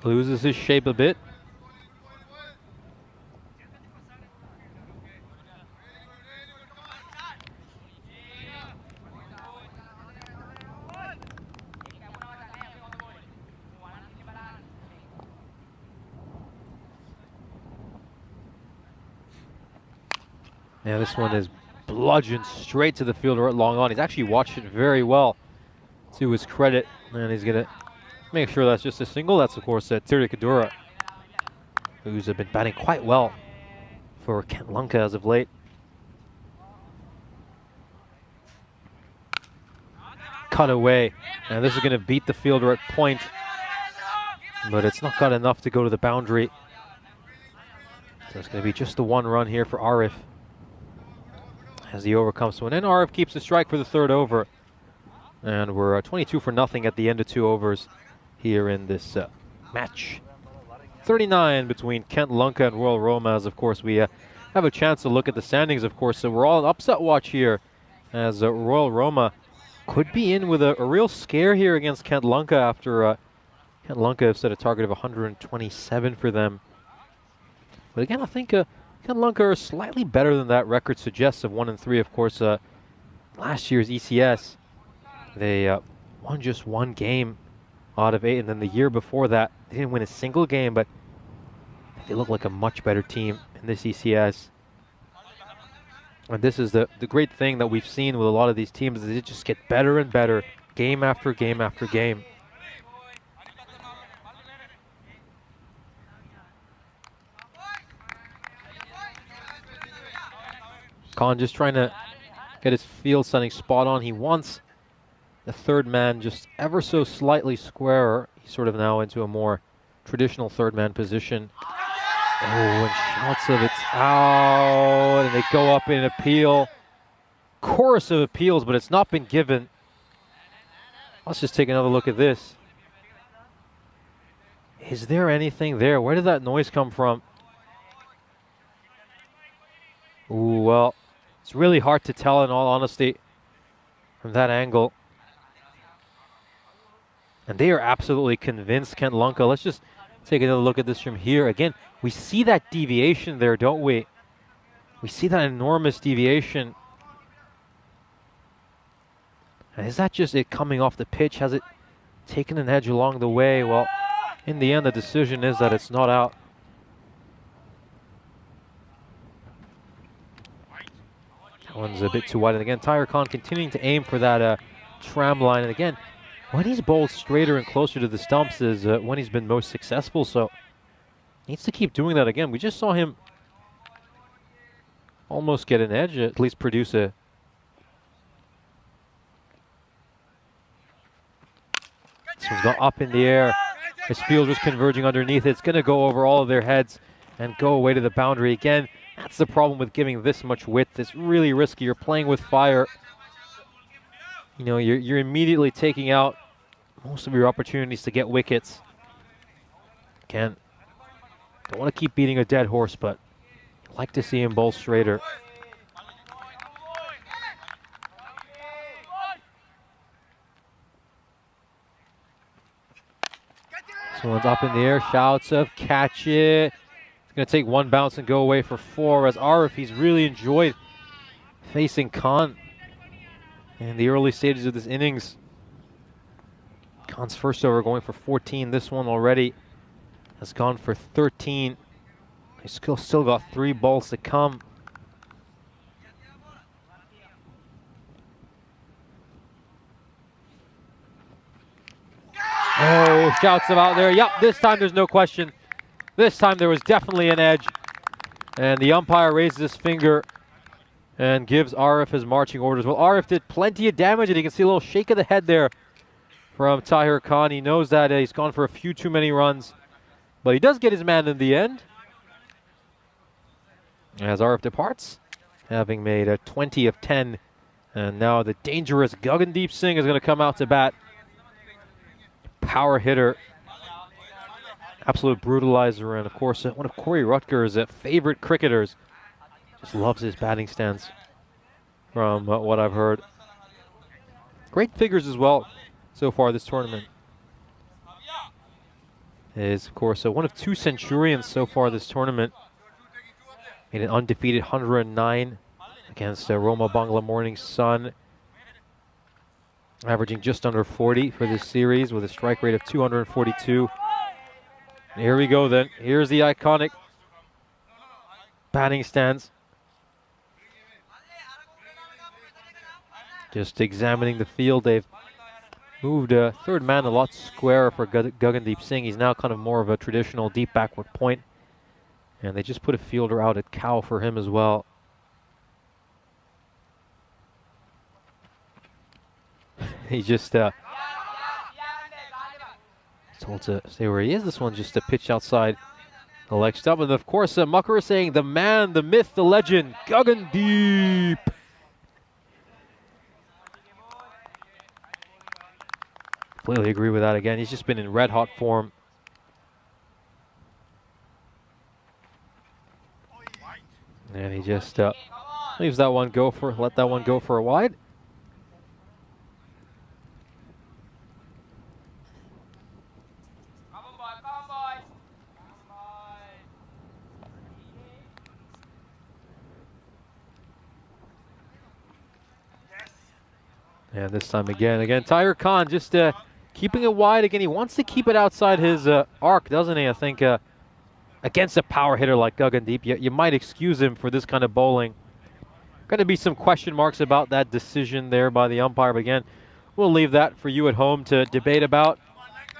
loses his shape a bit. Yeah, this one is bludgeoned straight to the fielder at long on. He's actually watched it very well, to his credit, and he's going to make sure that's just a single. That's, of course, Tiri Kadura, who's been batting quite well for Kent Lanka as of late. Cut away, and this is going to beat the fielder at point, but it's not got enough to go to the boundary. So it's going to be just the one run here for Arif as the over comes to an end. Arif keeps the strike for the third over. And we're 22 for nothing at the end of 2 overs here in this match. 39 between Kent Lanka and Royal Roma, as of course we have a chance to look at the standings, of course. So we're all on upset watch here as Royal Roma could be in with a real scare here against Kent Lanka after Kent Lanka have set a target of 127 for them. But again, I think Kent Lanka are slightly better than that record suggests of 1-3. Of course, last year's ECS, they won just 1 game out of 8, and then the year before that, they didn't win a single game, but they look like a much better team in this ECS. And this is the great thing that we've seen with a lot of these teams, is they just get better and better game after game after game. Khan just trying to get his field setting spot on. He wants the third man just ever so slightly squarer. He's sort of now into a more traditional third man position. Oh, and shots of it's out, and they go up in appeal. Chorus of appeals, but it's not been given. Let's just take another look at this. Is there anything there? Where did that noise come from? Ooh, well, it's really hard to tell in all honesty from that angle. And they are absolutely convinced, Kent Lunka. Let's just take another look at this from here. Again, we see that deviation there, don't we? We see that enormous deviation. And is that just it coming off the pitch? Has it taken an edge along the way? Well, in the end, the decision is that it's not out. That one's a bit too wide. And again, Tahir Khan continuing to aim for that tram line. And again, when he's bowled straighter and closer to the stumps is when he's been most successful. So needs to keep doing that again. We just saw him almost get an edge, at least produce a... This one's got up in the air. His field was converging underneath it. It's going to go over all of their heads and go away to the boundary again. That's the problem with giving this much width. It's really risky. You're playing with fire. You know, you're immediately taking out most of your opportunities to get wickets. Again, don't want to keep beating a dead horse, but I'd like to see him bowl straighter. This one's up in the air, shouts of catch it. It's going to take one bounce and go away for 4, as Arif, he's really enjoyed facing Khan in the early stages of this innings. Khan's first over going for 14. This one already has gone for 13. He's still got 3 balls to come. Oh, shouts him out there. Yep, this time there's no question. This time there was definitely an edge. And the umpire raises his finger and gives Arif his marching orders. Well, Arif did plenty of damage, and you can see a little shake of the head there from Tahir Khan. He knows that he's gone for a few too many runs, but he does get his man in the end. As Arif departs, having made a 20 of 10. And now the dangerous Gagandeep Singh is going to come out to bat. Power hitter, absolute brutalizer, and of course one of Corey Rutger's favorite cricketers. Just loves his batting stance from what I've heard. Great figures as well so far this tournament. Is of course one of 2 centurions so far this tournament. Made an undefeated 109 against Roma Bangla Morning Sun. Averaging just under 40 for this series with a strike rate of 242. And here we go then. Here's the iconic batting stance. Just examining the field. They've moved third man a lot squarer for Gagandeep Singh. He's now kind of more of a traditional deep backward point. And they just put a fielder out at cow for him as well. He just told to stay where he is. This one just a pitch outside the leg stump. And of course, Mucker is saying the man, the myth, the legend, Gagandeep. Completely agree with that again. He's just been in red hot form. And he just leaves that one go for, let that one go for a wide. And this time again, Tahir Khan just keeping it wide again. He wants to keep it outside his arc, doesn't he? I think against a power hitter like Gagandeep, you might excuse him for this kind of bowling. Going to be some question marks about that decision there by the umpire, but again, we'll leave that for you at home to debate about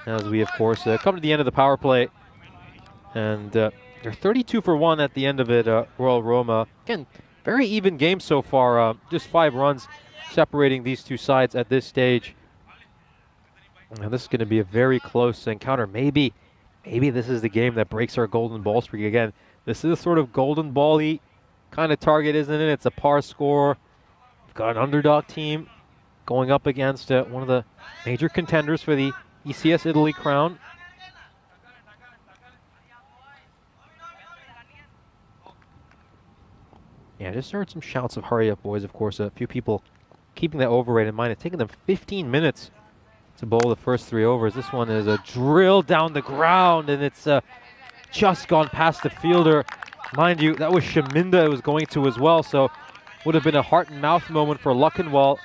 as we, of course, come to the end of the power play. And they're 32 for 1 at the end of it, Royal Roma. Again, Very even game so far. Just 5 runs separating these two sides at this stage. Now this is going to be a very close encounter. Maybe this is the game that breaks our golden ball streak again. This is a sort of golden ball-y kind of target, isn't it? It's a par score. We've got an underdog team going up against one of the major contenders for the ECS Italy crown. Yeah, I just heard some shouts of hurry up, boys. Of course, a few people keeping that over rate in mind. It's taken them 15 minutes to bowl the first 3 overs. This one is a drill down the ground, and it's just gone past the fielder. Mind you, that was Shaminda it was going to as well, so would have been a heart and mouth moment for Luckenwald.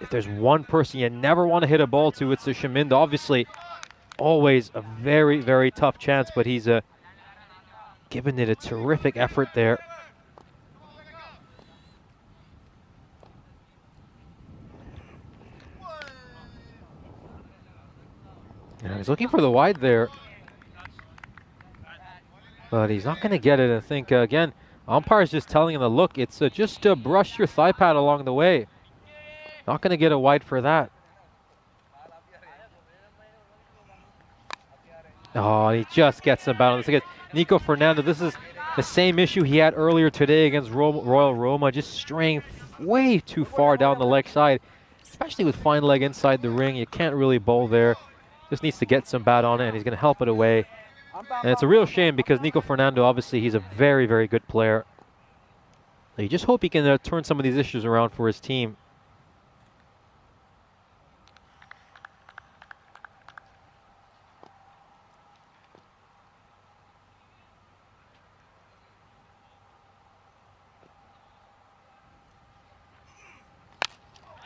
If there's one person you never want to hit a ball to, it's a Shaminda. Obviously, always a very, very tough chance, but he's given it a terrific effort there. And he's looking for the wide there, but he's not going to get it. I think, again, umpire's just telling him to look. It's just brush your thigh pad along the way. Not going to get a wide for that. Oh, he just gets a bounce. Look at Nico Fernando. This is the same issue he had earlier today against Royal Roma, just straying way too far down the leg side, especially with fine leg inside the ring. You can't really bowl there. Just needs to get some bat on it, and he's going to help it away. And it's a real shame because Nico Fernando, obviously, he's a very, very good player. So you just hope he can turn some of these issues around for his team.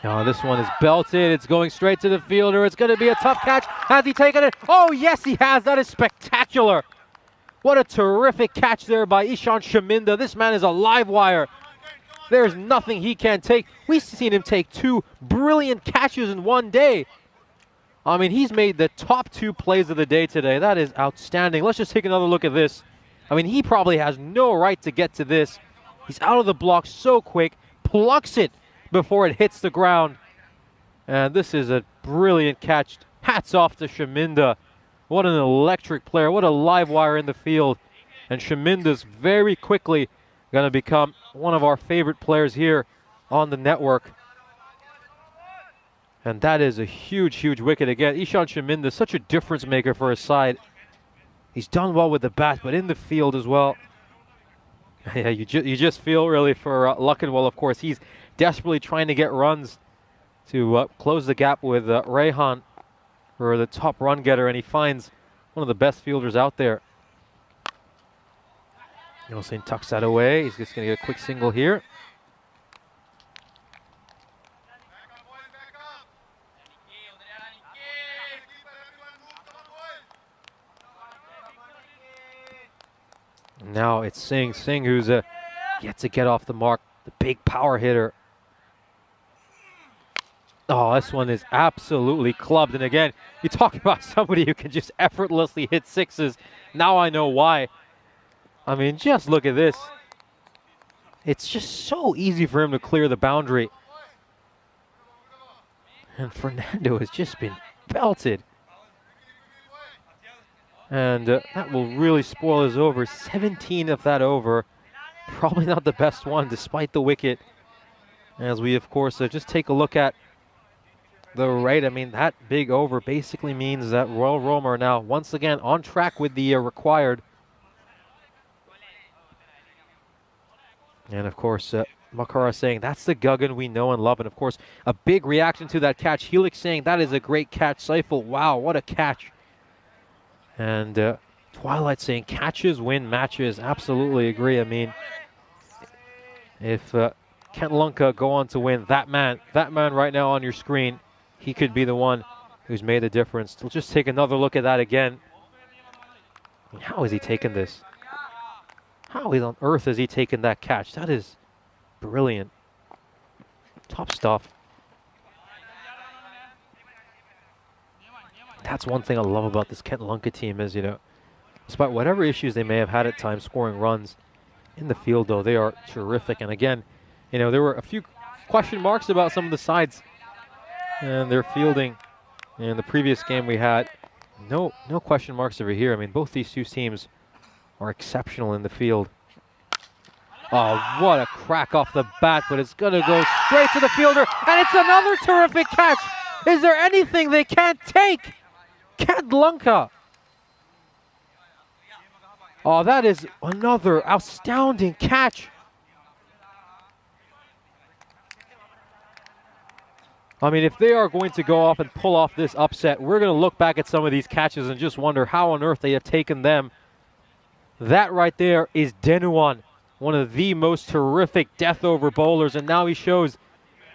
Oh, this one is belted. It's going straight to the fielder. It's going to be a tough catch. Has he taken it? Oh, yes, he has. That is spectacular. What a terrific catch there by Ishan Shaminda. This man is a live wire. There's nothing he can't take. We've seen him take 2 brilliant catches in one day. I mean, he's made the top 2 plays of the day today. That is outstanding. Let's just take another look at this. I mean, he probably has no right to get to this. He's out of the block so quick, plucks it before it hits the ground. And this is a brilliant catch. Hats off to Shaminda. What an electric player. What a live wire in the field. And Shaminda's very quickly going to become one of our favorite players here on the network. And that is a huge, huge wicket again. Ishan Shaminda, such a difference maker for his side. He's done well with the bat, but in the field as well. Yeah, you just feel really for Luckenwald, of course. He's desperately trying to get runs to close the gap with Rehan for the top run getter, and he finds one of the best fielders out there. Yeltsin tucks that away. He's just going to get a quick single here. Now it's Singh who's yet to get off the mark. The big power hitter. Oh, this one is absolutely clubbed. And again, you talk about somebody who can just effortlessly hit 6s. Now I know why. I mean, just look at this. It's just so easy for him to clear the boundary. And Fernando has just been belted. And that will really spoil his over. 17 of that over. Probably not the best one despite the wicket. As we, of course, just take a look at the rate. I mean, that big over basically means that Royal Roma are now once again on track with the required. And of course, Makara saying that's the Guggen we know and love. And of course, a big reaction to that catch. Helix saying that is a great catch. Seifel, wow, what a catch. And Twilight saying catches win matches. Absolutely agree. I mean, if Kent Lunka go on to win, that man right now on your screen, he could be the one who's made the difference. We'll just take another look at that again. I mean, how is he taking this? How on earth is he taking that catch? That is brilliant. Top stuff. That's one thing I love about this Kent Lunka team is, you know, despite whatever issues they may have had at times scoring runs, In the field, though, they are terrific. And again, you know, there were a few question marks about some of the sides and their fielding. In the previous game we had no question marks over here. I mean, both these two teams are exceptional in the field. Oh, what a crack off the bat, but it's going to go straight to the fielder, and it's another terrific catch. Is there anything they can't take? Castelina. Oh, that is another outstanding catch. I mean, if they are going to go off and pull off this upset, we're going to look back at some of these catches and just wonder how on earth they have taken them. That right there is Denuan, one of the most terrific death over bowlers, and now he shows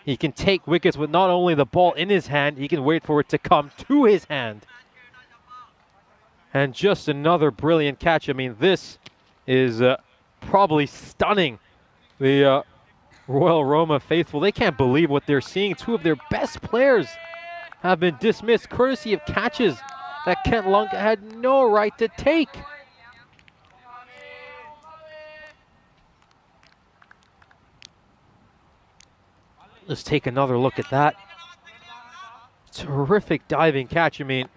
he can take wickets with not only the ball in his hand, he can wait for it to come to his hand. And just another brilliant catch. I mean, this is probably stunning. The Royal Roma faithful, they can't believe what they're seeing. Two of their best players have been dismissed courtesy of catches that Castelina had no right to take. Let's take another look at that. Terrific diving catch. I mean,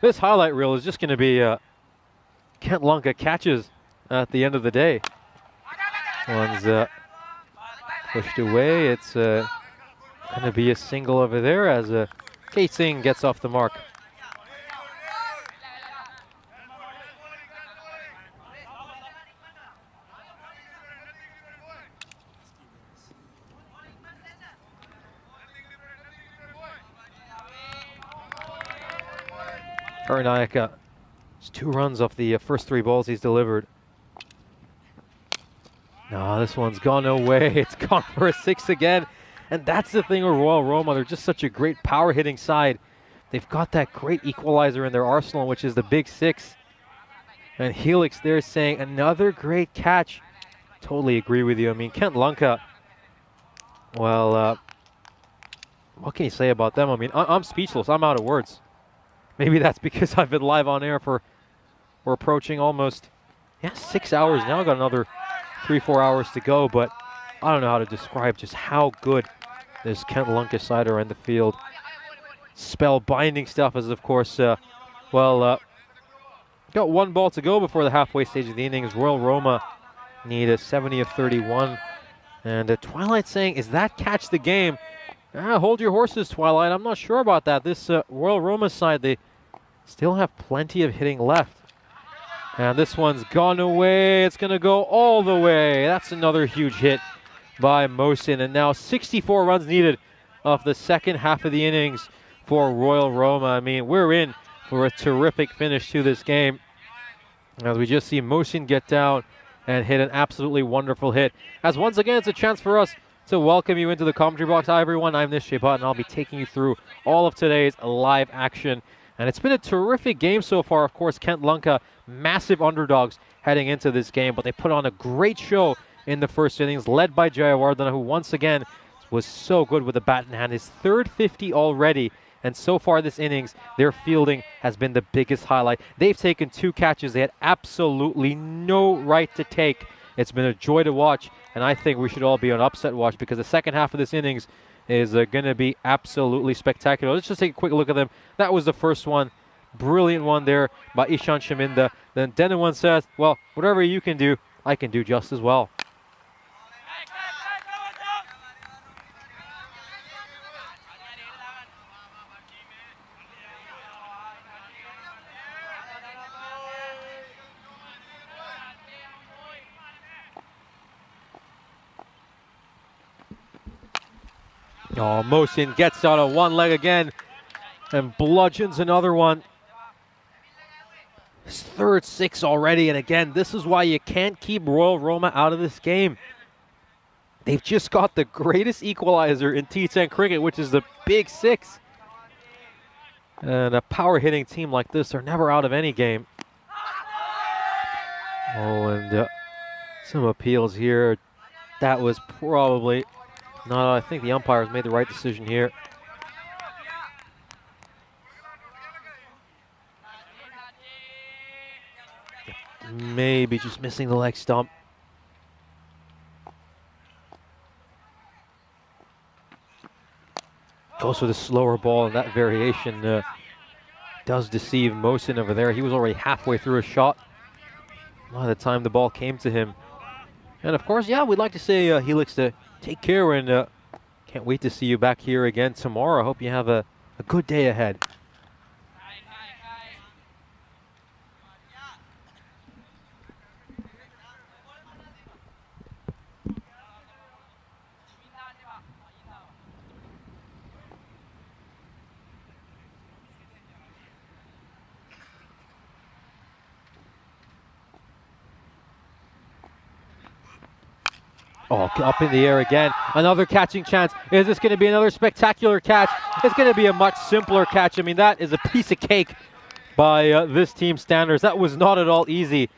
this highlight reel is just going to be Castelina catches at the end of the day. One's pushed away. It's going to be a single over there as K-Sing gets off the mark. Karanayaka, it's 2 runs off the first 3 balls he's delivered. No, this one's gone away. It's gone for a 6 again. And that's the thing with Royal Roma. They're just such a great power hitting side. They've got that great equalizer in their arsenal, which is the big 6. And Helix there saying another great catch. Totally agree with you. I mean, Castelina, well, what can you say about them? I mean, I'm speechless. I'm out of words. Maybe that's because I've been live on air we're approaching almost 6 hours now. Got another 3-4 hours to go, but I don't know how to describe just how good this Castelina side are in the field. Spellbinding stuff is, of course, got 1 ball to go before the halfway stage of the innings. Royal Roma need a 70 of 31. And Twilight saying, is that catch the game? Hold your horses, Twilight. I'm not sure about that. This Royal Roma side, they still have plenty of hitting left. And this one's gone away. It's going to go all the way. That's another huge hit by Mohsin. And now 64 runs needed off the second half of the innings for Royal Roma. I mean, we're in for a terrific finish to this game. As we just see Mohsin get down and hit an absolutely wonderful hit. As once again, it's a chance for us to welcome you into the commentary box. Hi, everyone. I'm Nish Butt, and I'll be taking you through all of today's live action. And it's been a terrific game so far. Of course, Castelina, massive underdogs heading into this game, but they put on a great show in the first innings, led by Jayawardena, who once again was so good with the bat in hand. His third 50 already, and so far this innings, their fielding has been the biggest highlight. They've taken 2 catches they had absolutely no right to take. It's been a joy to watch, and I think we should all be on upset watch because the second half of this innings is going to be absolutely spectacular. Let's just take a quick look at them. That was the first one. Brilliant one there by Ishan Shaminda. Then Denuan says, well, whatever you can do, I can do just as well. Oh, Mohsin gets out of one leg again and bludgeons another one. His third 6 already, and again, this is why you can't keep Royal Roma out of this game. They've just got the greatest equalizer in T10 cricket, which is the big 6. And a power hitting team like this are never out of any game. Oh, and some appeals here. That was probably... No, I think the umpires made the right decision here. Maybe just missing the leg stump. Goes for the slower ball, and that variation does deceive Mosin over there. He was already halfway through a shot by the time the ball came to him. And of course, yeah, we'd like to say, Helix, to take care, and can't wait to see you back here again tomorrow. I hope you have a good day ahead. Oh, up in the air again. Another catching chance. Is this going to be another spectacular catch? It's going to be a much simpler catch. I mean, that is a piece of cake by this team's standards. That was not at all easy,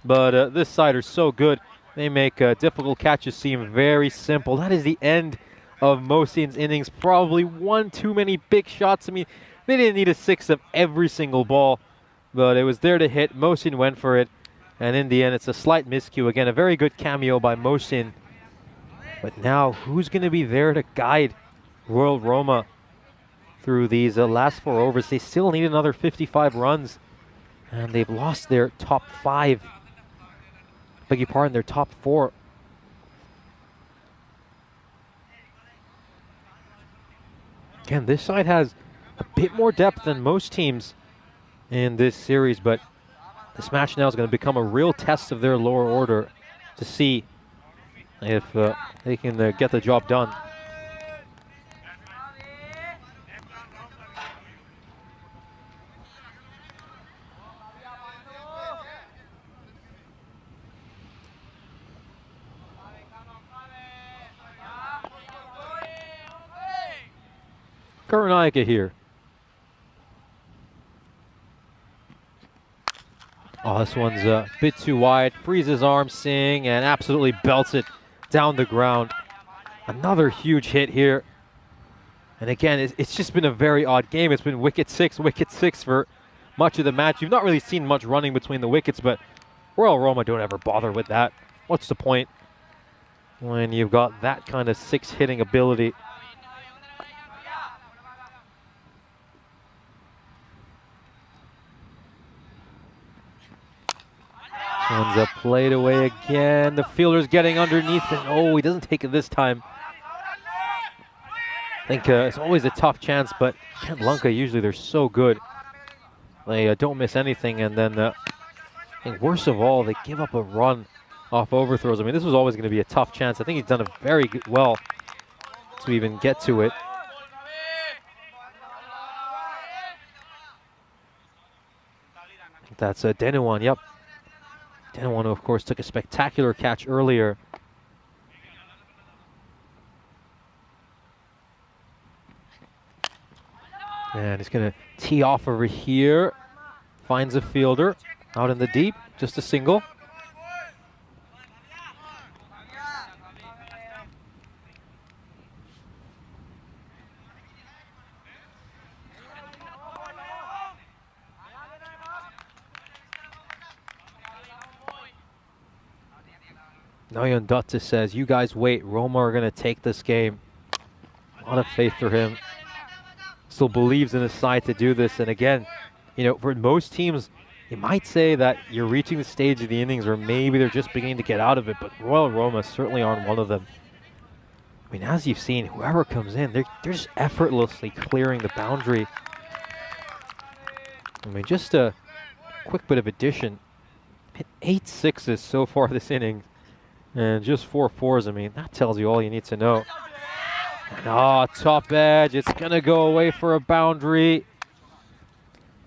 but this side are so good. They make difficult catches seem very simple. That is the end of Mosin's innings. Probably one too many big shots. I mean, they didn't need a 6 of every single ball, but it was there to hit. Mosin went for it, and in the end, it's a slight miscue. Again, a very good cameo by Mosin. But now, who's going to be there to guide Royal Roma through these last 4 overs? They still need another 55 runs, and they've lost their top 5. Beg your pardon, their top 4. Again, this side has a bit more depth than most teams in this series, but this match now is going to become a real test of their lower order to see if they can get the job done. Karunaika here. Oh, this one's a bit too wide. Frees his arm, Singh, and absolutely belts it down the ground. Another huge hit here. And again, it's just been a very odd game. It's been wicket six for much of the match. You've not really seen much running between the wickets, but Royal Roma don't ever bother with that. What's the point when you've got that kind of 6 hitting ability? One's up, played away again. The fielder's getting underneath, and oh, he doesn't take it this time. I think it's always a tough chance, but Kent Lanka, usually they're so good. They don't miss anything, and then I think worst of all, they give up a run off overthrows. I mean, this was always going to be a tough chance. I think he's done it very well to even get to it. That's Denuan, yep. Denuan, who of course took a spectacular catch earlier. And he's going to tee off over here. Finds a fielder out in the deep, just a single. Noyan Dutta says, you guys wait, Roma are going to take this game. A lot of faith for him. Still believes in his side to do this. And again, you know, for most teams, you might say that you're reaching the stage of the innings where maybe they're just beginning to get out of it, but Royal Roma certainly aren't one of them. I mean, as you've seen, whoever comes in, they're just effortlessly clearing the boundary. I mean, just a quick bit of addition. Hit 8 sixes so far this inning. And just 4 fours, I mean, that tells you all you need to know. And top edge, it's going to go away for a boundary.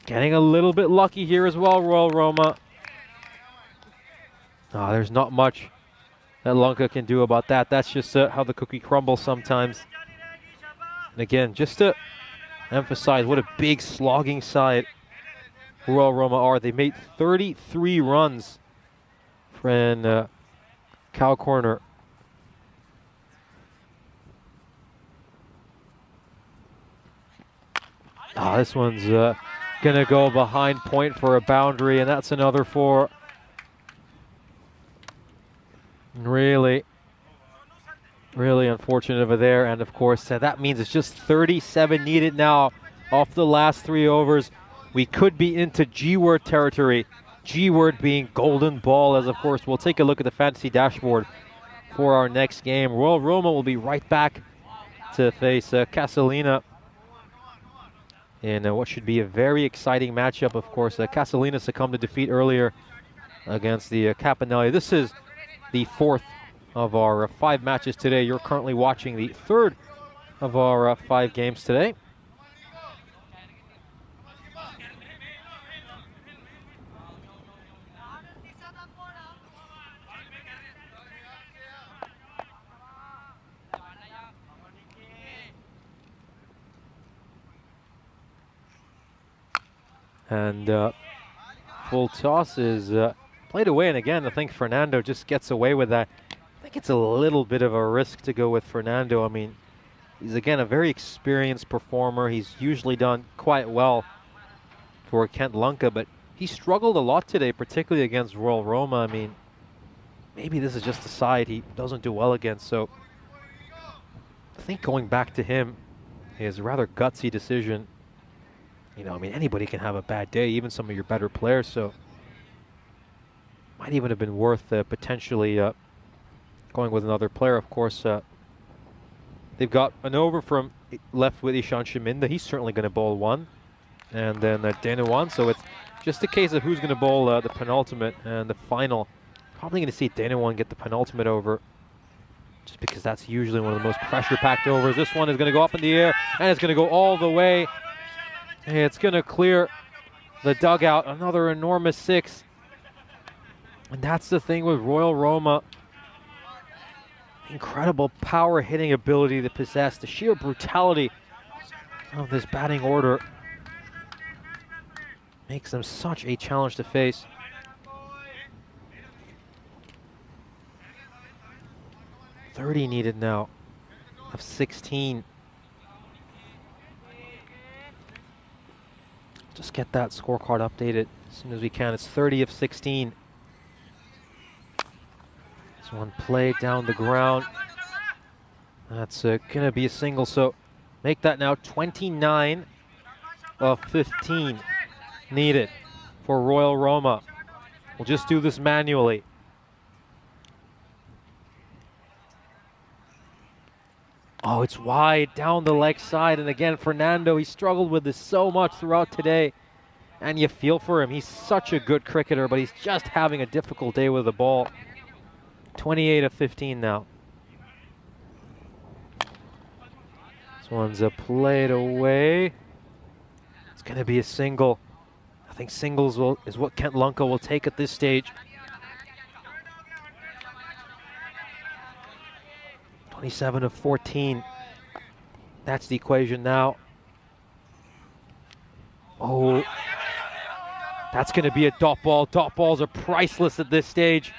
Getting a little bit lucky here as well, Royal Roma. There's not much that Lanka can do about that. That's just how the cookie crumbles sometimes. And again, just to emphasize what a big slogging side Royal Roma are. They made 33 runs from Cow Corner. This one's gonna go behind point for a boundary, and that's another 4. Really, really unfortunate. unfortunate over there. And of course, that means it's just 37 needed now off the last 3 overs. We could be into G-word territory. G-word being golden ball, as of course we'll take a look at the fantasy dashboard for our next game. Royal Roma will be right back to face Castelina in what should be a very exciting matchup. Of course, Castelina succumbed to defeat earlier against the Capanelle. This is the 4th of our 5 matches today. You're currently watching the 3rd of our 5 games today. And full toss is played away, and again I think Fernando just gets away with that. I think it's a little bit of a risk to go with Fernando. I mean, he's again a very experienced performer. He's usually done quite well for Kent Lunka, but he struggled a lot today, particularly against Royal Roma. I mean, maybe this is just a side he doesn't do well against, so I think going back to him is a rather gutsy decision. You know, I mean, anybody can have a bad day, even some of your better players, so might even have been worth potentially going with another player. Of course, they've got an over from left with Ishan Shaminda. He's certainly going to bowl 1. And then Danawan, so it's just a case of who's going to bowl the penultimate and the final. Probably going to see Danawan get the penultimate over, just because that's usually one of the most pressure-packed overs. This one is going to go up in the air, and it's going to go all the way. It's going to clear the dugout. Another enormous 6. And that's the thing with Royal Roma. Incredible power hitting ability they possess. The sheer brutality of this batting order makes them such a challenge to face. .30 needed now of 16. Just get that scorecard updated as soon as we can. It's 30 of 16. This one played down the ground. That's going to be a single, so make that now 29 of 15 needed for Royal Roma. We'll just do this manually. Oh, it's wide down the leg side, and again Fernando, he struggled with this so much throughout today, and you feel for him. He's such a good cricketer, but he's just having a difficult day with the ball. 28 of 15 now. This one's played away. It's going to be a single. I think singles is what Kent Lunka will take at this stage. 27 of 14. That's the equation now. Oh, that's going to be a dot ball. Dot balls are priceless at this stage.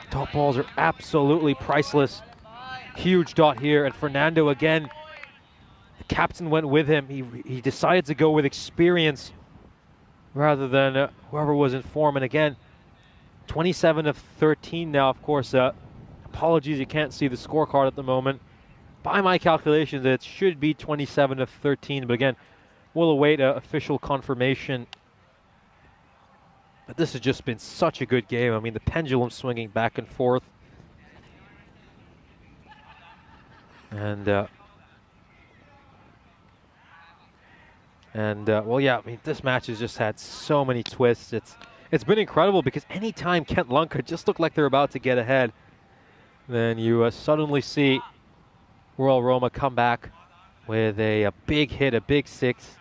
Dot balls are absolutely priceless. Huge dot here, and Fernando again. The captain went with him. He decided to go with experience rather than whoever was in form. And again, 27 of 13 now. Of course, apologies, you can't see the scorecard at the moment. By my calculations, it should be 27 of 13. But again, we'll await official confirmation. But this has just been such a good game. I mean, the pendulum swinging back and forth. And well, yeah, I mean, this match has just had so many twists. It's been incredible, because anytime Kent Lunka just looked like they're about to get ahead, then you suddenly see Royal Roma come back with a big hit, a big 6.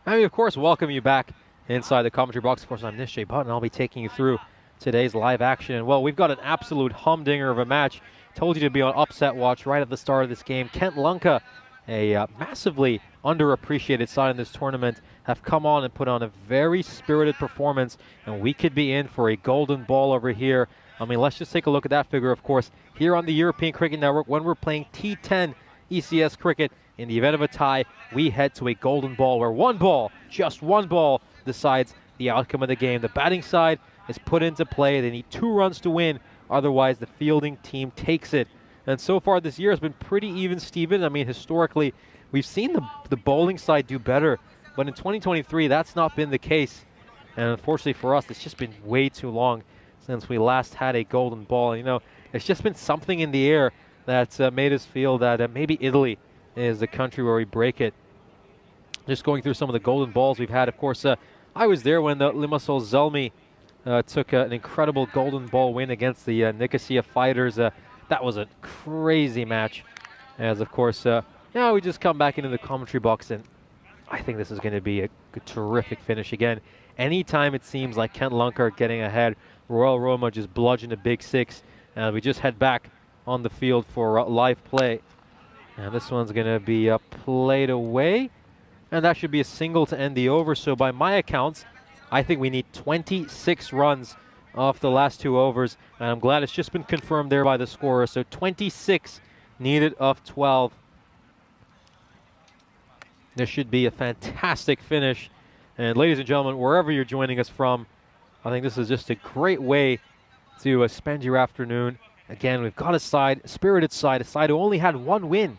I mean, of course, welcome you back inside the commentary box. Of course, I'm Nish J. Button. I'll be taking you through today's live action. And well, we've got an absolute humdinger of a match. Told you to be on upset watch right at the start of this game. Kent Lunka, a massively underappreciated side in this tournament, have come on and put on a very spirited performance, and we could be in for a golden ball over here. I mean, let's just take a look at that figure, of course. Here on the European Cricket Network, when we're playing T10 ECS cricket. In the event of a tie, we head to a golden ball where one ball, just one ball, decides the outcome of the game. The batting side is put into play. They need 2 runs to win. Otherwise, the fielding team takes it. And so far this year has been pretty even, Steven. I mean, historically, we've seen the bowling side do better. But in 2023, that's not been the case. And unfortunately for us, it's just been way too long since we last had a golden ball. You know, it's just been something in the air that's made us feel that maybe Italy is the country where we break it. Just going through some of the golden balls we've had. Of course, I was there when the Limassol Zelmi took an incredible golden ball win against the Nicosia Fighters. That was a crazy match. As, of course, now we just come back into the commentary box, and I think this is going to be a terrific finish again. Anytime it seems like Kent Lunker are getting ahead, Royal Roma just bludgeon a big 6. And we just head back on the field for live play. And this one's going to be played away. And that should be a single to end the over. So by my accounts, I think we need 26 runs off the last 2 overs. And I'm glad it's just been confirmed there by the scorer. So 26 needed of 12. This should be a fantastic finish. And ladies and gentlemen, wherever you're joining us from, I think this is just a great way to spend your afternoon. Again, we've got a side, a spirited side, a side who only had 1 win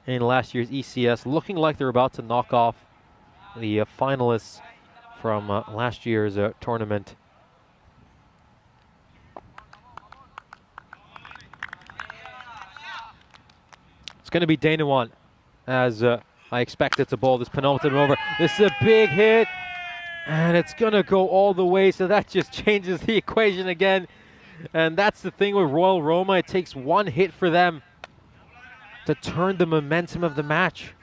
in last year's ECS, looking like they're about to knock off the finalists from last year's tournament. It's going to be Danawan, as I expected to bowl this penultimate over. This is a big hit, and it's going to go all the way, so that just changes the equation again. And that's the thing with Royal Roma. It takes 1 hit for them to turn the momentum of the match.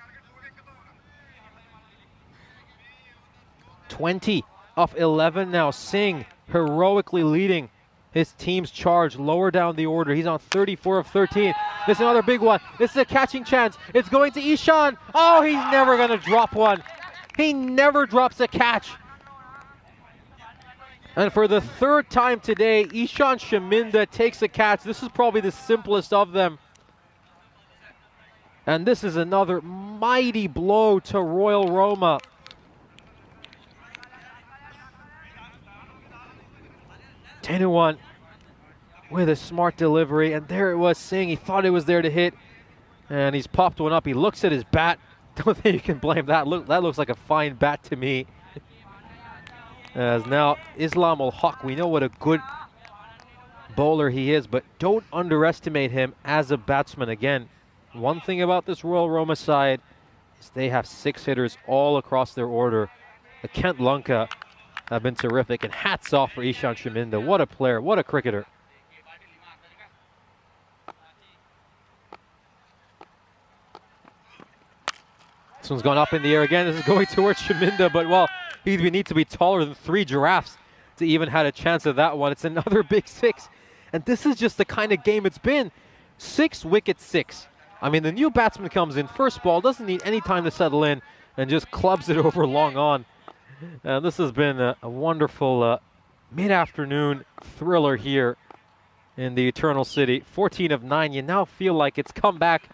20 of 11 now. Singh heroically leading his team's charge lower down the order. He's on 34 of 13. This is another big one. This is a catching chance. It's going to Ishan. Oh, he's never going to drop one. He never drops a catch. And for the 3rd time today, Ishan Shaminda takes a catch. This is probably the simplest of them. And this is another mighty blow to Royal Roma. Tenuan with a smart delivery, and there it was, Singh. He thought it was there to hit, and he's popped one up. He looks at his bat. Don't think you can blame that. That looks like a fine bat to me. As now Islam Ul Haq, we know what a good bowler he is, but don't underestimate him as a batsman. Again, one thing about this Royal Roma side is they have 6 hitters all across their order. The Kent Lunka have been terrific, and hats off for Ishan Shaminda. What a player, what a cricketer. This one's gone up in the air again. This is going towards Shaminda, but well, he would need to be taller than 3 giraffes to even had a chance of that one. It's another big 6. And this is just the kind of game it's been. 6 wicket 6. I mean, the new batsman comes in, first ball, doesn't need any time to settle in, and just clubs it over long on. This has been a wonderful mid-afternoon thriller here in the Eternal City. 14 of 9. You now feel like it's come back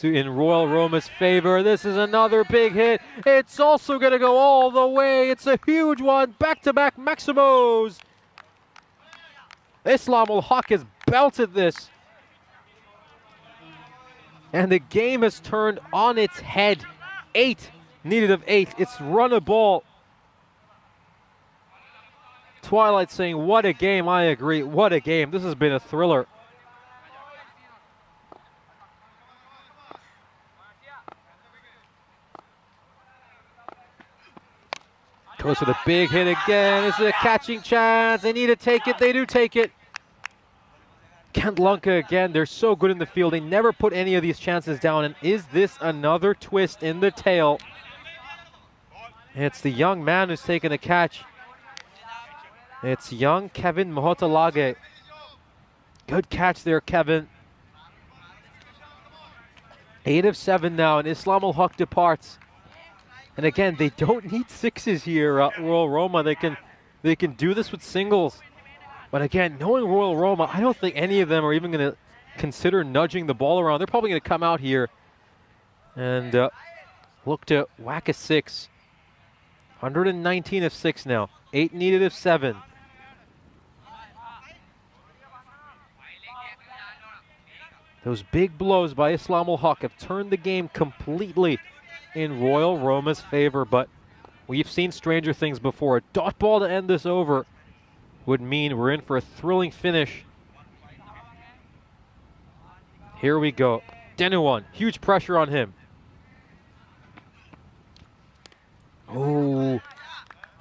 in Royal Roma's favor. This is another big hit. It's also going to go all the way. It's a huge one. Back-to-back Maximos. Islam Ul Haq has belted this. And the game has turned on its head. 8 needed of 8. It's run a ball. Twilight saying, what a game. I agree. What a game. This has been a thriller. Goes for the big hit again. This is a catching chance. They need to take it. They do take it. Kent Lunka again. They're so good in the field. They never put any of these chances down. And is this another twist in the tail? It's the young man who's taken a catch. It's young Kevin Mohotalage. Good catch there, Kevin. 8 of 7 now, and Islam Ul Haq departs. And again, they don't need 6s here, Royal Roma. They can do this with singles. But again, knowing Royal Roma, I don't think any of them are even going to consider nudging the ball around. They're probably going to come out here and look to whack a 6. 119 of 6 now. 8 needed of 7. Those big blows by Islam Ul Haq have turned the game completely in Royal Roma's favor, but we've seen stranger things before. A dot ball to end this over would mean we're in for a thrilling finish. Here we go. Denuwan, huge pressure on him. Oh,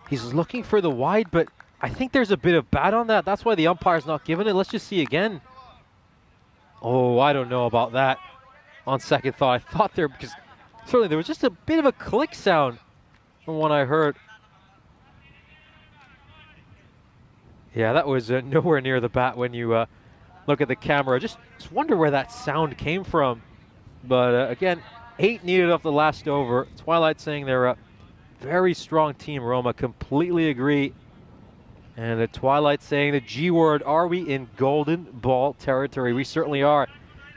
he's looking for the wide, but I think there's a bit of bat on that. That's why the umpire's not giving it. Let's just see again. Oh, I don't know about that. On second thought, I thought there, because certainly there was just a bit of a click sound from what I heard. Yeah, that was nowhere near the bat when you look at the camera. Just wonder where that sound came from. But again, 8 needed off the last over. Twilight saying they're a very strong team, Roma. Completely agree. And the Twilight saying the G word, are we in golden ball territory? We certainly are.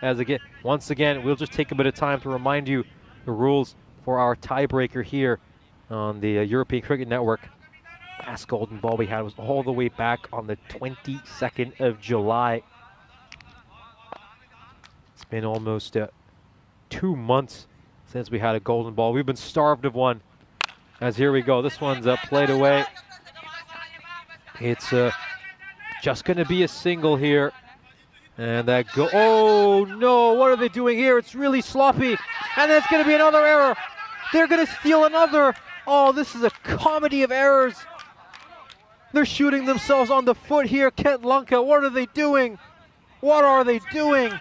As again, once again, we'll just take a bit of time to remind you the rules for our tiebreaker here on the European Cricket Network. Last golden ball we had was all the way back on the 22nd of July. It's been almost 2 months since we had a golden ball. We've been starved of one. As here we go, this one's played away. It's just going to be a single here. And that go, oh no, what are they doing here? It's really sloppy. And it's going to be another error. They're going to steal another. Oh, this is a comedy of errors. They're shooting themselves on the foot here. Kent Lanka, what are they doing? What are they doing?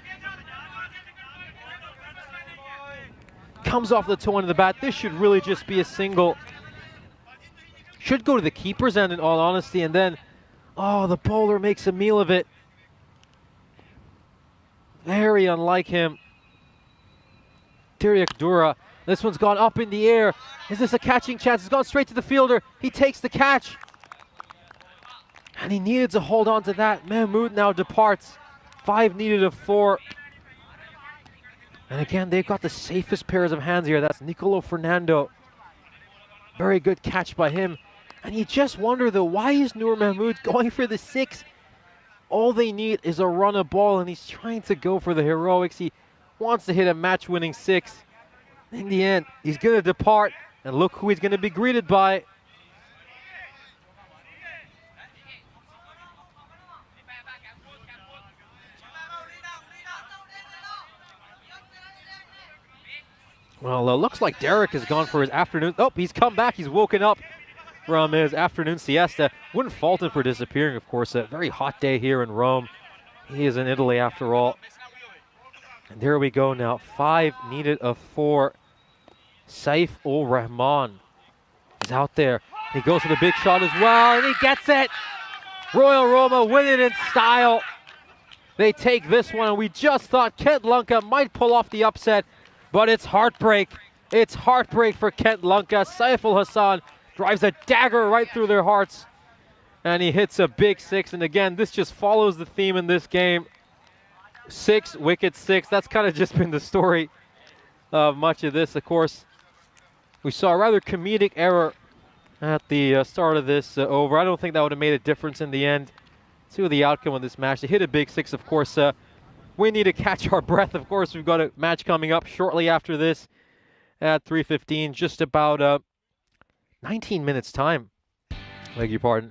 Comes off the toe end of the bat. This should really just be a single. Should go to the keeper's end in all honesty, and then, oh, the bowler makes a meal of it. Very unlike him. Tiriak Dura. This one's gone up in the air. Is this a catching chance? It's gone straight to the fielder. He takes the catch. And he needed to hold on to that. Mahmood now departs. 5 needed of 4. And again, they've got the safest pairs of hands here. That's Nicolo Fernando. Very good catch by him. And you just wonder, though, why is Noor Mahmood going for the 6? All they need is a run of ball, and he's trying to go for the heroics. He wants to hit a match-winning 6. In the end, he's going to depart, and look who he's going to be greeted by. Well, looks like Derek has gone for his afternoon. Oh, he's come back. He's woken up from his afternoon siesta. Wouldn't fault him for disappearing, of course. A very hot day here in Rome. He is in Italy after all. And there we go now. 5 needed of 4. Saif ul Rahman is out there. He goes for the big shot as well, and he gets it. Royal Roma win it in style. They take this one, and we just thought Kent Lanka might pull off the upset, but it's heartbreak. It's heartbreak for Kent Lanka. Saif ul Hassan drives a dagger right through their hearts, and he hits a big 6. And again, this just follows the theme in this game. 6, wicket 6. That's kind of just been the story of much of this. Of course, we saw a rather comedic error at the start of this over. I don't think that would have made a difference in the end to the outcome of this match. They hit a big 6, of course. We need to catch our breath. Of course, we've got a match coming up shortly after this at 3:15, just about 19 minutes time, beg your pardon,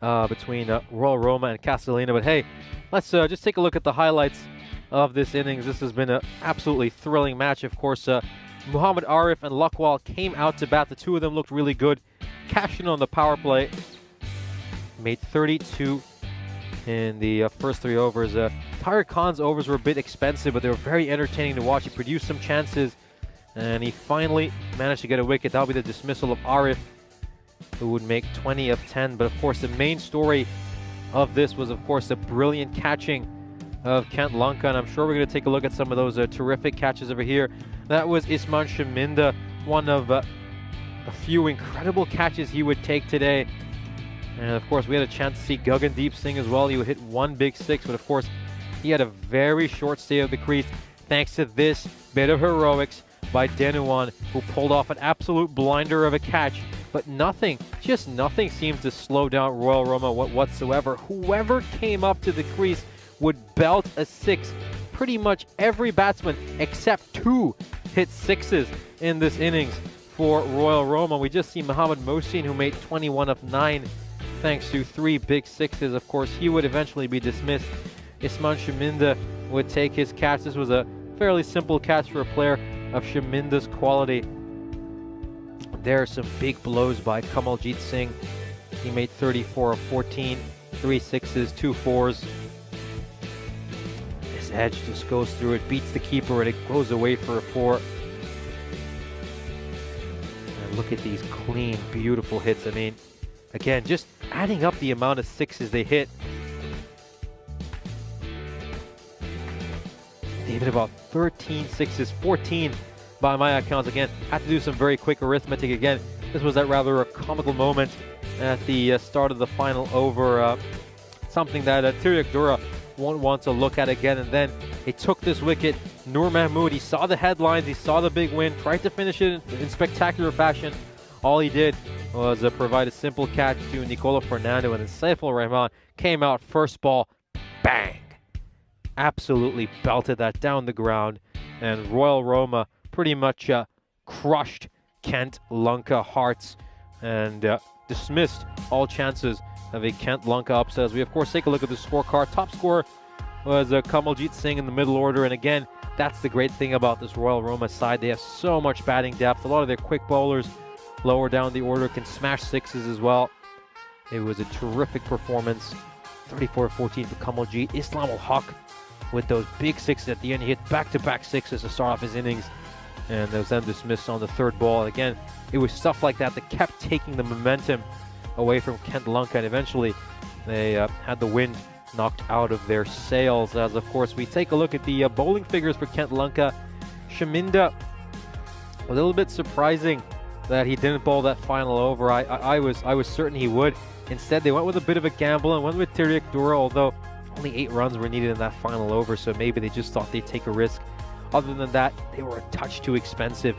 between Royal Roma and Castelina. But hey, let's just take a look at the highlights of this innings. This has been an absolutely thrilling match. Of course, Muhammad Arif and Lakwal came out to bat. The two of them looked really good. Cashing on the power play. Made 32 in the first 3 overs. Tahir Khan's overs were a bit expensive, but they were very entertaining to watch. He produced some chances, and he finally managed to get a wicket. That'll be the dismissal of Arif, who would make 20 of 10. But of course, the main story of this was, of course, the brilliant catching of Kent Lanka, and I'm sure we're going to take a look at some of those terrific catches over here. That was Isman Shaminda, one of a few incredible catches he would take today. And of course, we had a chance to see Gagandeep Singh as well. He would hit 1 big 6, but of course, he had a very short stay of the crease thanks to this bit of heroics by Denuan, who pulled off an absolute blinder of a catch. But nothing, just nothing seemed to slow down Royal Roma whatsoever. Whoever came up to the crease would belt a six. Pretty much every batsman except two hit sixes in this innings for Royal Roma. We just see Mohamed Mohsin, who made 21 of 9 thanks to 3 big sixes. Of course, he would eventually be dismissed. Isman Shaminda would take his catch. This was a fairly simple catch for a player of Shaminda's quality. There are some big blows by Kamaljit Singh. He made 34 of 14, 3 sixes, 2 fours. His edge just goes through it, beats the keeper, and it goes away for a 4. And look at these clean, beautiful hits. I mean, again, just adding up the amount of sixes they hit. They hit about 13 sixes, 14 by my accounts. Again, had to do some very quick arithmetic again. This was that rather a comical moment at the start of the final over. Something that Tiriak Dura won't want to look at again. And then he took this wicket. Nur Mahmood, he saw the headlines, he saw the big win, tried to finish it in spectacular fashion. All he did was provide a simple catch to Nicola Fernando, and then Saiful Rahman came out first ball, bang! Absolutely belted that down the ground, and Royal Roma pretty much crushed Kent Lanka Hearts and dismissed all chances of a Kent Lanka upset. As we of course take a look at the scorecard, top scorer was Kamaljit Singh in the middle order, and again, that's the great thing about this Royal Roma side. They have so much batting depth. A lot of their quick bowlers lower down the order can smash sixes as well. It was a terrific performance. 34-14 for Kamaljit. Islam ul Haq with those big sixes at the end. He hit back-to-back sixes to start off his innings, and was then dismissed on the third ball. And again, it was stuff like that that kept taking the momentum away from Kent Lanka, and eventually they had the wind knocked out of their sails. As of course we take a look at the bowling figures for Kent Lanka. Shaminda, a little bit surprising that he didn't bowl that final over. I was certain he would. Instead, they went with a bit of a gamble and went with Tiriak Dura, although only 8 runs were needed in that final over, so maybe they just thought they'd take a risk. Other than that, they were a touch too expensive.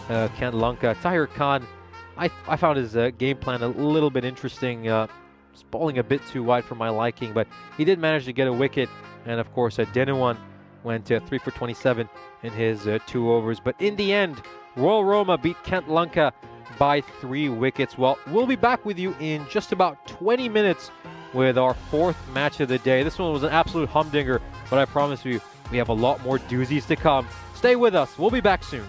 Kent Lanka. Tahir Khan, I found his game plan a little bit interesting. Bowling a bit too wide for my liking, but he did manage to get a wicket. And of course, Denuan went 3 for 27 in his 2 overs. But in the end, Royal Roma beat Kent Lanka by 3 wickets. Well, we'll be back with you in just about 20 minutes with our 4th match of the day. This one was an absolute humdinger, but I promise you, we have a lot more doozies to come. Stay with us. We'll be back soon.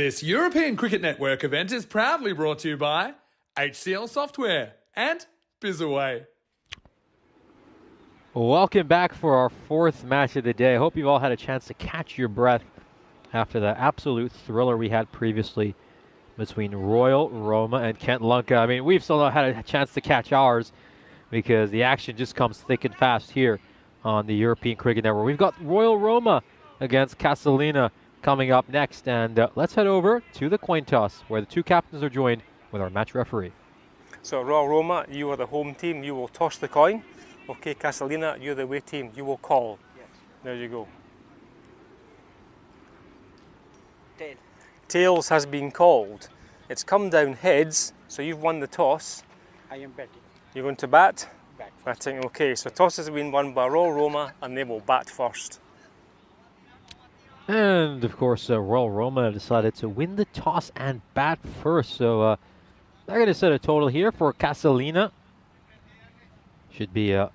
This European Cricket Network event is proudly brought to you by HCL Software and Bizaway. Welcome back for our fourth match of the day. I hope you've all had a chance to catch your breath after the absolute thriller we had previously between Royal Roma and Kent Lunka. I mean, we've still not had a chance to catch ours because the action just comes thick and fast here on the European Cricket Network. We've got Royal Roma against Castelina coming up next, and let's head over to the coin toss where the two captains are joined with our match referee. So Royal Roma, you are the home team, you will toss the coin. Okay, Castelina, you're the away team, you will call. Yes. There you go. Tail. Tails has been called. It's come down heads, so you've won the toss. I am batting. You're going to bat? Bat. Batting, okay. So toss has been won by Royal Roma and they will bat first. And of course, Royal Roma decided to win the toss and bat first. So they're going to set a total here for Castelina. Should be a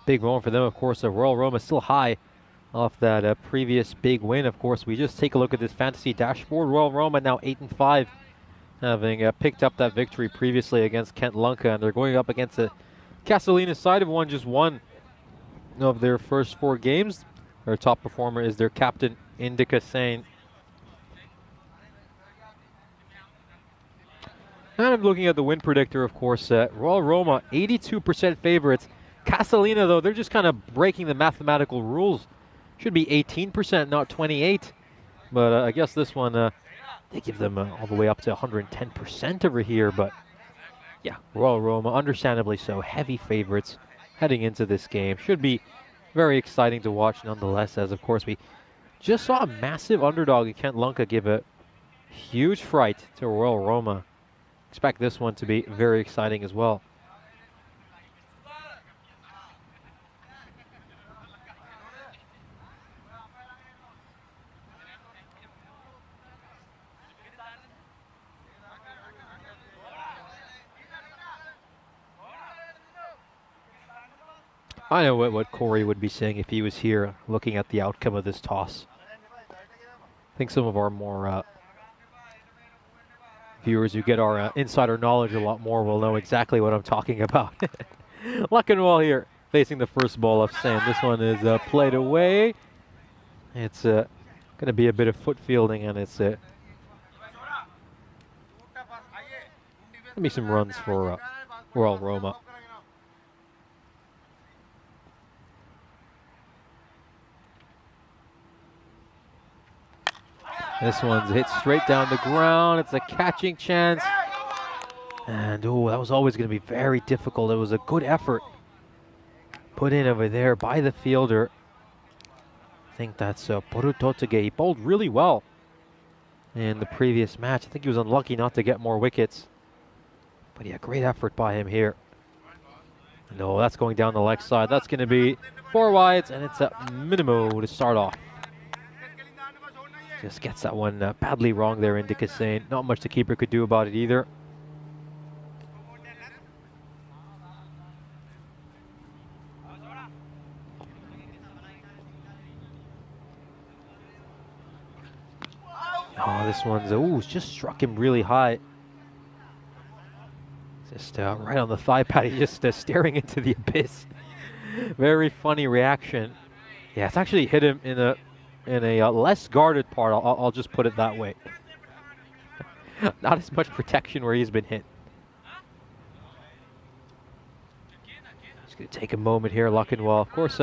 big moment for them. Of course, Royal Roma still high off that previous big win. Of course, we just take a look at this fantasy dashboard. Royal Roma now 8-5, having picked up that victory previously against Kent Lunka, and they're going up against the Castelina side of just one of their first 4 games. Their top performer is their captain, Indica Sain. And I'm looking at the win predictor, of course. Royal Roma, 82% favorites. Castelina, though, they're just kind of breaking the mathematical rules. Should be 18%, not 28. But I guess this one, they give them all the way up to 110% over here. But yeah, Royal Roma, understandably so, heavy favorites heading into this game. Should be very exciting to watch nonetheless, as of course we just saw a massive underdog in Kent Lunka give a huge fright to Royal Roma. Expect this one to be very exciting as well. I know what Corey would be saying if he was here looking at the outcome of this toss. I think some of our more viewers who get our insider knowledge a lot more will know exactly what I'm talking about. Luckenwall here facing the first ball of sand. This one is played away. It's going to be a bit of foot fielding, and it's going to be some runs for Royal Roma. This one's hit straight down the ground. It's a catching chance. And, oh, that was always going to be very difficult. It was a good effort put in over there by the fielder. I think that's Porutotege. He bowled really well in the previous match. I think he was unlucky not to get more wickets. But, yeah, great effort by him here. No, that's going down the leg side. That's going to be 4 wides, and it's a minimum to start off. Just gets that one badly wrong there, Indica Sain. Not much the keeper could do about it either. Oh, this one's, just struck him really high. Just right on the thigh pad, he's just staring into the abyss. Very funny reaction. Yeah, it's actually hit him in a less guarded part, I'll just put it that way. Not as much protection where he's been hit. Just going to take a moment here, Luckenwall. Of course,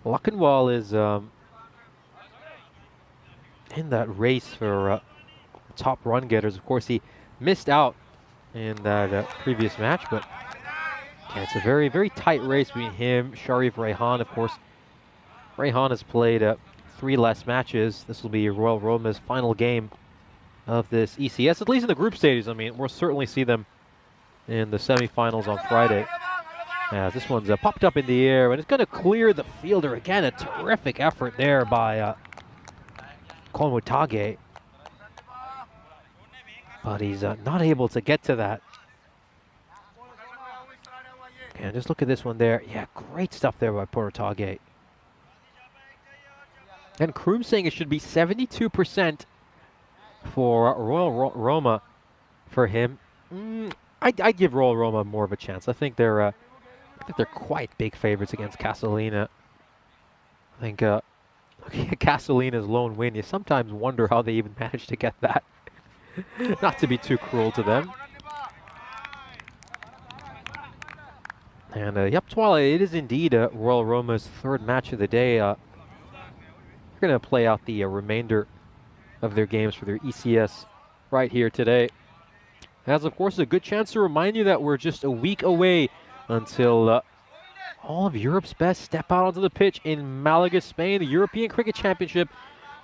Luckenwall is in that race for top run getters. Of course, he missed out in that previous match, but yeah, it's a very, very tight race between him, Sharif Rayhan, of course. Rayhan has played 3 less matches. This will be Royal Roma's final game of this ECS, at least in the group stages. I mean, we'll certainly see them in the semifinals on Friday. This one's popped up in the air, and it's going to clear the fielder. Again, a terrific effort there by Konwotage. But he's not able to get to that. And just look at this one there. Yeah, great stuff there by Portage. And Kroom saying it should be 72% for Roma for him. I'd give Royal Roma more of a chance. I think they're quite big favorites against Castelina. I think looking at Castelina's lone win, you sometimes wonder how they even managed to get that. Not to be too cruel to them. And yep, Twilight, it is indeed Royal Roma's third match of the day. They're going to play out the remainder of their games for their ECS right here today. As of course, a good chance to remind you that we're just a week away until all of Europe's best step out onto the pitch in Malaga, Spain. The European Cricket Championship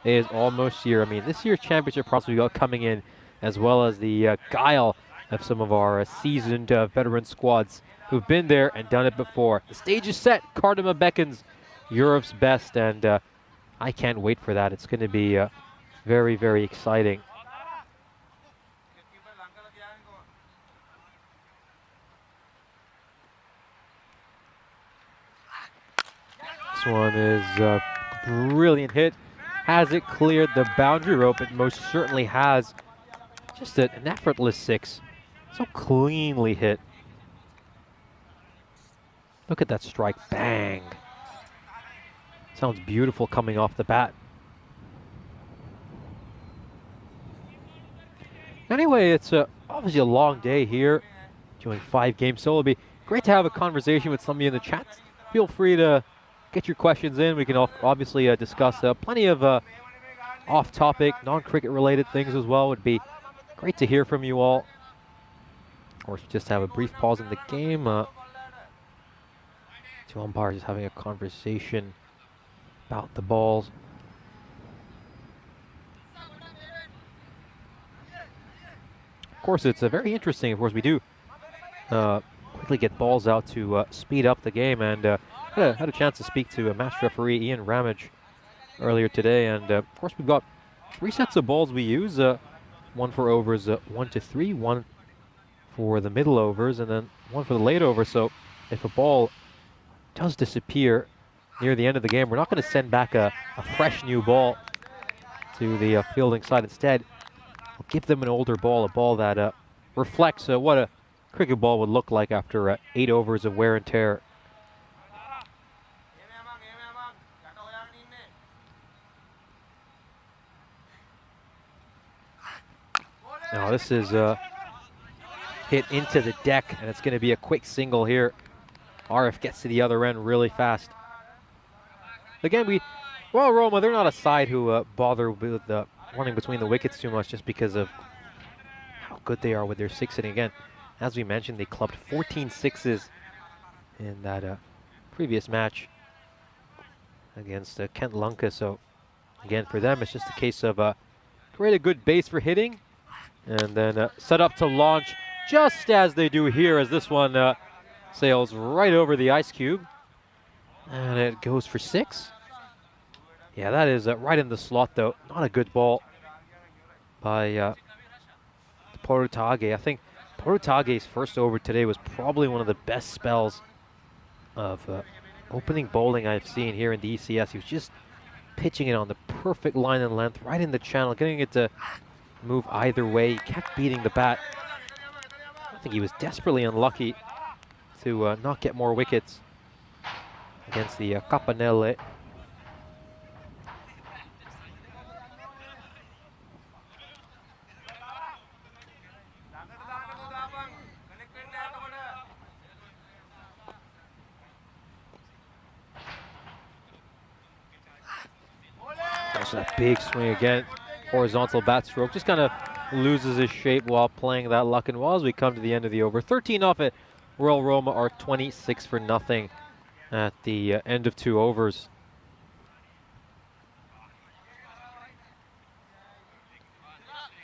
is almost here. I mean, this year's championship possibly got coming in, as well as the guile of some of our seasoned veteran squads who've been there and done it before. The stage is set. Cardamom beckons Europe's best, and I can't wait for that. It's going to be very, very exciting. This one is a brilliant hit. Has it cleared the boundary rope? It most certainly has. Just an effortless 6. So cleanly hit. Look at that strike. Bang. Sounds beautiful coming off the bat. Anyway, it's obviously a long day here. Doing 5 games, so it'll be great to have a conversation with some of you in the chat. Feel free to get your questions in. We can obviously discuss plenty of off-topic, non-cricket related things as well. Would be great to hear from you all. Or just have a brief pause in the game. Two umpires just having a conversation about the balls. Of course, it's very interesting. Of course, we do quickly get balls out to speed up the game, and had a chance to speak to a match referee, Ian Ramage, earlier today. And of course, we've got 3 sets of balls we use. One for overs 1 to 3, one for the middle overs, and then one for the late over. So if a ball does disappear near the end of the game, we're not going to send back a fresh new ball to the fielding side. Instead, we'll give them an older ball, a ball that reflects what a cricket ball would look like after 8 overs of wear and tear. Now this is hit into the deck, and it's going to be a quick single here. RF gets to the other end really fast. Again, Royal Roma, they're not a side who bother with running between the wickets too much, just because of how good they are with their 6 hitting. Again, as we mentioned, they clubbed 14 sixes in that previous match against Kent Lunka. So again, for them, it's just a case of create a good base for hitting, and then set up to launch, just as they do here, as this one sails right over the ice cube. And it goes for 6. Yeah, that is right in the slot, though. Not a good ball by Porutage. I think Porutage's first over today was probably one of the best spells of opening bowling I've seen here in the ECS. He was just pitching it on the perfect line and length, right in the channel, getting it to move either way. He kept beating the bat. I think he was desperately unlucky to not get more wickets against the Capanelle. Also that big swing again, horizontal bat stroke, just kind of loses his shape while playing that luck. And while as we come to the end of the over, 13 off it, Royal Roma are 26 for nothing at the end of 2 overs.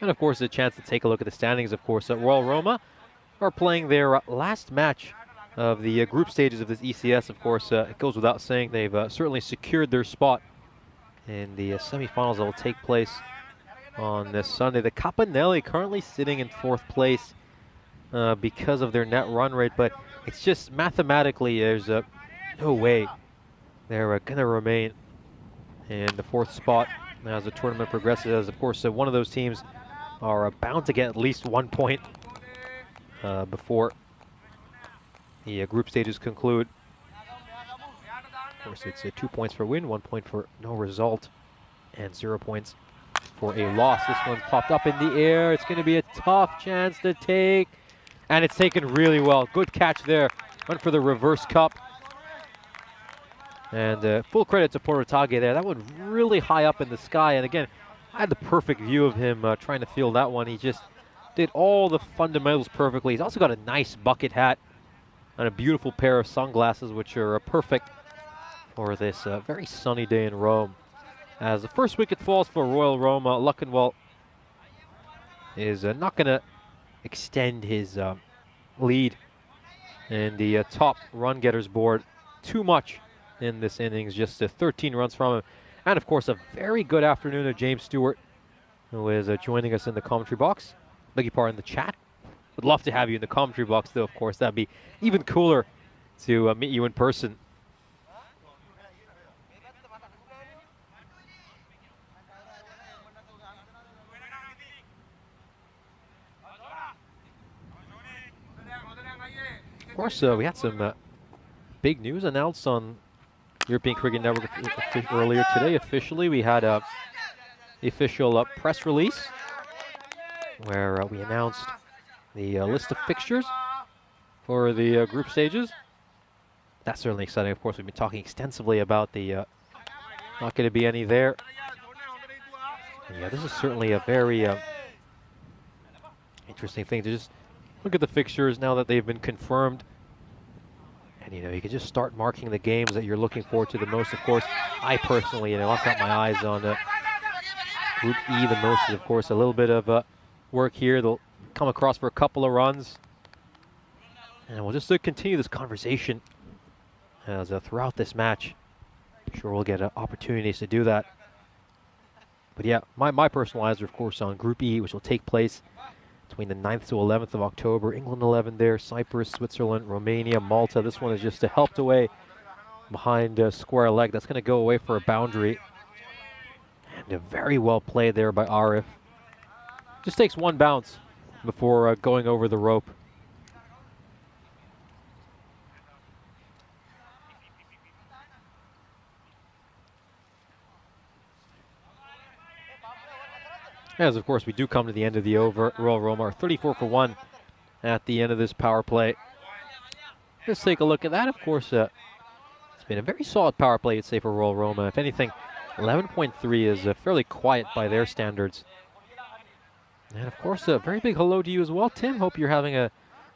And of course, a chance to take a look at the standings. Of course, Royal Roma are playing their last match of the group stages of this ECS. Of course, it goes without saying they've certainly secured their spot in the semifinals that will take place on this Sunday. The Capanelle currently sitting in 4th place because of their net run rate, but it's just mathematically there's no way they're going to remain in the 4th spot as the tournament progresses, as of course one of those teams are bound to get at least 1 point before the group stages conclude. Of course, it's 2 points for win, 1 point for no result, and 0 points for a loss. This one's popped up in the air. It's going to be a tough chance to take, and it's taken really well. Good catch there. Went for the reverse cup. And full credit to Porotage there. That one really high up in the sky. And again, I had the perfect view of him trying to field that one. He just did all the fundamentals perfectly. He's also got a nice bucket hat and a beautiful pair of sunglasses, which are perfect for this very sunny day in Rome. As the first wicket falls for Royal Roma, Luckenwald is not going to extend his lead in the top run getters board too much in this innings. Just 13 runs from him. And of course, a very good afternoon of James Stewart, who is joining us in the commentary box. Beg your pardon, in the chat. Would love to have you in the commentary box, though, of course. That'd be even cooler to meet you in person. Of course, we had some big news announced on European Cricket Network earlier today. Officially, we had the official press release where we announced the list of fixtures for the group stages. That's certainly exciting. Of course, we've been talking extensively about the not going to be any there. And yeah, this is certainly a very interesting thing to just look at the fixtures now that they've been confirmed. And, you know, you can just start marking the games that you're looking forward to the most. Of course, I personally, you know, I've got my eyes on Group E the most. And of course, a little bit of work here. They'll come across for a couple of runs. And we'll just continue this conversation as throughout this match. I'm sure we'll get opportunities to do that. But yeah, my personal eyes are, of course, on Group E, which will take place between the 9th to 11th of October. England 11 there, Cyprus, Switzerland, Romania, Malta. This one is just helped away behind square leg. That's going to go away for a boundary. And very well played there by Arif. Just takes one bounce before going over the rope. As, of course, we do come to the end of the over. Royal Roma are 34 for 1 at the end of this power play. Let's take a look at that. Of course, it's been a very solid power play, you'd say, for Royal Roma. If anything, 11.3 is fairly quiet by their standards. And, of course, a very big hello to you as well, Tim. Hope you're having a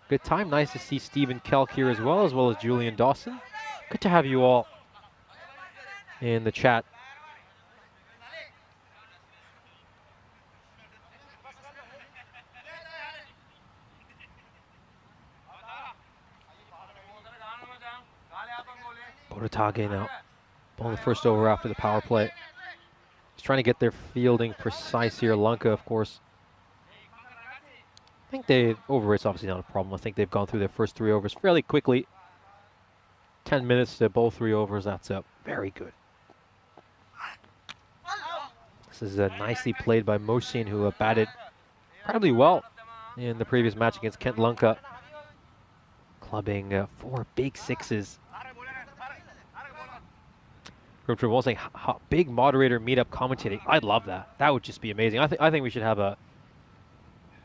good time. Nice to see Stephen Kelk here as well as Julian Dawson. Good to have you all in the chat. Porotage now, bowling the first over after the power play. He's trying to get their fielding precise here. Lanka, of course. I think over rate's obviously not a problem. I think they've gone through their first 3 overs fairly quickly. 10 minutes to bowl 3 overs. That's very good. This is nicely played by Mohsin, who batted incredibly well in the previous match against Kent Lanka, clubbing 4 big sixes. Group saying big moderator meetup commentating. I'd love that. That would just be amazing. I think we should have an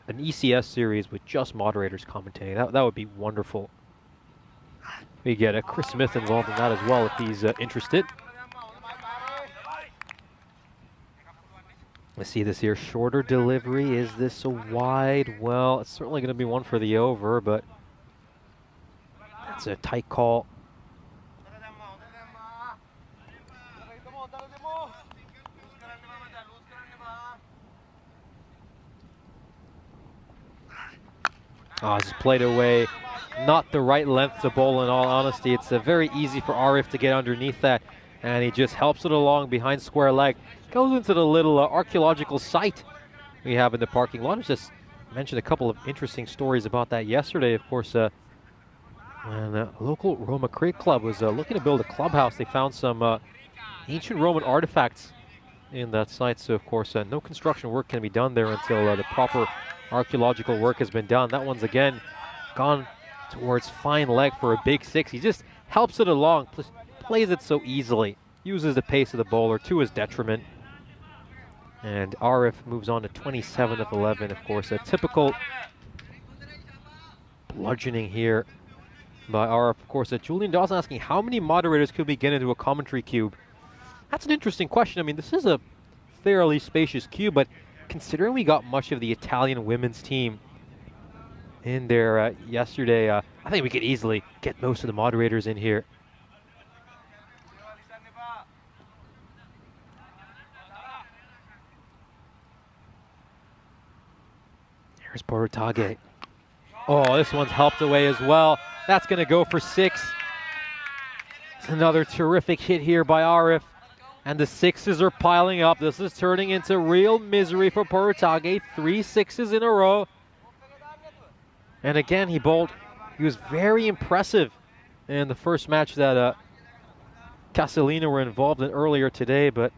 ECS series with just moderators commentating. That would be wonderful. We get Chris Smith involved in that as well if he's interested. Let's see this here. Shorter delivery. Is this a wide? Well, it's certainly going to be one for the over, but that's a tight call. Oh, it's played away. Not the right length to bowl, in all honesty. It's very easy for Arif to get underneath that, and he just helps it along behind square leg. Goes into the little archaeological site we have in the parking lot. I just mentioned a couple of interesting stories about that yesterday. Of course, when a local Roma Cricket Club was looking to build a clubhouse, they found some ancient Roman artifacts in that site. So of course, no construction work can be done there until the proper archaeological work has been done. That one's again gone towards fine leg for a big six. He just helps it along, plays it so easily, uses the pace of the bowler to his detriment. And Arif moves on to 27 of 11. Of course, a typical bludgeoning here by Arif. Of course, Julian Dawson asking how many moderators could we get into a commentary cube? That's an interesting question. I mean, this is a fairly spacious cube, but considering we got much of the Italian women's team in there yesterday, I think we could easily get most of the moderators in here. Here's Borotage. Oh, this one's helped away as well. That's going to go for 6. It's another terrific hit here by Arif. And the 6s are piling up. This is turning into real misery for Borotage. 3 6s in a row. And again, he bowled. He was very impressive in the first match that Castelina were involved in earlier today, but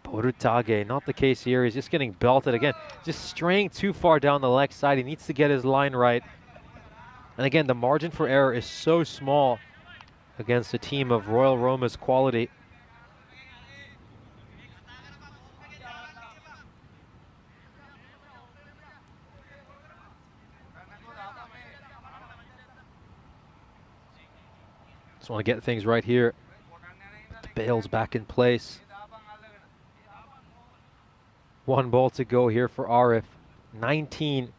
Borotage, not the case here. He's just getting belted again. Just straying too far down the leg side. He needs to get his line right. And again, the margin for error is so small against a team of Royal Roma's quality. Just want to get things right here. Put the bails back in place. 1 ball to go here for Arif. 19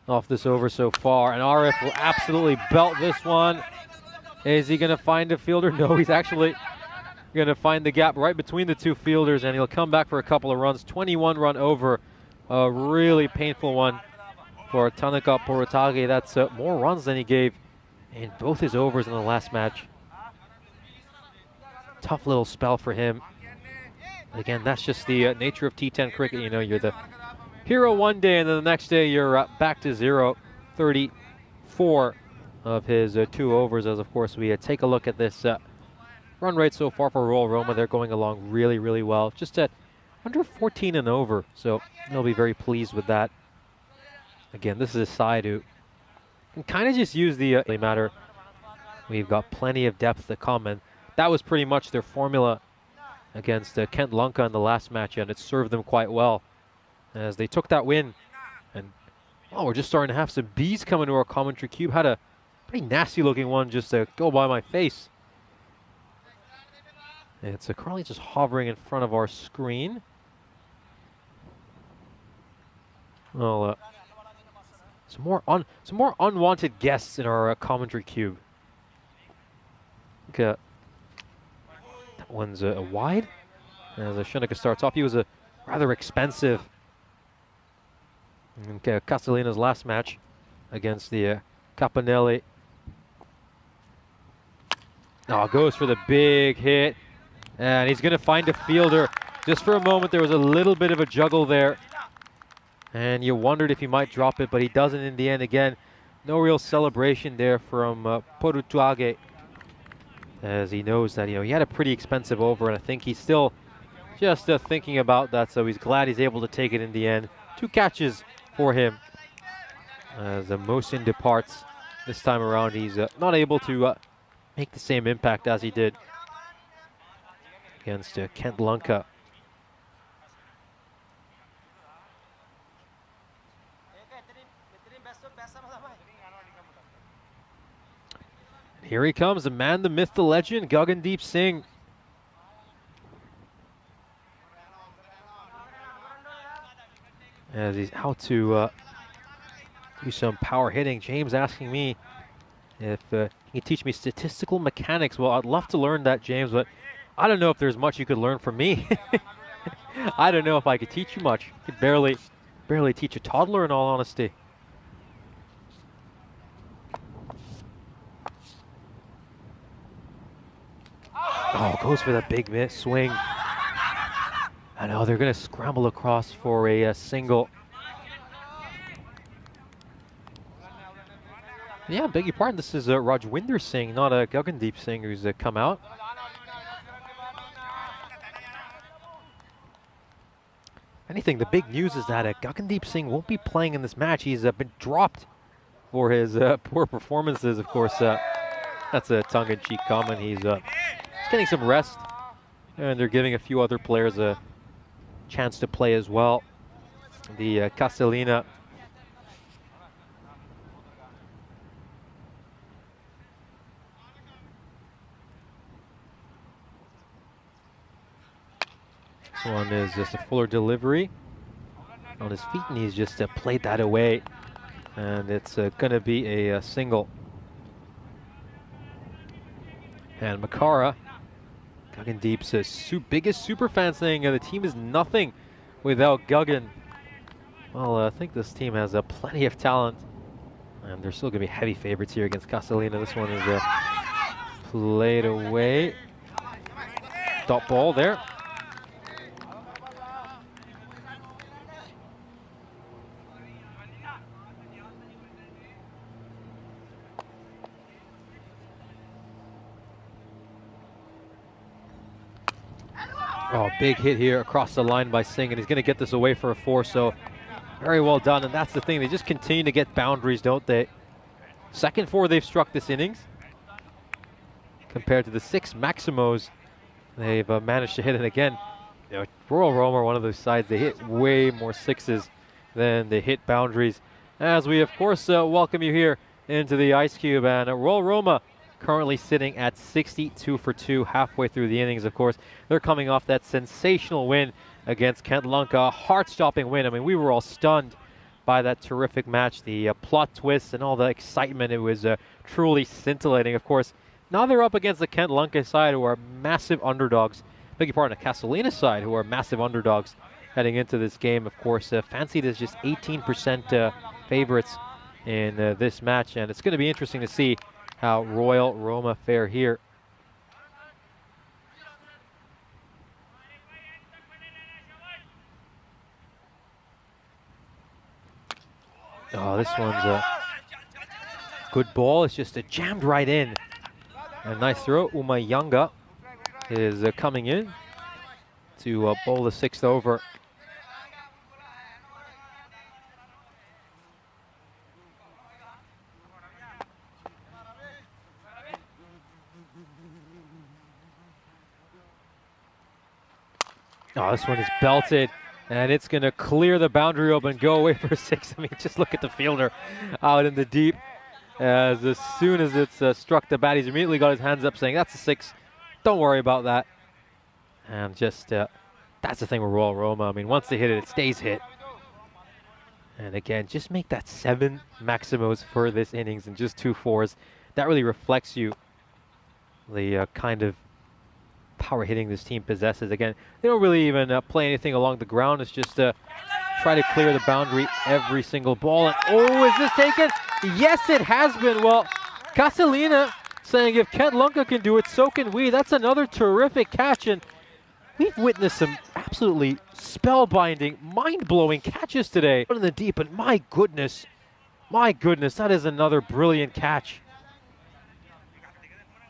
off this over so far. And Arif will absolutely belt this one. Is he going to find a fielder? No, he's actually going to find the gap right between the 2 fielders, and he'll come back for a couple of runs. 21 run over. A really painful one for Tanaka Borotage. That's more runs than he gave in both his overs in the last match. Tough little spell for him. Again, that's just the nature of T10 cricket. You know, you're the hero one day, and then the next day you're back to 0. 34 of his 2 overs, as of course we take a look at this run rate so far for Royal Roma. They're going along really, really well. Just at under 14 and over, so they'll be very pleased with that. Again, this is a side who can kind of just use the matter. We've got plenty of depth to come, and that was pretty much their formula against Kent Lunka in the last match, and it served them quite well as they took that win. And oh, we're just starting to have some bees come into our commentary cube. Had a pretty nasty looking one just to go by my face. It's currently just hovering in front of our screen. Well, some more unwanted guests in our commentary cube. Okay. That one's a wide. As Shunika starts off, he was a rather expensive. Okay, Castelina's last match against the Capanelle. Oh, goes for the big hit. And he's going to find a fielder. Just for a moment, there was a little bit of a juggle there. And you wondered if he might drop it, but he doesn't in the end. Again, no real celebration there from Borotage, as he knows that, you know, he had a pretty expensive over, and I think he's still just thinking about that, so he's glad he's able to take it in the end. 2 catches for him as Mohsin departs. This time around, he's not able to make the same impact as he did against Kent Lunka. Here he comes, the man, the myth, the legend, Gagandeep Singh. As he's out to do some power hitting. James asking me if he can teach me statistical mechanics. Well, I'd love to learn that, James, but I don't know if there's much you could learn from me. I don't know if I could teach you much. I could barely teach a toddler, in all honesty. Oh, goes for the big miss swing. I know they're going to scramble across for a single. Yeah, beg your pardon. This is Rajwinder Singh, not Gagandeep Singh, who's come out. anything, the big news is that Gagandeep Singh won't be playing in this match. He's been dropped for his poor performances. Of course, that's a tongue-in-cheek comment. He's getting some rest, and they're giving a few other players a chance to play as well. The Castelina. This one is just a fuller delivery on his feet, and he's just played that away. And it's going to be a single. And Makara, Gagandeep's biggest super fan, saying the team is nothing without Gagan. Well, I think this team has plenty of talent, and they're still going to be heavy favorites here against Castelina. This one is played away. Dot ball there. Oh, big hit here across the line by Singh, and he's going to get this away for a 4, so very well done. And that's the thing, they just continue to get boundaries, don't they? Second 4 they've struck this innings, compared to the 6 Maximos they've managed to hit. And again, you know, Royal Roma are one of those sides, they hit way more 6s than they hit boundaries. As we, of course, welcome you here into the Ice Cube, and Royal Roma currently sitting at 62 for 2 halfway through the innings. Of course, they're coming off that sensational win against Kent Lunka, a heart-stopping win. I mean, we were all stunned by that terrific match, the plot twists and all the excitement. It was truly scintillating. Of course, now they're up against the Kent Lunka side, who are massive underdogs. Beg your pardon, the Castelina side, who are massive underdogs heading into this game. Of course, fancied as just 18% favorites in this match, and it's going to be interesting to see how Royal Roma fare here. Oh, this one's a good ball. It's just jammed right in. A nice throw. Umayanga is coming in to bowl the 6th over. Oh, this one is belted, and it's going to clear the boundary open, go away for 6. I mean, just look at the fielder out in the deep. As soon as it's struck the bat, he's immediately got his hands up saying, that's a 6. Don't worry about that. And just, that's the thing with Royal Roma. I mean, once they hit it, it stays hit. And again, just make that 7 Maximos for this innings and just 2 4s. That really reflects you the kind of power hitting this team possesses. Again, they don't really even play anything along the ground. It's just try to clear the boundary every single ball. And oh, is this taken? Yes, it has been. Well, Castelina saying if Kent Lunka can do it, so can we. That's another terrific catch, and we've witnessed some absolutely spellbinding, mind-blowing catches today in the deep, and my goodness, that is another brilliant catch.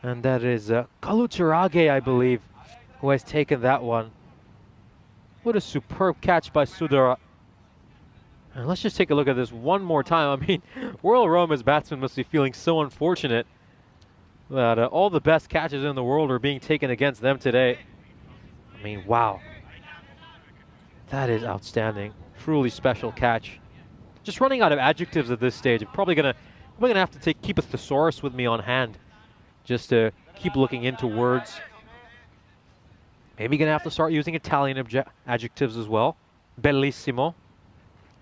And that is Kaluturage, I believe, who has taken that one. What a superb catch by Sudara. And let's just take a look at this one more time. I mean, Royal Roma's batsmen must be feeling so unfortunate that all the best catches in the world are being taken against them today. I mean, wow. That is outstanding. Truly special catch. Just running out of adjectives at this stage. I'm probably gonna have to keep a thesaurus with me on hand, just to keep looking into words. Maybe gonna have to start using Italian adjectives as well. Bellissimo.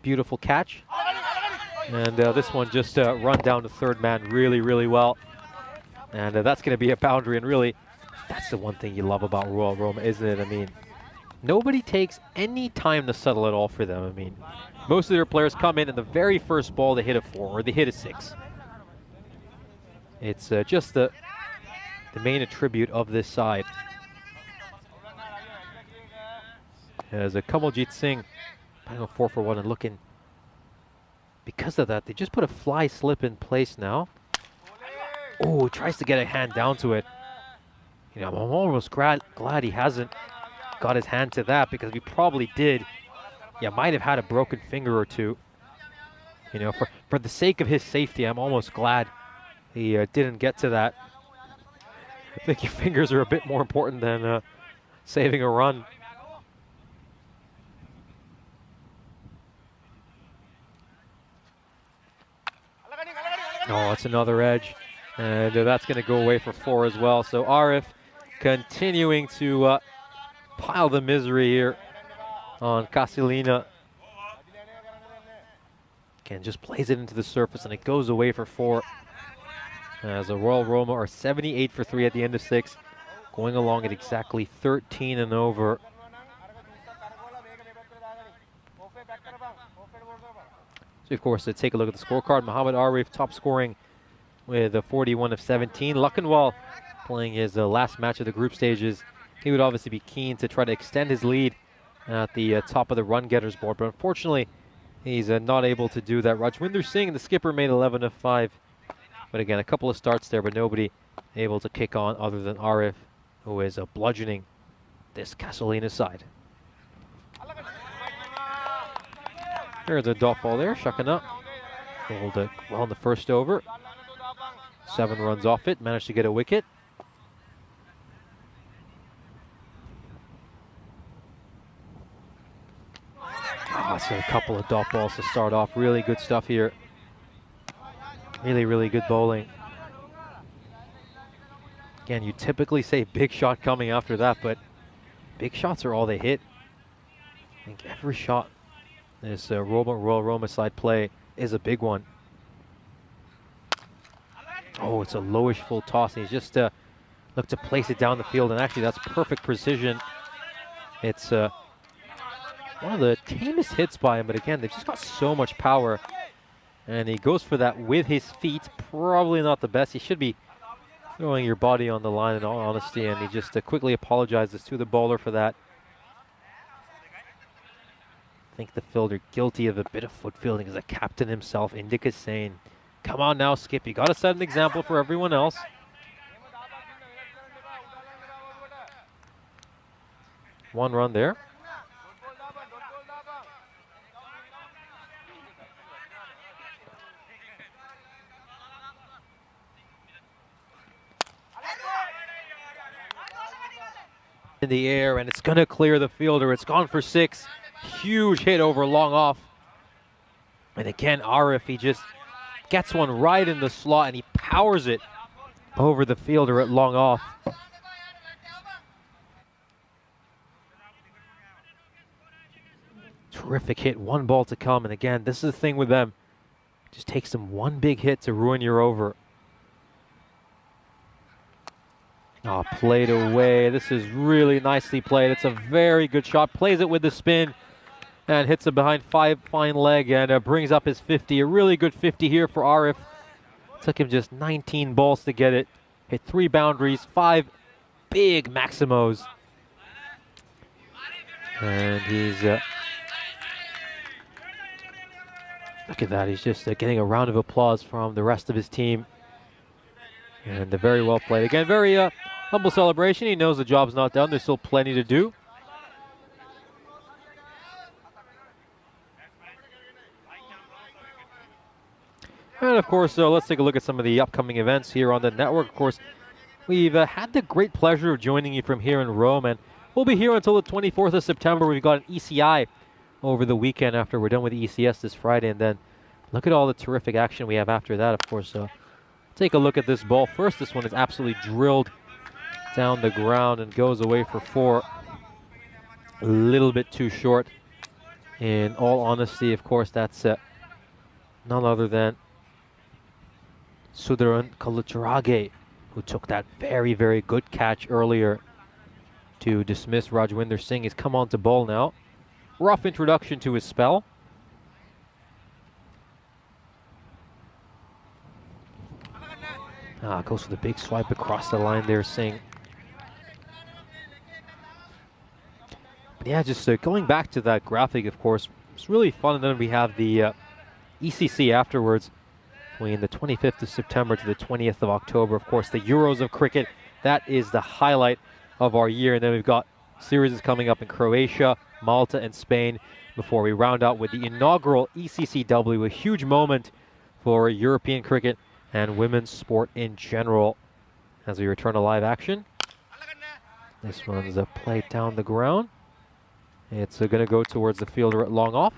Beautiful catch. And this one just run down to third man really, really well. And that's gonna be a boundary, and really, that's the one thing you love about Royal Roma, isn't it? I mean, nobody takes any time to settle it all for them. I mean, most of their players come in and the very first ball they hit a 4 or they hit a 6. It's just the main attribute of this side. As a Kamaljit Singh, final 4 for 1 and looking. Because of that, they just put a fly slip in place now. Oh, tries to get a hand down to it. You know, I'm almost glad he hasn't got his hand to that, because if he probably did, yeah, might have had a broken finger or two. You know, for the sake of his safety, I'm almost glad he didn't get to that. I think your fingers are a bit more important than saving a run. Oh, that's another edge. And that's going to go away for 4 as well. So Arif continuing to pile the misery here on Castelina. Again, just plays it into the surface and it goes away for 4. As the Royal Roma are 78 for 3 at the end of 6. Going along at exactly 13 and over. So, of course, to take a look at the scorecard, Mohamed Arif top scoring with a 41 of 17. Luckenwall playing his last match of the group stages. He would obviously be keen to try to extend his lead at the top of the run getters board, but unfortunately, he's not able to do that. Rajwinder Singh, the skipper, made 11 of 5. But again, a couple of starts there, but nobody able to kick on other than Arif, who is bludgeoning this Castelina side. There's a dot ball there, Shakana. Bowled it well in the first over. 7 runs off it, managed to get a wicket. So a couple of dot balls to start off. Really good stuff here. Really, really good bowling. Again, you typically say big shot coming after that, but big shots are all they hit. I think every shot this Royal Roma side play is a big one. Oh, it's a lowish full toss, and he's just looked to place it down the field, and actually that's perfect precision. It's one of the tamest hits by him, but again, they've just got so much power. And he goes for that with his feet. Probably not the best. He should be throwing your body on the line in all honesty, and he just quickly apologizes to the bowler for that. I think the fielder guilty of a bit of foot fielding is the captain himself, Indika saying, come on now, Skip, you got to set an example for everyone else. One run there. In the air, and it's going to clear the fielder. It's gone for 6. Huge hit over long off. And again, Arif, he just gets one right in the slot, and he powers it over the fielder at long off. Terrific hit, 1 ball to come, and again, this is the thing with them. It just takes them 1 big hit to ruin your over. Oh, played away. This is really nicely played. It's a very good shot. Plays it with the spin and hits it behind fine leg and brings up his 50. A really good 50 here for Arif. Took him just 19 balls to get it. Hit 3 boundaries, 5 big maximos. And he's... look at that. He's just getting a round of applause from the rest of his team. And very well played. Again, very humble celebration. He knows the job's not done. There's still plenty to do. And of course, let's take a look at some of the upcoming events here on the network. Of course, we've had the great pleasure of joining you from here in Rome, and we'll be here until the 24th of September. We've got an ECI over the weekend after we're done with the ECS this Friday, and then look at all the terrific action we have after that, of course. Take a look at this ball. First, this one is absolutely drilled down the ground and goes away for 4. A little bit too short. In all honesty, of course, that's none other than Sudaran Kalacharage, who took that very, very good catch earlier to dismiss Rajwinder Singh. He's come on to bowl now. Rough introduction to his spell. Goes for the big swipe across the line there, Singh. But yeah, just going back to that graphic, of course, it's really fun. And then we have the ECC afterwards, between the 25th of September to the 20th of October. Of course, the Euros of cricket, that is the highlight of our year. And then we've got series is coming up in Croatia, Malta, and Spain before we round out with the inaugural ECCW, a huge moment for European cricket and women's sport in general. As we return to live action, this one's played down the ground. It's going to go towards the fielder at long off.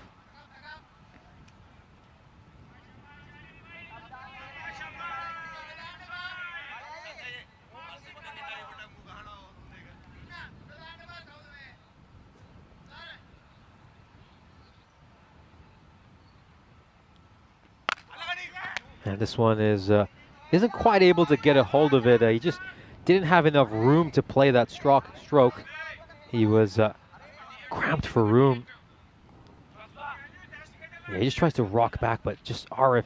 And this one is isn't quite able to get a hold of it. He just didn't have enough room to play that stroke. He was cramped for room. Yeah, he just tries to rock back, but just Arif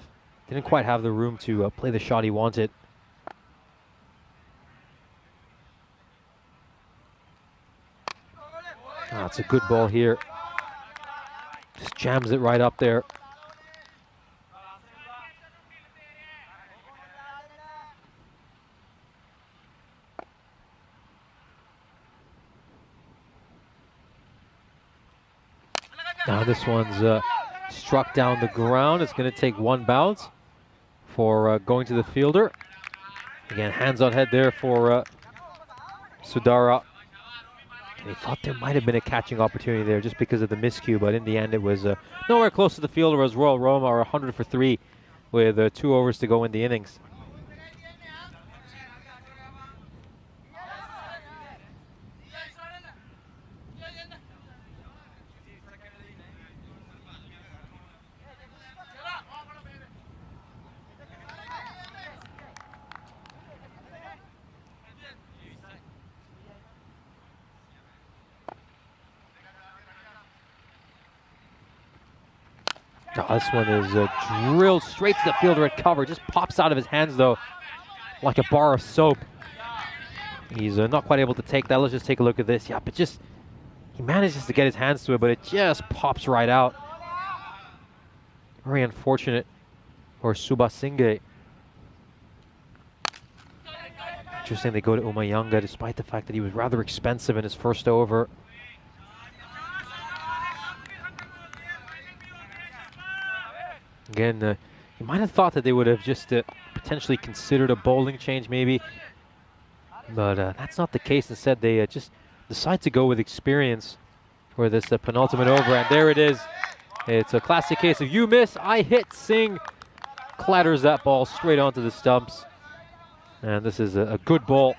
didn't quite have the room to play the shot he wanted. Oh, it's a good ball here. Just jams it right up there. Now this one's struck down the ground. It's going to take one bounce for going to the fielder. Again, hands on head there for Sudara. And he thought there might have been a catching opportunity there just because of the miscue, but in the end it was nowhere close to the fielder as Royal Roma are 100 for 3 with 2 overs to go in the innings. Oh, this one is drilled straight to the fielder at cover. Just pops out of his hands, though, like a bar of soap. He's not quite able to take that. Let's just take a look at this. Yeah, but just, he manages to get his hands to it, but it just pops right out. Very unfortunate for Subasinghe. Interesting they go to Umayanga, despite the fact that he was rather expensive in his first over. Again, you might have thought that they would have just potentially considered a bowling change maybe, but that's not the case. Instead, they just decide to go with experience for this penultimate over, and there it is. It's a classic case of you miss, I hit. Singh clatters that ball straight onto the stumps, and this is a good ball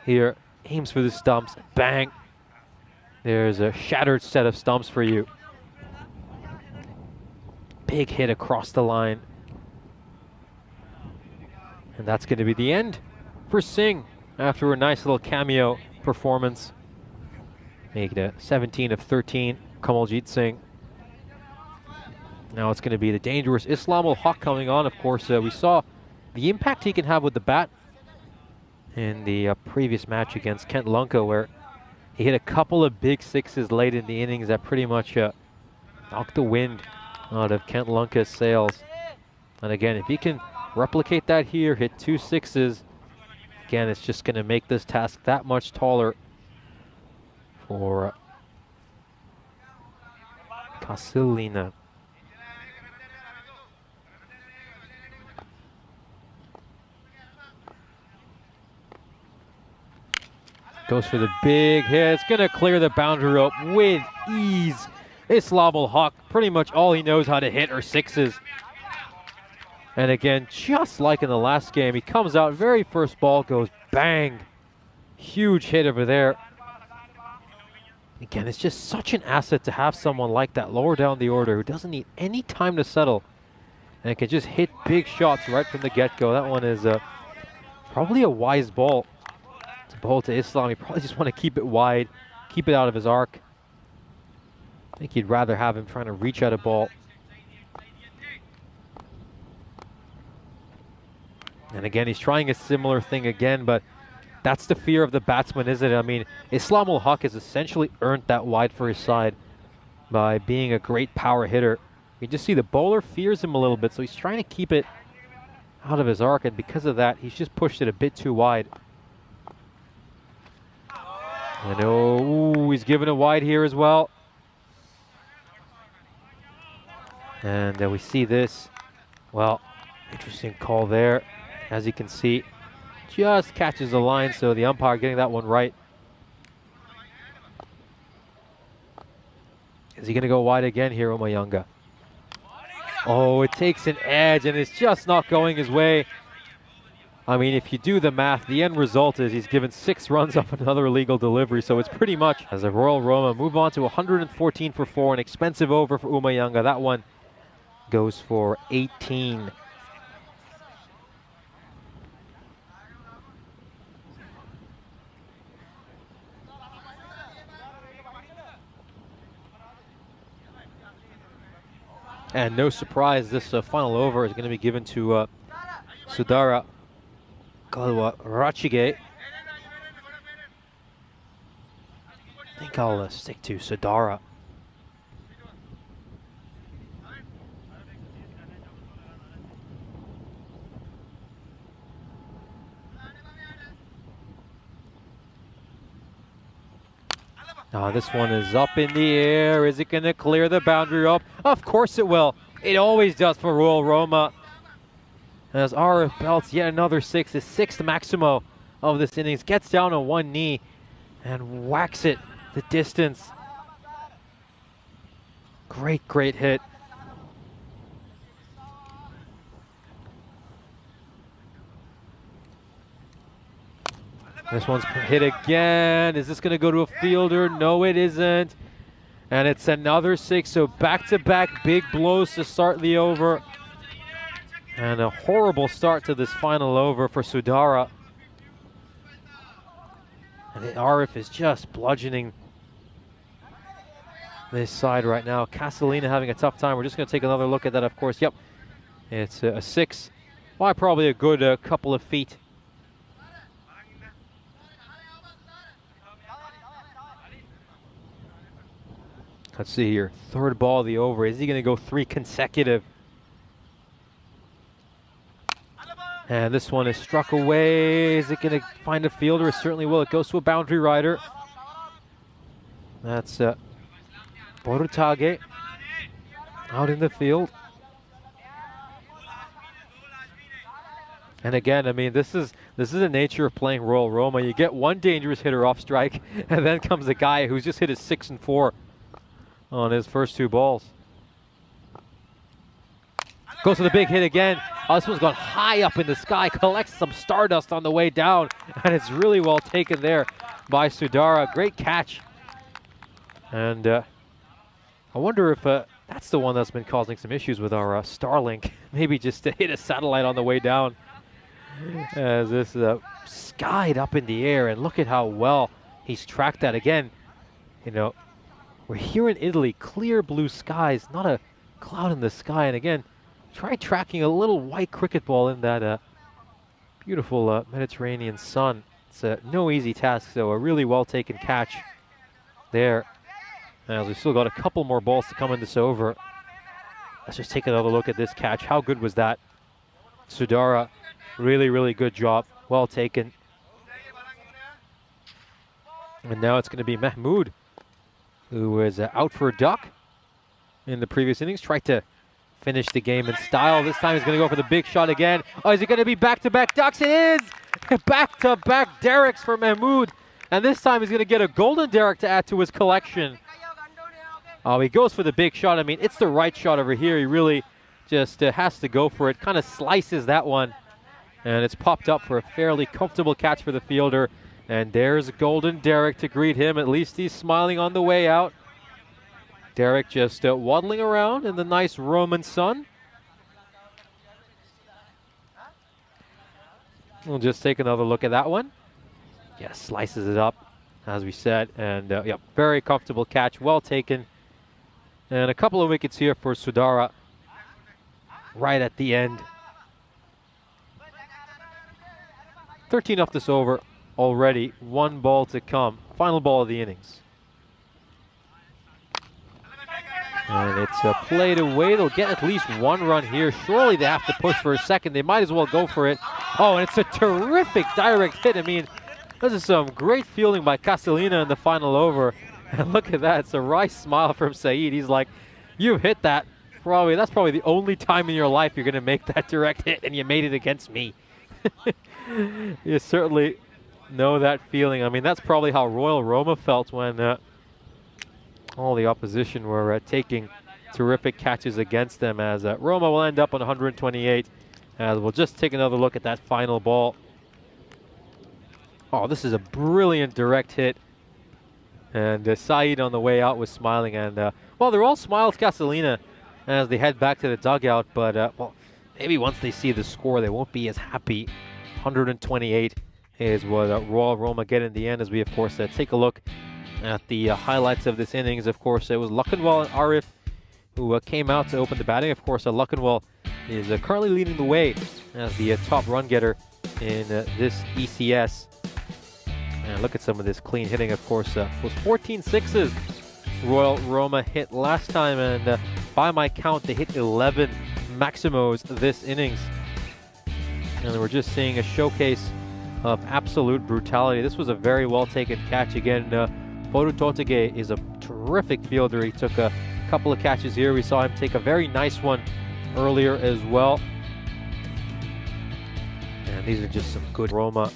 here. Aims for the stumps, bang. There's a shattered set of stumps for you. Big hit across the line. And that's going to be the end for Singh after a nice little cameo performance. Making it 17 of 13, Kamaljit Singh. Now it's going to be the dangerous Islam-ul-Haq coming on. Of course, we saw the impact he can have with the bat in the previous match against Kent Lunka, where he hit a couple of big sixes late in the innings that pretty much knocked the wind out of Kent Lunka's sails. And again, if he can replicate that here, hit 2 sixes, again, it's just going to make this task that much taller for Castelina. Goes for the big hit. It's going to clear the boundary rope with ease. Islam-ul-Haq, pretty much all he knows how to hit are sixes. And again, just like in the last game, he comes out, very first ball goes bang. Huge hit over there. Again, it's just such an asset to have someone like that lower down the order who doesn't need any time to settle and can just hit big shots right from the get-go. That one is probably a wise ball to bowl to Islam. You probably just want to keep it wide, keep it out of his arc. I think you'd rather have him trying to reach at a ball. And again, he's trying a similar thing again, but that's the fear of the batsman, isn't it? I mean, Islam-ul-Haq has essentially earned that wide for his side by being a great power hitter. You just see the bowler fears him a little bit, so he's trying to keep it out of his arc, and because of that, he's just pushed it a bit too wide. And oh, he's given it wide here as well. And we see this. Well, interesting call there. As you can see, just catches the line, so the umpire getting that one right. Is he going to go wide again here, Umayanga? Oh, it takes an edge, and it's just not going his way. I mean, if you do the math, the end result is he's given 6 runs off another illegal delivery, so it's pretty much as a Royal Roma move on to 114 for 4, an expensive over for Umayanga. That one goes for 18. And no surprise, this final over is going to be given to Sudara Rachige. I think I'll stick to Sudara. This one is up in the air. Is it going to clear the boundary up? Of course it will. It always does for Royal Roma. As RF belts yet another 6, his 6th Maximo of this innings. Gets down on one knee and whacks it the distance. Great, great hit. This one's hit again. Is this going to go to a fielder? No, it isn't. And it's another 6, so back-to-back big blows to start the over. And a horrible start to this final over for Sudara. And the Arif is just bludgeoning this side right now. Castelina having a tough time. We're just going to take another look at that, of course. Yep, it's a 6 by probably a good couple of feet. Let's see here, 3rd ball of the over. Is he going to go 3 consecutive? And this one is struck away. Is it going to find a fielder? It certainly will. It goes to a boundary rider. That's Borutage out in the field. And again, I mean, this is the nature of playing Royal Roma. You get one dangerous hitter off strike, and then comes a guy who's just hit his 6 and 4 on his first 2 balls. Goes for the big hit again. Oh, this one's gone high up in the sky, collects some stardust on the way down, and it's really well taken there by Sudara. Great catch. And I wonder if that's the one that's been causing some issues with our Starlink. Maybe just to hit a satellite on the way down. As this skied up in the air, and look at how well he's tracked that again. You know, we're here in Italy, clear blue skies, not a cloud in the sky. And again, try tracking a little white cricket ball in that beautiful Mediterranean sun. It's no easy task, so a really well taken catch there. As we've still got a couple more balls to come in this over. Let's just take another look at this catch. How good was that? Sudara, really, really good job. Well taken. And now it's going to be Mahmoud, who was out for a duck in the previous innings. Tried to finish the game in style. This time he's going to go for the big shot again. Oh, is it going to be back-to-back ducks? It is! Back-to-back derricks for Mahmoud. And this time he's going to get a golden derrick to add to his collection. Oh, he goes for the big shot. I mean, it's the right shot over here. He really just has to go for it. Kind of slices that one. And it's popped up for a fairly comfortable catch for the fielder. And there's a golden derrick to greet him. At least he's smiling on the way out. Derrick just waddling around in the nice Roman sun. We'll just take another look at that one. Yeah, slices it up, as we said. And yeah, very comfortable catch, well taken. And a couple of wickets here for Sudara right at the end. 13 off this over already. 1 ball to come. Final ball of the innings. And it's played away. They'll get at least 1 run here. Surely they have to push for a second. They might as well go for it. Oh, and it's a terrific direct hit. I mean, This is some great fielding by Castelina in the final over. And look at that, it's a wry smile from Saeed. He's like, you hit that. That's probably the only time in your life you're going to make that direct hit, and you made it against me. You certainly know that feeling. I mean, that's probably how Royal Roma felt when all the opposition were taking terrific catches against them, as Roma will end up on 128. As we'll just take another look at that final ball. Oh, this is a brilliant direct hit. And Saeed on the way out was smiling. And, well, they're all smiles, Castelina, as they head back to the dugout. But, well, maybe once they see the score, they won't be as happy. 128 is what Royal Roma get in the end, as we, of course, take a look at the highlights of this innings. Of course, it was Luckenwall and Arif who came out to open the batting. Of course, Luckenwall is currently leading the way as the top run getter in this ECS. And look at some of this clean hitting, of course. Was 14 sixes Royal Roma hit last time, and by my count, they hit 11 Maximos this innings. And we're just seeing a showcase of absolute brutality. This was a very well taken catch. Again, Bodu Totage is a terrific fielder. He took a couple of catches here. We saw him take a very nice one earlier as well. And these are just some good Roma.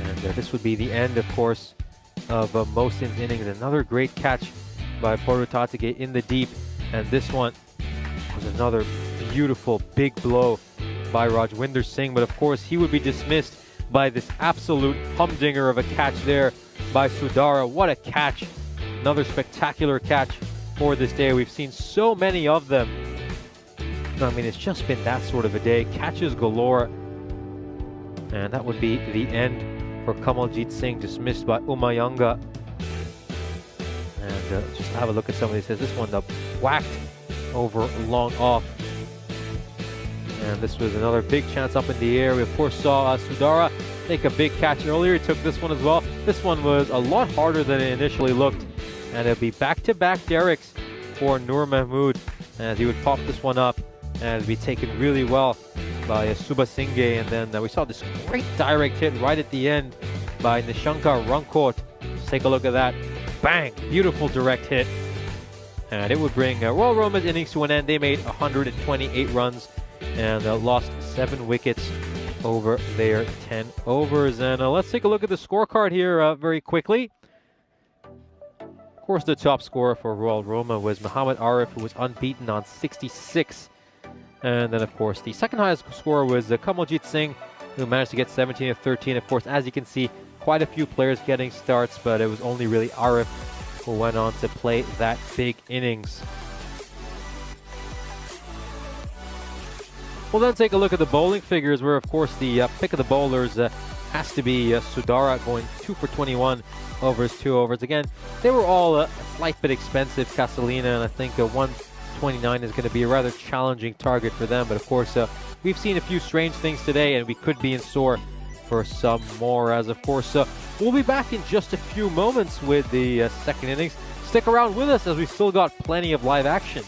And this would be the end, of course, of Mohsin's innings. Another great catch by Bodu Totage in the deep. And this one was another beautiful big blow by Rajwinder Singh. But of course, he would be dismissed by this absolute humdinger of a catch there by Sudara. What a catch. Another spectacular catch for this day. We've seen so many of them. I mean, it's just been that sort of a day. Catches galore. And that would be the end for Kamaljit Singh, dismissed by Umayanga. And just have a look at some of these. This one whacked over long off. And this was another big chance up in the air. We, of course, saw Sudara take a big catch earlier. He took this one as well. This one was a lot harder than it initially looked. And it'll be back-to-back derricks for Nur Mahmood, as he would pop this one up and it'd be taken really well by Suba Singhe. And then we saw this great direct hit right at the end by Nishankar Runkot. Just take a look at that. Bang! Beautiful direct hit. And it would bring Royal Roma's innings to an end. They made 128 runs and lost 7 wickets over their 10 overs. And let's take a look at the scorecard here very quickly. Of course, the top scorer for Royal Roma was Muhammad Arif, who was unbeaten on 66. And then, of course, the second highest scorer was Kamaljit Singh, who managed to get 17 of 13. Of course, as you can see, quite a few players getting starts, but it was only really Arif who went on to play that big innings. We'll then take a look at the bowling figures, where, of course, the pick of the bowlers has to be Sudara, going 2 for 21 over his 2 overs. Again, they were all a slight bit expensive, Castelina, and I think 129 is going to be a rather challenging target for them. But of course, we've seen a few strange things today, and we could be in store for some more. As of course, we'll be back in just a few moments with the second innings. Stick around with us, as we've still got plenty of live action.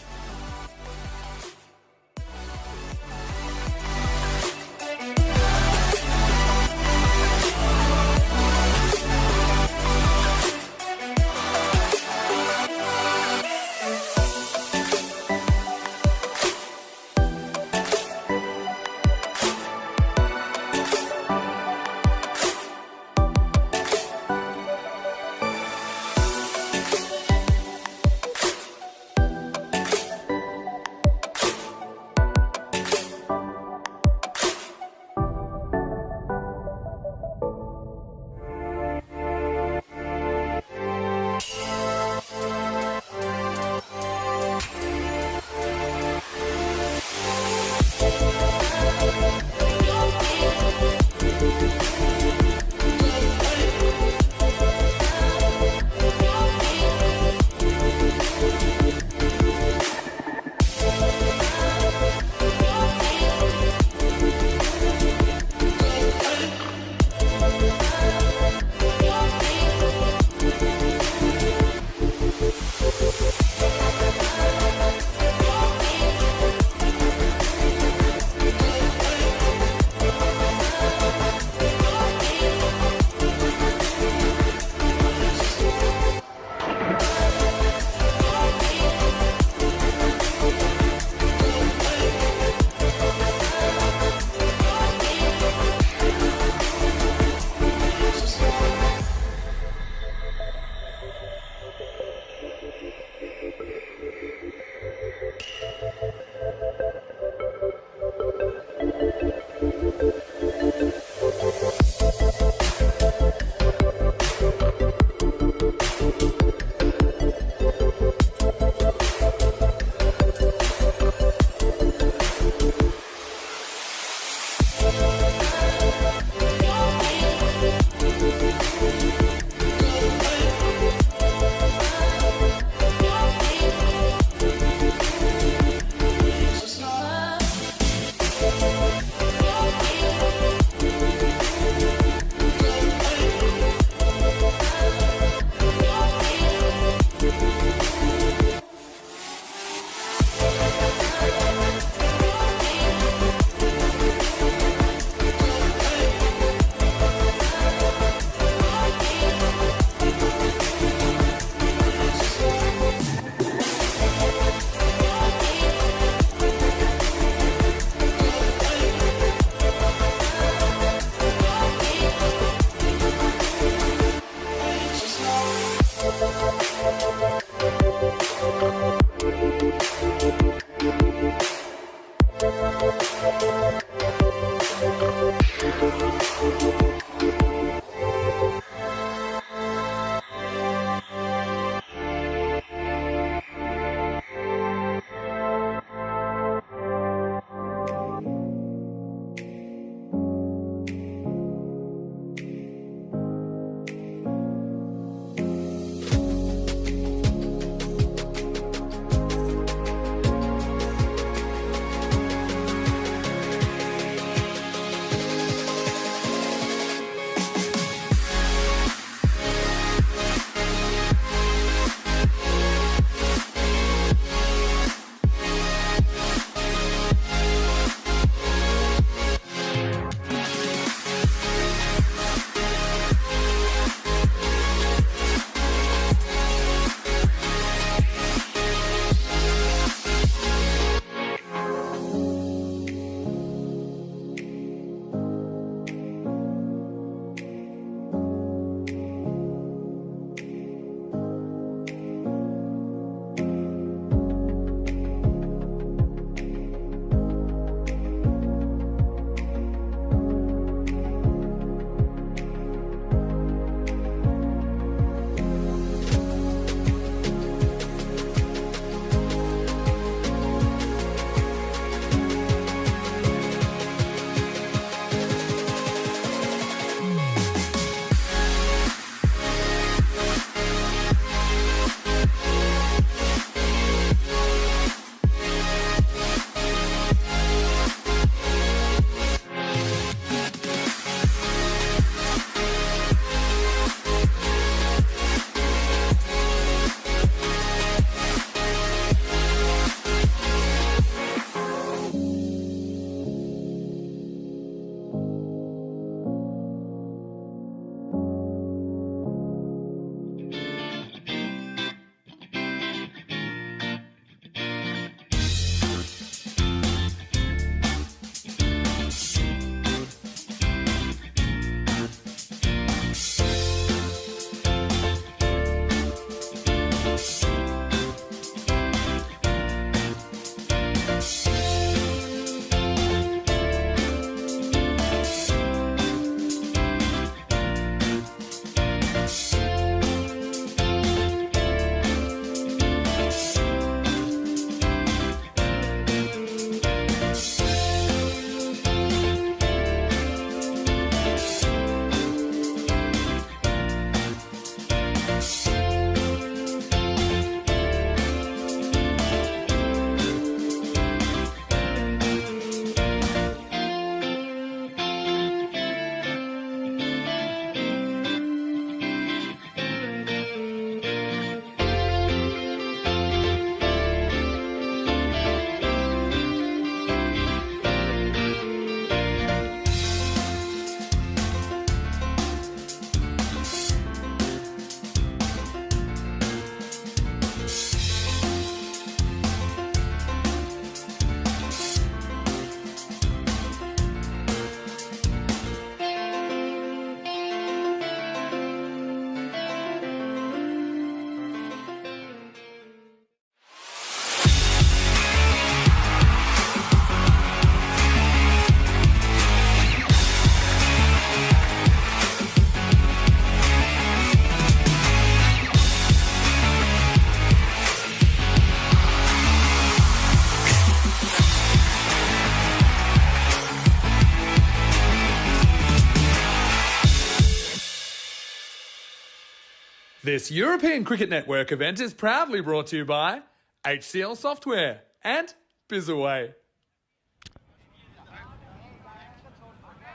This European Cricket Network event is proudly brought to you by HCL Software and Bizaway.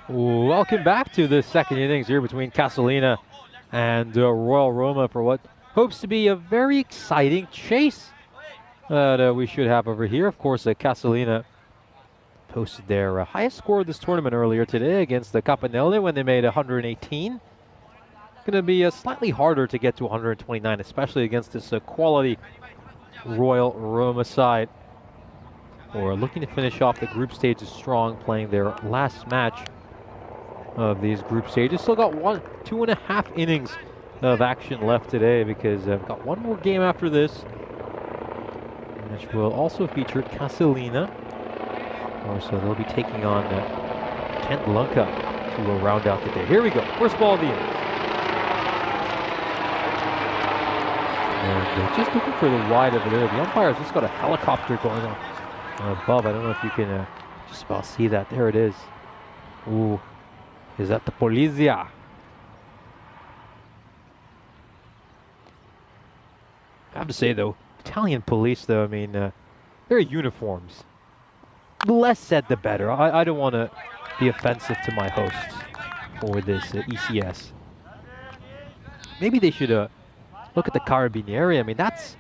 Welcome back to the second innings here between Castelina and Royal Roma for what hopes to be a very exciting chase that we should have over here. Of course, Castelina posted their highest score of this tournament earlier today against the Capanelle when they made 118. Going to be slightly harder to get to 129, especially against this quality Royal Roma side. Or looking to finish off the group stages strong, playing their last match of these group stages. Still got 2.5 innings of action left today because I've got one more game after this, which will also feature Castelina. So they'll be taking on Kent Lunka to round out the day. Here we go. First ball of the innings. And just looking for the wide over there. The umpire's just got a helicopter going on above. I don't know if you can just about see that. There it is. Ooh. Is that the Polizia? I have to say, though, Italian police, though, I mean, their uniforms. The less said, the better. I don't want to be offensive to my hosts for this ECS. Maybe they should look at the Carabinieri. I mean, that's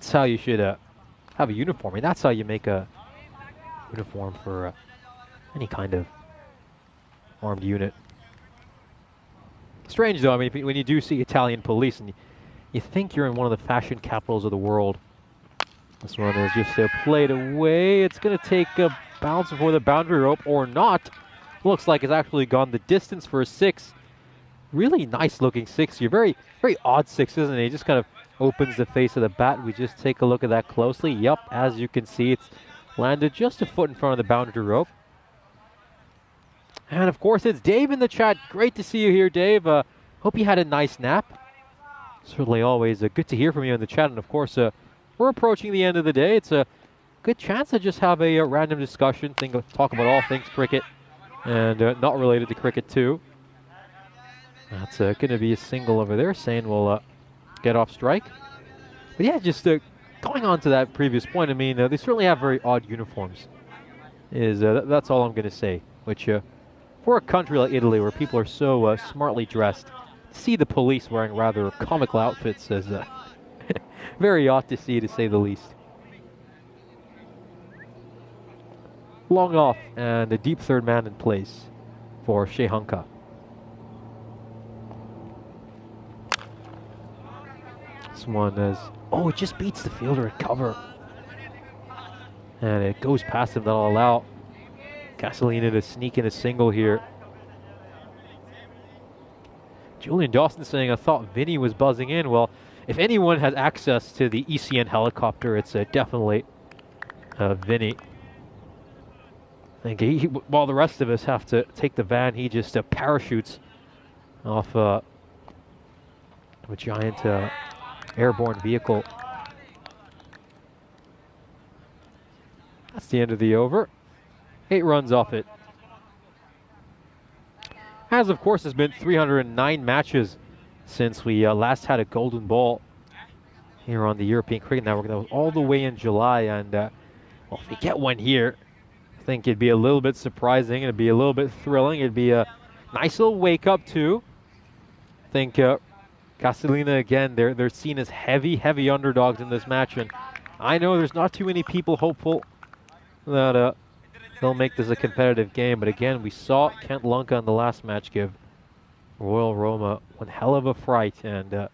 how you should have a uniform. I mean, that's how you make a uniform for any kind of armed unit. Strange, though, I mean, when you do see Italian police and you think you're in one of the fashion capitals of the world. This one is just played away. It's going to take a bounce before the boundary rope or not. Looks like it's actually gone the distance for a 6. Really nice looking 6 here. Very, very odd 6, isn't it? He just kind of opens the face of the bat. We just take a look at that closely. Yup, as you can see, it's landed just a foot in front of the boundary rope. And of course, it's Dave in the chat. Great to see you here, Dave. Hope you had a nice nap. Certainly always good to hear from you in the chat. And of course, we're approaching the end of the day. It's a good chance to just have a random discussion, talk about all things cricket and not related to cricket too. That's going to be a single over there. Saying we'll get off strike. But yeah, just going on to that previous point, I mean, they certainly have very odd uniforms. That's all I'm going to say. Which, for a country like Italy, where people are so smartly dressed, to see the police wearing rather comical outfits is very odd to see, to say the least. Long off, and a deep third man in place for Shehanka. This one is, it just beats the fielder at cover. And it goes past him. That'll allow Castelina to sneak in a single here. Julian Dawson saying, I thought Vinny was buzzing in. Well, if anyone has access to the ECN helicopter, it's definitely Vinny. I think while the rest of us have to take the van, he just parachutes off a giant airborne vehicle. That's the end of the over. 8 runs off it. As of course has been 309 matches since we last had a golden ball here on the European Cricket Network. That was all the way in July, and well, if we get one here, I think it'd be a little bit surprising. It'd be a little bit thrilling. It'd be a nice little wake up too. I think Castelina, again, they're seen as heavy underdogs in this match, and I know there's not too many people hopeful that they'll make this a competitive game. But again, we saw Kent Lunka in the last match give Royal Roma one hell of a fright, and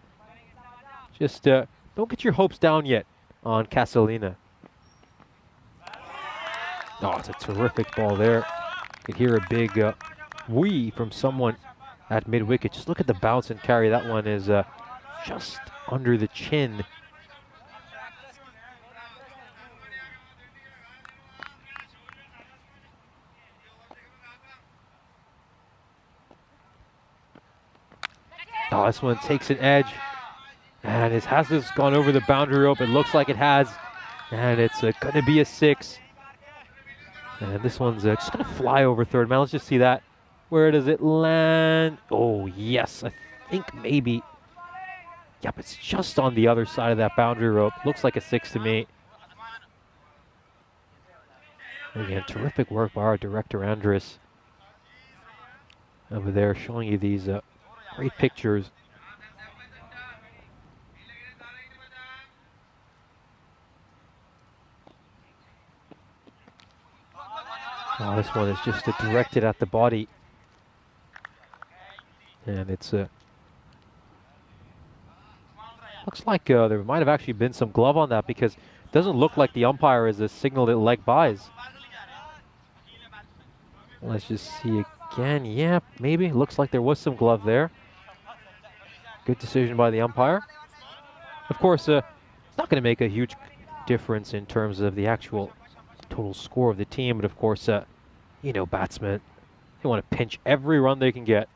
just don't get your hopes down yet on Castelina. Oh, it's a terrific ball there. You could hear a big wee from someone at mid-wicket. Just look at the bounce and carry. That one is just under the chin. Oh, this one takes an edge. And has this gone over the boundary rope? It looks like it has. And it's going to be a 6. And this one's just going to fly over third man. Let's just see that. Where does it land? Oh, yes. I think maybe Yep, it's just on the other side of that boundary rope. Looks like a 6 to me. Again, terrific work by our director, Andres, over there showing you these great pictures. Oh, this one is just directed at the body. And it's looks like there might have actually been some glove on that, because it doesn't look like the umpire has signaled it leg buys. Let's just see again. Yeah, maybe. Looks like there was some glove there. Good decision by the umpire. Of course, it's not going to make a huge difference in terms of the actual total score of the team, but of course, you know, batsmen, they want to pinch every run they can get.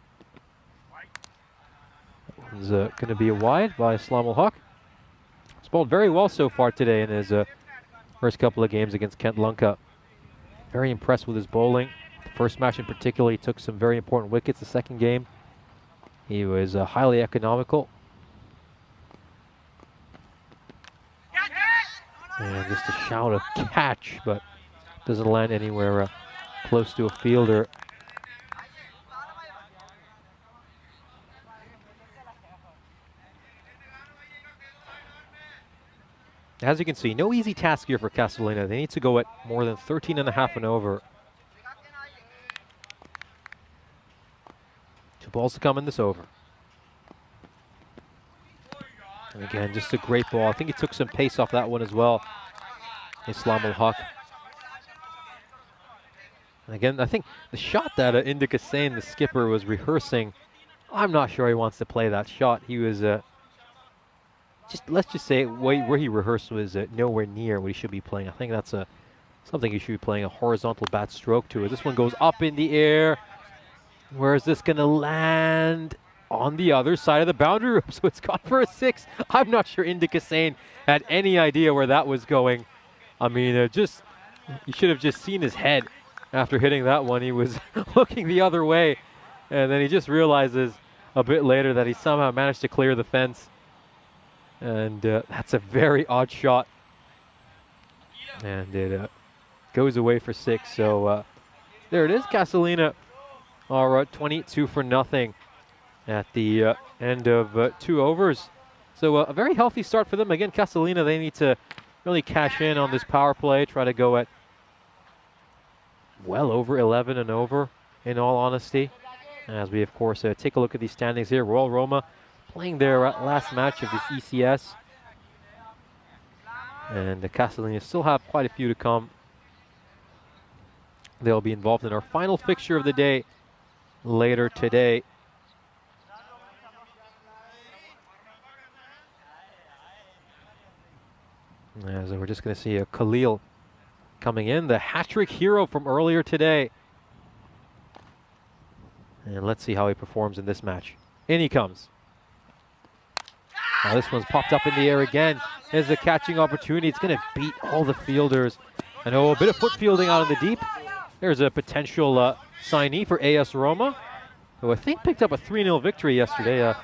That one's going to be a wide by Islam Ul-Haq. He's bowled very well so far today in his first couple of games against Kent Lunka. Very impressed with his bowling. The first match in particular, he took some very important wickets. The second game, he was highly economical. And just a shout of catch, but doesn't land anywhere close to a fielder. As you can see, no easy task here for Castelina. They need to go at more than 13.5 and over. 2 balls to come in this over. And again, just a great ball. I think he took some pace off that one as well, Islam Ul-Haq. And again, I think the shot that Indika Sain, the skipper, was rehearsing, I'm not sure he wants to play that shot. He was let's just say where he rehearsed was nowhere near what he should be playing. I think that's something he should be playing a horizontal bat stroke to. This one goes up in the air. Where is this going to land? On the other side of the boundary rope, so it's gone for a 6. I'm not sure Indika Sain had any idea where that was going. I mean, you should have just seen his head after hitting that one. He was looking the other way, and then he just realizes a bit later that he somehow managed to clear the fence. And that's a very odd shot. And it goes away for 6. So there it is. Castelina are 22 for nothing at the end of 2 overs. So a very healthy start for them. Again, Castelina, they need to really cash in on this power play, try to go at well over 11 and over, in all honesty. As we, of course, take a look at these standings here. Royal Roma playing their last match of this ECS. And the Castelina still have quite a few to come. They'll be involved in our final fixture of the day later today. As we're just going to see a Khalil coming in, the hat-trick hero from earlier today. And let's see how he performs in this match. In he comes. Now this one's popped up in the air again. There's a catching opportunity. It's going to beat all the fielders. And a bit of foot fielding out in the deep. There's a potential signee for AS Roma, who I think picked up a 3-0 victory yesterday. I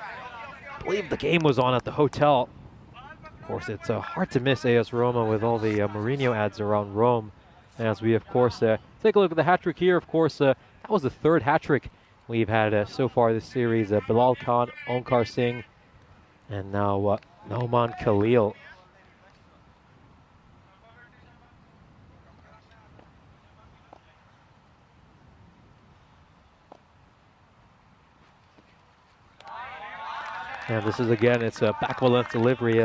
believe the game was on at the hotel. Of course, it's hard to miss AS Roma with all the Mourinho ads around Rome. As we, of course, take a look at the hat-trick here. Of course, that was the 3rd hat-trick we've had so far this series. Bilal Khan, Onkar Singh, and now Noman Khalil. And this is, again, it's a back-of-a-length delivery.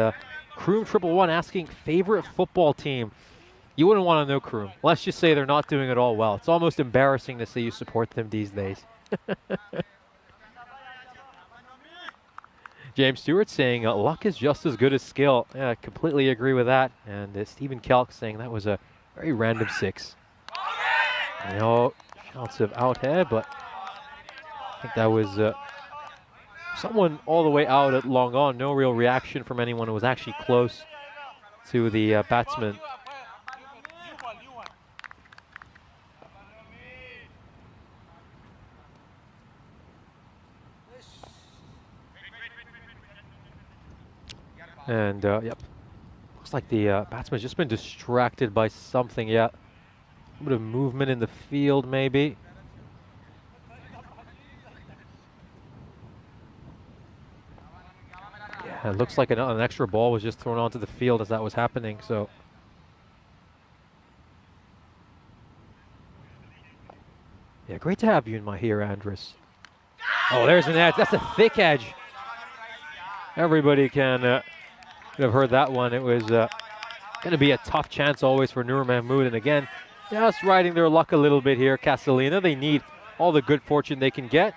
Kroom 111 asking favorite football team. You wouldn't want to know Kroom. Let's just say they're not doing it all well. It's almost embarrassing to say you support them these days. James Stewart saying luck is just as good as skill. Yeah, I completely agree with that. And Stephen Kelk saying that was a very random 6. No shouts of out here, but I think that was someone all the way out at long on. No real reaction from anyone who was actually close to the batsman. And, yep, looks like the batsman's just been distracted by something. Yeah, a bit of movement in the field, maybe. Yeah, it looks like an extra ball was just thrown onto the field as that was happening, so. Yeah, great to have you in my here, Andres. Oh, there's an edge. That's a thick edge. Everybody can have heard that one. It was going to be a tough chance always for Nur Mahmood. And again, just riding their luck a little bit here, Castelina. They need all the good fortune they can get.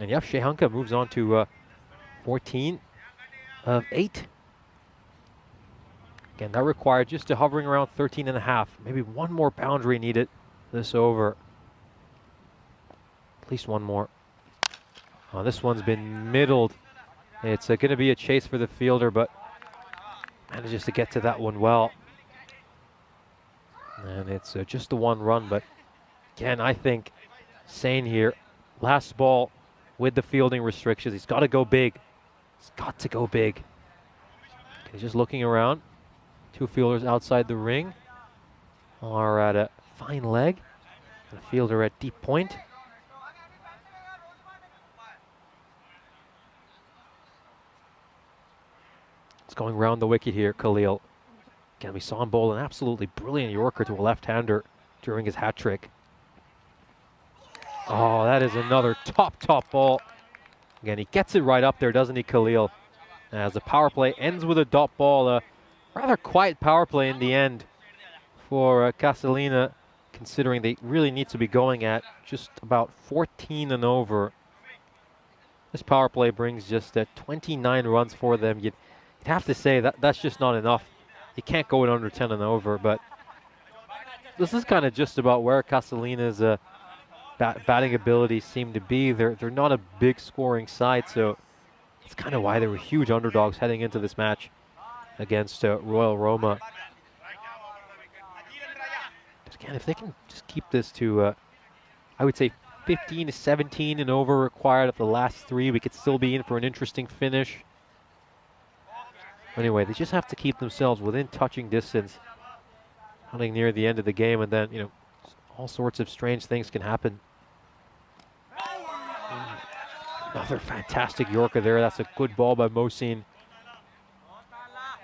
And yep, Shehanka moves on to 14 of 8. Again, that required just to hovering around 13 and a half. Maybe one more boundary needed this over. At least one more. Oh, this one's been middled. It's going to be a chase for the fielder, but manages to get to that one well. And it's just the one run, but again, I think Sane here, last ball with the fielding restrictions. He's got to go big. He's got to go big. He's just looking around. Two fielders outside the ring are at a fine leg. The fielder at deep point. It's going round the wicket here, Khalil. Again, we saw him bowl an absolutely brilliant Yorker to a left-hander during his hat trick. Oh, that is another top ball. Again, he gets it right up there, doesn't he, Khalil? As the power play ends with a dot ball. A rather quiet power play in the end for Castelina, considering they really need to be going at just about 14 and over. This power play brings just 29 runs for them. You'd have to say that that's just not enough. You can't go in under 10 and over, but this is kind of just about where Castelina's batting abilities seem to be. They're not a big scoring side, so it's kind of why they were huge underdogs heading into this match against Royal Roma. But again, if they can just keep this to, I would say 15 to 17 and over required at the last 3, we could still be in for an interesting finish. Anyway, they just have to keep themselves within touching distance, running near the end of the game, and then, you know, all sorts of strange things can happen. Another fantastic Yorker there. That's a good ball by Mohsin.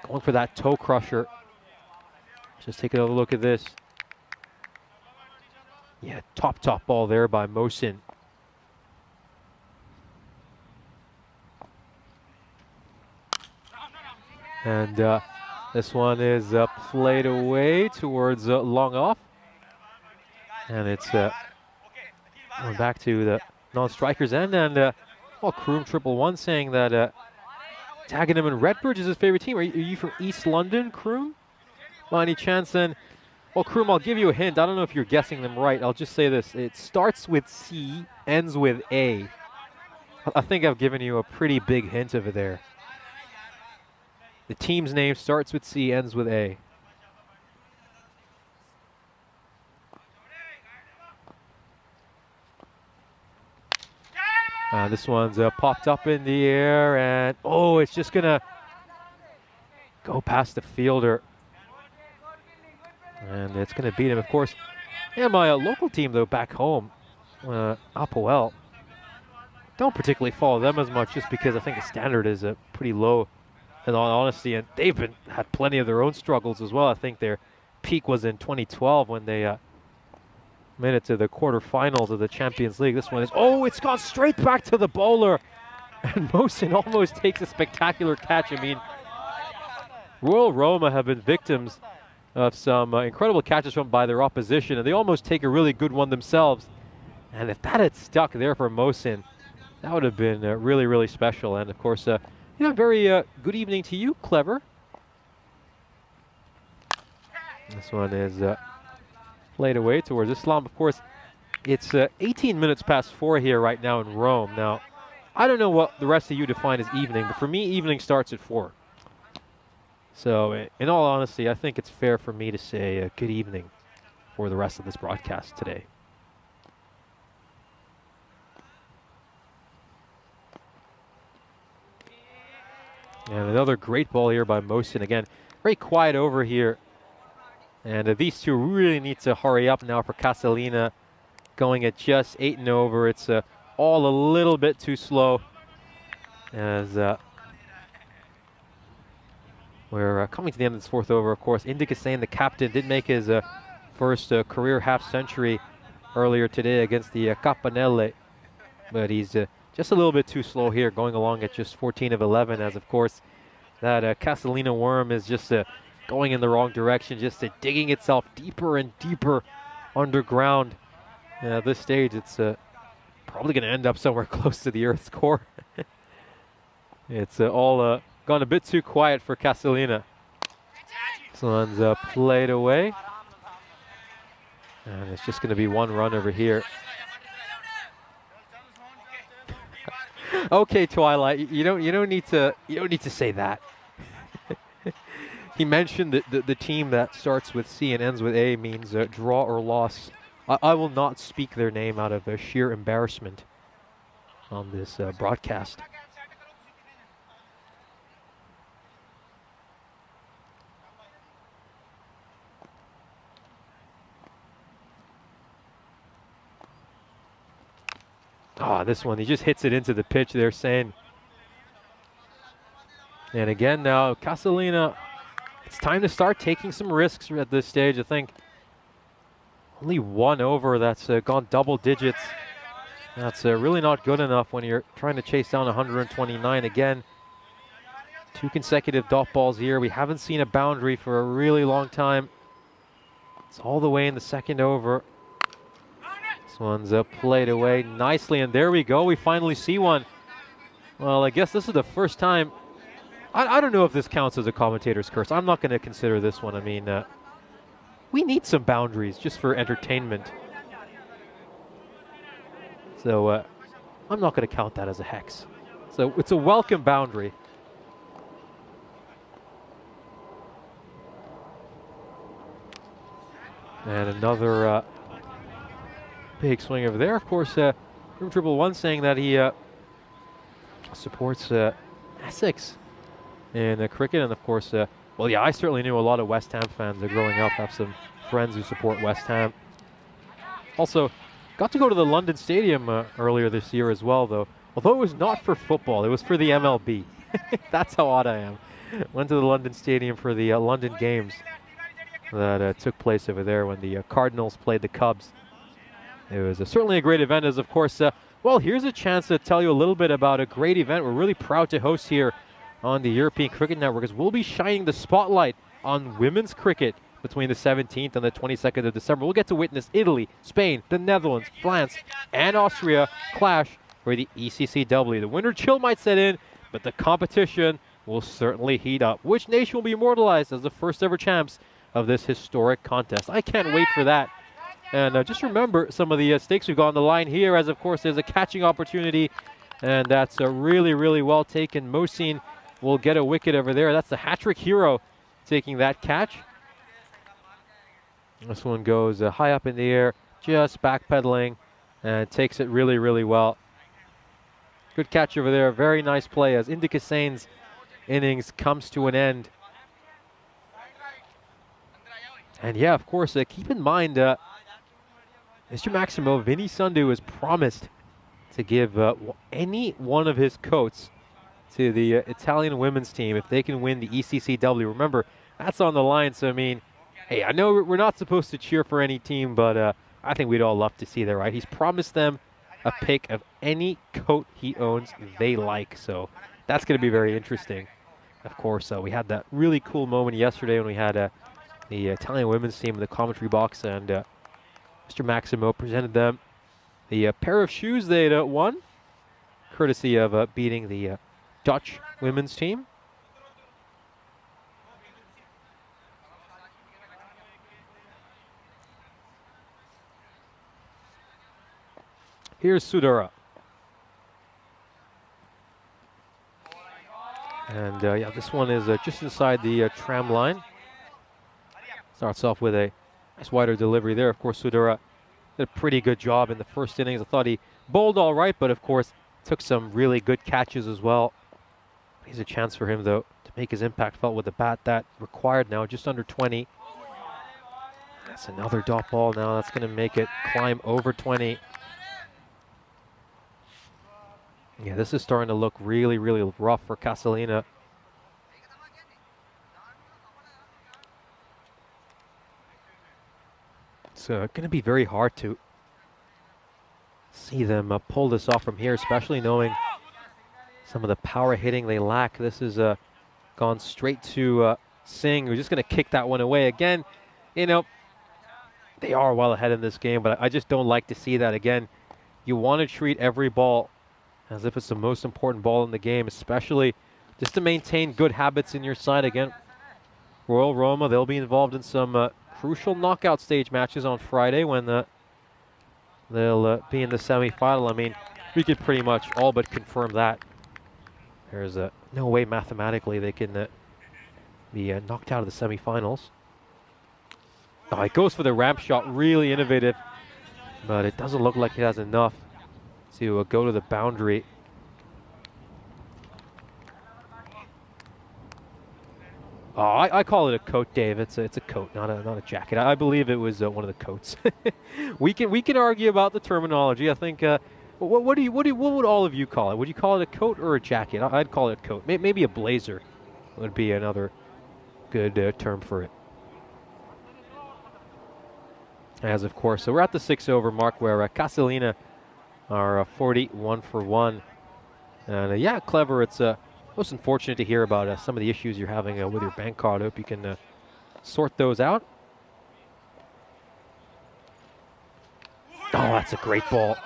Going for that toe crusher. Just take another look at this. Yeah, top ball there by Mohsin. And this one is played away towards long off. And it's going back to the non-strikers end. And well, Kroom 111 saying that tagging him in Redbridge is his favorite team. Are you from East London, Kroom? By any chance then? Well, Kroom, I'll give you a hint. I don't know if you're guessing them right. I'll just say this. It starts with C, ends with A. I think I've given you a pretty big hint over there. The team's name starts with C, ends with A. This one's popped up in the air, and oh, it's just gonna go past the fielder. And it's gonna beat him, of course. Yeah, my local team, though, back home, Apoel, don't particularly follow them as much just because I think the standard is pretty low, in all honesty, and they've had plenty of their own struggles as well. I think their peak was in 2012 when they made it to the quarterfinals of the Champions League. This one is, oh, it's gone straight back to the bowler. And Mohsin almost takes a spectacular catch. I mean, Royal Roma have been victims of some incredible catches from by their opposition, and they almost take a really good one themselves. And if that had stuck there for Mohsin, that would have been really, really special. And of course, you know, very good evening to you, Clever. This one is played away towards Islam. Of course, it's 18 minutes past 4 here right now in Rome. Now, I don't know what the rest of you define as evening, but for me, evening starts at 4. So, in all honesty, I think it's fair for me to say good evening for the rest of this broadcast today. And another great ball here by Mosin. Again, very quiet over here. And these two really need to hurry up now for Castelina. Going at just 8 and over. It's all a little bit too slow. As we're coming to the end of this fourth over, of course. Indicasane, the captain, did make his first career half-century earlier today against the Capanelle. But he's just a little bit too slow here, going along at just 14 of 11, as of course that Castelina worm is just going in the wrong direction, just digging itself deeper and deeper underground. At this stage, it's probably going to end up somewhere close to the Earth's core. It's all gone a bit too quiet for Castelina. This one's played away. And it's just going to be one run over here. Okay, Twilight, you don't need to say that. He mentioned that the team that starts with C and ends with A means draw or loss. I will not speak their name out of sheer embarrassment on this broadcast. This one, he just hits it into the pitch there, saying. And again now, Castelina, it's time to start taking some risks at this stage. I think only one over that's gone double digits. That's really not good enough when you're trying to chase down 129 again. 2 consecutive dot balls here. We haven't seen a boundary for a really long time. It's all the way in the second over. This one's played away nicely, and there we go. We finally see one. Well, I guess this is the first time. I don't know if this counts as a commentator's curse. I'm not going to consider this one. I mean, we need some boundaries just for entertainment. So I'm not going to count that as a hex. So it's a welcome boundary. And another big swing over there. Of course, Triple One saying that he supports Essex in cricket. And of course, well, yeah, I certainly knew a lot of West Ham fans growing up. I have some friends who support West Ham. Also, got to go to the London Stadium earlier this year as well, though. Although it was not for football, it was for the MLB. That's how odd I am. Went to the London Stadium for the London games that took place over there when the Cardinals played the Cubs. It was certainly a great event, as of course, well, here's a chance to tell you a little bit about a great event we're really proud to host here on the European Cricket Network, as we'll be shining the spotlight on women's cricket between the 17th and the 22nd of December. We'll get to witness Italy, Spain, the Netherlands, France, and Austria clash for the ECCW. The winter chill might set in, but the competition will certainly heat up. Which nation will be immortalized as the first ever champs of this historic contest? I can't wait for that. And just remember some of the stakes we've got on the line here, as of course there's a catching opportunity, and that's really, really well taken. Mosin will get a wicket over there. That's the hat-trick hero taking that catch. This one goes high up in the air, just backpedaling, and takes it really, really well. Good catch over there. Very nice play as Indicasane's innings comes to an end. And yeah, of course, keep in mind, Mr. Maximo, Vinny Sundu has promised to give any one of his coats to the Italian women's team if they can win the ECCW. Remember, that's on the line, so I mean, hey, I know we're not supposed to cheer for any team, but I think we'd all love to see that, right? He's promised them a pick of any coat he owns they like, so that's going to be very interesting. Of course, we had that really cool moment yesterday when we had the Italian women's team in the commentary box, and Mr. Maximo presented them the pair of shoes they'd won, courtesy of beating the Dutch women's team. Here's Sudara. And yeah, this one is just inside the tram line. Starts off with a nice wider delivery there. Of course, Sudara did a pretty good job in the first innings. I thought he bowled all right, but of course, took some really good catches as well. Here's a chance for him, though, to make his impact felt with the bat. That required now just under 20. That's another dot ball now. That's going to make it climb over 20. Yeah, this is starting to look really, really rough for Castelina. It's going to be very hard to see them pull this off from here, especially knowing some of the power hitting they lack. This has gone straight to Singh, who's just going to kick that one away. Again, you know, they are well ahead in this game, but I just don't like to see that. Again, you want to treat every ball as if it's the most important ball in the game, especially just to maintain good habits in your side. Again, Royal Roma, they'll be involved in some crucial knockout stage matches on Friday when they'll be in the semi-final. I mean, we could pretty much all but confirm that. There's no way mathematically they can be knocked out of the semi-finals. Oh, it goes for the ramp shot, really innovative, but it doesn't look like it has enough to go to the boundary. Oh, I call it a coat, Dave. It's a coat, not a jacket. I believe it was one of the coats. we can argue about the terminology. I think. What would all of you call it? Would you call it a coat or a jacket? I'd call it a coat. Maybe a blazer would be another good term for it. As of course, so we're at the 6-over mark where Castelina are 41 for 1. And yeah, clever. It's most unfortunate to hear about some of the issues you're having with your bank card. I hope you can sort those out. Oh, that's a great ball.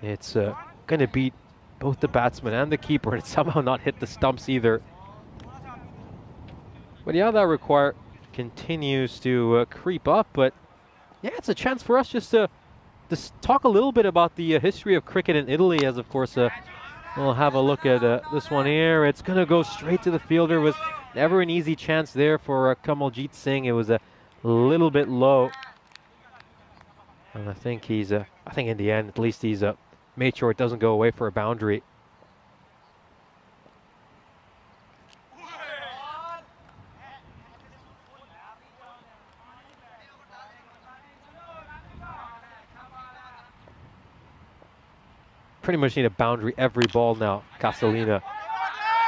It's going to beat both the batsman and the keeper, and it's somehow not hit the stumps either. But yeah, that require continues to creep up. But yeah, it's a chance for us just to talk a little bit about the history of cricket in Italy, as of course we'll have a look at this one here. It's going to go straight to the fielder. It was never an easy chance there for Kamaljit Singh. It was a little bit low. And I think he's, I think in the end, at least he's made sure it doesn't go away for a boundary. Pretty much need a boundary every ball now, Castelina,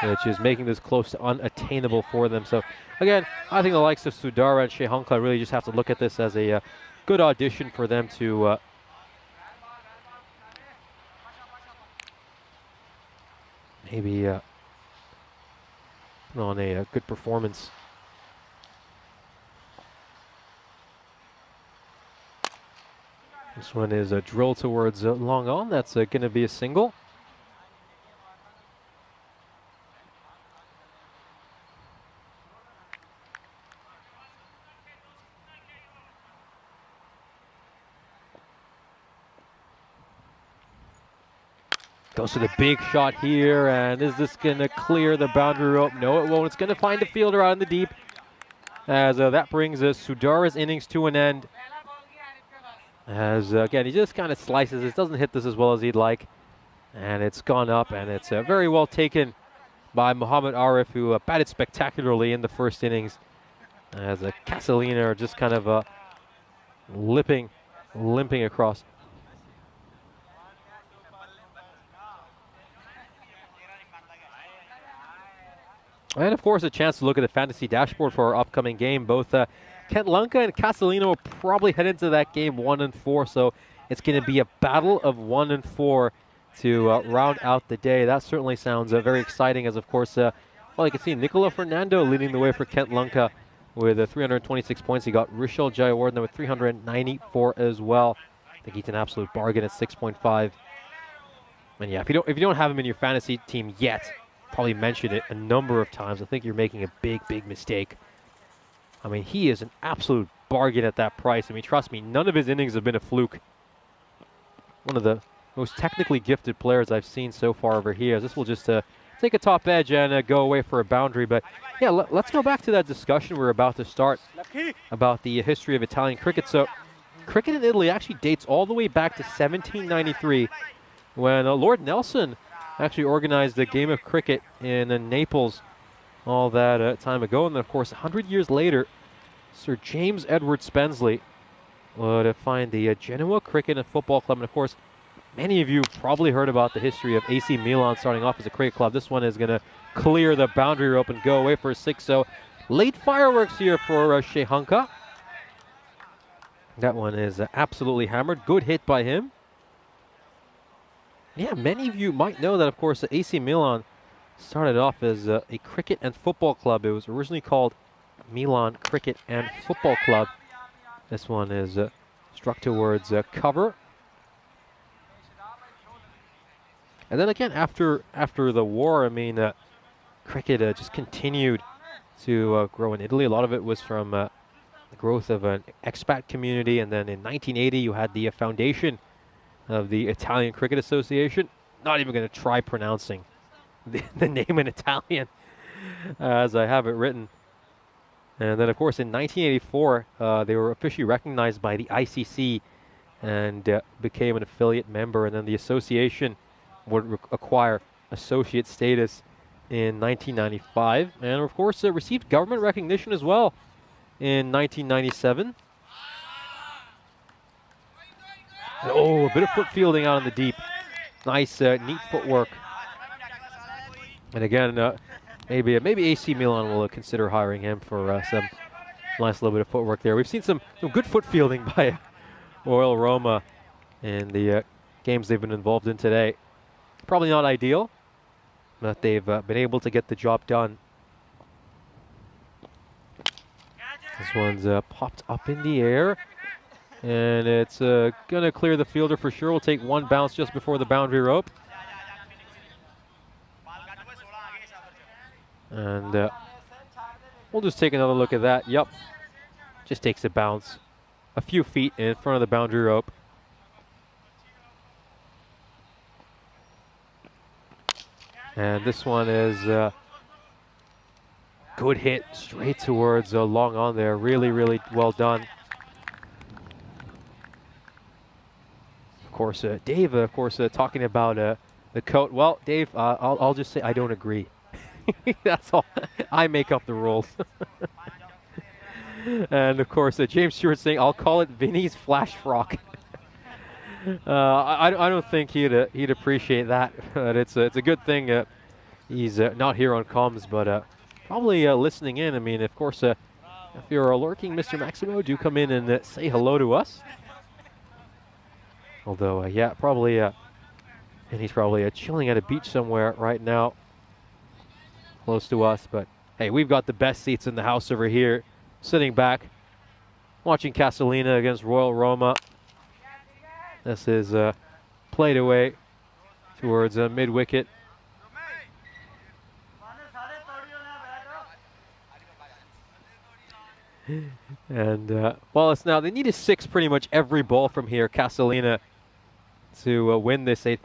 which is making this close to unattainable for them. So again, I think the likes of Sudara and Shehankla really just have to look at this as a good audition for them to maybe put on a good performance. This one is a drill towards long on. That's going to be a single. Goes to the big shot here, and is this going to clear the boundary rope? No, it won't. It's going to find a fielder out in the deep, as that brings Sudara's innings to an end. As again, he just kind of slices it. Doesn't hit this as well as he'd like, and it's gone up, and it's very well taken by Muhammad Arif, who batted spectacularly in the first innings. As Castelina are just kind of limping across. And of course, a chance to look at the fantasy dashboard for our upcoming game. Both Kent Lanka and Castelina will probably head into that game 1-4, so it's going to be a battle of 1-4 to round out the day. That certainly sounds very exciting, as of course, well, you can see Nicola Fernando leading the way for Kent Lanka with 326 points. He got Rishal Jayawardena with 394 as well. I think he's an absolute bargain at 6.5. And yeah, if you don't have him in your fantasy team yet, probably mentioned it a number of times, I think you're making a big mistake. I mean, he is an absolute bargain at that price. I mean, trust me, none of his innings have been a fluke. One of the most technically gifted players I've seen so far over here. This will just take a top edge and go away for a boundary. But yeah, let's go back to that discussion we're about to start about the history of Italian cricket. So cricket in Italy actually dates all the way back to 1793, when Lord Nelson actually organized a game of cricket in Naples all that time ago. And then, of course, 100 years later, Sir James Edward Spensley would find the Genoa Cricket and Football Club. And, of course, many of you probably heard about the history of AC Milan starting off as a cricket club. This one is going to clear the boundary rope and go away for a 6-0. Late fireworks here for Shehanka. That one is absolutely hammered. Good hit by him. Yeah, many of you might know that, of course, AC Milan started off as a cricket and football club. It was originally called Milan Cricket and Football Club. This one is struck towards cover. And then again, after the war, I mean, cricket just continued to grow in Italy. A lot of it was from the growth of an expat community. And then in 1980, you had the foundation of the Italian Cricket Association. Not even going to try pronouncing the name in Italian as I have it written. And then, of course, in 1984, they were officially recognized by the ICC and became an affiliate member. And then the association would acquire associate status in 1995. And, of course, received government recognition as well in 1997. Oh, a bit of foot fielding out in the deep. Nice, neat footwork. And again, maybe AC Milan will consider hiring him for some nice little bit of footwork there. We've seen some good foot fielding by Royal Roma in the games they've been involved in today. Probably not ideal, but they've been able to get the job done. This one's popped up in the air. And it's going to clear the fielder for sure. We'll take one bounce just before the boundary rope. And we'll just take another look at that. Yep. Just takes a bounce a few feet in front of the boundary rope. And this one is good hit straight towards long on there. Really, really well done. Of course, Dave, of course, talking about the coat. Well, Dave, I'll just say I don't agree. That's all. I make up the rules. And of course, James Stewart saying, "I'll call it Vinny's flash frock." I don't think he'd appreciate that, but it's a good thing he's not here on comms, but probably listening in. I mean, of course, if you're lurking, Mr. Maximo, do come in and say hello to us. Although, yeah, probably, and he's probably chilling at a beach somewhere right now, close to us. But hey, we've got the best seats in the house over here, sitting back, watching Castelina against Royal Roma. This is played away towards mid-wicket. And, well, it's now, they need a 6 pretty much every ball from here, Castelina, to win this. They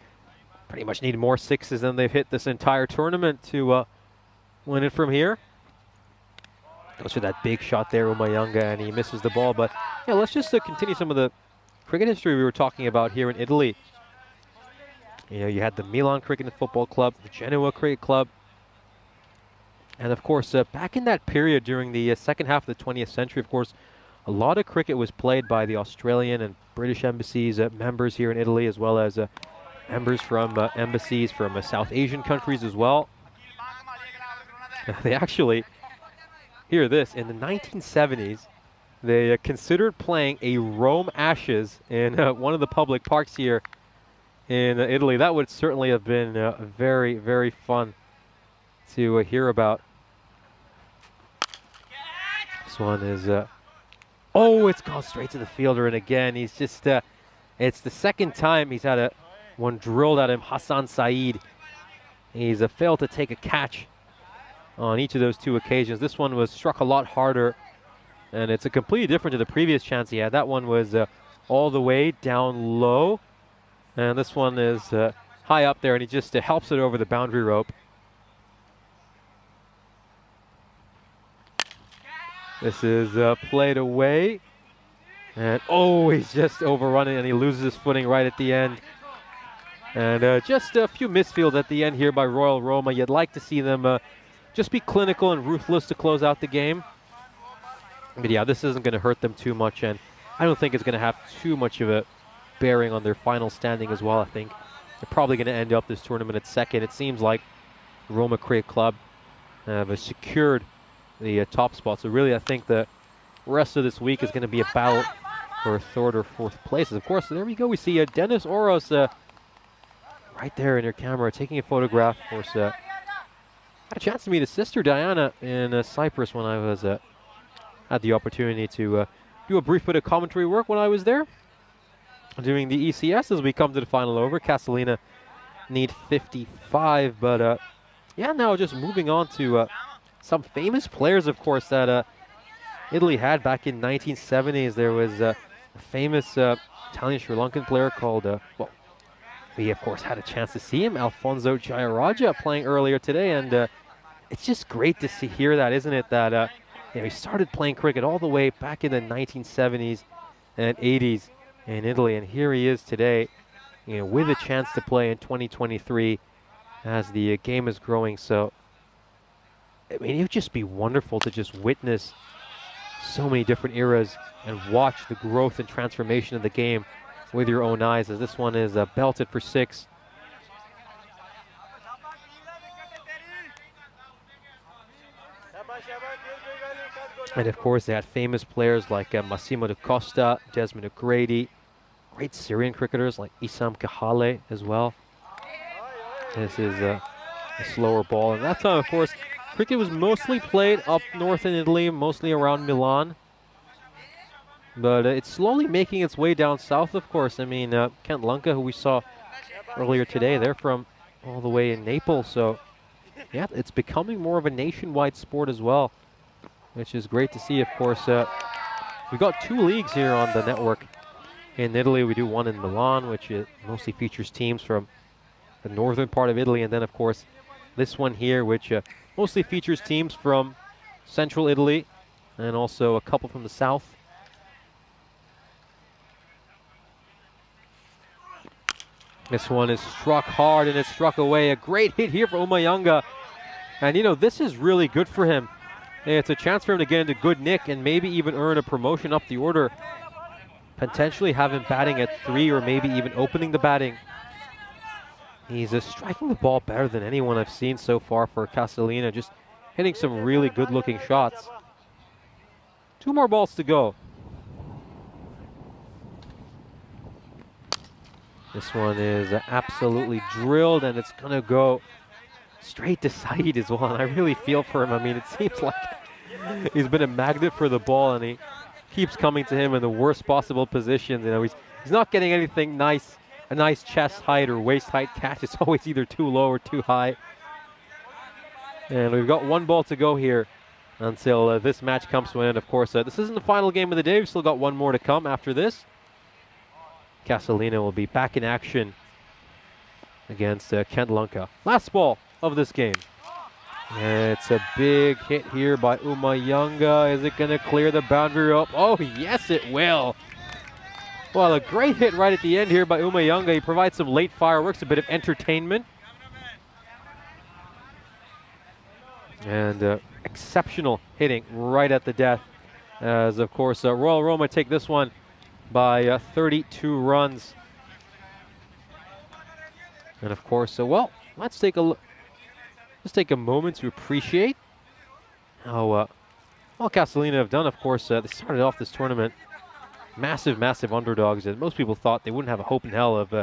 pretty much need more 6s than they've hit this entire tournament to win it from here. Goes for that big shot there, Umayanga, and he misses the ball. But, yeah, let's just continue some of the cricket history we were talking about here in Italy. You know, you had the Milan Cricket and Football Club, the Genoa Cricket Club. And, of course, back in that period during the second half of the 20th century, of course, a lot of cricket was played by the Australian and British embassies, members here in Italy, as well as members from embassies from South Asian countries as well. They actually, hear this, in the 1970s, they considered playing a Rome Ashes in one of the public parks here in Italy. That would certainly have been very, very fun to hear about. This one is, oh, it's gone straight to the fielder, and again, he's just, it's the second time he's had one drilled at him, Hassan Saeed. He's failed to take a catch on each of those 2 occasions. This one was struck a lot harder, and it's a completely different to the previous chance he had. That one was all the way down low, and this one is high up there, and he just helps it over the boundary rope. This is played away. And, oh, he's just overrunning, and he loses his footing right at the end. And just a few misfields at the end here by Royal Roma. You'd like to see them just be clinical and ruthless to close out the game. But yeah, this isn't going to hurt them too much, and I don't think it's going to have too much of a bearing on their final standing as well. I think they're probably going to end up this tournament at second. It seems like Roma Cricket Club have secured the top spot. So really, I think the rest of this week is going to be a battle for third or fourth places. Of course, there we go. We see Dennis Oros right there in your camera taking a photograph. Of course, had a chance to meet his sister Diana in Cyprus when I was had the opportunity to do a brief bit of commentary work when I was there, doing the ECS as we come to the final over. Castelina need 55, but yeah, now just moving on to some famous players, of course, that Italy had back in 1970s. There was a famous Italian Sri Lankan player called, well, we of course had a chance to see him, Alfonso Jayaraja, playing earlier today, and it's just great to hear that, isn't it, that you know, he started playing cricket all the way back in the 1970s and 80s in Italy, and here he is today, you know, with a chance to play in 2023 as the game is growing. So, I mean, it would just be wonderful to just witness so many different eras and watch the growth and transformation of the game with your own eyes, as this one is belted for 6. And of course, they had famous players like Massimo da Costa, Desmond O'Grady, great Syrian cricketers like Issam Kahale as well. This is a slower ball. And that time, of course, cricket was mostly played up north in Italy, mostly around Milan. But it's slowly making its way down south, of course. I mean, Kent Lanka, who we saw earlier today, they're from all the way in Naples. So, yeah, it's becoming more of a nationwide sport as well, which is great to see. Of course, we've got 2 leagues here on the network. In Italy, we do one in Milan, which mostly features teams from the northern part of Italy. And then, of course, this one here, which mostly features teams from central Italy and also a couple from the south. This one is struck hard and it's struck away. A great hit here for Umayanga. And, you know, this is really good for him. It's a chance for him to get into good nick and maybe even earn a promotion up the order. Potentially have him batting at 3 or maybe even opening the batting. He's striking the ball better than anyone I've seen so far for Castelina. Just hitting some really good looking shots. 2 more balls to go. This one is absolutely drilled, and it's going to go straight to Saeed as well. And I really feel for him. I mean, it seems like he's been a magnet for the ball, and he keeps coming to him in the worst possible positions. You know, he's not getting anything nice, a nice chest height or waist height catch. It's always either too low or too high. And we've got 1 ball to go here until this match comes to an end. Of course, this isn't the final game of the day. We've still got 1 more to come after this. Castelina will be back in action against Kent Lanka. Last ball of this game. And it's a big hit here by Umayanga. Is it going to clear the boundary up? Oh, yes, it will. Well, a great hit right at the end here by Umayanga. He provides some late fireworks, a bit of entertainment. And exceptional hitting right at the death. As, of course, Royal Roma take this one by 32 runs. And of course, well, let's take a look. Let's take a moment to appreciate how well Castelina have done. Of course, they started off this tournament massive underdogs, and most people thought they wouldn't have a hope in hell of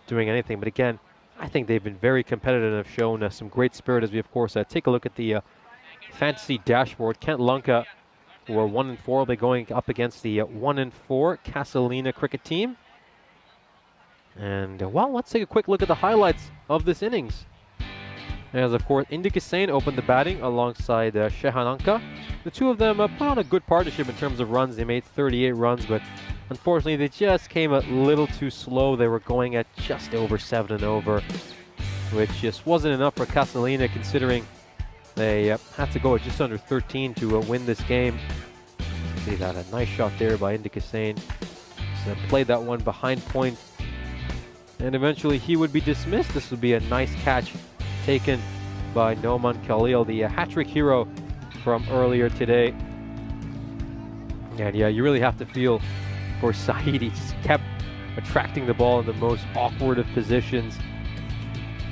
doing anything. But again, I think they've been very competitive and have shown some great spirit as we, of course, take a look at the fantasy dashboard. Kent Lanka, who are 1-4, will be going up against the 1-4 Castelina cricket team. And, well, let's take a quick look at the highlights of this innings. As, of course, Indy Hussain opened the batting alongside Shehan Anka. The two of them put on a good partnership in terms of runs. They made 38 runs, but unfortunately they just came a little too slow. They were going at just over 7 and over, which just wasn't enough for Castelina, considering they had to go at just under 13 to win this game. See that, a nice shot there by Indy Hussain. So played that one behind point. And eventually he would be dismissed. This would be a nice catch taken by Noman Khalil, the hat-trick hero from earlier today. And yeah, you really have to feel for Saeed. He just kept attracting the ball in the most awkward of positions.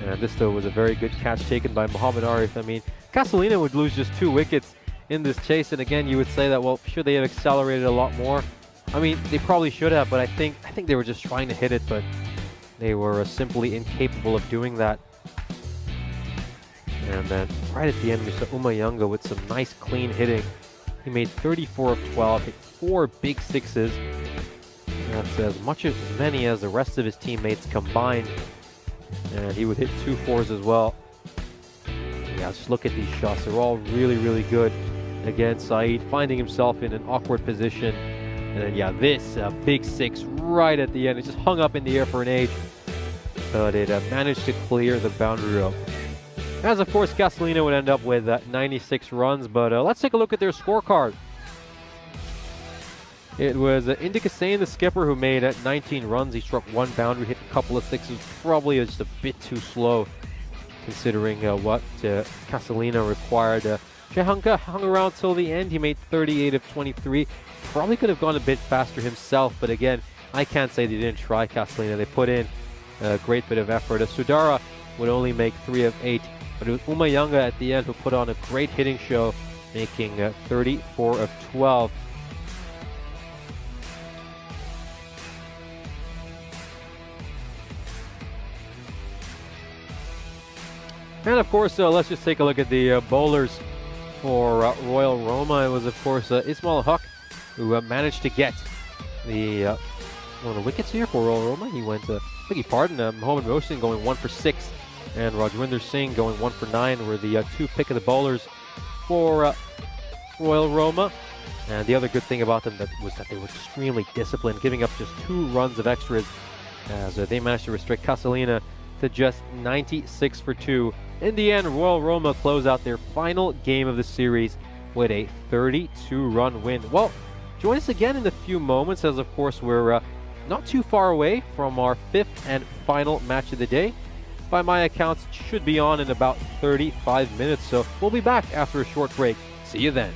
And this, though, was a very good catch taken by Muhammad Arif. I mean, Castelina would lose just 2 wickets in this chase. And again, you would say that, well, should they have accelerated a lot more? I mean, they probably should have, but I think they were just trying to hit it, but they were simply incapable of doing that. And then right at the end, we saw Umayanga with some nice clean hitting. He made 34 of 12, hit 4 big sixes. That's as many as the rest of his teammates combined. And he would hit 2 fours as well. Yeah, just look at these shots. They're all really, really good. Again, Saeed finding himself in an awkward position. And then, yeah, this big 6 right at the end. It just hung up in the air for an age. But it managed to clear the boundary rope. As, of course, Castelina would end up with 96 runs. But let's take a look at their scorecard. It was Indik Hussain, the skipper, who made 19 runs. He struck 1 boundary, hit a couple of sixes. Probably just a bit too slow, considering what Castelina required. Shehanka hung around till the end. He made 38 of 23. Probably could have gone a bit faster himself, but again, I can't say they didn't try. Castelina, they put in a great bit of effort. Sudara would only make 3 of 8, but it was Umayanga at the end who put on a great hitting show, making 34 of 12. And of course, let's just take a look at the bowlers for Royal Roma. It was, of course, Ismail Haq who managed to get the one of the wickets here for Royal Roma. He went, beg your pardon, Mohammad Mohsin going 1 for 6, and Rajwinder Singh going 1 for 9 were the 2 pick of the bowlers for Royal Roma. And the other good thing about them was that they were extremely disciplined, giving up just 2 runs of extras, as they managed to restrict Castelina to just 96 for 2. In the end, Royal Roma close out their final game of the series with a 32-run win. Well, join us again in a few moments, as of course we're not too far away from our 5th and final match of the day. By my accounts, it should be on in about 35 minutes, so we'll be back after a short break. See you then.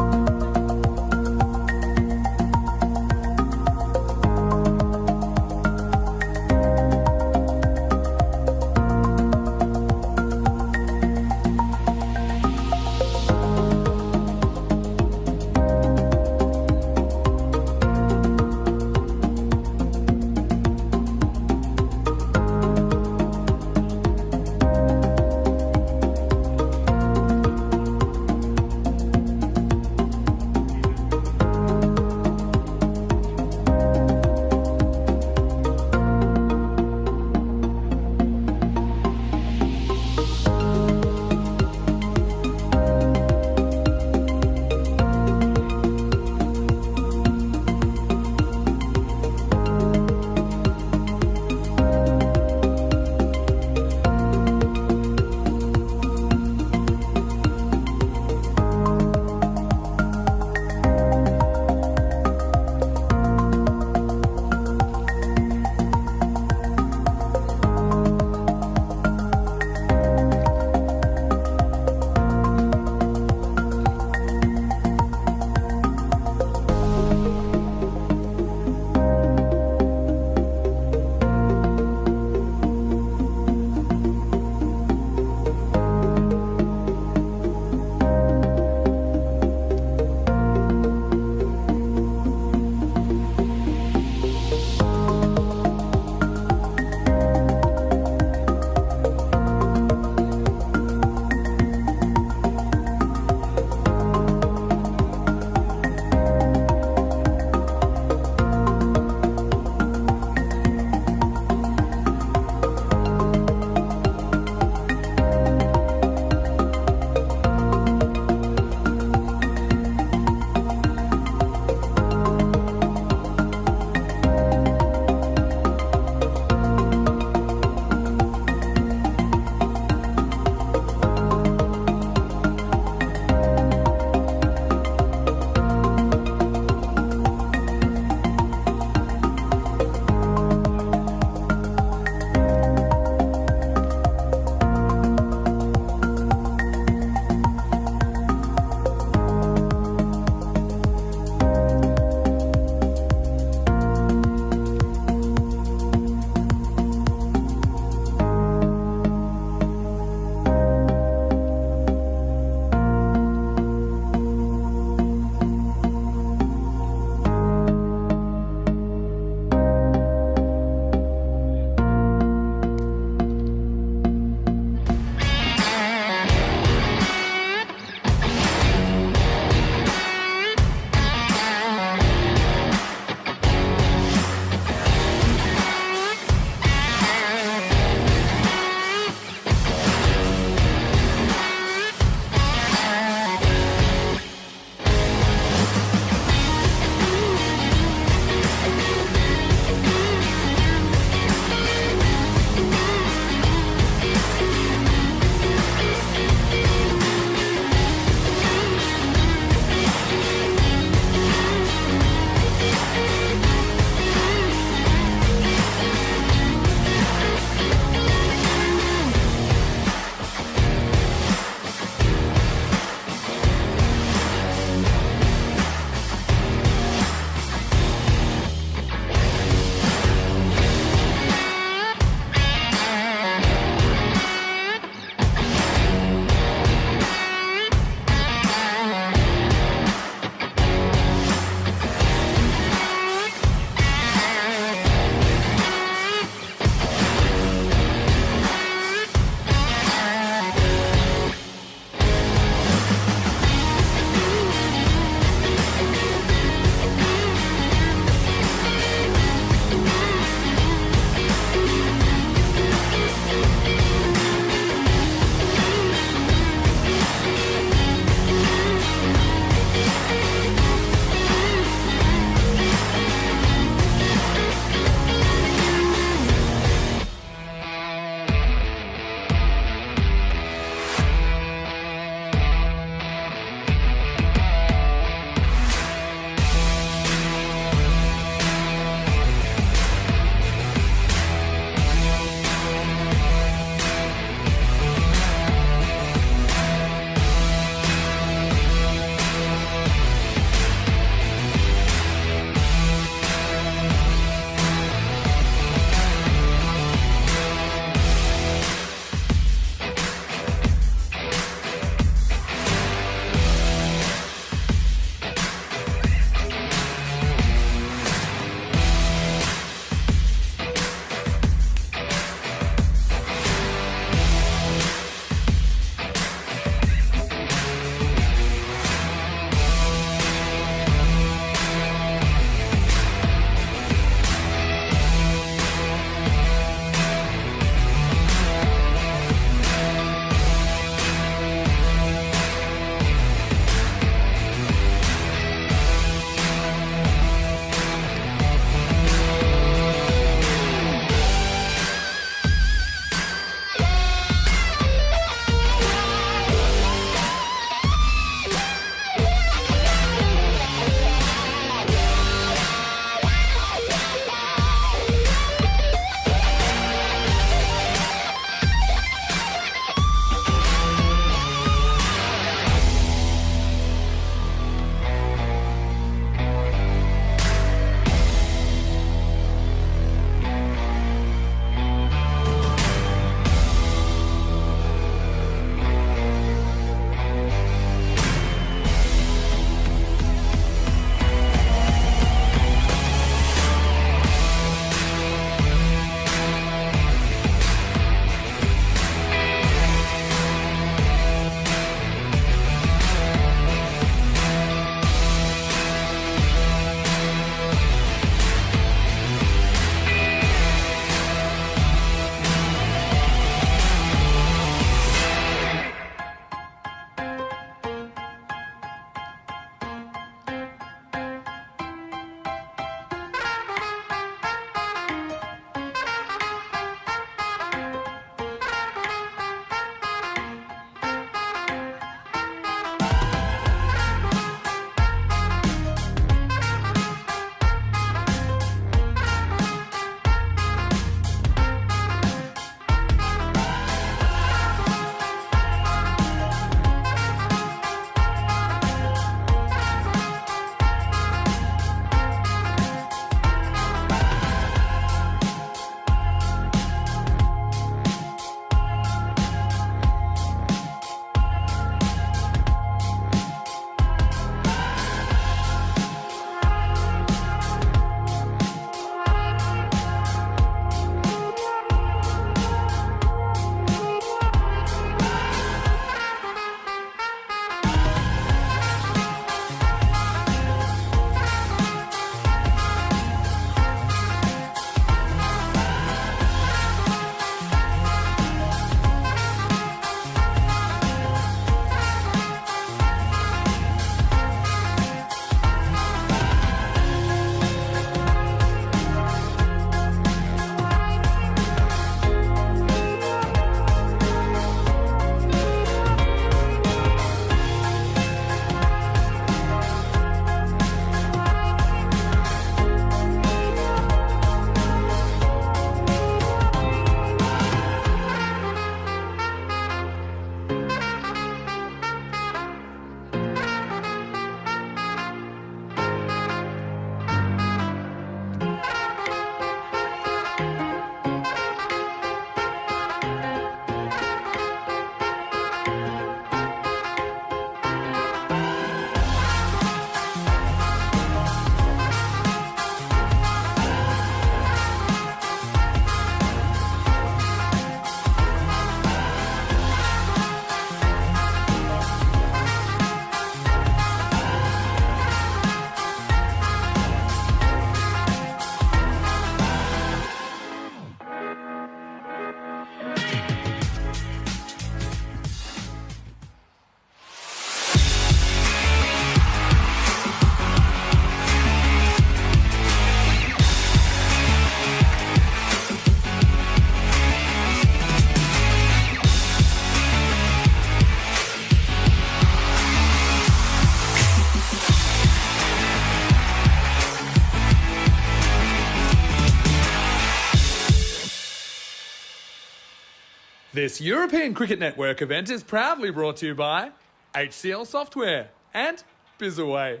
This European Cricket Network event is proudly brought to you by HCL Software and Bizaway.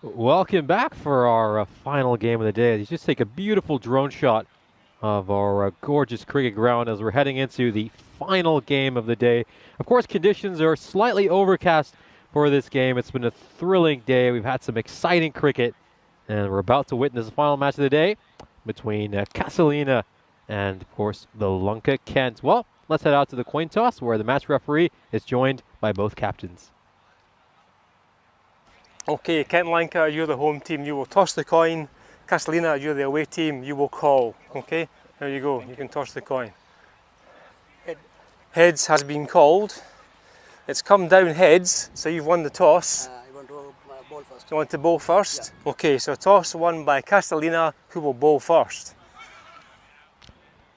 Welcome back for our final game of the day. You just take a beautiful drone shot of our gorgeous cricket ground as we're heading into the final game of the day. Of course, conditions are slightly overcast for this game. It's been a thrilling day. We've had some exciting cricket, and we're about to witness the final match of the day between Castelina and, of course, the Lanka Kent. Well, let's head out to the coin toss where the match referee is joined by both captains. Okay, Kent Lanka, you're the home team, you will toss the coin. Castelina, you're the away team, you will call. Okay, there you go, you can toss the coin. Heads has been called. It's come down heads, so you've won the toss. I want to bowl first. You want to bowl first? Yeah. Okay, so toss won by Castelina, who will bowl first.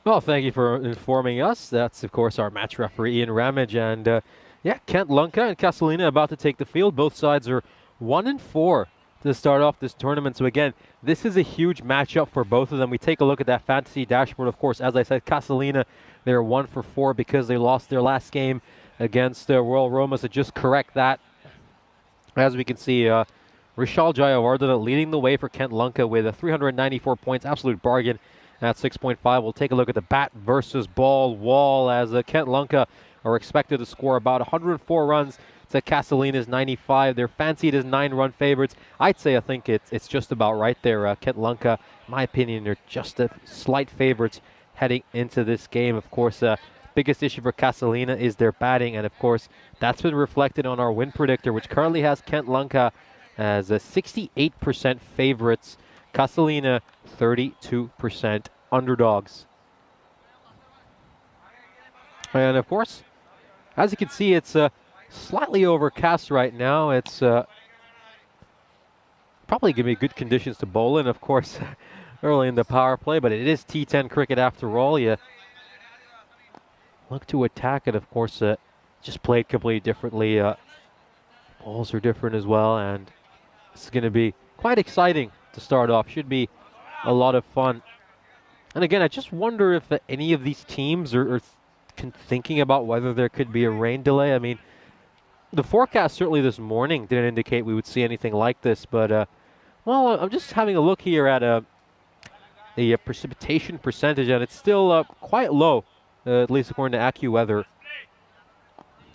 Well, thank you for informing us. That's, of course, our match referee, Ian Ramage. And, yeah, Kent Lanka and Castelina about to take the field. Both sides are 1-4 to start off this tournament. So, again, this is a huge matchup for both of them. We take a look at that fantasy dashboard. Of course, as I said, Castelina, they're 1-4 because they lost their last game against Royal Roma. So just correct that. As we can see, Rishal Jayawardena leading the way for Kent Lanka with 394 points. Absolute bargain at 6.5. We'll take a look at the bat versus ball wall as Kent Lanka are expected to score about 104 runs to Castelina's 95. They're fancied as 9-run favorites. I think it's just about right there. Kent Lanka, in my opinion, are just a slight favorites heading into this game. Of course, biggest issue for Castelina is their batting, and of course, that's been reflected on our win predictor, which currently has Kent Lanka as a 68% favorites. Castelina, 32% underdogs. And of course, as you can see, it's slightly overcast right now. It's probably going to be good conditions to bowl in, of course, early in the power play, but it is T10 cricket after all. You look to attack it, of course, just played completely differently. Balls are different as well, and it's going to be quite exciting to start off. Should be a lot of fun. And again, I just wonder if any of these teams are thinking about whether there could be a rain delay. I mean, the forecast certainly this morning didn't indicate we would see anything like this, but well, I'm just having a look here at the precipitation percentage, and it's still quite low, at least according to AccuWeather.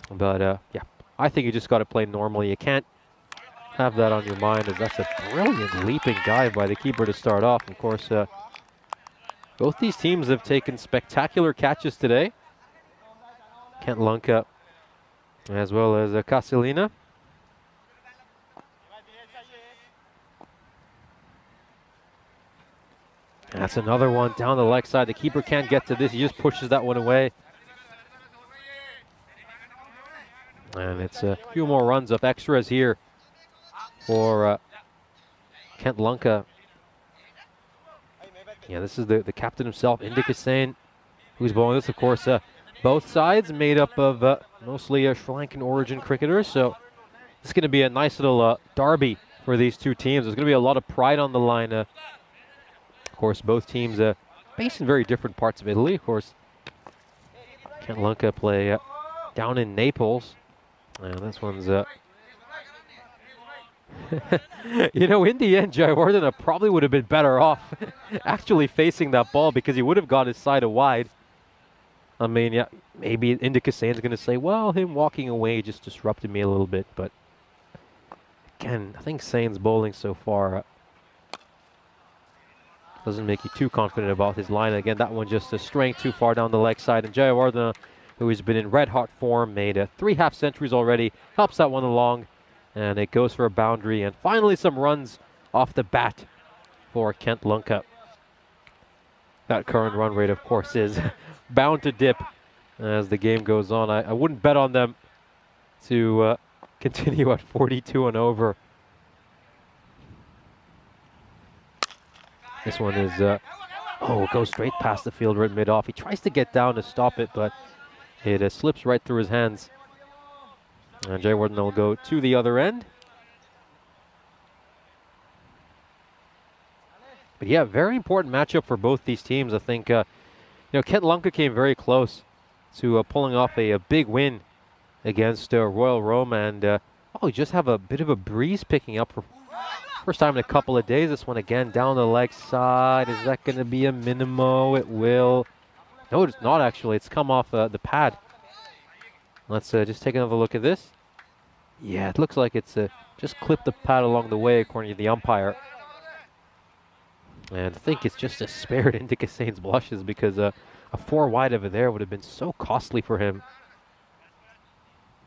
But yeah, I think you just got to play normally. You can't have that on your mind, as that's a brilliant leaping dive by the keeper to start off. Of course, both these teams have taken spectacular catches today. Kent Lanka as well as Castelina. That's another one down the leg side. The keeper can't get to this. He just pushes that one away. And it's a few more runs of extras here for Kent Lanka. Yeah, this is the captain himself, Indika, who's bowling this. Of course, both sides made up of mostly Sri Lankan origin cricketers. So it's going to be a nice little derby for these two teams. There's going to be a lot of pride on the line. Of course, both teams based in very different parts of Italy. Of course, Kent Lanka play down in Naples. And this one's, you know, in the end, Jayawardena probably would have been better off actually facing that ball, because he would have got his side wide. I mean, yeah, maybe Indika Sain's going to say, well, him walking away just disrupted me a little bit. But again, I think Sain's bowling so far doesn't make you too confident about his line. Again, that one just a strength too far down the leg side. And Jayawardena, who has been in red-hot form, made 3 half-centuries already, helps that one along, and it goes for a boundary. And finally, some runs off the bat for Kent Lanka. That current run rate, of course, is bound to dip as the game goes on. I wouldn't bet on them to continue at 42 and over. This one is, oh, it goes straight past the fielder at mid-off. He tries to get down to stop it, but it slips right through his hands. And Jayawardena will go to the other end. But yeah, very important matchup for both these teams. I think You know, Kent Lunka came very close to pulling off a big win against Royal Roma, and we just have a bit of a breeze picking up for first time in a couple of days. This one again down the leg side. Is that going to be a minimo? It will. No, it's not actually. It's come off the pad. Let's just take another look at this. Yeah, it looks like it's just clipped the pad along the way according to the umpire. And I think it's just a spared into Cassane's blushes because a 4 wide over there would have been so costly for him.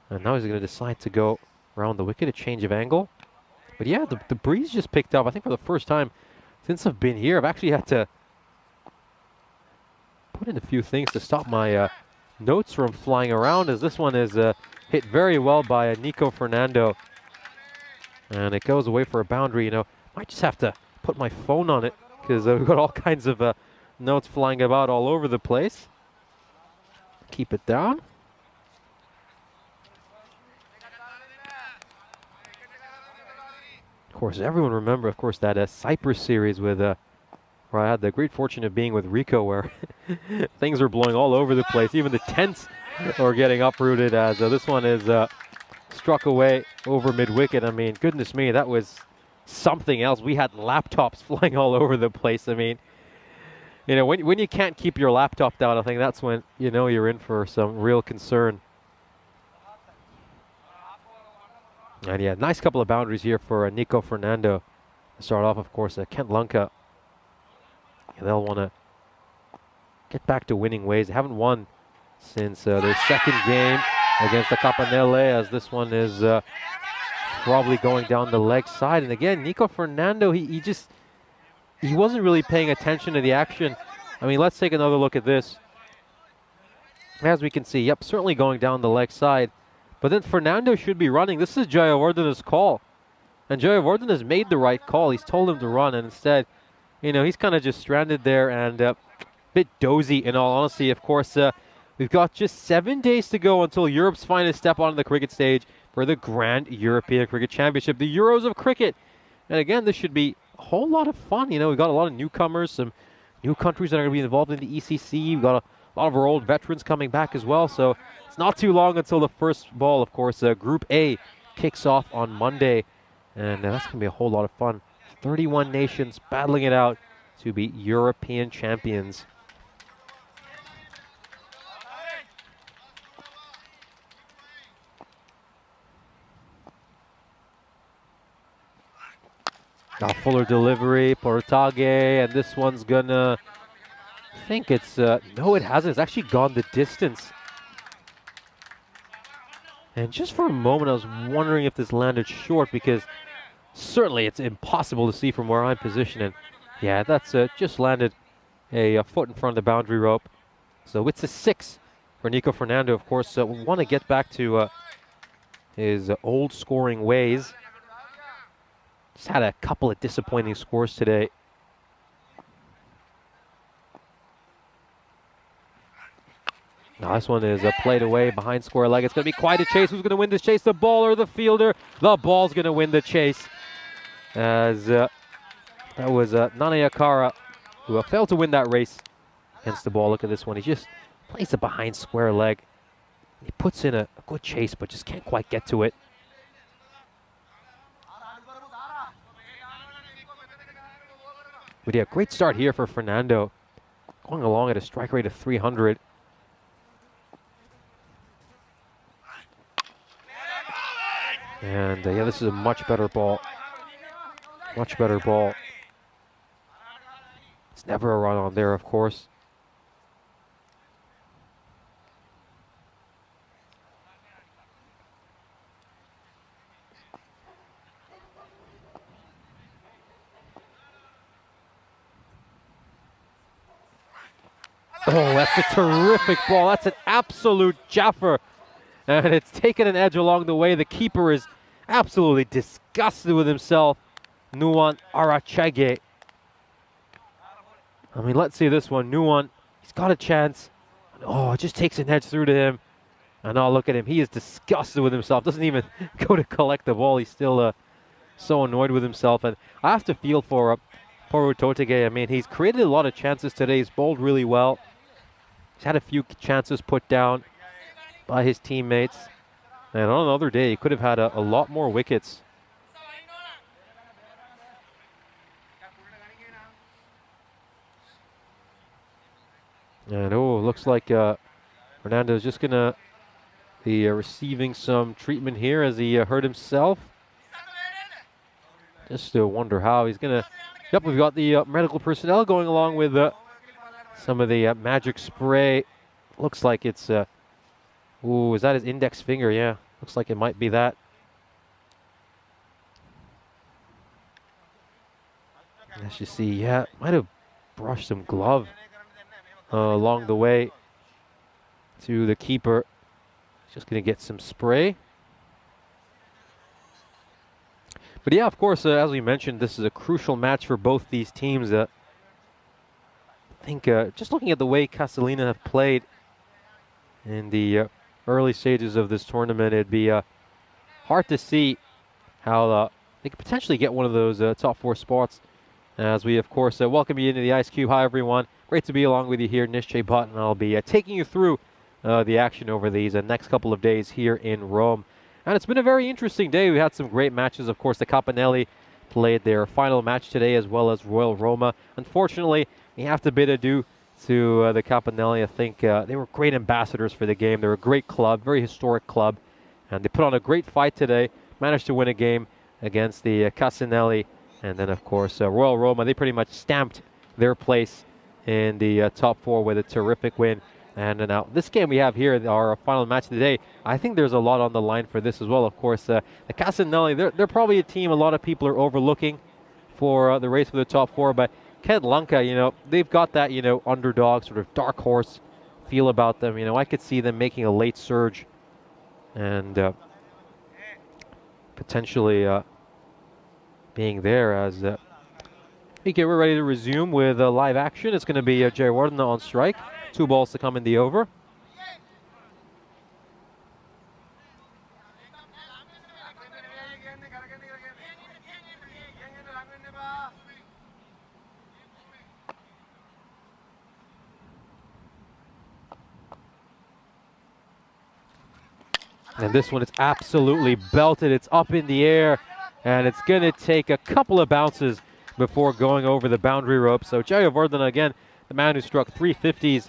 And now he's going to decide to go around the wicket, a change of angle. But yeah, the breeze just picked up. I think for the first time since I've been here, I've actually had to put in a few things to stop my notes from flying around, as this one is hit very well by Nico Fernando. And it goes away for a boundary. You know, might just have to put my phone on it because we've got all kinds of notes flying about all over the place. Keep it down. Of course, everyone remember, of course, that Cyprus series with where I had the great fortune of being with Rico, where things were blowing all over the place. Even the tents are getting uprooted, as this one is struck away over mid-wicket. I mean, goodness me, that was something else. We had laptops flying all over the place. I mean, you know, when you can't keep your laptop down, I think that's when you know you're in for some real concern. And yeah, nice couple of boundaries here for Nico Fernando. To start off, of course, Kent Lunka. Yeah, they'll want to get back to winning ways. They haven't won since their second game against the Capanelle, as this one is probably going down the leg side. And again, Nico Fernando, he wasn't really paying attention to the action. I mean, let's take another look at this. As we can see, yep, certainly going down the leg side. But then Fernando should be running. This is Jayawardena's call. And Jayawardena has made the right call. He's told him to run, and instead, you know, he's kind of just stranded there and a bit dozy, in all honesty. Of course, we've got just 7 days to go until Europe's finest step onto the cricket stage for the Grand European Cricket Championship, the Euros of cricket. And again, this should be a whole lot of fun. You know, we've got a lot of newcomers, some new countries that are going to be involved in the ECC. We've got a lot of our old veterans coming back as well. So it's not too long until the first ball, of course. Group A kicks off on Monday, and that's going to be a whole lot of fun. 31 nations battling it out to be European champions. Now Fuller delivery, Portage, and this one's gonna, I think it's, no it hasn't, it's actually gone the distance. And just for a moment I was wondering if this landed short, because certainly it's impossible to see from where I'm positioned. And yeah, that's just landed a foot in front of the boundary rope. So it's a 6 for Nico Fernando. Of course, we want to get back to his old scoring ways. Just had a couple of disappointing scores today. Now this one is played away behind square leg. It's going to be quite a chase. Who's going to win this chase? The ball or the fielder? The ball's going to win the chase. As that was Nana Yakara, who failed to win that race against the ball. Look at this one. He just plays it behind square leg. He puts in a good chase, but just can't quite get to it. But yeah, great start here for Fernando. Going along at a strike rate of 300. And yeah, this is a much better ball. Much better ball. It's never a run on there, of course. Oh, that's a terrific ball. That's an absolute jaffer. And it's taken an edge along the way. The keeper is absolutely disgusted with himself. Nuwan Arachege. I mean, let's see this one. Nuwan, he's got a chance. Oh, it just takes an edge through to him. And oh, look at him. He is disgusted with himself. Doesn't even go to collect the ball. He's still so annoyed with himself. And I have to feel for Porutotege. I mean, he's created a lot of chances today. He's bowled really well. He's had a few chances put down by his teammates. And on another day, he could have had a lot more wickets. And looks like Fernando's just going to be receiving some treatment here as he hurt himself. Just wonder how he's going to... Yep, we've got the medical personnel going along with some of the magic spray. Looks like it's... is that his index finger? Yeah, looks like it might be that. As you see, yeah, might have brushed some glove along the way to the keeper. Just going to get some spray. But yeah, of course, as we mentioned, this is a crucial match for both these teams. I think just looking at the way Castelina have played in the early stages of this tournament, it'd be hard to see how they could potentially get one of those top 4 spots. As we, of course, welcome you into the Ice Cube. Hi, everyone. Great to be along with you here. Nishche Butt, and I'll be taking you through the action over these next couple of days here in Rome. And it's been a very interesting day. We had some great matches. Of course, the Capanelle played their final match today, as well as Royal Roma. Unfortunately, we have to bid adieu to the Capanelle. I think they were great ambassadors for the game. They're a great club, very historic club. And they put on a great fight today, managed to win a game against the Capanelle. And then, of course, Royal Roma, they pretty much stamped their place in the top 4 with a terrific win. And now this game we have here, our final match of the day, I think there's a lot on the line for this as well. Of course, the Capanelle, they're probably a team a lot of people are overlooking for the race for the top 4. But Castelina, they've got that, underdog, sort of dark horse feel about them. I could see them making a late surge and potentially being there as okay, we're ready to resume with live action. It's going to be Jayawardena on strike. 2 balls to come in the over. And this one is absolutely belted. It's up in the air, and it's going to take a couple of bounces before going over the boundary rope. So Jayawardena, again, the man who struck 350s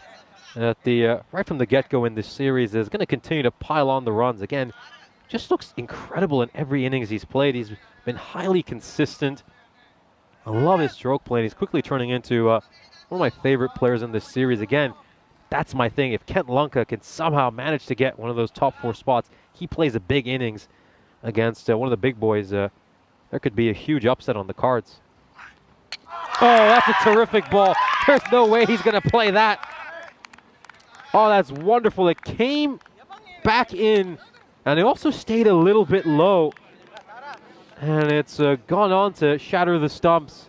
at the right from the get-go in this series, is going to continue to pile on the runs. Again, just looks incredible in every innings he's played. He's been highly consistent. I love his stroke play. He's quickly turning into one of my favorite players in this series. Again, that's my thing. If Castelina can somehow manage to get one of those top 4 spots, he plays a big innings against one of the big boys. There could be a huge upset on the cards. Oh, that's a terrific ball. There's no way he's going to play that. Oh, that's wonderful. It came back in, and it also stayed a little bit low. And it's gone on to shatter the stumps.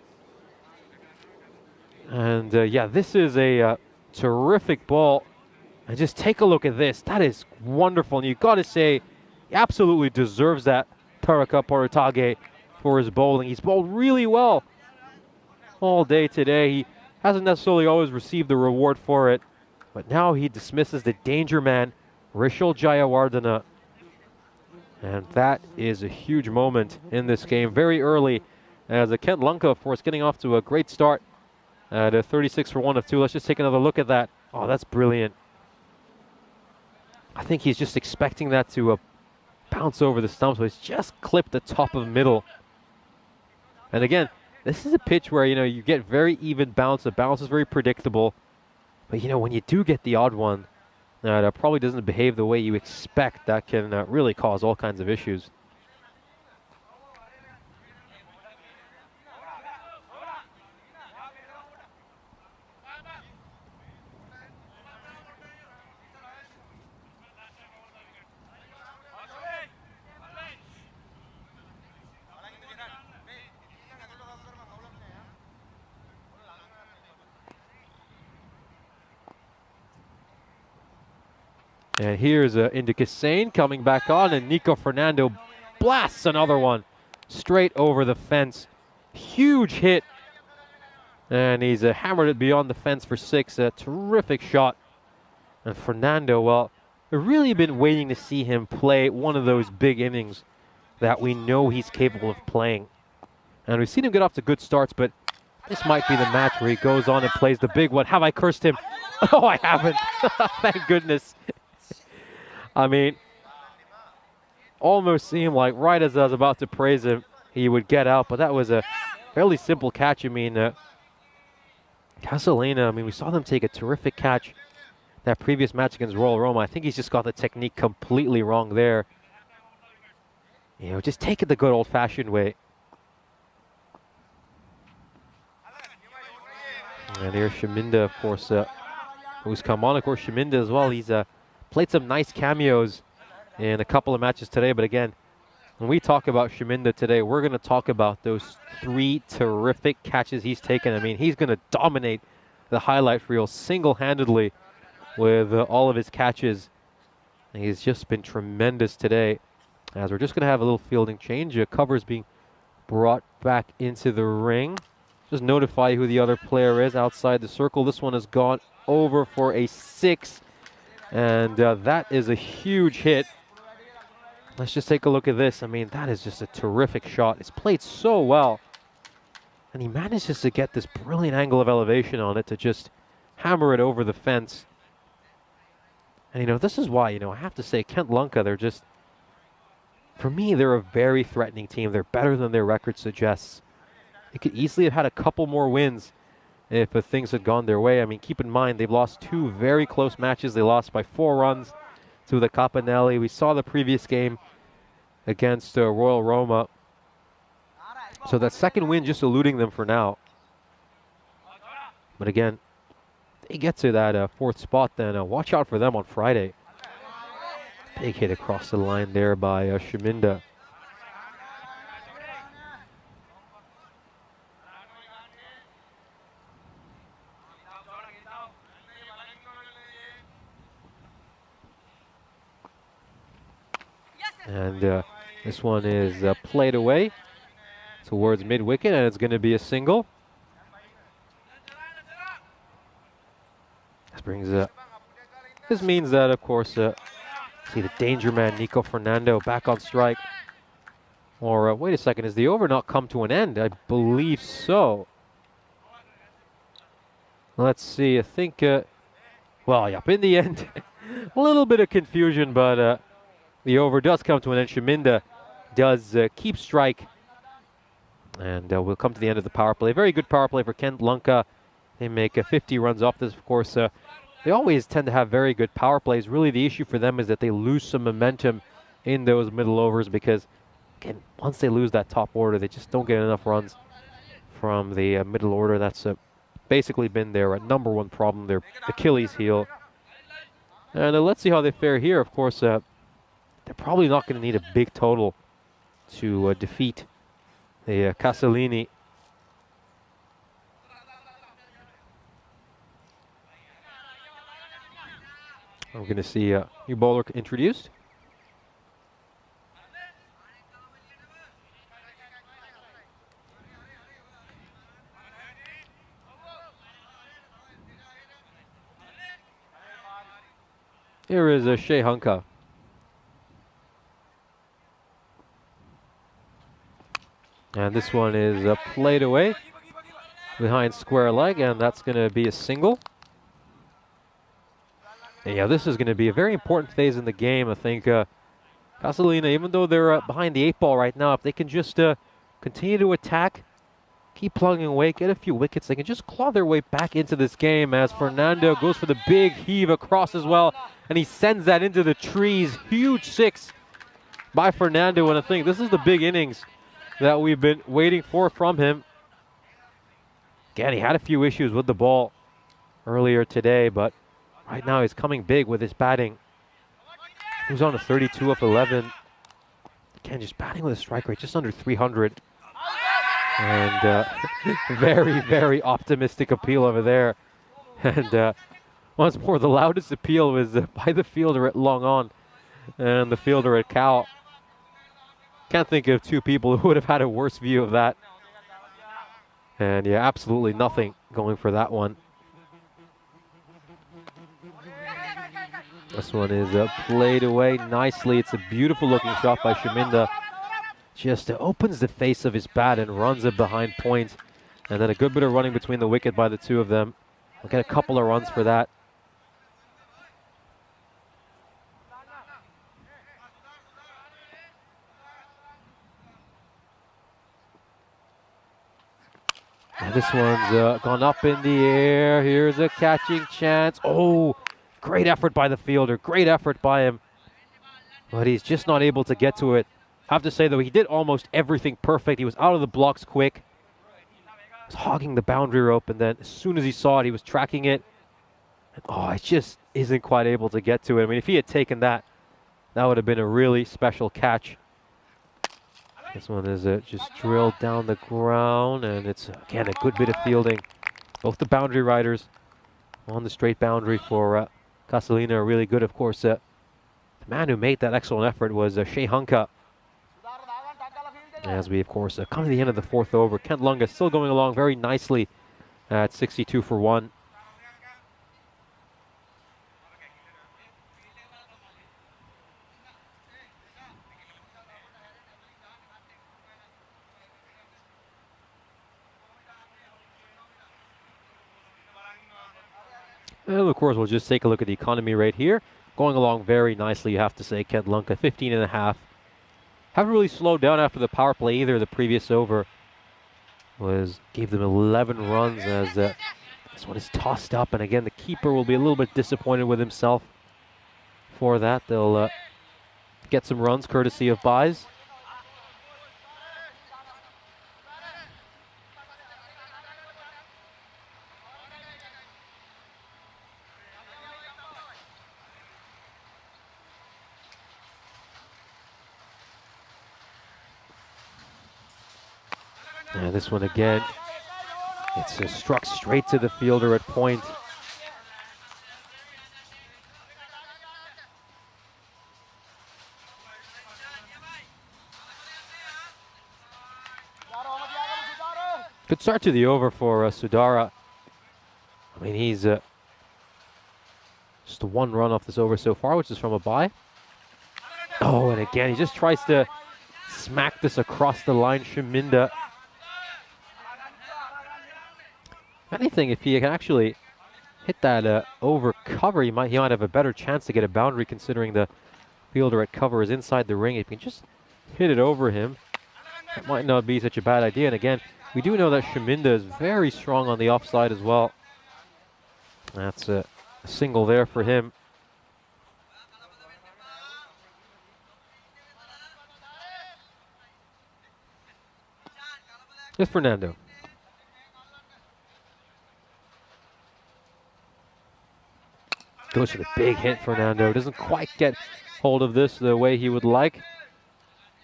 And yeah, this is a terrific ball. And just take a look at this. That is wonderful. And you've got to say, he absolutely deserves that Taraka Portage for his bowling. He's bowled really well all day today. He hasn't necessarily always received the reward for it. But now he dismisses the danger man, Rishal Jayawardena. And that is a huge moment in this game. Very early, as Castelina, of course, getting off to a great start at a 36 for 1 of 2. Let's just take another look at that. Oh, that's brilliant. I think he's just expecting that to bounce over the stumps, but he's just clipped the top of the middle. And again, this is a pitch where, you get very even bounce. The bounce is very predictable. But, when you do get the odd one that probably doesn't behave the way you expect, that can really cause all kinds of issues. And here's Indica Sane coming back on, and Nico Fernando blasts another one straight over the fence. Huge hit. And he's hammered it beyond the fence for 6. A terrific shot And Fernando, well, we've really been waiting to see him play one of those big innings that we know he's capable of playing. And we've seen him get off to good starts, but this might be the match where he goes on and plays the big one. Have I cursed him? Oh, I haven't. Thank goodness. I mean, almost seemed like right as I was about to praise him, he would get out, but that was a fairly simple catch. I mean, Castelina, I mean, we saw them take a terrific catch that previous match against Royal Roma. I think he's just got the technique completely wrong there. You know, just take it the good old-fashioned way. And here's Shaminda, of course, who's come on. Of course, Shaminda as well. He's played some nice cameos in a couple of matches today. But again, when we talk about Shaminda today, we're going to talk about those 3 terrific catches he's taken. I mean, he's going to dominate the highlight reel single-handedly with all of his catches. And he's just been tremendous today. As we're just going to have a little fielding change. Covers being brought back into the ring. Just notify who the other player is outside the circle. This one has gone over for a 6. And that is a huge hit. Let's just take a look at this. I mean, that is just a terrific shot. It's played so well. And he manages to get this brilliant angle of elevation on it to just hammer it over the fence. And, you know, this is why, you know, I have to say, Kent Lunca, they're just, for me, they're a very threatening team. They're better than their record suggests. They could easily have had a couple more wins if things had gone their way. I mean, keep in mind, they've lost 2 very close matches. They lost by 4 runs to the Capanelle. We saw the previous game against Royal Roma. So that second win just eluding them for now. But again, they get to that 4th spot, then watch out for them on Friday. Big hit across the line there by Shaminda. And this one is played away towards mid-wicket, and it's going to be a single. This means that, of course, see the danger man, Nico Fernando, back on strike. Or, wait a second, has the over not come to an end? I believe so. Let's see, I think, well, yep, in the end, a little bit of confusion, but the over does come to an end. Shaminda does keep strike. And we'll come to the end of the power play. Very good power play for Kent Lunca. They make 50 runs off this, of course. They always tend to have very good power plays. Really, the issue for them is that they lose some momentum in those middle overs because, again, once they lose that top order, they just don't get enough runs from the middle order. That's basically been their #1 problem, their Achilles heel. And let's see how they fare here. Of course, they're probably not going to need a big total to defeat the Castelini. I'm going to see new bowler introduced. Here is Shea Hunka. And this one is played away behind square leg, and that's going to be a single. And yeah, this is going to be a very important phase in the game. I think Castelina, even though they're behind the 8 ball right now, if they can just continue to attack, keep plugging away, get a few wickets, they can just claw their way back into this game as Fernando goes for the big heave across as well, and he sends that into the trees. Huge 6 by Fernando, and I think this is the big innings that we've been waiting for from him. Again, he had a few issues with the ball earlier today, but right now he's coming big with his batting. He was on a 32 of 11. Again, just batting with a strike rate just under 300. And very, very optimistic appeal over there. And once more, the loudest appeal was by the fielder at long on and the fielder at cow. Can't think of 2 people who would have had a worse view of that. And yeah, absolutely nothing going for that one. This one is played away nicely. It's a beautiful looking shot by Shaminda. Just opens the face of his bat and runs it behind point. And then a good bit of running between the wicket by the two of them. We'll get a couple of runs for that. And this one's gone up in the air. Here's a catching chance. Oh, great effort by the fielder. Great effort by him. But he's just not able to get to it. I have to say, though, he did almost everything perfect. He was out of the blocks quick. He was hogging the boundary rope, and then as soon as he saw it, he was tracking it. And, oh, he just isn't quite able to get to it. I mean, if he had taken that, that would have been a really special catch. This one is just drilled down the ground, and it's, again, a good bit of fielding. Both the boundary riders on the straight boundary for Castelina are really good, of course. The man who made that excellent effort was Shea Hunka. As we, of course, come to the end of the fourth over. Kent Lunga still going along very nicely at 62 for 1. And of course, we'll just take a look at the economy rate here. Going along very nicely, you have to say. Kent Lunga, 15.5. Haven't really slowed down after the power play either. The previous over gave them 11 runs as this one is tossed up. And again, the keeper will be a little bit disappointed with himself for that. They'll get some runs courtesy of buys. And this one again, it's struck straight to the fielder at point. Good start to the over for Sudara. I mean, he's just one run off this over so far, which is from a bye. Oh, and again, he just tries to smack this across the line. Shaminda. Anything, if he can actually hit that over cover, he might have a better chance to get a boundary, considering the fielder at cover is inside the ring. If he can just hit it over him, it might not be such a bad idea. And again, we do know that Shaminda is very strong on the offside as well. That's a single there for him. Here's Fernando. Goes for the big hit, Fernando. Doesn't quite get hold of this the way he would like.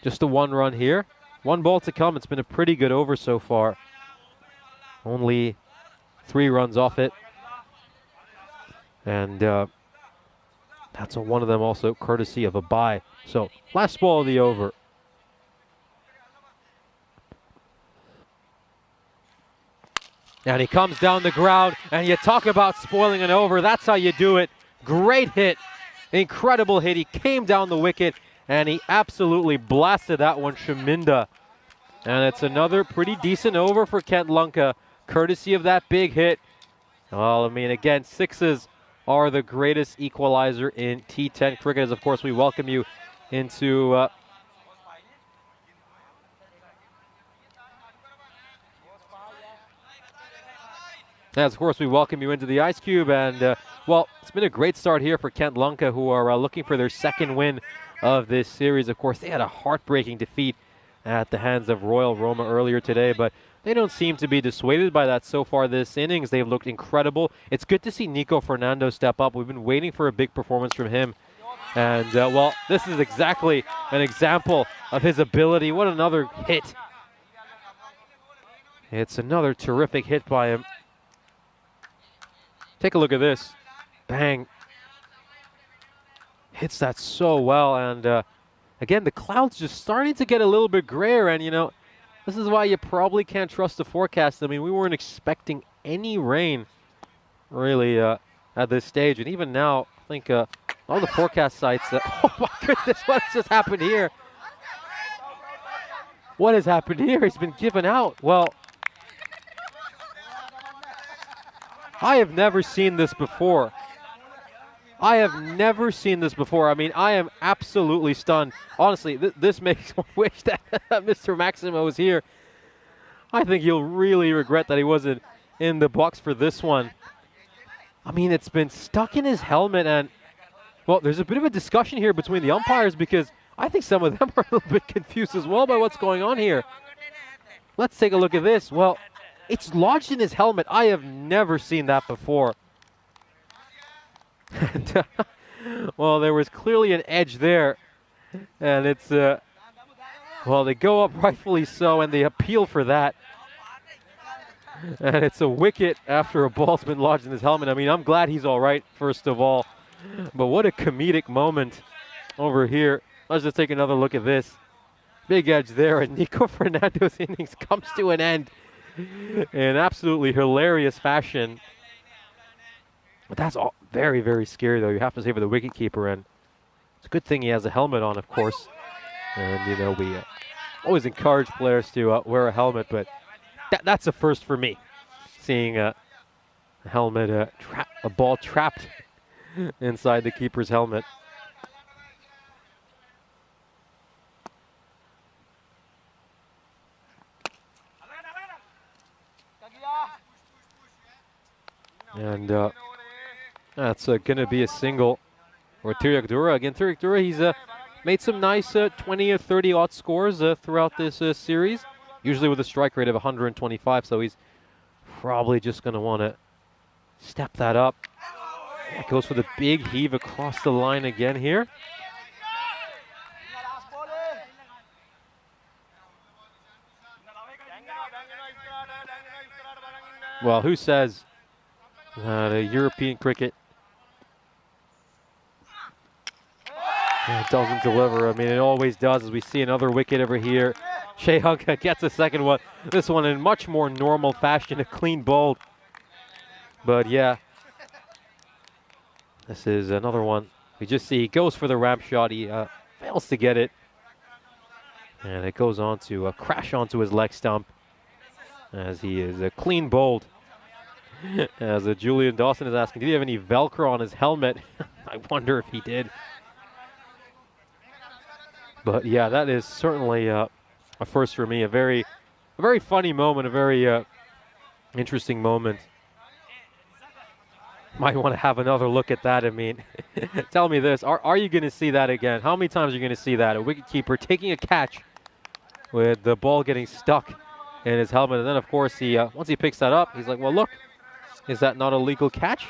Just a one run here. One ball to come. It's been a pretty good over so far. Only 3 runs off it. And that's one of them also courtesy of a bye. So last ball of the over. And he comes down the ground, and you talk about spoiling an over. That's how you do it. Great hit. Incredible hit. He came down the wicket, and he absolutely blasted that one, Shaminda. And it's another pretty decent over for Kent Lunga, courtesy of that big hit. Well, I mean, again, 6s are the greatest equalizer in T10 cricket. As, of course, we welcome you into... As, of course, we welcome you into the Ice Cube, and, well, it's been a great start here for Kent Lunga, who are looking for their second win of this series. Of course, they had a heartbreaking defeat at the hands of Royal Roma earlier today, but they don't seem to be dissuaded by that so far this innings. They've looked incredible. It's good to see Nico Fernando step up. We've been waiting for a big performance from him, and, well, this is exactly an example of his ability. What another hit. It's another terrific hit by him. Take a look at this. Bang. Hits that so well. And again, the clouds just starting to get a little bit grayer. And, you know, this is why you probably can't trust the forecast. I mean, we weren't expecting any rain, really, at this stage. And even now, I think all the forecast sites. Oh my goodness, what has just happened here? What has happened here? He's been given out. Well, I have never seen this before. I have never seen this before. I mean, I am absolutely stunned. Honestly, this makes me wish that Mr. Maximo was here. I think he'll really regret that he wasn't in the box for this one. I mean, it's been stuck in his helmet, and, well, there's a bit of a discussion here between the umpires because I think some of them are a little bit confused as well by what's going on here. Let's take a look at this. Well, it's lodged in his helmet. I have never seen that before. And, well, there was clearly an edge there, and it's, well, they go up rightfully so, and they appeal for that. And it's a wicket after a ball's been lodged in his helmet. I mean, I'm glad he's all right, first of all. But what a comedic moment over here. Let's just take another look at this. Big edge there, and Nico Fernando's innings comes to an end in absolutely hilarious fashion. But that's all very, very scary, though. You have to say for the wicketkeeper, and it's a good thing he has a helmet on, of course. And, you know, we always encourage players to wear a helmet, but that's a first for me, seeing a helmet, a ball trapped inside the keeper's helmet. And that's going to be a single for Tiriak Dura. Again, Tiriak Dura, he's made some nice 20 or 30 odd scores throughout this series, usually with a strike rate of 125, so he's probably just going to want to step that up. Yeah, goes for the big heave across the line again here. Well, who says that European cricket doesn't deliver? I mean, it always does, as we see another wicket over here. Shea Hunka gets a second one. This one in much more normal fashion, a clean bowled. But yeah, this is another one. We just see he goes for the ramp shot. He fails to get it. And it goes on to crash onto his leg stump as he is clean bowled. As Julian Dawson is asking, did he have any Velcro on his helmet? I wonder if he did. But yeah, that is certainly a first for me. A very funny moment, a very interesting moment. Might want to have another look at that. I mean, tell me this, are you going to see that again? How many times are you going to see that? A wicketkeeper taking a catch with the ball getting stuck in his helmet. And then, of course, he once he picks that up, he's like, well, look, is that not a legal catch?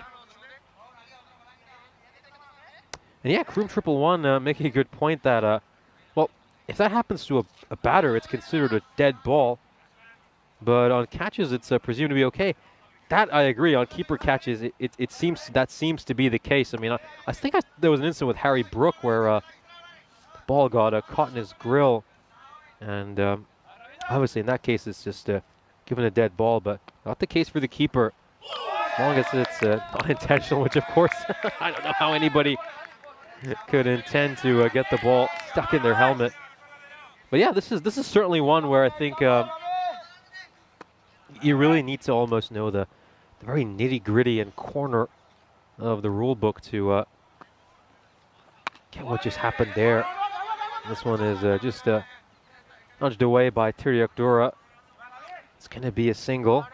And yeah, Kroom 111 making a good point that, well, if that happens to a batter, it's considered a dead ball. But on catches, it's presumed to be okay. That I agree. On keeper catches, it seems to be the case. I mean, I think there was an incident with Harry Brook where the ball got caught in his grill, and obviously in that case it's just given a dead ball. But not the case for the keeper, as long as it's not intentional. Which of course I don't know how anybody could intend to get the ball stuck in their helmet. But yeah, this is certainly one where I think you really need to almost know the very nitty-gritty and corner of the rule book to get what just happened there. This one is just nudged away by Tiriak Dura. It's going to be a single.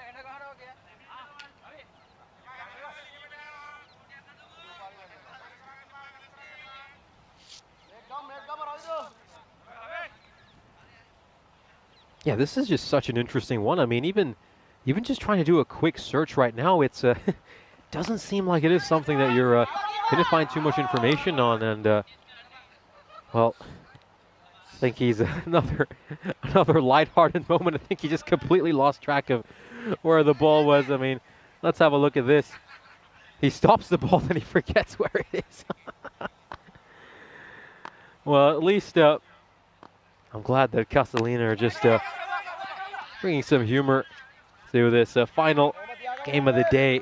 Yeah, this is just such an interesting one. I mean, even just trying to do a quick search right now, it's doesn't seem like it is something that you're going to find too much information on. And well, I think he's another lighthearted moment. I think he just completely lost track of where the ball was. I mean, let's have a look at this. He stops the ball, then he forgets where it is. Well, at least I'm glad that Castelina are just bringing some humor to this final game of the day.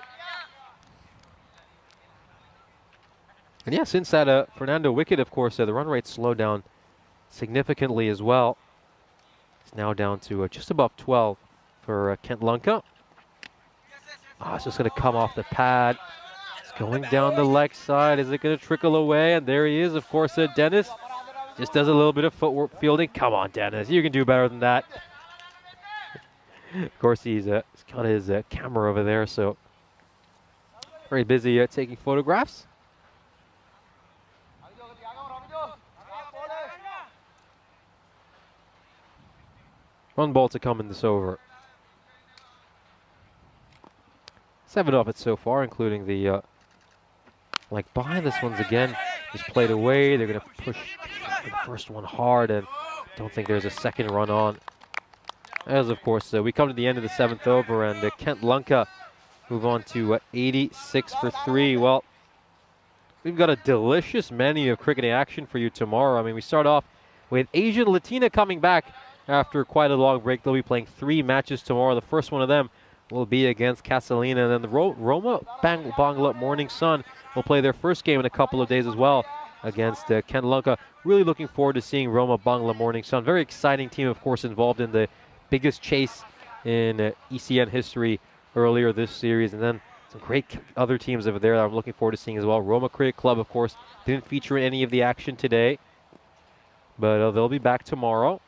And yeah, since that Fernando wicket, of course, the run rate slowed down significantly as well. It's now down to just above 12 for Kent Lunka. It's just going to come off the pad. It's going down the leg side. Is it going to trickle away? And there he is, of course, Dennis. Just does a little bit of footwork fielding. Come on, Dennis. You can do better than that. Of course, he's got his camera over there, so very busy taking photographs. One ball to come in this over. 7 off it so far, including the like behind this one's again just played away. They're going to push the first one hard, and don't think there's a second run on. As of course we come to the end of the 7th over, and Kent Lunka move on to 86 for 3. Well, we've got a delicious menu of cricketing action for you tomorrow. I mean, we start off with Asian Latina coming back after quite a long break. They'll be playing 3 matches tomorrow. The first one of them will be against Castelina, and then the Roma Bangla Morning Sun will play their first game in a couple of days as well against Kent Lunka. Really looking forward to seeing Roma Bangla Morning Sun. Very exciting team, of course, involved in the biggest chase in ECN history earlier this series, and then some great other teams over there that I'm looking forward to seeing as well. Roma Cricket Club, of course, didn't feature in any of the action today, but they'll be back tomorrow,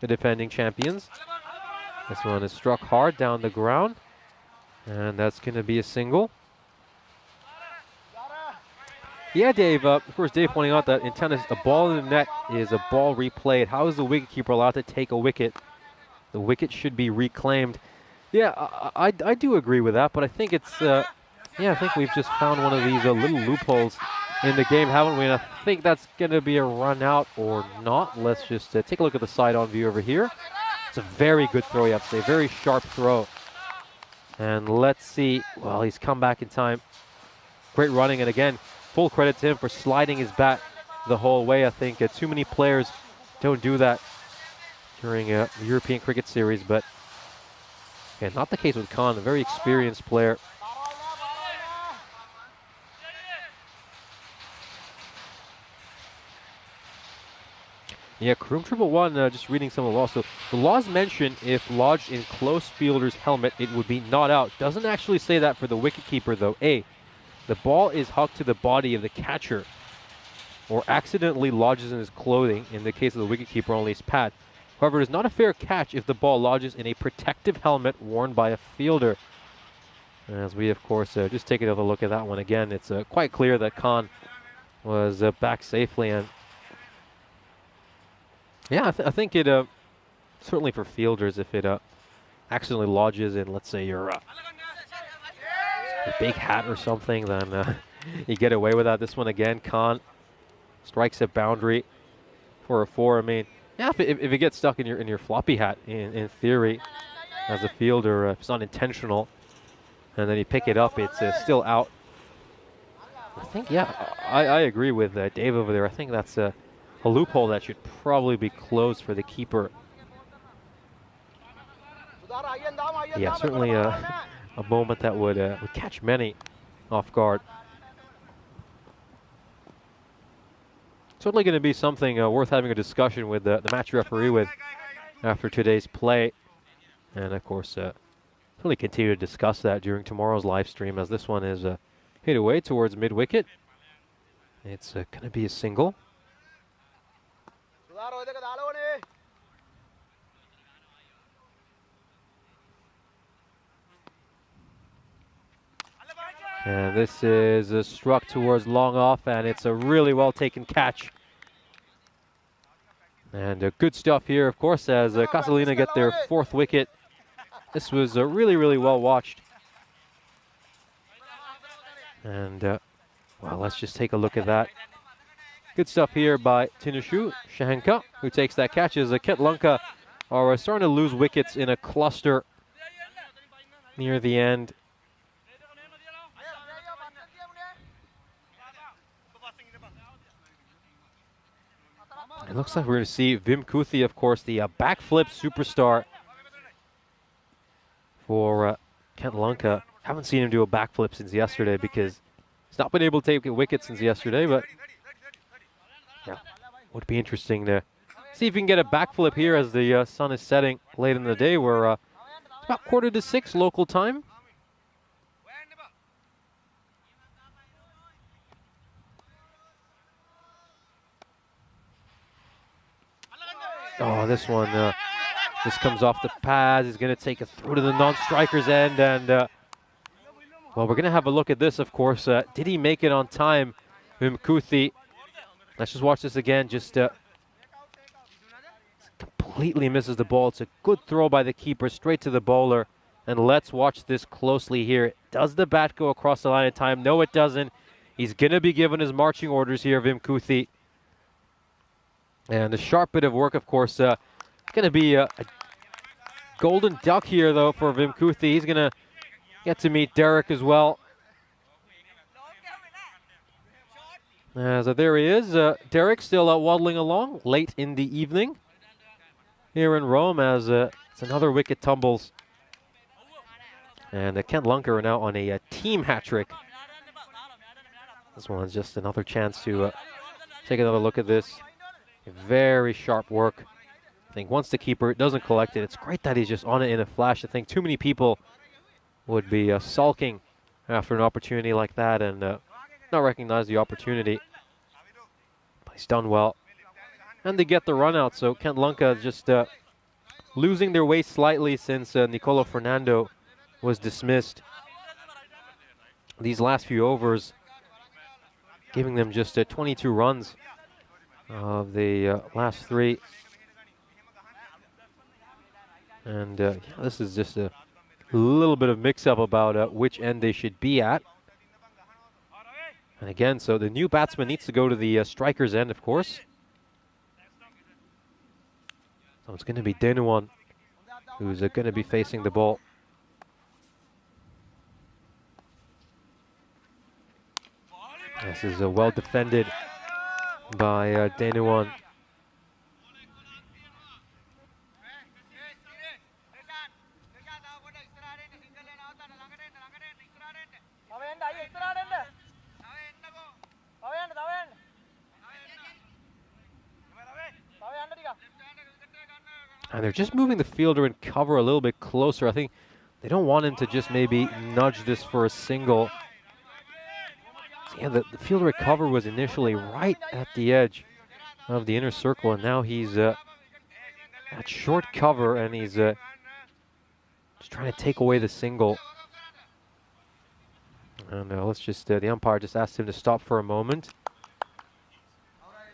the defending champions. This one is struck hard down the ground, and that's going to be a single. Yeah, Dave, of course, Dave pointing out that in tennis, a ball in the net is a ball replayed. How is the wicketkeeper allowed to take a wicket? The wicket should be reclaimed. Yeah, I do agree with that, but I think it's, yeah, I think we've just found one of these little loopholes in the game, haven't we? And I think that's going to be a run out or not. Let's just take a look at the side-on view over here. It's a very good throw, you have to say, very sharp throw. And let's see, well, he's come back in time. Great running, and again, full credit to him for sliding his bat the whole way. I think too many players don't do that during a European Cricket Series, but again, not the case with Khan, a very experienced player. Yeah, Kroom 111, just reading some of the laws. So the laws mention if lodged in close fielder's helmet, it would be not out. Doesn't actually say that for the wicketkeeper, though. A, the ball is hucked to the body of the catcher or accidentally lodges in his clothing. In the case of the wicketkeeper, only his pad. However, it is not a fair catch if the ball lodges in a protective helmet worn by a fielder. As we, of course, just take another look at that one again, it's quite clear that Khan was back safely. And yeah, I think it, certainly for fielders, if it accidentally lodges in, let's say, your big hat or something, then you get away with that. This one again, Khan strikes a boundary for a 4. I mean, yeah, if it gets stuck in your floppy hat, in theory, as a fielder, if it's not intentional, and then you pick it up, it's still out. I think, yeah, I agree with Dave over there. I think that's a loophole that should probably be closed for the keeper. Yeah, certainly a moment that would catch many off guard. Certainly going to be something worth having a discussion with the match referee with after today's play. And of course, really continue to discuss that during tomorrow's live stream, as this one is hit away towards mid-wicket. It's going to be a single. And this is struck towards long off, and it's a really well taken catch. And good stuff here, of course, as Castelina get their 4th wicket. This was really, really well watched. And, well, let's just take a look at that. Good stuff here by Tinashu Shahanka, who takes that catch, as Kent Lunka are starting to lose wickets in a cluster near the end. It looks like we're going to see Vim Kuthi, of course, the backflip superstar for Kent Lunka. Haven't seen him do a backflip since yesterday, because He's not been able to take a wicket since yesterday, but yeah, would be interesting to see if we can get a backflip here as the sun is setting late in the day. We're it's about 5:45 local time. Oh, this one, this comes off the pads. He's going to take it through to the non-striker's end. And, well, we're going to have a look at this, of course. Did he make it on time? Vimkuthi. Let's just watch this again. Just completely misses the ball. It's a good throw by the keeper, straight to the bowler. And let's watch this closely here. Does the bat go across the line in time? No, it doesn't. He's going to be given his marching orders here, Vimkuthi. And a sharp bit of work, of course. Going to be a golden duck here, though, for Vimkuthi. He's going to get to meet Derek as well. So there he is. Derek still waddling along late in the evening here in Rome as it's another wicket tumbles. And Kent Lunker are now on a team hat trick. This one's just another chance to take another look at this. Very sharp work. I think once the keeper doesn't collect it, it's great that he's just on it in a flash. I think too many people would be sulking after an opportunity like that and not recognize the opportunity. But he's done well. And they get the run out, so Kent Lunka just losing their way slightly since Nicolo Fernando was dismissed. These last few overs giving them just 22 runs of the last three. And yeah, this is just a little bit of mix-up about which end they should be at. And again, so the new batsman needs to go to the striker's end, of course. So it's going to be Denuan who's going to be facing the ball. This is well defended by Denuan. And they're just moving the fielder in cover a little bit closer. I think they don't want him to just maybe nudge this for a single. So yeah, the fielder at cover was initially right at the edge of the inner circle, and now he's at short cover, and he's just trying to take away the single. And let's just, the umpire just asked him to stop for a moment.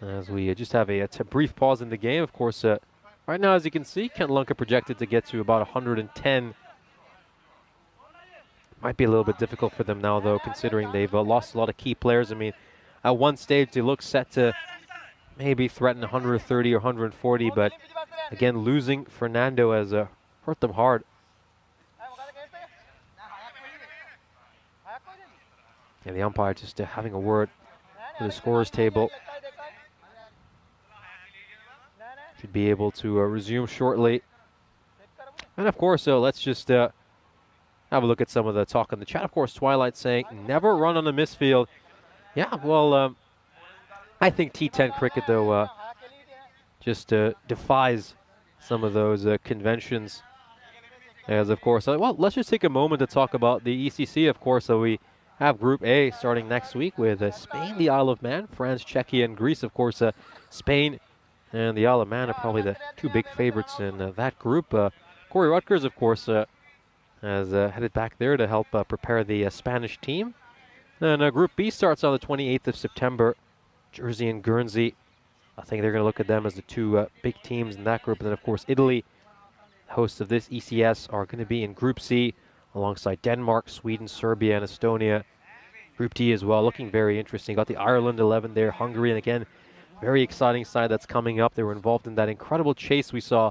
As we just have a brief pause in the game. Of course, right now, as you can see, Kent Lunka projected to get to about 110. Might be a little bit difficult for them now, though, considering they've lost a lot of key players. I mean, at one stage, they look set to maybe threaten 130 or 140, but again, losing Fernando has hurt them hard. And the umpire just having a word with the scorer's table. Should be able to resume shortly. And of course, let's just have a look at some of the talk in the chat. Of course, Twilight saying, never run on a misfield. Yeah, well, I think T10 cricket, though, just defies some of those conventions. As, of course, well, let's just take a moment to talk about the ECC, of course. So we have Group A starting next week with Spain, the Isle of Man, France, Czechia, and Greece. Of course, Spain and the Isle of Man are probably the two big favorites in that group. Corey Rutgers, of course, has headed back there to help prepare the Spanish team. Then Group B starts on the 28th of September. Jersey and Guernsey. I think they're going to look at them as the two big teams in that group. And then, of course, Italy, hosts of this ECS, are going to be in Group C alongside Denmark, Sweden, Serbia, and Estonia. Group D as well, looking very interesting. Got the Ireland 11 there, Hungary, and again, very exciting side that's coming up. They were involved in that incredible chase we saw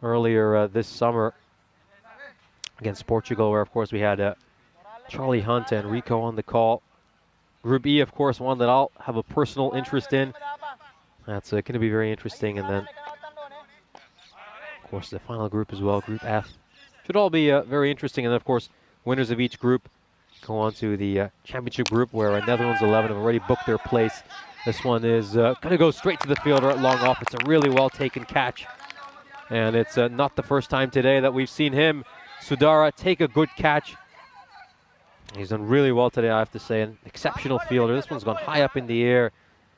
earlier this summer against Portugal, where, of course, we had Charlie Hunt and Rico on the call. Group E, of course, one that I'll have a personal interest in. That's going to be very interesting. And then, of course, the final group as well, Group F. Should all be very interesting. And then, of course, winners of each group go on to the championship group where Netherlands 11 have already booked their place. This one is going to go straight to the fielder at long off. It's a really well taken catch. And it's not the first time today that we've seen him, Sudara, take a good catch. He's done really well today, I have to say. An exceptional fielder. This one's gone high up in the air,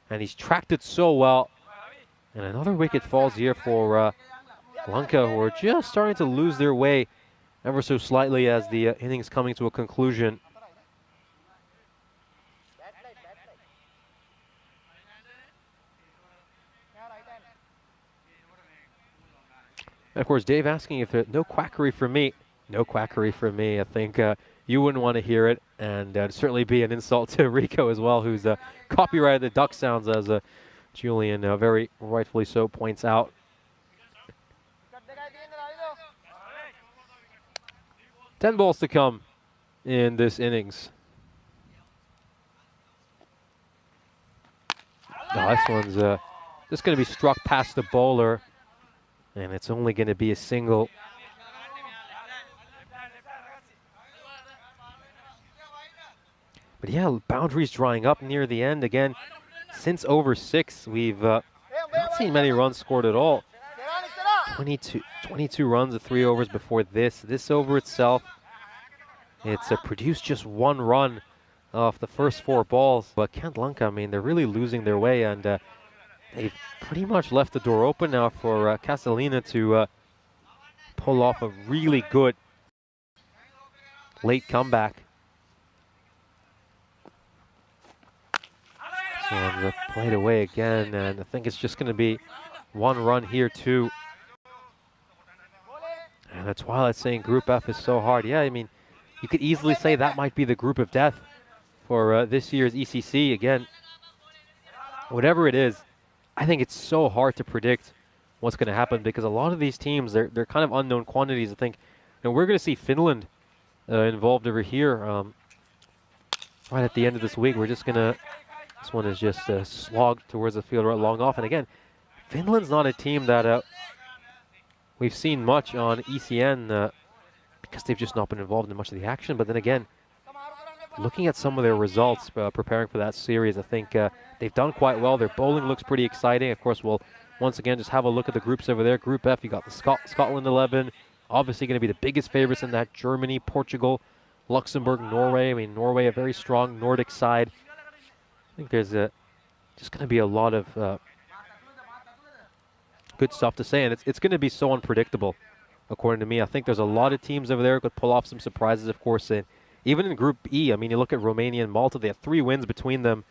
and he's tracked it so well. And another wicket falls here for Lanka, who are just starting to lose their way ever so slightly as the innings coming to a conclusion. And of course, Dave asking if no quackery from me. No quackery from me. I think you wouldn't want to hear it, and it'd certainly be an insult to Rico as well, who's copyrighted the duck sounds, as Julian very rightfully so points out. Ten balls to come in this innings. No, this one's just going to be struck past the bowler, and it's only going to be a single. But yeah, boundaries drying up near the end. Again, since over 6, we've not seen many runs scored at all. 22 runs of 3 overs before this. This over itself, it's produced just 1 run off the first 4 balls. But Kent Lanka, I mean, they're really losing their way, and they've pretty much left the door open now for Castelina to pull off a really good late comeback. So one's played away again, and I think it's just going to be 1 run here too. And that's why I'm saying Group F is so hard. Yeah, I mean, you could easily say that might be the group of death for this year's ECC. Again, whatever it is, I think it's so hard to predict what's going to happen, because a lot of these teams, they're kind of unknown quantities. I think, and we're going to see Finland involved over here right at the end of this week. We're just going to, this one is just slogged towards the field right long off. And again, Finland's not a team that we've seen much on ECN because they've just not been involved in much of the action. But then again, looking at some of their results preparing for that series, I think they've done quite well. Their bowling looks pretty exciting. Of course, we'll once again just have a look at the groups over there. Group F, you got the Scotland 11, obviously going to be the biggest favorites in that. Germany, Portugal, Luxembourg, Norway. I mean, Norway, a very strong Nordic side. I think there's just going to be a lot of good stuff to say, and it's going to be so unpredictable, according to me. I think there's a lot of teams over there who could pull off some surprises, of course. Even in Group E, I mean, you look at Romania and Malta, they have 3 wins between them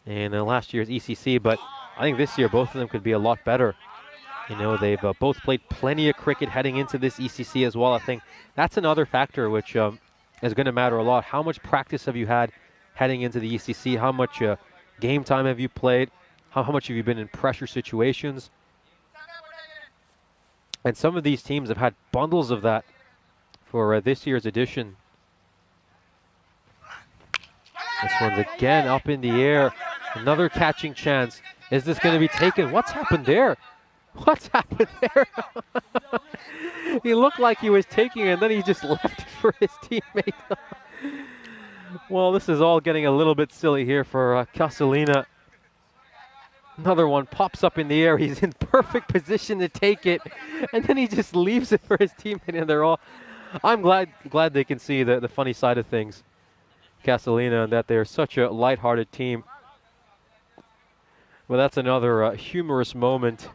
in last year's ECC, but I think this year both of them could be a lot better. You know, they've both played plenty of cricket heading into this ECC as well. I think that's another factor which is going to matter a lot. How much practice have you had heading into the ECC? How much game time have you played? How much have you been in pressure situations? And some of these teams have had bundles of that for this year's edition. This one's again up in the air. Another catching chance. Is this going to be taken? What's happened there? What's happened there? He looked like he was taking it, and then he just left it for his teammate. Well, this is all getting a little bit silly here for Castelina. Another one pops up in the air. He's in perfect position to take it, and then he just leaves it for his teammate, and they're all... I'm glad they can see the funny side of things, Castelina, and that they're such a lighthearted team. Well, that's another humorous moment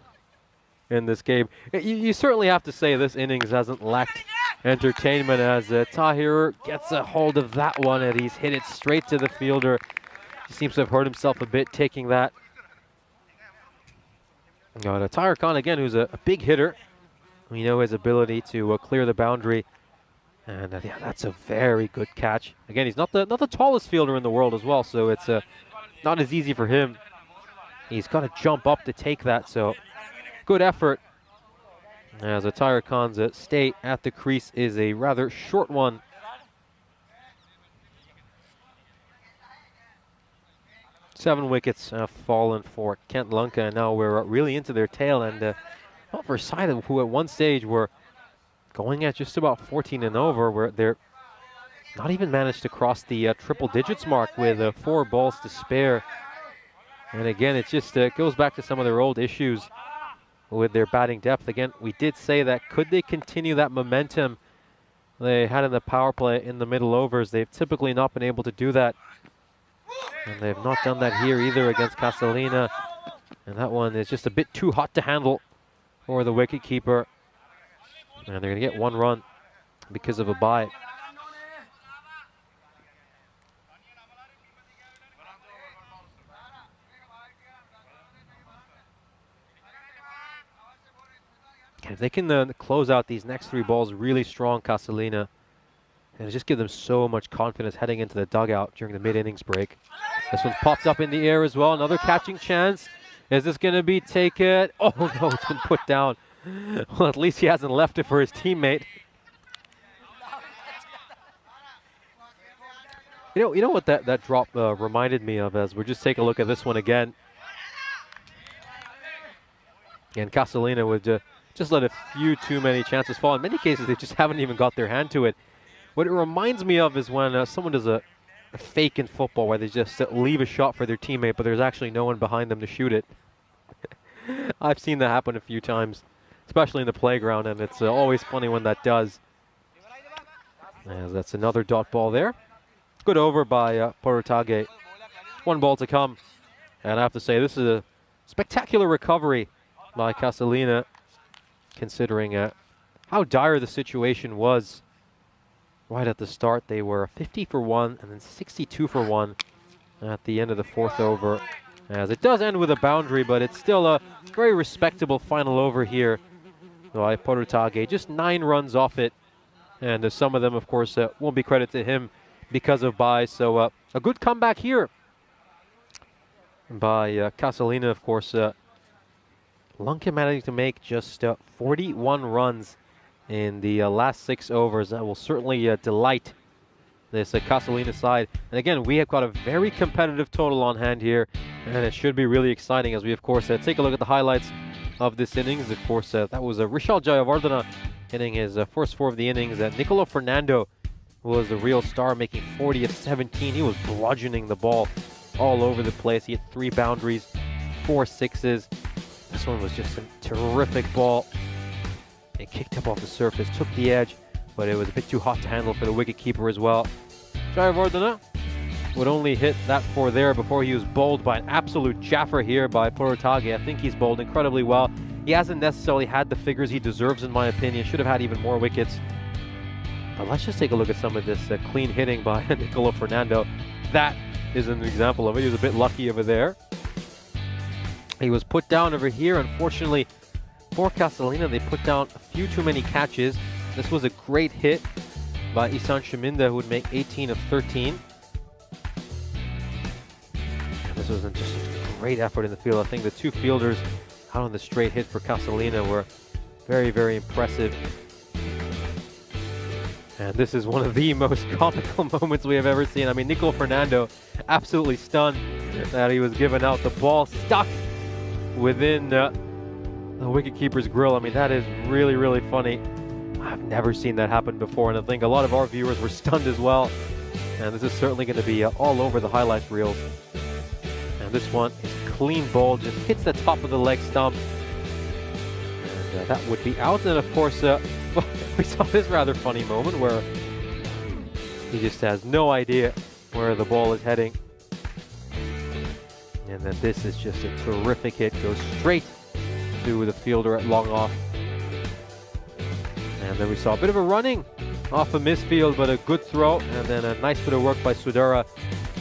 in this game. You certainly have to say this innings hasn't lacked entertainment, as Tahir gets a hold of that one, and he's hit it straight to the fielder. He seems to have hurt himself a bit taking that. Tahir Khan again, who's a big hitter. We know his ability to clear the boundary, and yeah, that's a very good catch. Again, he's not the tallest fielder in the world as well, so it's not as easy for him. He's got to jump up to take that, so good effort. As Tahir Khan's stay at the crease is a rather short one. Seven wickets fallen for Kent Lanka, and now we're really into their tail. And well, for a side who at one stage were going at just about 14 and over, where they're not even managed to cross the triple digits mark with 4 balls to spare. And again, it just goes back to some of their old issues with their batting depth. Again, we did say that could they continue that momentum they had in the power play in the middle overs? They've typically not been able to do that. And they've not done that here either against Castelina. And that one is just a bit too hot to handle for the wicketkeeper. And they're going to get 1 run because of a bye. If they can close out these next 3 balls really strong, Castelina, and just give them so much confidence heading into the dugout during the mid-innings break. This one's popped up in the air as well. Another catching chance. Is this going to be taken? Oh no, it's been put down. Well, at least he hasn't left it for his teammate. You know what that drop reminded me of, as we'll just take a look at this one again. And Castelina would just let a few too many chances fall. In many cases, they just haven't even got their hand to it. What it reminds me of is when someone does a fake in football where they just leave a shot for their teammate, but there's actually no one behind them to shoot it. I've seen that happen a few times, especially in the playground, and it's always funny when that does. As that's another dot ball there. Good over by Portage. 1 ball to come. And I have to say, this is a spectacular recovery by Castelina, considering how dire the situation was right at the start. They were 50 for 1 and then 62 for 1 at the end of the 4th over. As it does end with a boundary, but it's still a very respectable final over here by Portage. Just 9 runs off it. And some of them, of course, won't be credit to him because of byes. So a good comeback here by Castelina, of course. Lunkin managing to make just 41 runs in the last 6 overs. That will certainly delight this Castelina side. And again, we have got a very competitive total on hand here, and it should be really exciting as we, of course, take a look at the highlights of this innings. Of course, that was Rishal Jayawardena hitting his first 4 of the innings. Nicolo Fernando was the real star, making 40 of 17. He was bludgeoning the ball all over the place. He hit 3 boundaries, 4 sixes. This one was just a terrific ball. It kicked up off the surface, took the edge, but it was a bit too hot to handle for the wicketkeeper as well. Jayawardena would only hit that 4 there before he was bowled by an absolute jaffer here by Portage. I think he's bowled incredibly well. He hasn't necessarily had the figures he deserves, in my opinion. Should have had even more wickets. But let's just take a look at some of this clean hitting by Nicolo Fernando. That is an example of it. He was a bit lucky over there. He was put down over here. Unfortunately, for Castelina, they put down a few too many catches. This was a great hit by Isan Shaminda, who would make 18 of 13. And this was just a great effort in the field. I think the 2 fielders out on the straight hit for Castelina were very, very impressive. And this is one of the most comical moments we have ever seen. I mean, Nicolo Fernando absolutely stunned that he was given out. The ball stuck within the wicketkeeper's grill. I mean, that is really, really funny. I've never seen that happen before, and I think a lot of our viewers were stunned as well. And this is certainly going to be all over the highlights reels. And this one is clean ball, just hits the top of the leg stump. And that would be out. And of course, we saw this rather funny moment where he just has no idea where the ball is heading. And then this is just a terrific hit, goes straight to the fielder at long off. And then we saw a bit of a running off a misfield, but a good throw, and then a nice bit of work by Sudara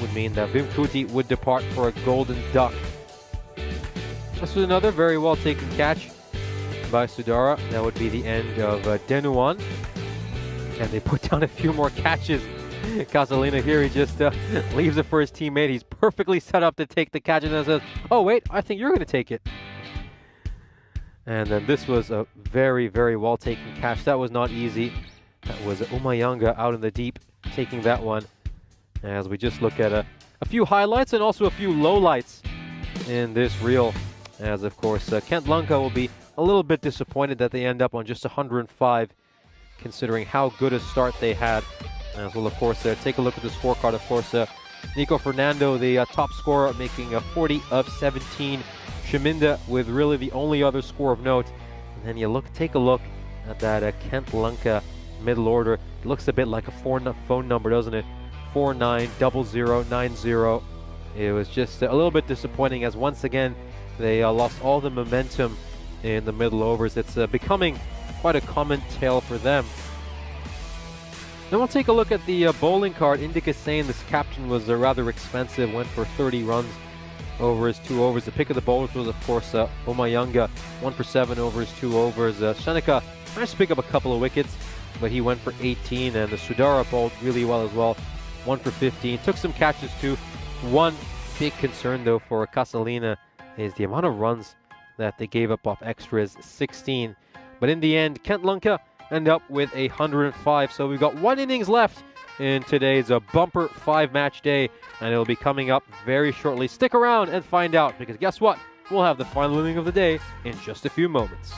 would mean that Vim Kuti would depart for a golden duck. This was another very well taken catch by Sudara. That would be the end of Denuan. And they put down a few more catches. Castelina here, he just leaves it for his teammate. He's perfectly set up to take the catch and then says, oh wait, I think you're going to take it. And then this was a very, very well taken catch. That was not easy. That was Umayanga out in the deep taking that one. As we just look at a few highlights and also a few lowlights in this reel. As of course, Kent Lanka will be a little bit disappointed that they end up on just 105, considering how good a start they had As well, of course, take a look at the scorecard. Of course, Nico Fernando, the top scorer, making a 40 of 17. Shaminda with really the only other score of note. And then you take a look at that Kent Lanka middle order. It looks a bit like a phone number, doesn't it? 490090. It was just a little bit disappointing, as once again they lost all the momentum in the middle overs. It's becoming quite a common tale for them. Then we'll take a look at the bowling card. Indica saying this captain was rather expensive, went for 30 runs over his 2 overs. The pick of the bowlers was, of course, Omayanga, 1 for 7 over his 2 overs. Shanika managed to pick up a couple of wickets, but he went for 18, and the Sudara bowled really well as well, 1 for 15. Took some catches too. One big concern, though, for Castelina is the amount of runs that they gave up off extras, 16. But in the end, Kent Lanka end up with 105. So we've got 1 innings left in today's bumper 5-match day, and it'll be coming up very shortly. Stick around and find out, because guess what? We'll have the final inning of the day in just a few moments.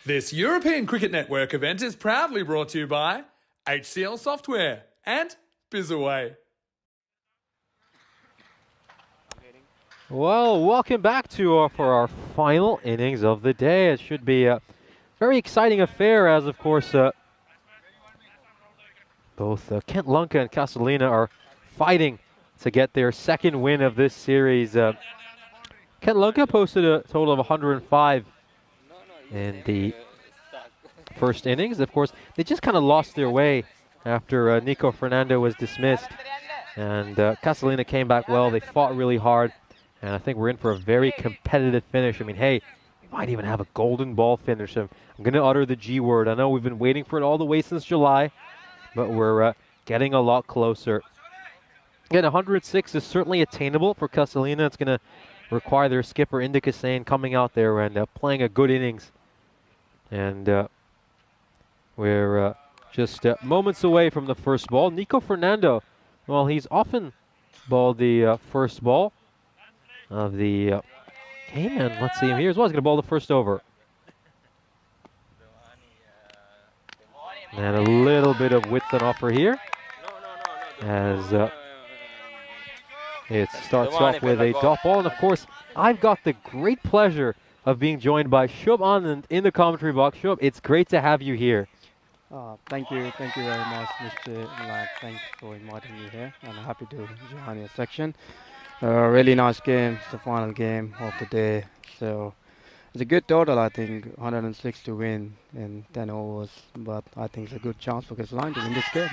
This European Cricket Network event is proudly brought to you by HCL Software and Bizaway. Well, welcome back to for our final innings of the day. It should be a very exciting affair as, of course, both Kent Lunka and Castelina are fighting to get their second win of this series. Kent Lunka posted a total of 105 in the first innings. Of course, they just kind of lost their way after Nico Fernando was dismissed. And Castelina came back well. They fought really hard. And I think we're in for a very competitive finish. I mean, hey, we might even have a golden ball finish. I'm going to utter the G word. I know we've been waiting for it all the way since July, but we're getting a lot closer. Again, 106 is certainly attainable for Castelina. It's going to require their skipper, Indika Sain, coming out there and playing a good innings. And we're just moments away from the first ball. Nico Fernando, well, he's often balled the first ball of the game, and let's see him here as well. He's going to ball the first over. And a little bit of width and offer here as it starts off with a dot ball. And of course, I've got the great pleasure of being joined by Shub Anand in the commentary box. Shub, it's great to have you here. Thank you very much, Mr. Lad. Thanks for inviting me here. I'm happy to join your section. Really nice game. It's the final game of the day. So it's a good total, I think, 106 to win in 10 overs. But I think it's a good chance for Castelina to win this game.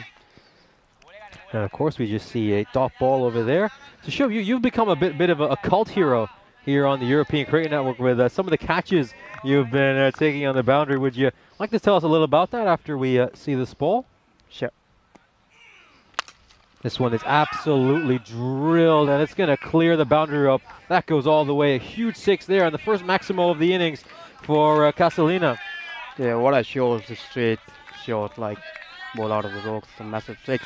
And of course, we just see a dot ball over there. So Shub, you've become a bit of a cult hero here on the European Cricket Network with some of the catches you've been taking on the boundary. Would you like to tell us a little about that after we see this ball? Sure. This one is absolutely drilled, and it's going to clear the boundary up. That goes all the way. A huge six there, and the first maximo of the innings for Castelina. Yeah, what I show is a straight shot, like ball out of the ropes, a massive six.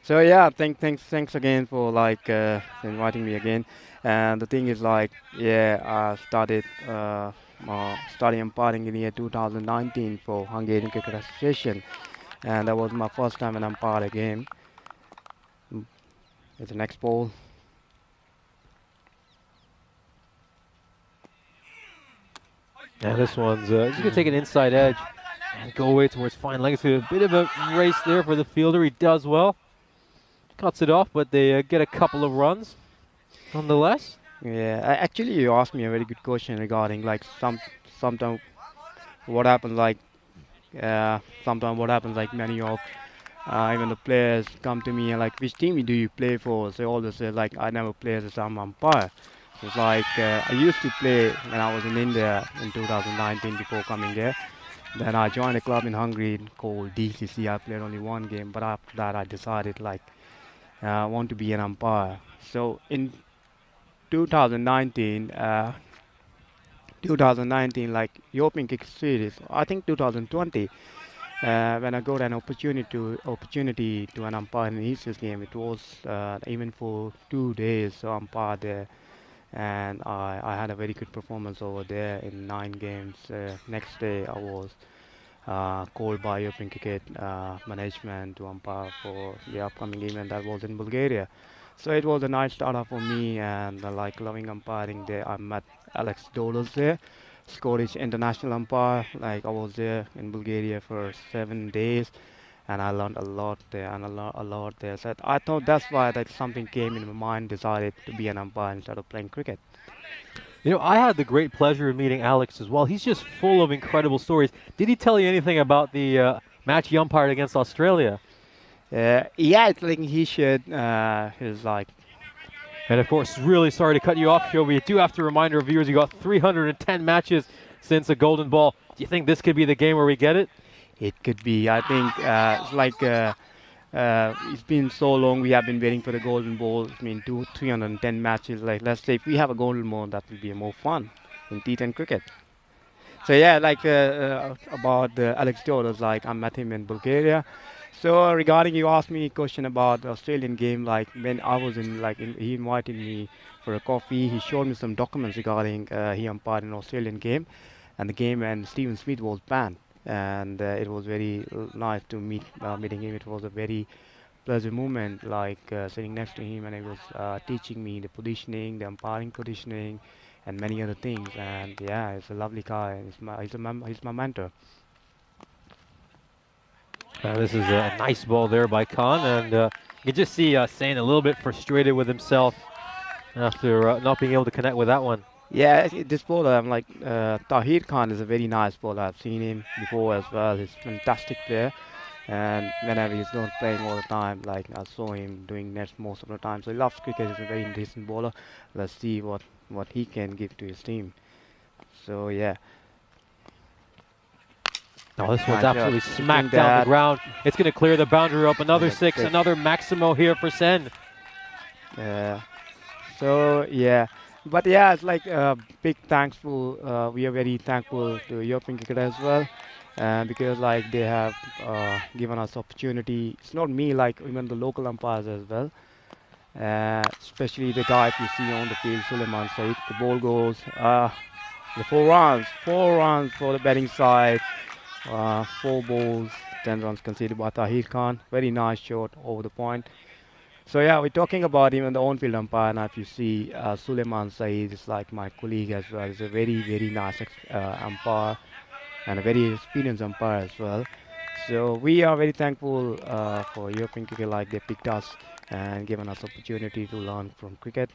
So yeah, thanks again for inviting me again. And the thing is, like, yeah, I started umpiring in the year 2019 for Hungarian Cricket Association, and that was my first time in umpire a game. It's the next ball. And this one's just going to take an inside edge and go away towards fine leg. It's a bit of a race there for the fielder. He does well. Cuts it off, but they get a couple of runs nonetheless. Yeah, actually you asked me a very good question regarding like sometimes what happens like many of even the players come to me and like, which team do you play for? So they always say like, I never play as an umpire. So it's like I used to play when I was in India in 2019 before coming there. Then I joined a club in Hungary called DCC. I played only one game, but after that I decided like I want to be an umpire. So in 2019 like European Cricket Series, I think 2020. When I got an opportunity to an umpire in the ECN game, it was even for 2 days to umpire there, and I had a very good performance over there in 9 games. Next day I was called by European Cricket management to umpire for the upcoming event that was in Bulgaria. So it was a nice startup for me, and like loving umpiring there. I met Alex Dolos there, Scottish international umpire. Like I was there in Bulgaria for 7 days, and I learned a lot there and a lot there. So I thought that's why that something came in my mind, decided to be an umpire instead of playing cricket. You know, I had the great pleasure of meeting Alex as well. He's just full of incredible stories. Did he tell you anything about the match he umpired against Australia? Yeah, I think he shared his like. And of course, really sorry to cut you off, Joe. We do have to remind our viewers you got 310 matches since a golden ball. Do you think this could be the game where we get it? It could be. I think it's like it's been so long. We have been waiting for the golden ball. I mean, 310 matches. Like, let's say if we have a golden ball, that will be more fun in T10 cricket. So yeah, like about Alex Dolos, like I met him in Bulgaria. So regarding, you asked me a question about the Australian game, like when I was he invited me for a coffee. He showed me some documents regarding he umpired an Australian game, and the game, and Steven Smith was banned. And it was very nice to meeting him. It was a very pleasant moment, like sitting next to him, and he was teaching me the positioning, the umpiring positioning, and many other things. And yeah, he's a lovely guy. He's my mentor. This is a nice ball there by Khan, and you can just see Sain a little bit frustrated with himself after not being able to connect with that one. Yeah, this bowler, I'm like, Tahir Khan is a very nice bowler. I've seen him before as well. He's a fantastic player. And whenever he's not playing all the time, like I saw him doing nets most of the time. So he loves cricket. He's a very decent bowler. Let's see what he can give to his team. So yeah. Oh, this one's Nice absolutely shot. smacked down the ground. It's going to clear the boundary up. Another six, another Maximo here for Sen. Yeah. So yeah, but yeah, it's like big thankful. We are very thankful to European cricket as well, because like they have given us opportunity. It's not me, like even the local umpires as well. Especially the guy if you see on the field, Suleiman Said. The ball goes the 4 runs for the batting side. 4 balls, 10 runs conceded by Tahir Khan. Very nice shot over the point. So yeah, we're talking about even the on-field umpire. Now if you see Suleiman Saeed is like my colleague as well. He's a very, very nice umpire and a very experienced umpire as well. So we are very thankful for European cricket, like they picked us and given us opportunity to learn from cricket.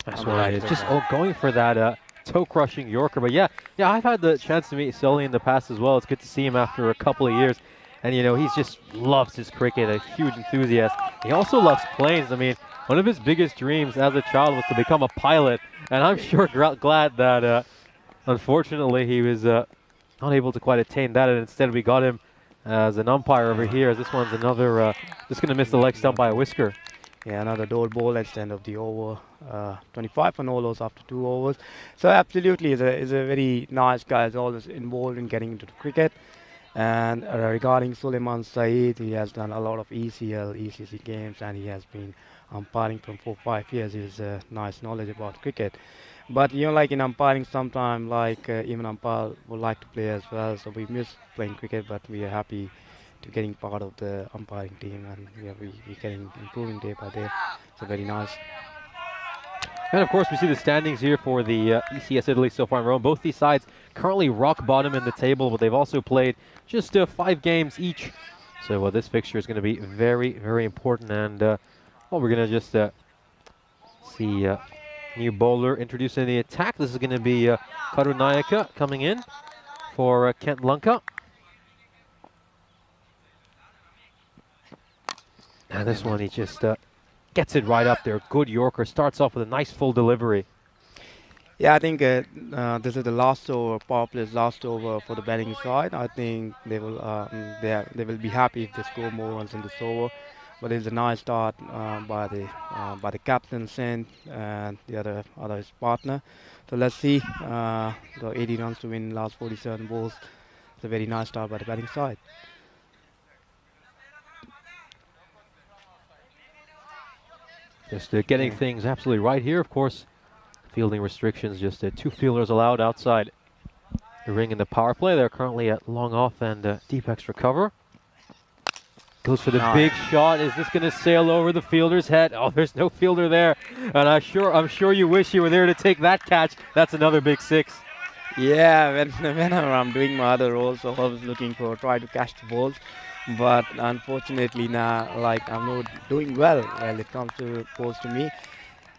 That's right. It's just going for that toe-crushing Yorker. But yeah, I've had the chance to meet Sully in the past as well. It's good to see him after a couple of years. And, you know, he's just loves his cricket, a huge enthusiast. He also loves planes. I mean, one of his biggest dreams as a child was to become a pilot. And I'm sure glad that, unfortunately, he was not able to quite attain that. And instead, we got him as an umpire over here. As this one's another, just going to miss the leg stump by a whisker. Yeah, another door ball at the end of the over. 25 for no loss after 2 overs. So absolutely, is a very nice guy. Is always involved in getting into the cricket. And regarding Suleiman Saeed, he has done a lot of ECL, ECC games, and he has been umpiring from 4-5 years. He has nice knowledge about cricket. But you know, like in umpiring, sometimes like even umpire would like to play as well. So we miss playing cricket, but we are happy to getting part of the umpiring team, and we're getting improving day by day. So very nice. And of course, we see the standings here for the ECS Italy so far in Rome. Both these sides currently rock bottom in the table, but they've also played just 5 games each. So this fixture is going to be very, very important. And well, we're going to just see new bowler introduced in the attack. This is going to be Karunayaka coming in for Kent Lanka. And this one, he just gets it right up there. Good Yorker. Starts off with a nice full delivery. Yeah, I think this is the last over, power play's last over for the batting side. I think they will they will be happy if they score more runs in this over. But it's a nice start by the captain Sen and the other his partner. So let's see the 80 runs to win last 47 balls. It's a very nice start by the batting side. Just getting things absolutely right here, of course. Fielding restrictions, just 2 fielders allowed outside the ring in the power play. They're currently at long off and deep extra cover. Goes for the big shot. Is this going to sail over the fielder's head? Oh, there's no fielder there. And I'm sure you wish you were there to take that catch. That's another big 6. Yeah, whenever I'm doing my other roles, so I was looking for try to catch the balls. But unfortunately now, like I'm not doing well when it comes to balls to me.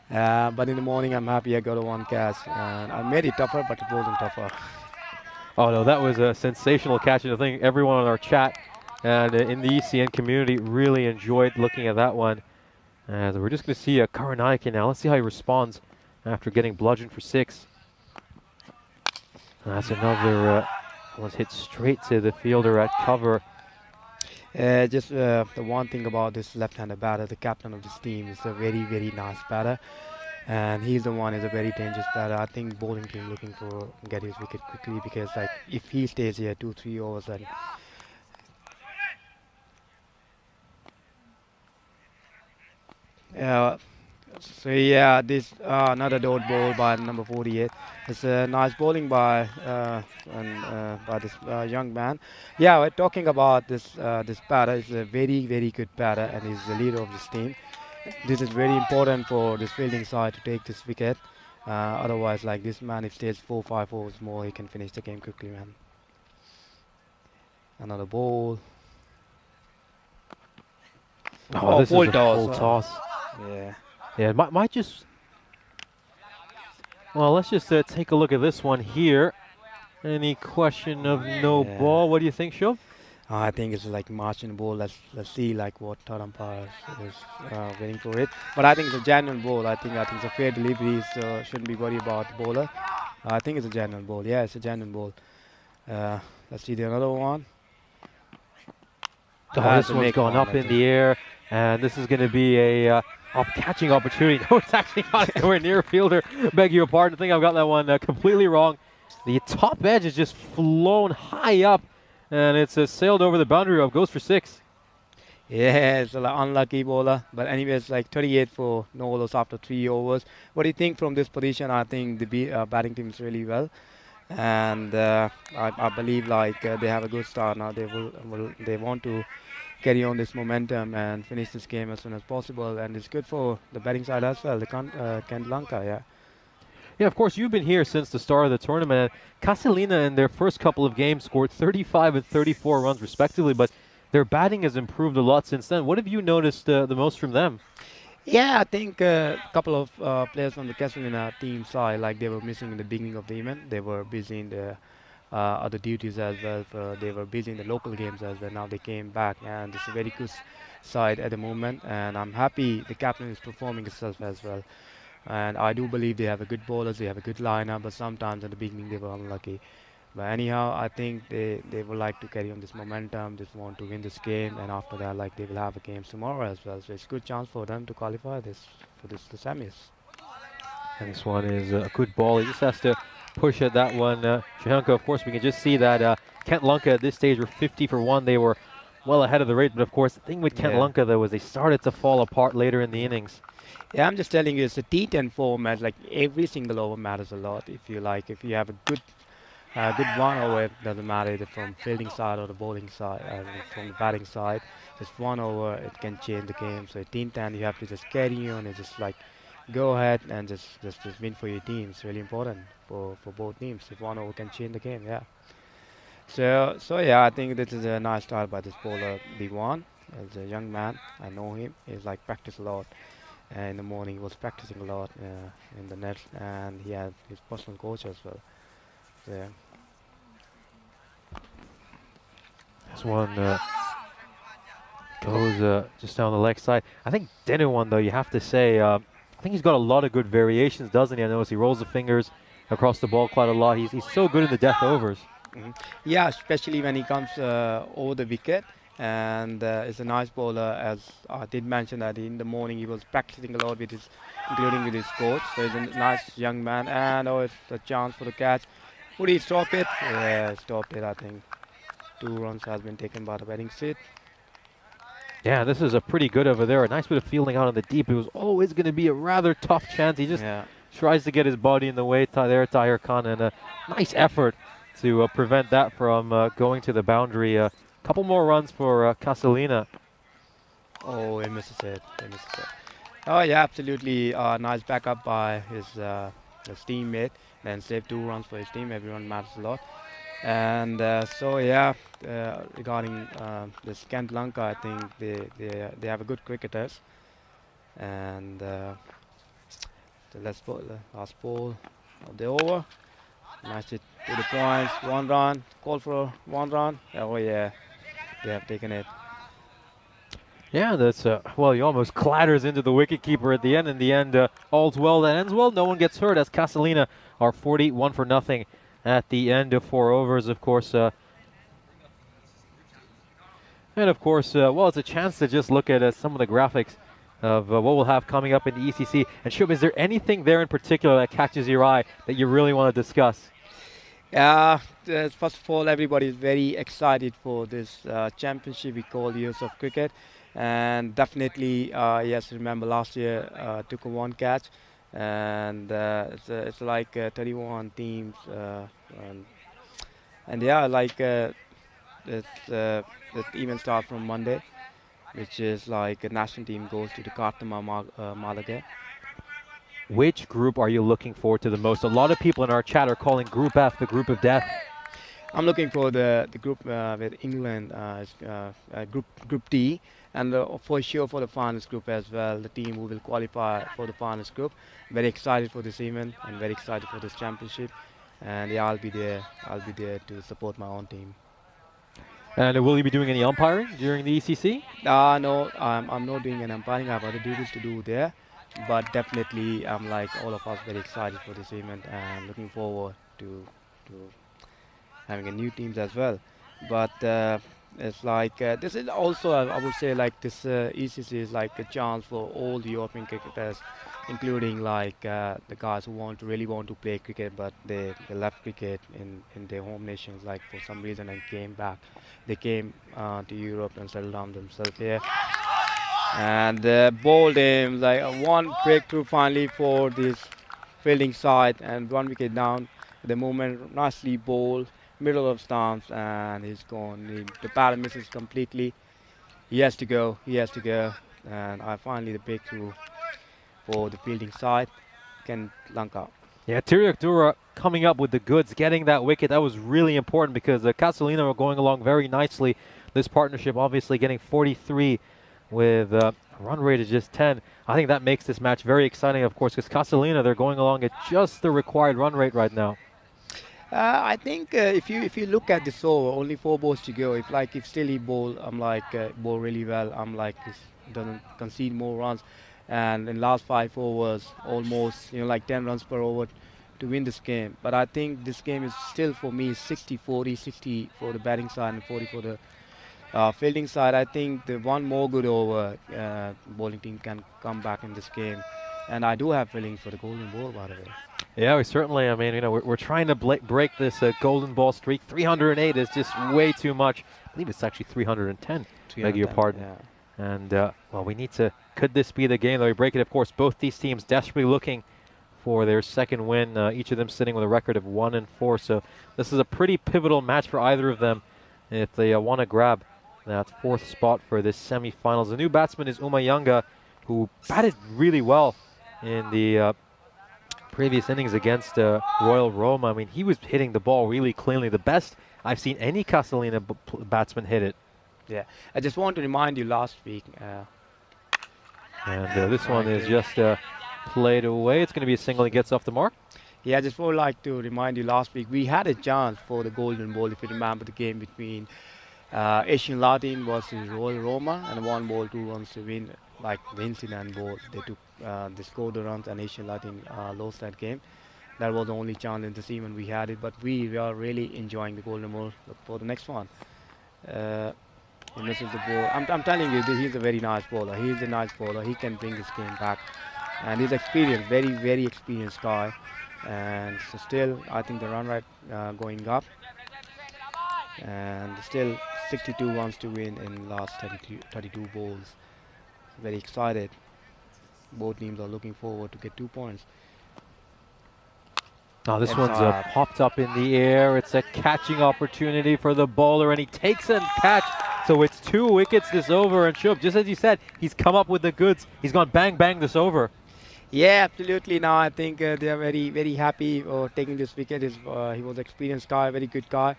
But in the morning, I'm happy I got a 1 catch, and I made it tougher, but it wasn't tougher. Oh no, that was a sensational catch, and I think everyone on our chat and in the ECN community really enjoyed looking at that one. We're just going to see Karunayaka now. Let's see how he responds after getting bludgeoned for 6. That's another one's hit straight to the fielder at cover. Just the one thing about this left-handed batter, the captain of this team, is a very, very nice batter. And he's the one is a very dangerous batter. I think bowling team looking for get his wicket quickly, because like if he stays here 2-3 overs, then So yeah, this another dot ball by number 48. It's a nice bowling by this young man. Yeah, we're talking about this batter. Is a very good batter, and he's the leader of this team. This is very important for this fielding side to take this wicket. Otherwise, like this man, if stays 4-5 overs more, he can finish the game quickly, man. Another ball. Oh, this full is a toss. full toss. Yeah. Yeah, it might just. Well, let's just take a look at this one here. Any question of no Yeah. ball? What do you think, Shub? I think it's like marching ball. Let's see like what third umpire is waiting for it. But I think it's a genuine ball. I think it's a fair delivery. So shouldn't be worried about the bowler. I think it's a genuine ball. Yeah, it's a genuine ball. Let's see the another one. Oh, That's this a one's big gone one, up I in think. the air, and this is going to be a catching opportunity. No, it's actually not anywhere near fielder. Beg your pardon. I think I've got that one completely wrong. The top edge is just flown high up, and it's sailed over the boundary rope. Goes for 6. Yeah, it's an unlucky bowler. But anyways, like 38 for no bowlers after 3 overs. What do you think from this position? I think the batting team is really well. And I believe like they have a good start now. They want to carry on this momentum and finish this game as soon as possible. And it's good for the batting side as well. The Kent Lanka, yeah. Yeah, of course, you've been here since the start of the tournament. Castelina in their first couple of games scored 35 and 34 runs respectively, but their batting has improved a lot since then. What have you noticed the most from them? Yeah, I think a couple of players from the Castelina team side, like they were missing in the beginning of the event. They were busy in the other duties as well. They were busy in the local games as well. Now they came back, and it's a very good side at the moment. And I'm happy the captain is performing itself as well. And I do believe they have a good bowlers, they have a good lineup, but sometimes at the beginning they were unlucky. But anyhow, I think they would like to carry on this momentum, just want to win this game, and after that, like they will have a game tomorrow as well. So it's a good chance for them to qualify the semis. And this one is a good ball. He just has to push at that one. Shahanka, of course, we can just see that Kent Lanka at this stage were 50 for 1. They were well ahead of the rate, but of course, the thing with Kent Lanka, though, was they started to fall apart later in the innings. Yeah, I'm just telling you, it's a T10 format. Like every single over matters a lot. If you have a good 1 over, it doesn't matter either from fielding side or the bowling side, from the batting side. Just 1 over, it can change the game. So T10, you have to just carry on and just like go ahead and just win for your team. It's really important for both teams. If 1 over can change the game, yeah. So yeah, I think this is a nice start by this bowler, B1. As a young man, I know him. He's like practiced a lot. In the morning, he was practicing a lot in the net, and he had his personal coach as well. So, yeah. This one goes just down the leg side. I think Denuwan, though, you have to say, I think he's got a lot of good variations, doesn't he? I notice he rolls the fingers across the ball quite a lot. He's so good in the death overs. Yeah, especially when he comes over the wicket. And is a nice bowler, as I did mention that in the morning he was practicing a lot with including with his coach. So he's a nice young man, and it's a chance for the catch. Would he stop it? Yeah, stopped it. I think 2 runs has been taken by the batting seat. Yeah, this is a pretty good over there. A nice bit of fielding out on the deep. It was always going to be a rather tough chance. He just tries to get his body in the way there, Tahir Khan, and a nice effort to prevent that from going to the boundary. Couple more runs for Castelina. Oh, he misses it. Oh, yeah, absolutely. Nice backup by his teammate. Then saved 2 runs for his team. Everyone matters a lot. And so, yeah, regarding this Kent Lanka, I think they have a good cricketers. And the last ball of the over. Nice hit to the points. 1 run. Call for 1 run. Oh, yeah. They have taken it. Yeah, that's, well, he almost clatters into the wicketkeeper at the end. In the end, all's well that ends well. No one gets hurt as Castelina are 41 for nothing at the end of 4 overs, of course. And, of course, well, it's a chance to just look at some of the graphics of what we'll have coming up in the ECC. And Shub, is there anything there in particular that catches your eye that you really want to discuss? First of all, everybody is very excited for this championship we call Years of Cricket. And definitely, yes, remember last year took a one catch, and it's like 31 teams, and yeah, like it even starts from Monday, which is like a national team goes to the Malaga. Which group are you looking forward to the most? A lot of people in our chat are calling Group F the group of death. I'm looking for the group with England, group D, and for sure for the finals group as well. The team who will qualify for the finals group. Very excited for this event and very excited for this championship. And yeah, I'll be there. I'll be there to support my own team. And will you be doing any umpiring during the ECC? No, I'm not doing an umpiring. I have other duties to do there. But definitely, I'm like all of us very excited for this event and looking forward to having a new teams as well. But it's like this is also I would say like this ECC is like a chance for all the European cricketers, including like the guys who really want to play cricket, but they left cricket in their home nations, like for some reason, and came back. They came to Europe and settled down themselves here. And bowled him like one breakthrough finally for this fielding side, and 1 wicket down. At the moment, nicely bowled, middle of stumps, and he's gone. The batter misses completely. He has to go. He has to go. And I finally the breakthrough for the fielding side. Ken Lanka. Yeah, Tiriak Dura coming up with the goods, getting that wicket. That was really important because Castelina were going along very nicely. This partnership obviously getting 43 with a run rate of just 10. I think that makes this match very exciting, of course, because Castelina, they're going along at just the required run rate right now. I think if you look at this over, only 4 balls to go. If still he bowl, I'm like bowl really well. I'm like this doesn't concede more runs, and in last 5 overs, almost like 10 runs per over to win this game. But I think this game is still for me 60-40, 60 for the batting side and 40 for the fielding side. I think the one more good over bowling team can come back in this game, and I do have feelings for the golden ball, by the way. Yeah, we certainly, I mean, we're trying to break this golden ball streak. 308 is just way too much. I believe it's actually 310, beg your pardon. Yeah. And, well, we need to, could this be the game that we break it? Of course, both these teams desperately looking for their second win, each of them sitting with a record of 1-4. So this is a pretty pivotal match for either of them if they want to grab that 4th spot for this semi-finals. The new batsman is Umayanga, who batted really well in the previous innings against Royal Roma. I mean, he was hitting the ball really cleanly. The best I've seen any Castelina batsman hit it. Yeah, I just want to remind you last week. And this one is just played away. It's going to be a single. He gets off the mark. Yeah, I just would like to remind you last week we had a chance for the golden ball. If you remember the game between Asian Latin versus Royal Roma, and 1 ball 2 runs to win. Like the incident ball, they took they scored the runs, and Asian Latin lost that game. That was the only chance in the season we had it, but we are really enjoying the golden ball for the next one. He misses the ball. I'm telling you, he's a very nice bowler. He's a nice bowler. He can bring this game back, and he's experienced, very experienced guy. And so still, I think the run rate going up, and still 62 runs to win in last 32 balls. Very excited. Both teams are looking forward to get 2 points. Now this one's popped up in the air. It's a catching opportunity for the bowler, and he takes a catch. So it's 2 wickets this over, and Shub, just as you said, he's come up with the goods. He's gone bang, bang this over. Yeah, absolutely. Now I think they are very happy taking this wicket. He was an experienced guy, very good guy.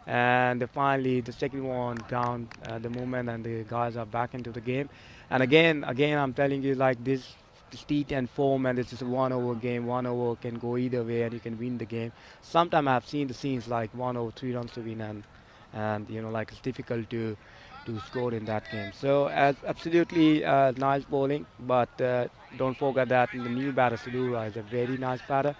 And finally, the second one down at the moment, and the guys are back into the game. And again, I'm telling you, like this T10 form, and this is a 1 over game. 1 over can go either way, and you can win the game. Sometimes I've seen the scenes like 1 over 3 runs to win, and like it's difficult to score in that game. So absolutely nice bowling, but don't forget that the new batter Sudura is a very nice batter.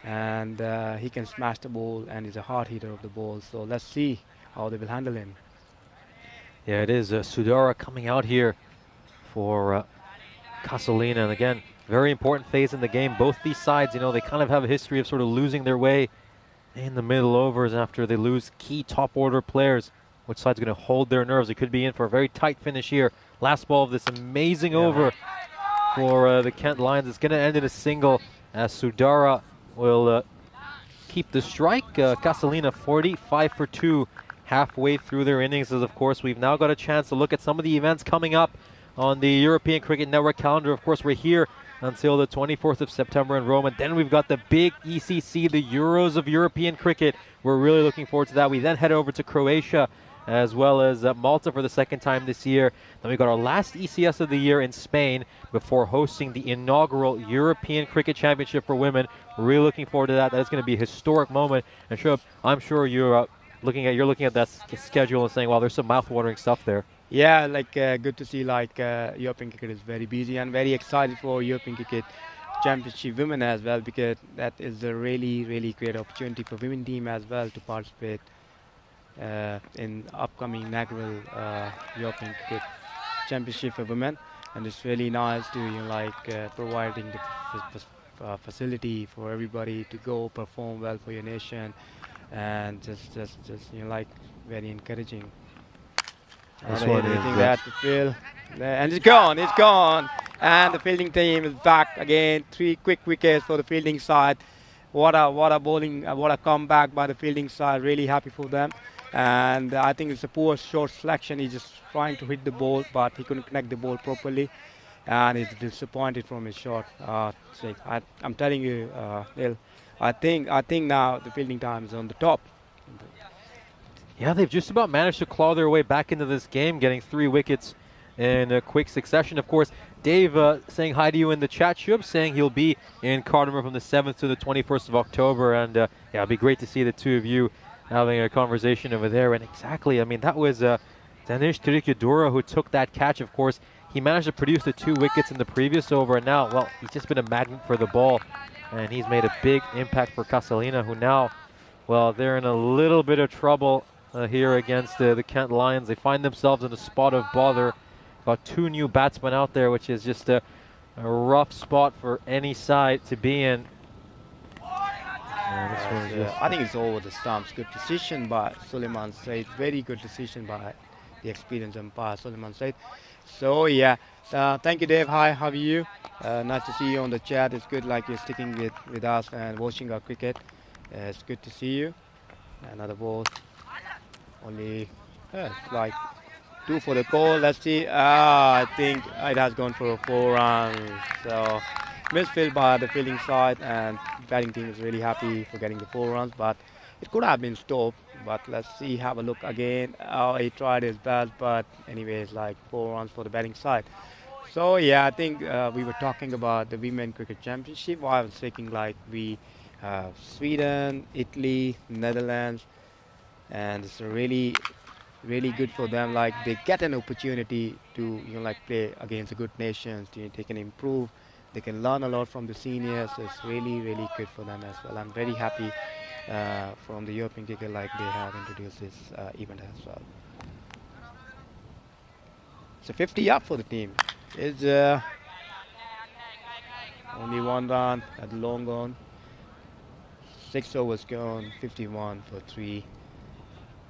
And he can smash the ball, and he's a hard hitter of the ball. So let's see how they will handle him. Yeah, it is Sudara coming out here for Castelina. And again, very important phase in the game. Both these sides, they kind of have a history of sort of losing their way in the middle overs after they lose key top order players. Which side's going to hold their nerves? It could be in for a very tight finish here last ball of this amazing over for the Kent Lions. It's going to end in a single as Sudara will keep the strike. Castelina 45 for 2 halfway through their innings. As of course, we've now got a chance to look at some of the events coming up on the European Cricket Network calendar. Of course, we're here until the 24th of September in Rome, and then we've got the big ECC, the Euros of European Cricket. We're really looking forward to that. We then head over to Croatia as well as Malta for the second time this year. Then we got our last ECS of the year in Spain before hosting the inaugural European Cricket Championship for women. We're really looking forward to that. That is going to be a historic moment. And Shub, I'm sure you're looking at that schedule and saying, "Wow, there's some mouth-watering stuff there." Yeah, like good to see like European cricket is very busy and very excited for European cricket championship women as well, because that is a really great opportunity for women team as well to participate in upcoming inaugural European cricket championship for women. And it's really nice to providing the facility for everybody to go perform well for your nation, and just very encouraging. This one is that to field, and it's gone, and the fielding team is back again. 3 quick wickets for the fielding side. What a bowling, what a comeback by the fielding side. Really happy for them. And I think it's a poor short selection. He's just trying to hit the ball, but he couldn't connect the ball properly, and he's disappointed from his shot. I'm telling you, Neil, I think now the fielding time is on the top. Yeah, they've just about managed to claw their way back into this game, getting 3 wickets in a quick succession. Of course, Dave saying hi to you in the chat, Shub, saying he'll be in Cardamom from the 7th to the 21st of October. And yeah, it'll be great to see the two of you having a conversation over there. And exactly, I mean, that was Danish Trikyadura who took that catch. Of course, he managed to produce the 2 wickets in the previous over. And now, well, he's just been a magnet for the ball. And he's made a big impact for Castelina, who now, well, they're in a little bit of trouble here against the Kent Lions. They find themselves in a spot of bother. Got 2 new batsmen out there, which is just a rough spot for any side to be in. I think it's over the stumps. Good decision by Suleiman Said. Very good decision by the experienced umpire Suleiman Said. So yeah, thank you, Dave. Hi, how are you? Nice to see you on the chat. It's good like you're sticking with us and watching our cricket. It's good to see you. Another ball. Only like 2 for the goal. Let's see. I think it has gone for 4 runs. So misfield by the fielding side, and batting team is really happy for getting the 4 runs. But it could have been stopped. But let's see. Have a look again. Oh, he tried his best, but anyways, like 4 runs for the batting side. So yeah, I think we were talking about the Women Cricket Championship. I was thinking like we have Sweden, Italy, Netherlands. And it's really good for them. Like they get an opportunity to play against the good nations. They can improve. They can learn a lot from the seniors. So it's really good for them as well. I'm very happy from the European cricket like they have introduced this event as well. So 50 up for the team. It's only 1 run at the long on. 6 overs gone. 51 for 3.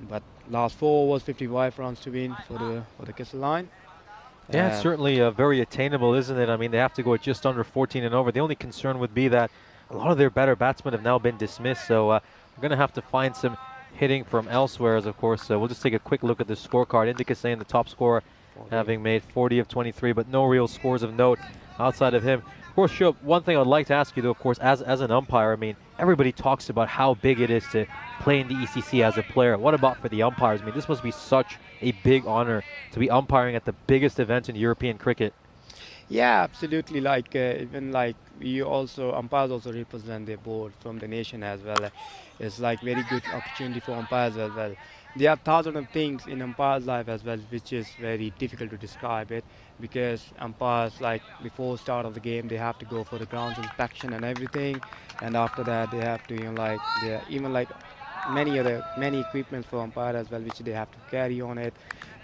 But last 4 was 55 runs to win for the Castelina. Yeah, it's certainly very attainable, isn't it? I mean, they have to go at just under 14 and over. The only concern would be that a lot of their better batsmen have now been dismissed, so we're going to have to find some hitting from elsewhere. As of course, we'll just take a quick look at the scorecard. Indica saying the top scorer, having made 40 of 23, but no real scores of note outside of him. Of course, Shub, one thing I'd like to ask you, though, of course, as an umpire, I mean, everybody talks about how big it is to play in the ECC as a player. What about for the umpires? I mean, this must be such a big honor to be umpiring at the biggest event in European cricket. Yeah, absolutely. Like even like umpires also represent their board from the nation as well. It's like very good opportunity for umpires as well. There are thousands of things in umpire's life as well, which is very difficult to describe it, because umpires, like before start of the game, they have to go for the grounds inspection and everything, and after that they have to there are even like many equipments for umpire as well, which they have to carry on it,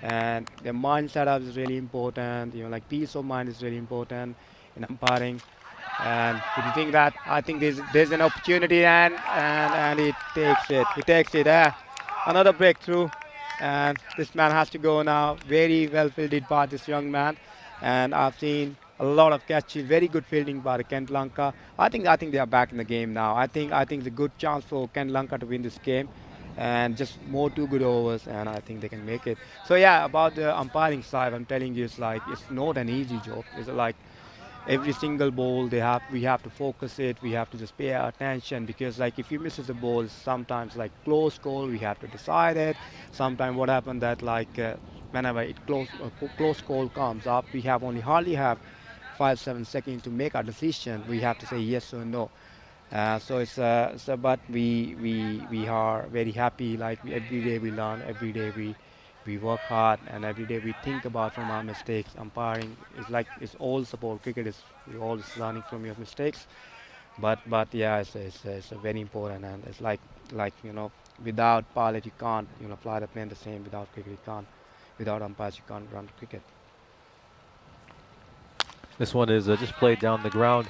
and their mind setup is really important. Like peace of mind is really important in umpiring. And if you think that, I think there's an opportunity, and he takes it. Another breakthrough, and this man has to go now. Very well fielded by this young man, and I've seen a lot of catches. Very good fielding by the Kent Lanka. I think they are back in the game now. I think it's a good chance for Kent Lanka to win this game, and just more 2 good overs, and I think they can make it. So yeah, about the umpiring side, I'm telling you, it's not an easy job. It's like every single ball we have to focus it, we have to just pay attention, because like if you misses the ball, sometimes like close call, we have to decide it. Sometimes what happened that like whenever close call comes up, we have only hardly have 5-7 seconds to make our decision. We have to say yes or no. But we are very happy. Like every day we learn, every day we work hard, and every day we think about from our mistakes. Umpiring is like it's all support. Cricket is you're always learning from your mistakes. But yeah, it's a very important, and it's like without pilot you can't fly the plane the same. Without cricket you can't. Without umpires you can't run cricket. This one is just played down the ground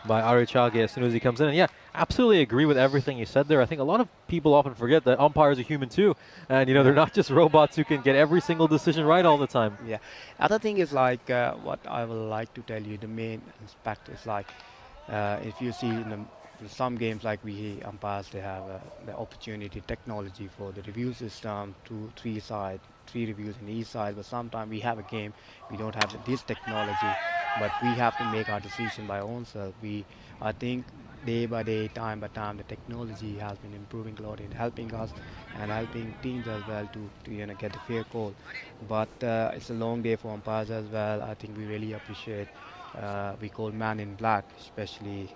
by Arichage as soon as he comes in. And yeah, absolutely agree with everything you said there. I think a lot of people often forget that umpires are human too. And, they're not just robots who can get every single decision right all the time. Yeah. Other thing is like what I would like to tell you, the main aspect is like if you see in some games like we umpires, they have the opportunity, technology for the review system, 3 reviews in each side. But sometimes we have a game, we don't have this technology, but we have to make our decision by ourselves. I think day by day, time by time, the technology has been improving a lot in helping us and helping teams as well to get the fair call. But it's a long day for umpires as well. I think we really appreciate. We call man in black, especially.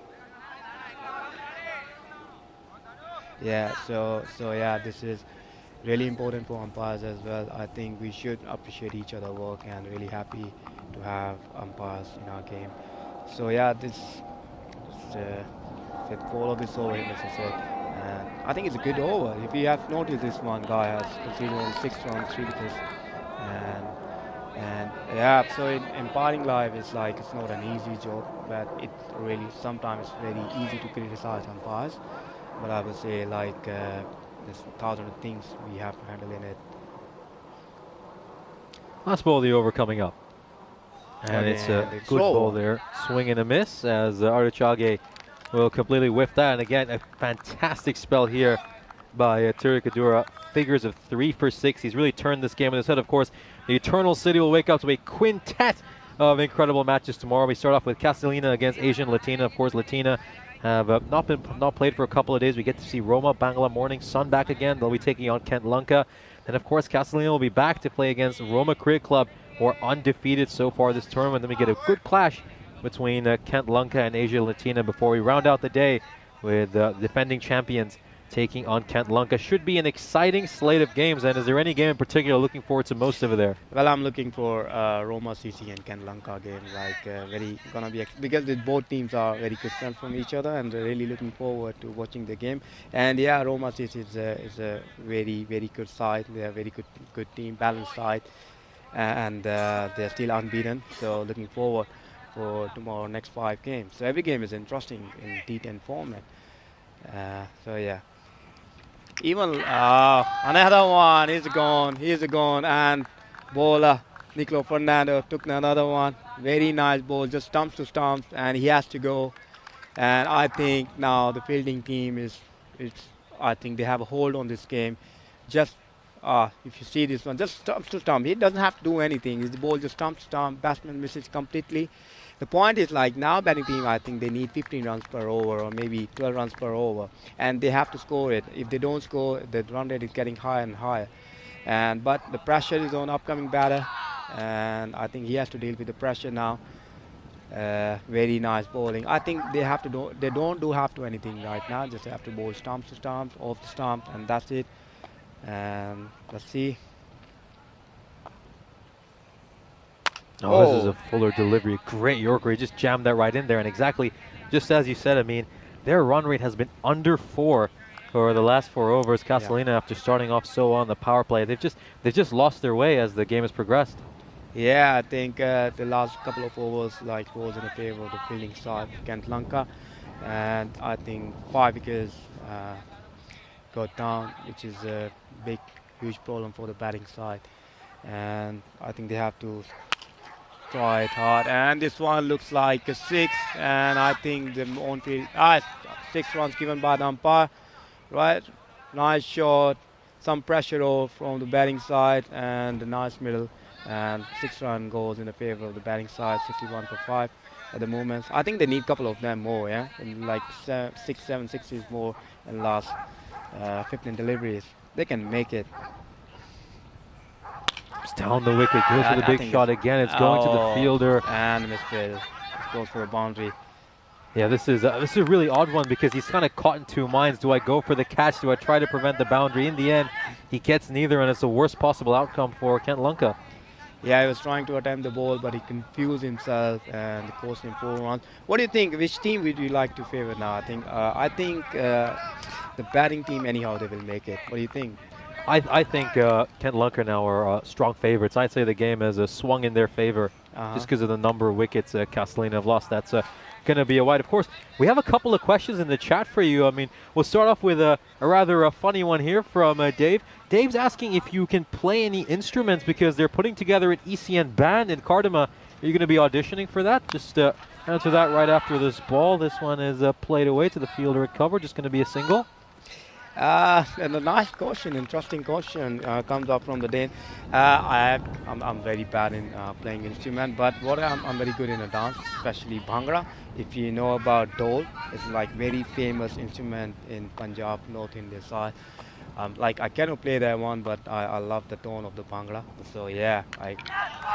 Yeah. So yeah, this is really important for umpires as well. I think we should appreciate each other work, and really happy to have umpires in our game. So yeah, this said 4 of over, as I said, and I think it's a good over. If you have noticed, this one guy has conceded only 6 runs, 3 wickets, and yeah. So in umpiring live, it's like it's not an easy job, but it really sometimes it's very easy to criticize umpires. But I would say like there's 1,000 of things we have to handle in it. Last ball of the over coming up. And it's a good ball there. Swing and a miss as Arichage will completely whiff that. And again, a fantastic spell here by Tirikadura. Figures of 3 for 6. He's really turned this game on his head. Of course, the Eternal City will wake up to a quintet of incredible matches tomorrow. We start off with Castelina against Asian Latina. Of course, Latina have not played for a couple of days. We get to see Roma, Bangla Morning Sun back again. They'll be taking on Kent Lanka. And of course, Castelina will be back to play against Roma Cricket Club, who are undefeated so far this tournament. Then we get a good clash between Kent Lanka and Asia Latina before we round out the day with defending champions taking on Kent Lanka. Should be an exciting slate of games. And is there any game in particular looking forward to most over there? Well, I'm looking for Roma CC and Kent Lanka game. Like very gonna be because both teams are very good friends from each other, and really looking forward to watching the game. And yeah, Roma CC is a very good side. They are a very good team, balanced side, and they're still unbeaten. So looking forward for tomorrow next 5 games. So every game is interesting in T10 format. So yeah. Even another one, he's gone, and bowler Nicola Fernando took another one. Very nice ball, just stumps to stumps, and he has to go. And I think now the fielding team I think they have a hold on this game. Just if you see this one, just stumps to stump. He doesn't have to do anything. The ball just stumps to stump. Batsman misses completely. The point is like now batting team, I think they need 15 runs per over or maybe 12 runs per over, and they have to score it. If they don't score, the run rate is getting higher and higher. But the pressure is on upcoming batter, and I think he has to deal with the pressure now. Very nice bowling. I think they don't have to do anything right now. Just have to bowl stumps to stumps, off the stump, and that's it. And let's see. Oh, this is a fuller delivery. Great Yorker. He just jammed that right in there. And exactly just as you said, I mean, their run rate has been under 4 for the last 4 overs. Castelina, after starting off so on the power play, they've just lost their way as the game has progressed. Yeah, I think the last couple of overs was in favor of the fielding side, Kent Lanka, and I think 5 wickets got down, which is a big huge problem for the batting side, and I think they have to try it hard. And this one looks like a 6, and I think the on-field 6 runs given by the umpire. Right, nice shot, some pressure off from the batting side, and a nice middle, and 6 run goes in the favor of the batting side, 61 for 5 at the moment. I think they need a couple of them more, yeah, and like 6, 7, 6s more in last 15 deliveries. They can make it. It's down the wicket, goes for the big shot again. It's going to the fielder. And misfield. It goes for a boundary. Yeah, this is a really odd one because he's kind of caught in two minds. Do I go for the catch? Do I try to prevent the boundary? In the end, he gets neither, and it's the worst possible outcome for Kent Lanka. Yeah, he was trying to attempt the ball, but he confused himself and it cost him 4 runs. What do you think? Which team would you like to favor now? I think the batting team, anyhow, they will make it. What do you think? I think Kent Lanka now are strong favorites. I'd say the game has swung in their favor just because of the number of wickets Castelina have lost. That's going to be a wide. Of course, we have a couple of questions in the chat for you. I mean, we'll start off with a rather funny one here from Dave. Dave's asking if you can play any instruments because they're putting together an ECN band in Cardama. Are you going to be auditioning for that? Just answer that right after this ball. This one is played away to the fielder at cover. Just going to be a single. And a nice question, interesting question comes up from the Dane. I'm very bad in playing instrument, but what I'm very good in a dance, especially Bhangra. If you know about Dole, it's like very famous instrument in Punjab, North India side. Like I cannot play that one, but I love the tone of the Bhangra. So yeah,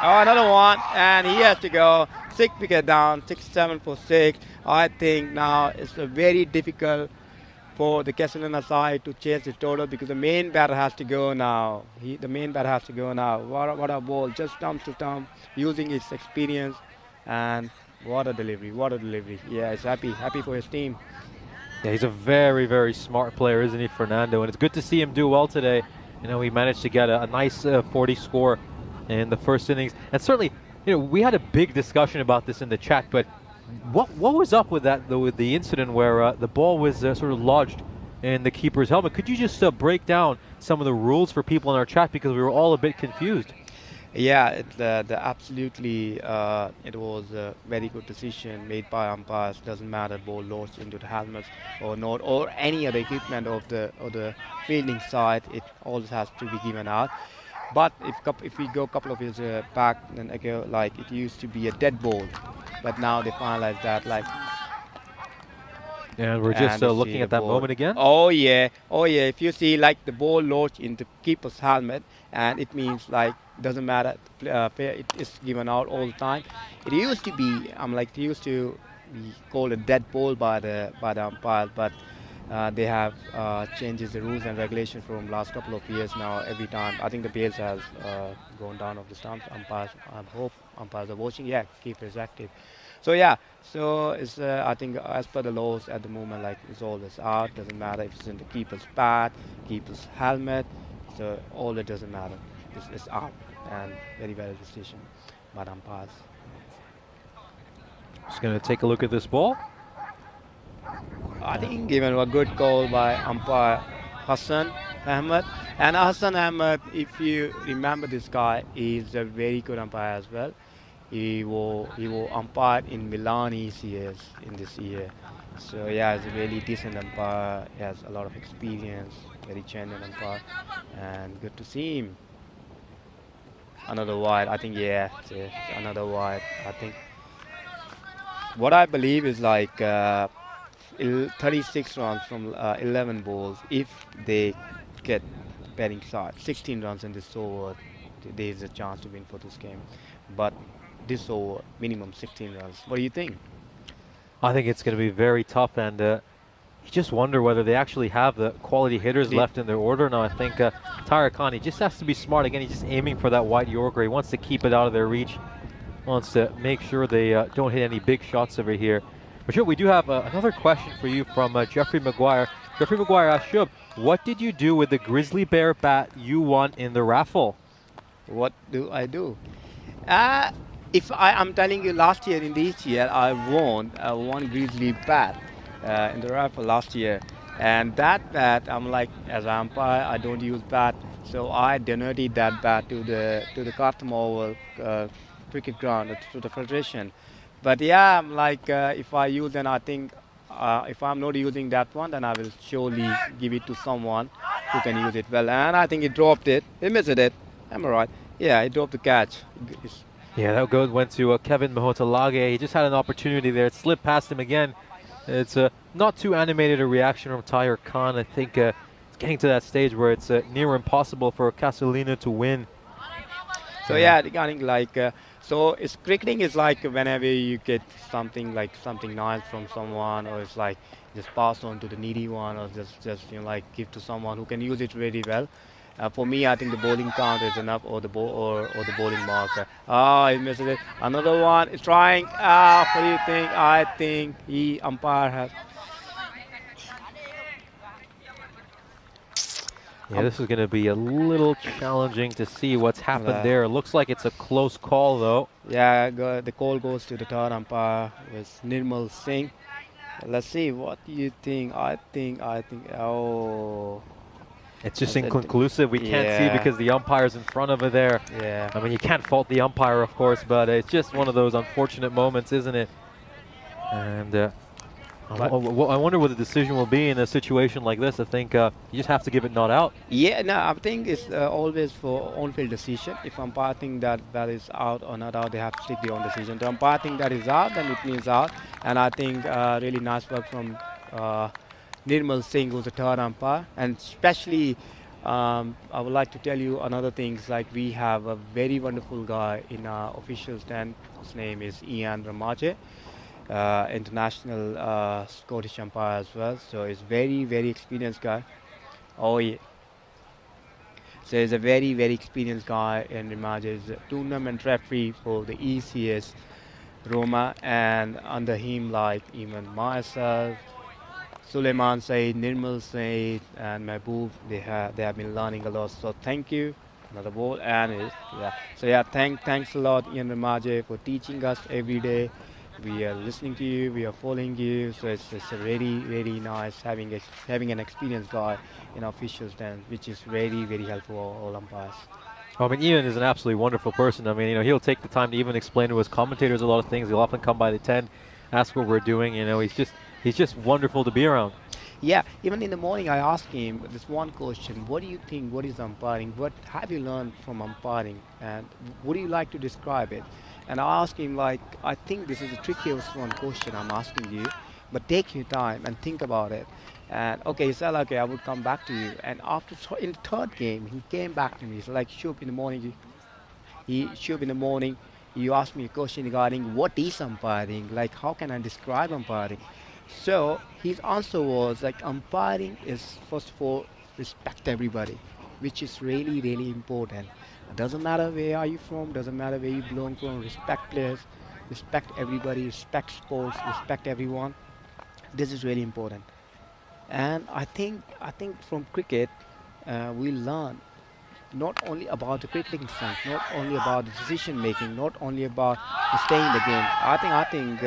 another one, and he has to go 6 wicket down, 6-7 for 6. I think now it's a very difficult for the Castelina side to chase the total because the main batter has to go now. The main batter has to go now. What a ball, just stump to stump, using his experience, and what a delivery, what a delivery. Yeah, he's happy for his team. Yeah, he's a very, very smart player, isn't he, Fernando? And it's good to see him do well today. You know, he managed to get a nice 40 score in the first innings. And certainly, you know, we had a big discussion about this in the chat, but what was up with that, though, with the incident where the ball was sort of lodged in the keeper's helmet? Could you just break down some of the rules for people in our chat because we were all a bit confused? Yeah, absolutely. It was a very good decision made by umpires. Doesn't matter ball lodged into the helmet or not, or any other equipment of the fielding side. It always has to be given out. But if we go a couple of years back, then again, like it used to be a dead ball, but now they finalized that. Like, and we're just looking at that moment again. Oh yeah. If you see like the ball lodged in the keeper's helmet, and it means like doesn't matter, it is given out all the time. It used to be it used to be called a dead ball by the umpires, but they have changes the rules and regulations from last couple of years now. Every time I think the bails has gone down off the stumps. Umpires, I hope umpires are watching. Yeah, keeper is active. So yeah, so it's I think as per the laws at the moment, like it's always out. Doesn't matter if it's in the keeper's pad, keeper's helmet. So all it doesn't matter. It's out, and very valid decision by the umpires. Just going to take a look at this ball. I think given a good call by umpire Hassan Ahmed. And Hassan Ahmed, if you remember this guy, is a very good umpire as well. He will umpire in Milan ECS in this year. So yeah, he's a really decent umpire. He has a lot of experience, very genuine umpire, and good to see him. Another wide, I think, yeah, it's another wide. I think what I believe is like 36 runs from 11 balls. If they get batting side, 16 runs in this over, there is a chance to win for this game. But this over, minimum 16 runs. What do you think? I think it's going to be very tough, and you just wonder whether they actually have the quality hitters left in their order. Now, I think Tyra Khan, he just has to be smart. Again, he's just aiming for that wide Yorker. He wants to keep it out of their reach, wants to make sure they don't hit any big shots over here. But sure, we do have another question for you from Jeffrey McGuire. Jeffrey McGuire asked, Shub, what did you do with the Grizzly Bear bat you won in the raffle? What do I do? If I'm telling you, last year in this year, I won one Grizzly bat in the raffle last year. And that bat, I'm like, as an umpire, I don't use bat, so I donated that bat to the Capanelle cricket ground, to the federation. But yeah, I'm like, if I use, then I think if I'm not using that one, then I will surely give it to someone who can use it well. And I think he dropped it. He missed it. Am I right? Yeah, he dropped the catch. It's- Yeah, that went to Kevin Mahotalage. He just had an opportunity there. It slipped past him again. It's not too animated a reaction from Tyre Khan. I think it's getting to that stage where it's near impossible for Castelina to win. So yeah, regarding like, so it's cricketing is like whenever you get something like something nice from someone, or it's like just pass on to the needy one, or just you know like give to someone who can use it really well. For me, I think the bowling count is enough, or the or the bowling marker. Ah, he missed it. Another one is trying. Ah, what do you think? I think he umpire has. Yeah, this is going to be a little challenging to see what's happened Yeah. there. It looks like it's a close call, though. Yeah, the call goes to the third umpire with Nirmal Singh. Let's see, what do you think? I think. Oh. It's just That's it. inconclusive. We can't see Yeah. because the umpire's in front of it there. Yeah. I mean, you can't fault the umpire, of course, but it's just one of those unfortunate moments, isn't it? And I wonder what the decision will be in a situation like this. I think you just have to give it not out. Yeah, no, I think it's always for on-field decision. If umpire think that is out or not out, they have to take their own decision. The umpire think that is out, then it means out. And I think really nice work from Nirmal Singh, who's the third umpire. And especially, I would like to tell you another thing. Is like we have a very wonderful guy in our official stand. His name is Ian Ramaje. International Scottish umpire as well, so he's very experienced guy. Oh yeah, so he's a very experienced guy, and Ramaje is a tournament referee for the ECS Roma, and under him like even myself, Suleiman Said, Nirmal Said, and Mehboob, they have been learning a lot. So thank you. Another ball, and yeah. So yeah, thanks a lot, Ian Ramaje, for teaching us every day. We are listening to you, we are following you. So it's a really nice having an experienced guy in our officials stand, which is very helpful for all umpires. I mean, Ian is an absolutely wonderful person. I mean, you know, he'll take the time to even explain to his commentators a lot of things. He'll often come by the 10, ask what we're doing. You know, he's just wonderful to be around. Yeah, even in the morning I asked him this one question: what do you think? What is umpiring? What have you learned from umpiring? And would you like to describe it? And I asked him like, I think this is the trickiest one question I'm asking you, but take your time and think about it. And okay, he said, okay, I would come back to you. And in the third game, he came back to me. He's like, Shub, in the morning, you asked me a question regarding what is umpiring, like how can I describe umpiring? So his answer was like, umpiring is first of all respect everybody, which is really important. Doesn't matter where are you from, doesn't matter where you belong from, respect players, respect everybody, respect sports, respect everyone. This is really important. And I think from cricket we learn not only about the cricketing sense, not only about the decision making, not only about staying in the game. I think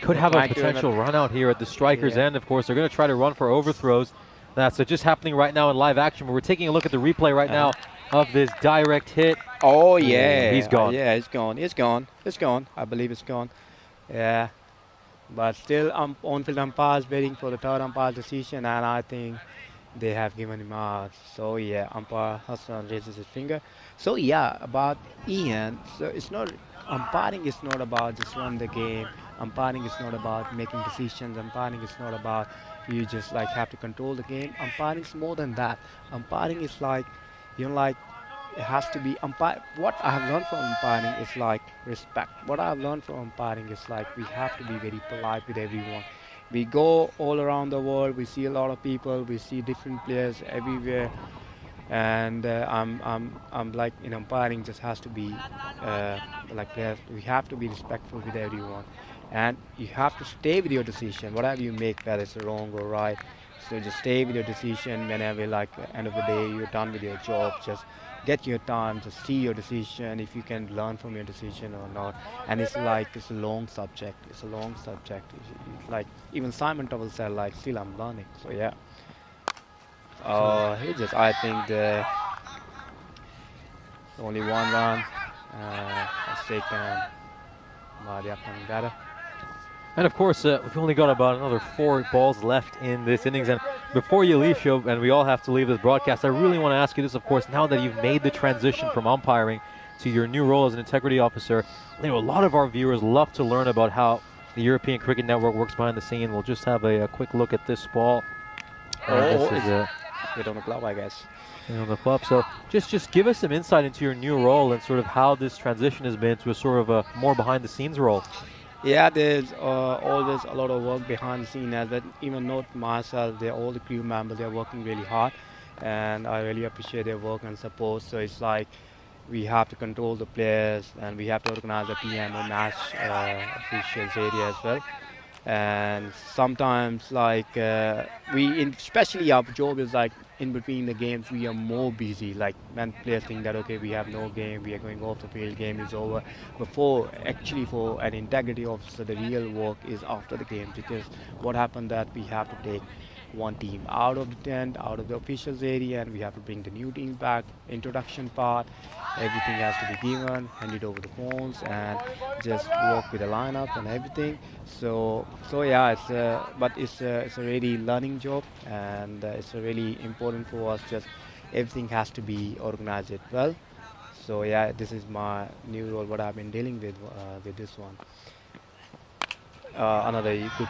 Could have a Mike doing potential run out here at the striker's Yeah. end, of course. They're going to try to run for overthrows. That's just happening right now in live action. But we're taking a look at the replay right now of this direct hit. Oh yeah, he's gone. Yeah, it's gone. It's gone. I believe it's gone. Yeah, but still, on-field umpires waiting for the third umpire decision, and I think they have given him out. So yeah, umpire Hassan raises his finger. So yeah, about Ian. So it's not umpiring is not about just run the game. Umpiring is not about making decisions. Umpiring is not about you just like have to control the game. Umpiring is more than that. Umpiring is like, you know, like it has to be umpire. What I have learned from umpiring is like respect. What I have learned from umpiring is like we have to be very polite with everyone. We go all around the world. We see a lot of people. We see different players everywhere. And I'm like in umpiring just has to be like players. We have to be respectful with everyone, and you have to stay with your decision, whatever you make, whether it's wrong or right. So just stay with your decision whenever, like, end of the day, you're done with your job. Just get your time, just see your decision, if you can learn from your decision or not. And it's like, it's a long subject. It's a long subject. Like, even Simon Towell said, like, still I'm learning. So yeah. It's just, I think the only one run was taken by the upcoming batter. And of course, we've only got about another 4 balls left in this innings. And before you leave, Shob, and we all have to leave this broadcast, I really want to ask you this, of course, now that you've made the transition from umpiring to your new role as an integrity officer. You know, a lot of our viewers love to learn about how the European Cricket Network works behind the scene. We'll just have a quick look at this ball. This is Hit on the glove, I guess. on the club. So just give us some insight into your new role and sort of how this transition has been to a sort of a more behind the scenes role. Yeah, there's always a lot of work behind the scene, but even not myself, all the crew members, they're working really hard, and I really appreciate their work and support. So it's like we have to control the players, and we have to organize the PMO match officials area as well. And sometimes, like, especially our job is like in between the games, we are more busy. Like, when players think that, okay, we have no game, we are going off the field, game is over. Before, actually, for an integrity officer, the real work is after the game, because what happened that we have to take one team out of the tent, out of the officials area, and we have to bring the new team back, introduction part, everything has to be given, handed over the phones, and just work with the lineup and everything. So yeah, it's a really learning job, and it's a really important for us. Just everything has to be organized well. So yeah, this is my new role, what I've been dealing with this one. Another good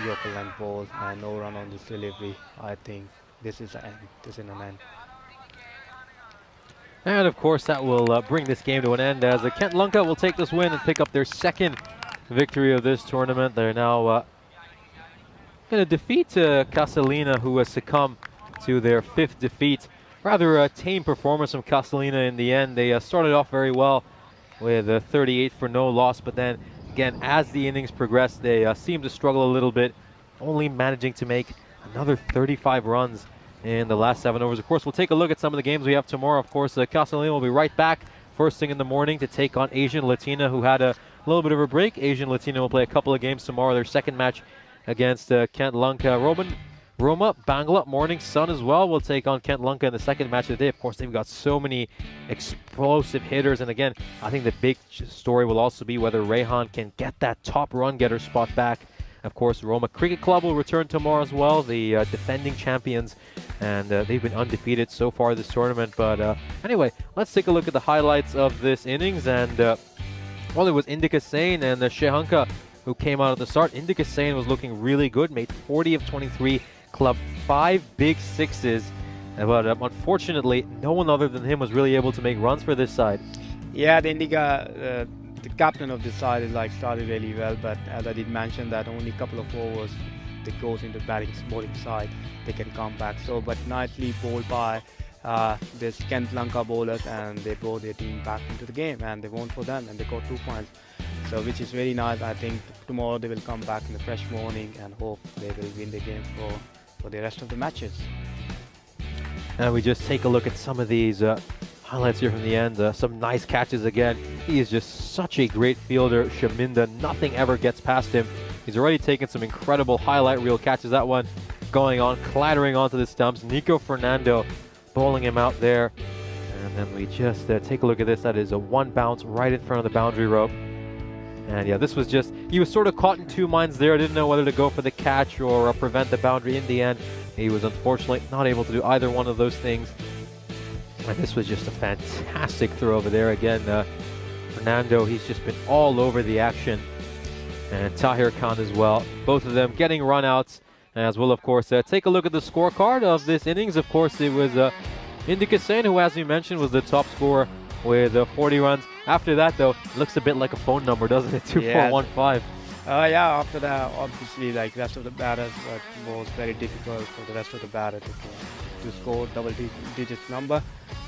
Yorker length ball and no run on this delivery. I think this is an end. This is an end. And of course, that will bring this game to an end as Kent Lunka will take this win and pick up their 2nd victory of this tournament. They're now going to defeat Castelina, who has succumbed to their 5th defeat. Rather a tame performance from Castelina in the end. They started off very well with 38 for no loss, but then again, as the innings progressed, they seemed to struggle a little bit, only managing to make another 35 runs in the last 7 overs. Of course, we'll take a look at some of the games we have tomorrow. Of course, Castelina will be right back first thing in the morning to take on Asian Latina, who had a little bit of a break. Asian Latina will play a couple of games tomorrow, their 2nd match against Kent Lunka. Roma Bangla Morning Sun as well will take on Kent Lunka in the 2nd match of the day. Of course, they've got so many explosive hitters, and again, I think the big story will also be whether Rehan can get that top run getter spot back. Of course, Roma Cricket Club will return tomorrow as well, the defending champions, and they've been undefeated so far this tournament. But anyway, let's take a look at the highlights of this innings. And well, it was Indika Sain and Shehanka who came out at the start. Indika Sain was looking really good, made 40 of 23, clubbed 5 big sixes, but unfortunately, no one other than him was really able to make runs for this side. Yeah, the Indika, the captain of this side, is like started really well, but as I did mention that only a couple of overs that goes into bowling side, they can come back. So, but nicely bowled by this Kent Lunka bowlers, and they brought their team back into the game, and they won for them, and they got 2 points. So, which is very nice. I think tomorrow they will come back in the fresh morning and hope they will win the game for the rest of the matches. And we just take a look at some of these highlights here from the end. Some nice catches again. He is just such a great fielder, Shaminda. Nothing ever gets past him. He's already taken some incredible highlight reel catches. That one going on, clattering onto the stumps. Nico Fernando bowling him out there. And then we just take a look at this. That is a 1 bounce right in front of the boundary rope. And yeah, this was just, he was sort of caught in 2 minds there. Didn't know whether to go for the catch or prevent the boundary. In the end, he was unfortunately not able to do either one of those things. And this was just a fantastic throw over there. Again, Fernando, he's just been all over the action. And Tahir Khan as well. Both of them getting run-outs. As well, of course, take a look at the scorecard of this innings. Of course, it was Indika Sain, who, as we mentioned, was the top scorer with 40 runs. After that, though, it looks a bit like a phone number, doesn't it? 2415. Yeah, after that, obviously, like rest of the batters, it was very difficult for the rest of the batters to score double-digit number.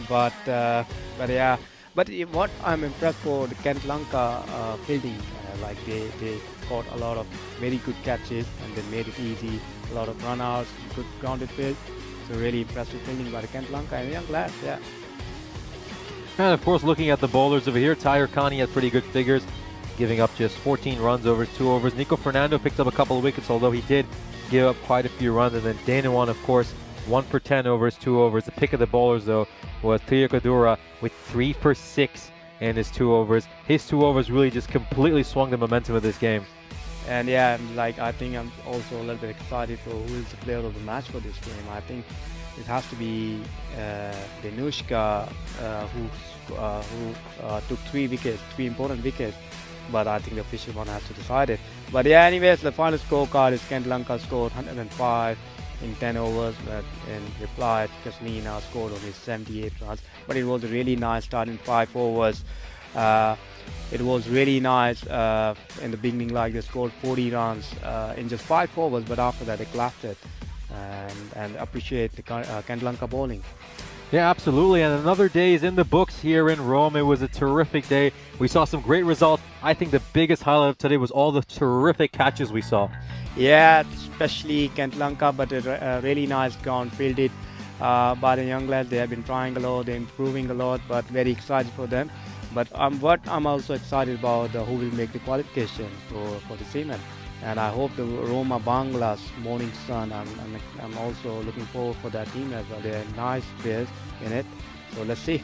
But yeah, but what I'm impressed for the Kent Lunka fielding, like they got a lot of very good catches and they made it easy a lot of run-outs, good grounded field. So really impressive fielding by the Kent Lanka and young lads, yeah. And of course, looking at the bowlers over here, Tyre Connie had pretty good figures, giving up just 14 runs over his 2 overs. Nico Fernando picked up a couple of wickets, although he did give up quite a few runs. And then Danawan, of course, 1 for 10 over his 2 overs. The pick of the bowlers, though, was Priya Kadura with 3 for 6 in his 2 overs. His 2 overs really just completely swung the momentum of this game. And yeah, like I think I'm also a little bit excited for who is the player of the match for this game. I think it has to be Danushka, who took 3 wickets, 3 important wickets. But I think the official one has to decide it. But yeah, anyways, the final scorecard is Kent Lanka scored 105 in 10 overs, but in reply, Castelina scored only 78 runs. But it was a really nice start in 5 overs. It was really nice in the beginning, like they scored 40 runs in just 5 overs, but after that they collapsed it. And appreciate the Kent Lanka bowling. Yeah, absolutely. And another day is in the books here in Rome. It was a terrific day. We saw some great results. I think the biggest highlight of today was all the terrific catches we saw. Yeah, especially Kent Lanka, but a really nice ground fielded by the young lads. They have been trying a lot, they're improving a lot, but very excited for them. But what I'm also excited about who will make the qualification for the seamen. And I hope the Roma Bangla's Morning Sun, I'm also looking forward for that team as well. They're nice players in it. So let's see.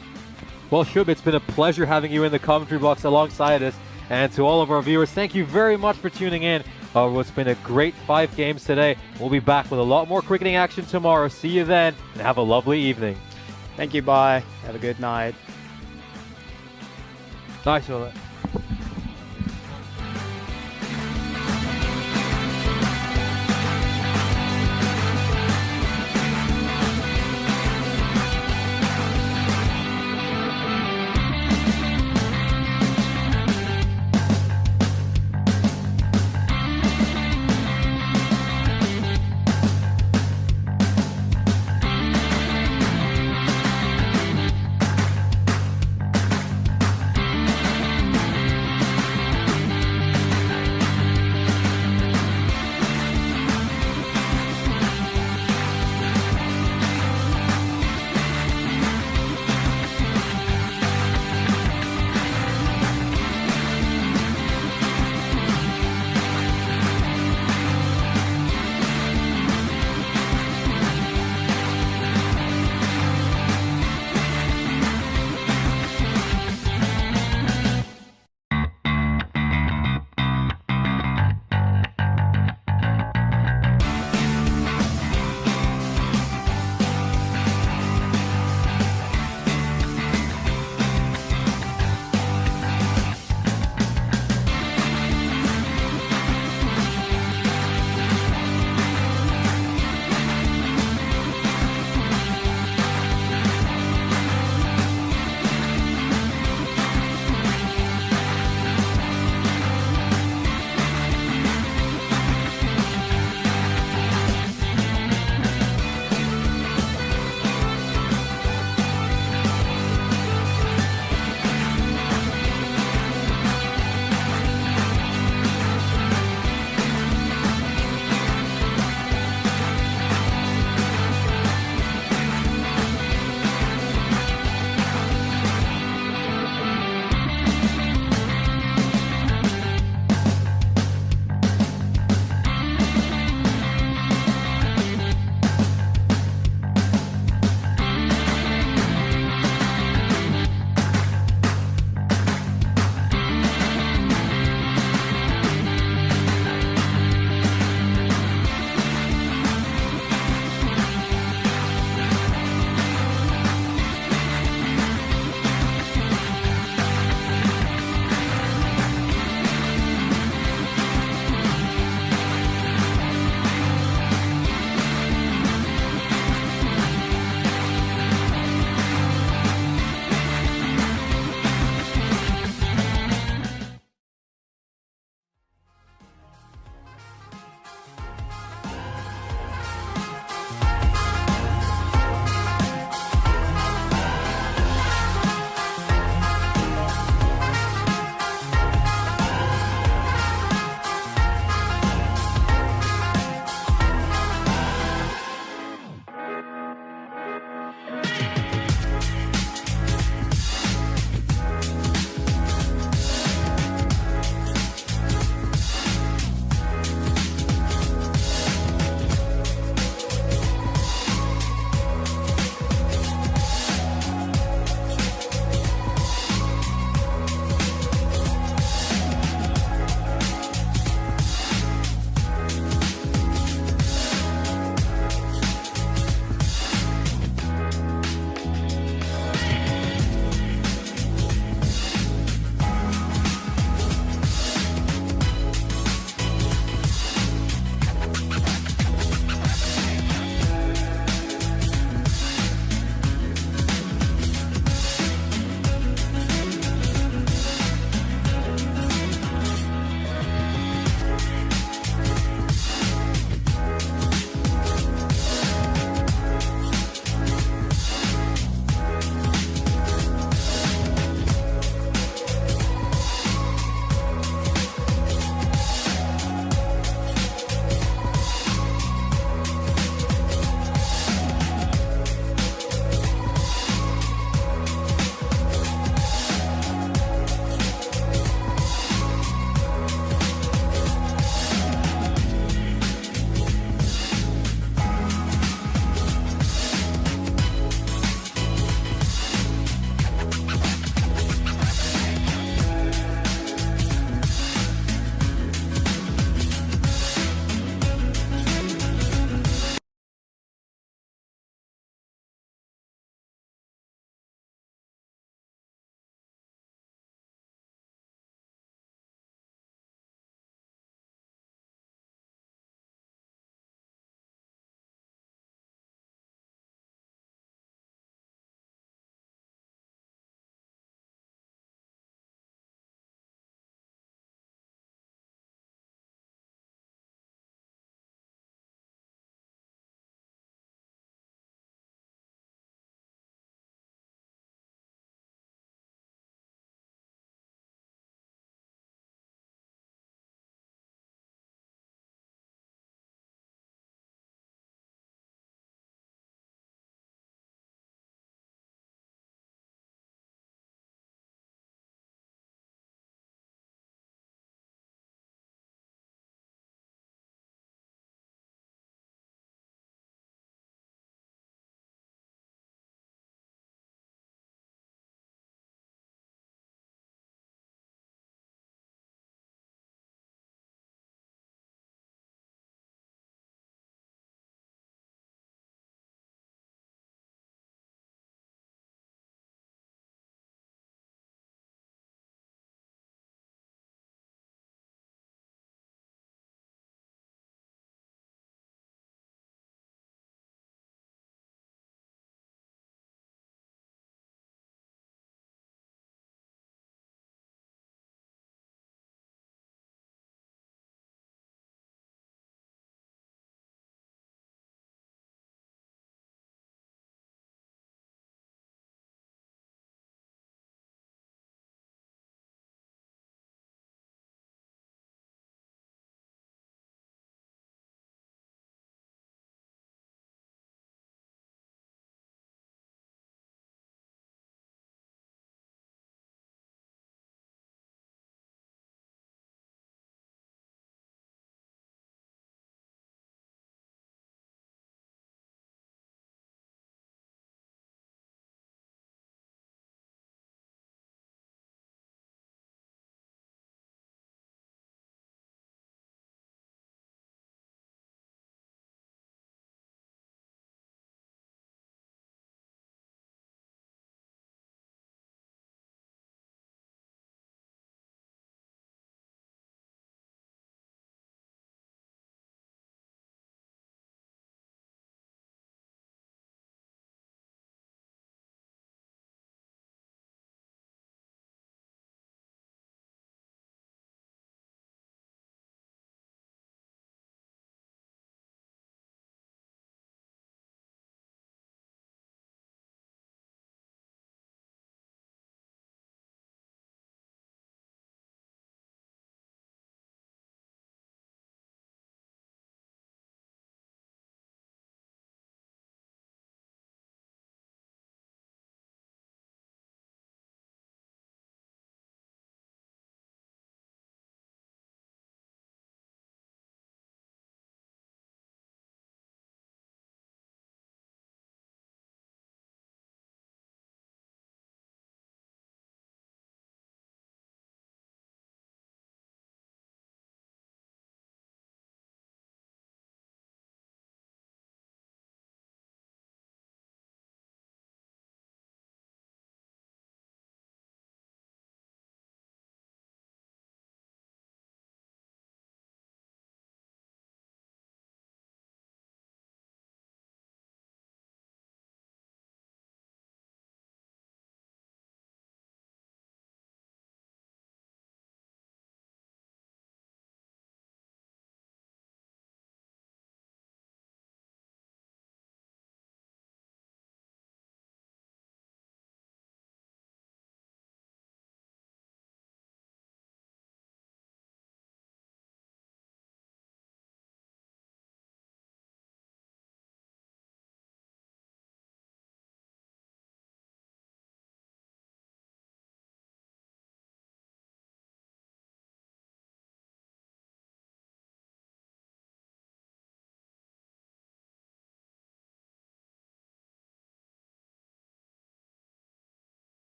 Well, Shub, it's been a pleasure having you in the commentary box alongside us. And to all of our viewers, thank you very much for tuning in. It's been a great 5 games today. We'll be back with a lot more cricketing action tomorrow. See you then, and have a lovely evening. Thank you, bye. Have a good night. Nice, Ola.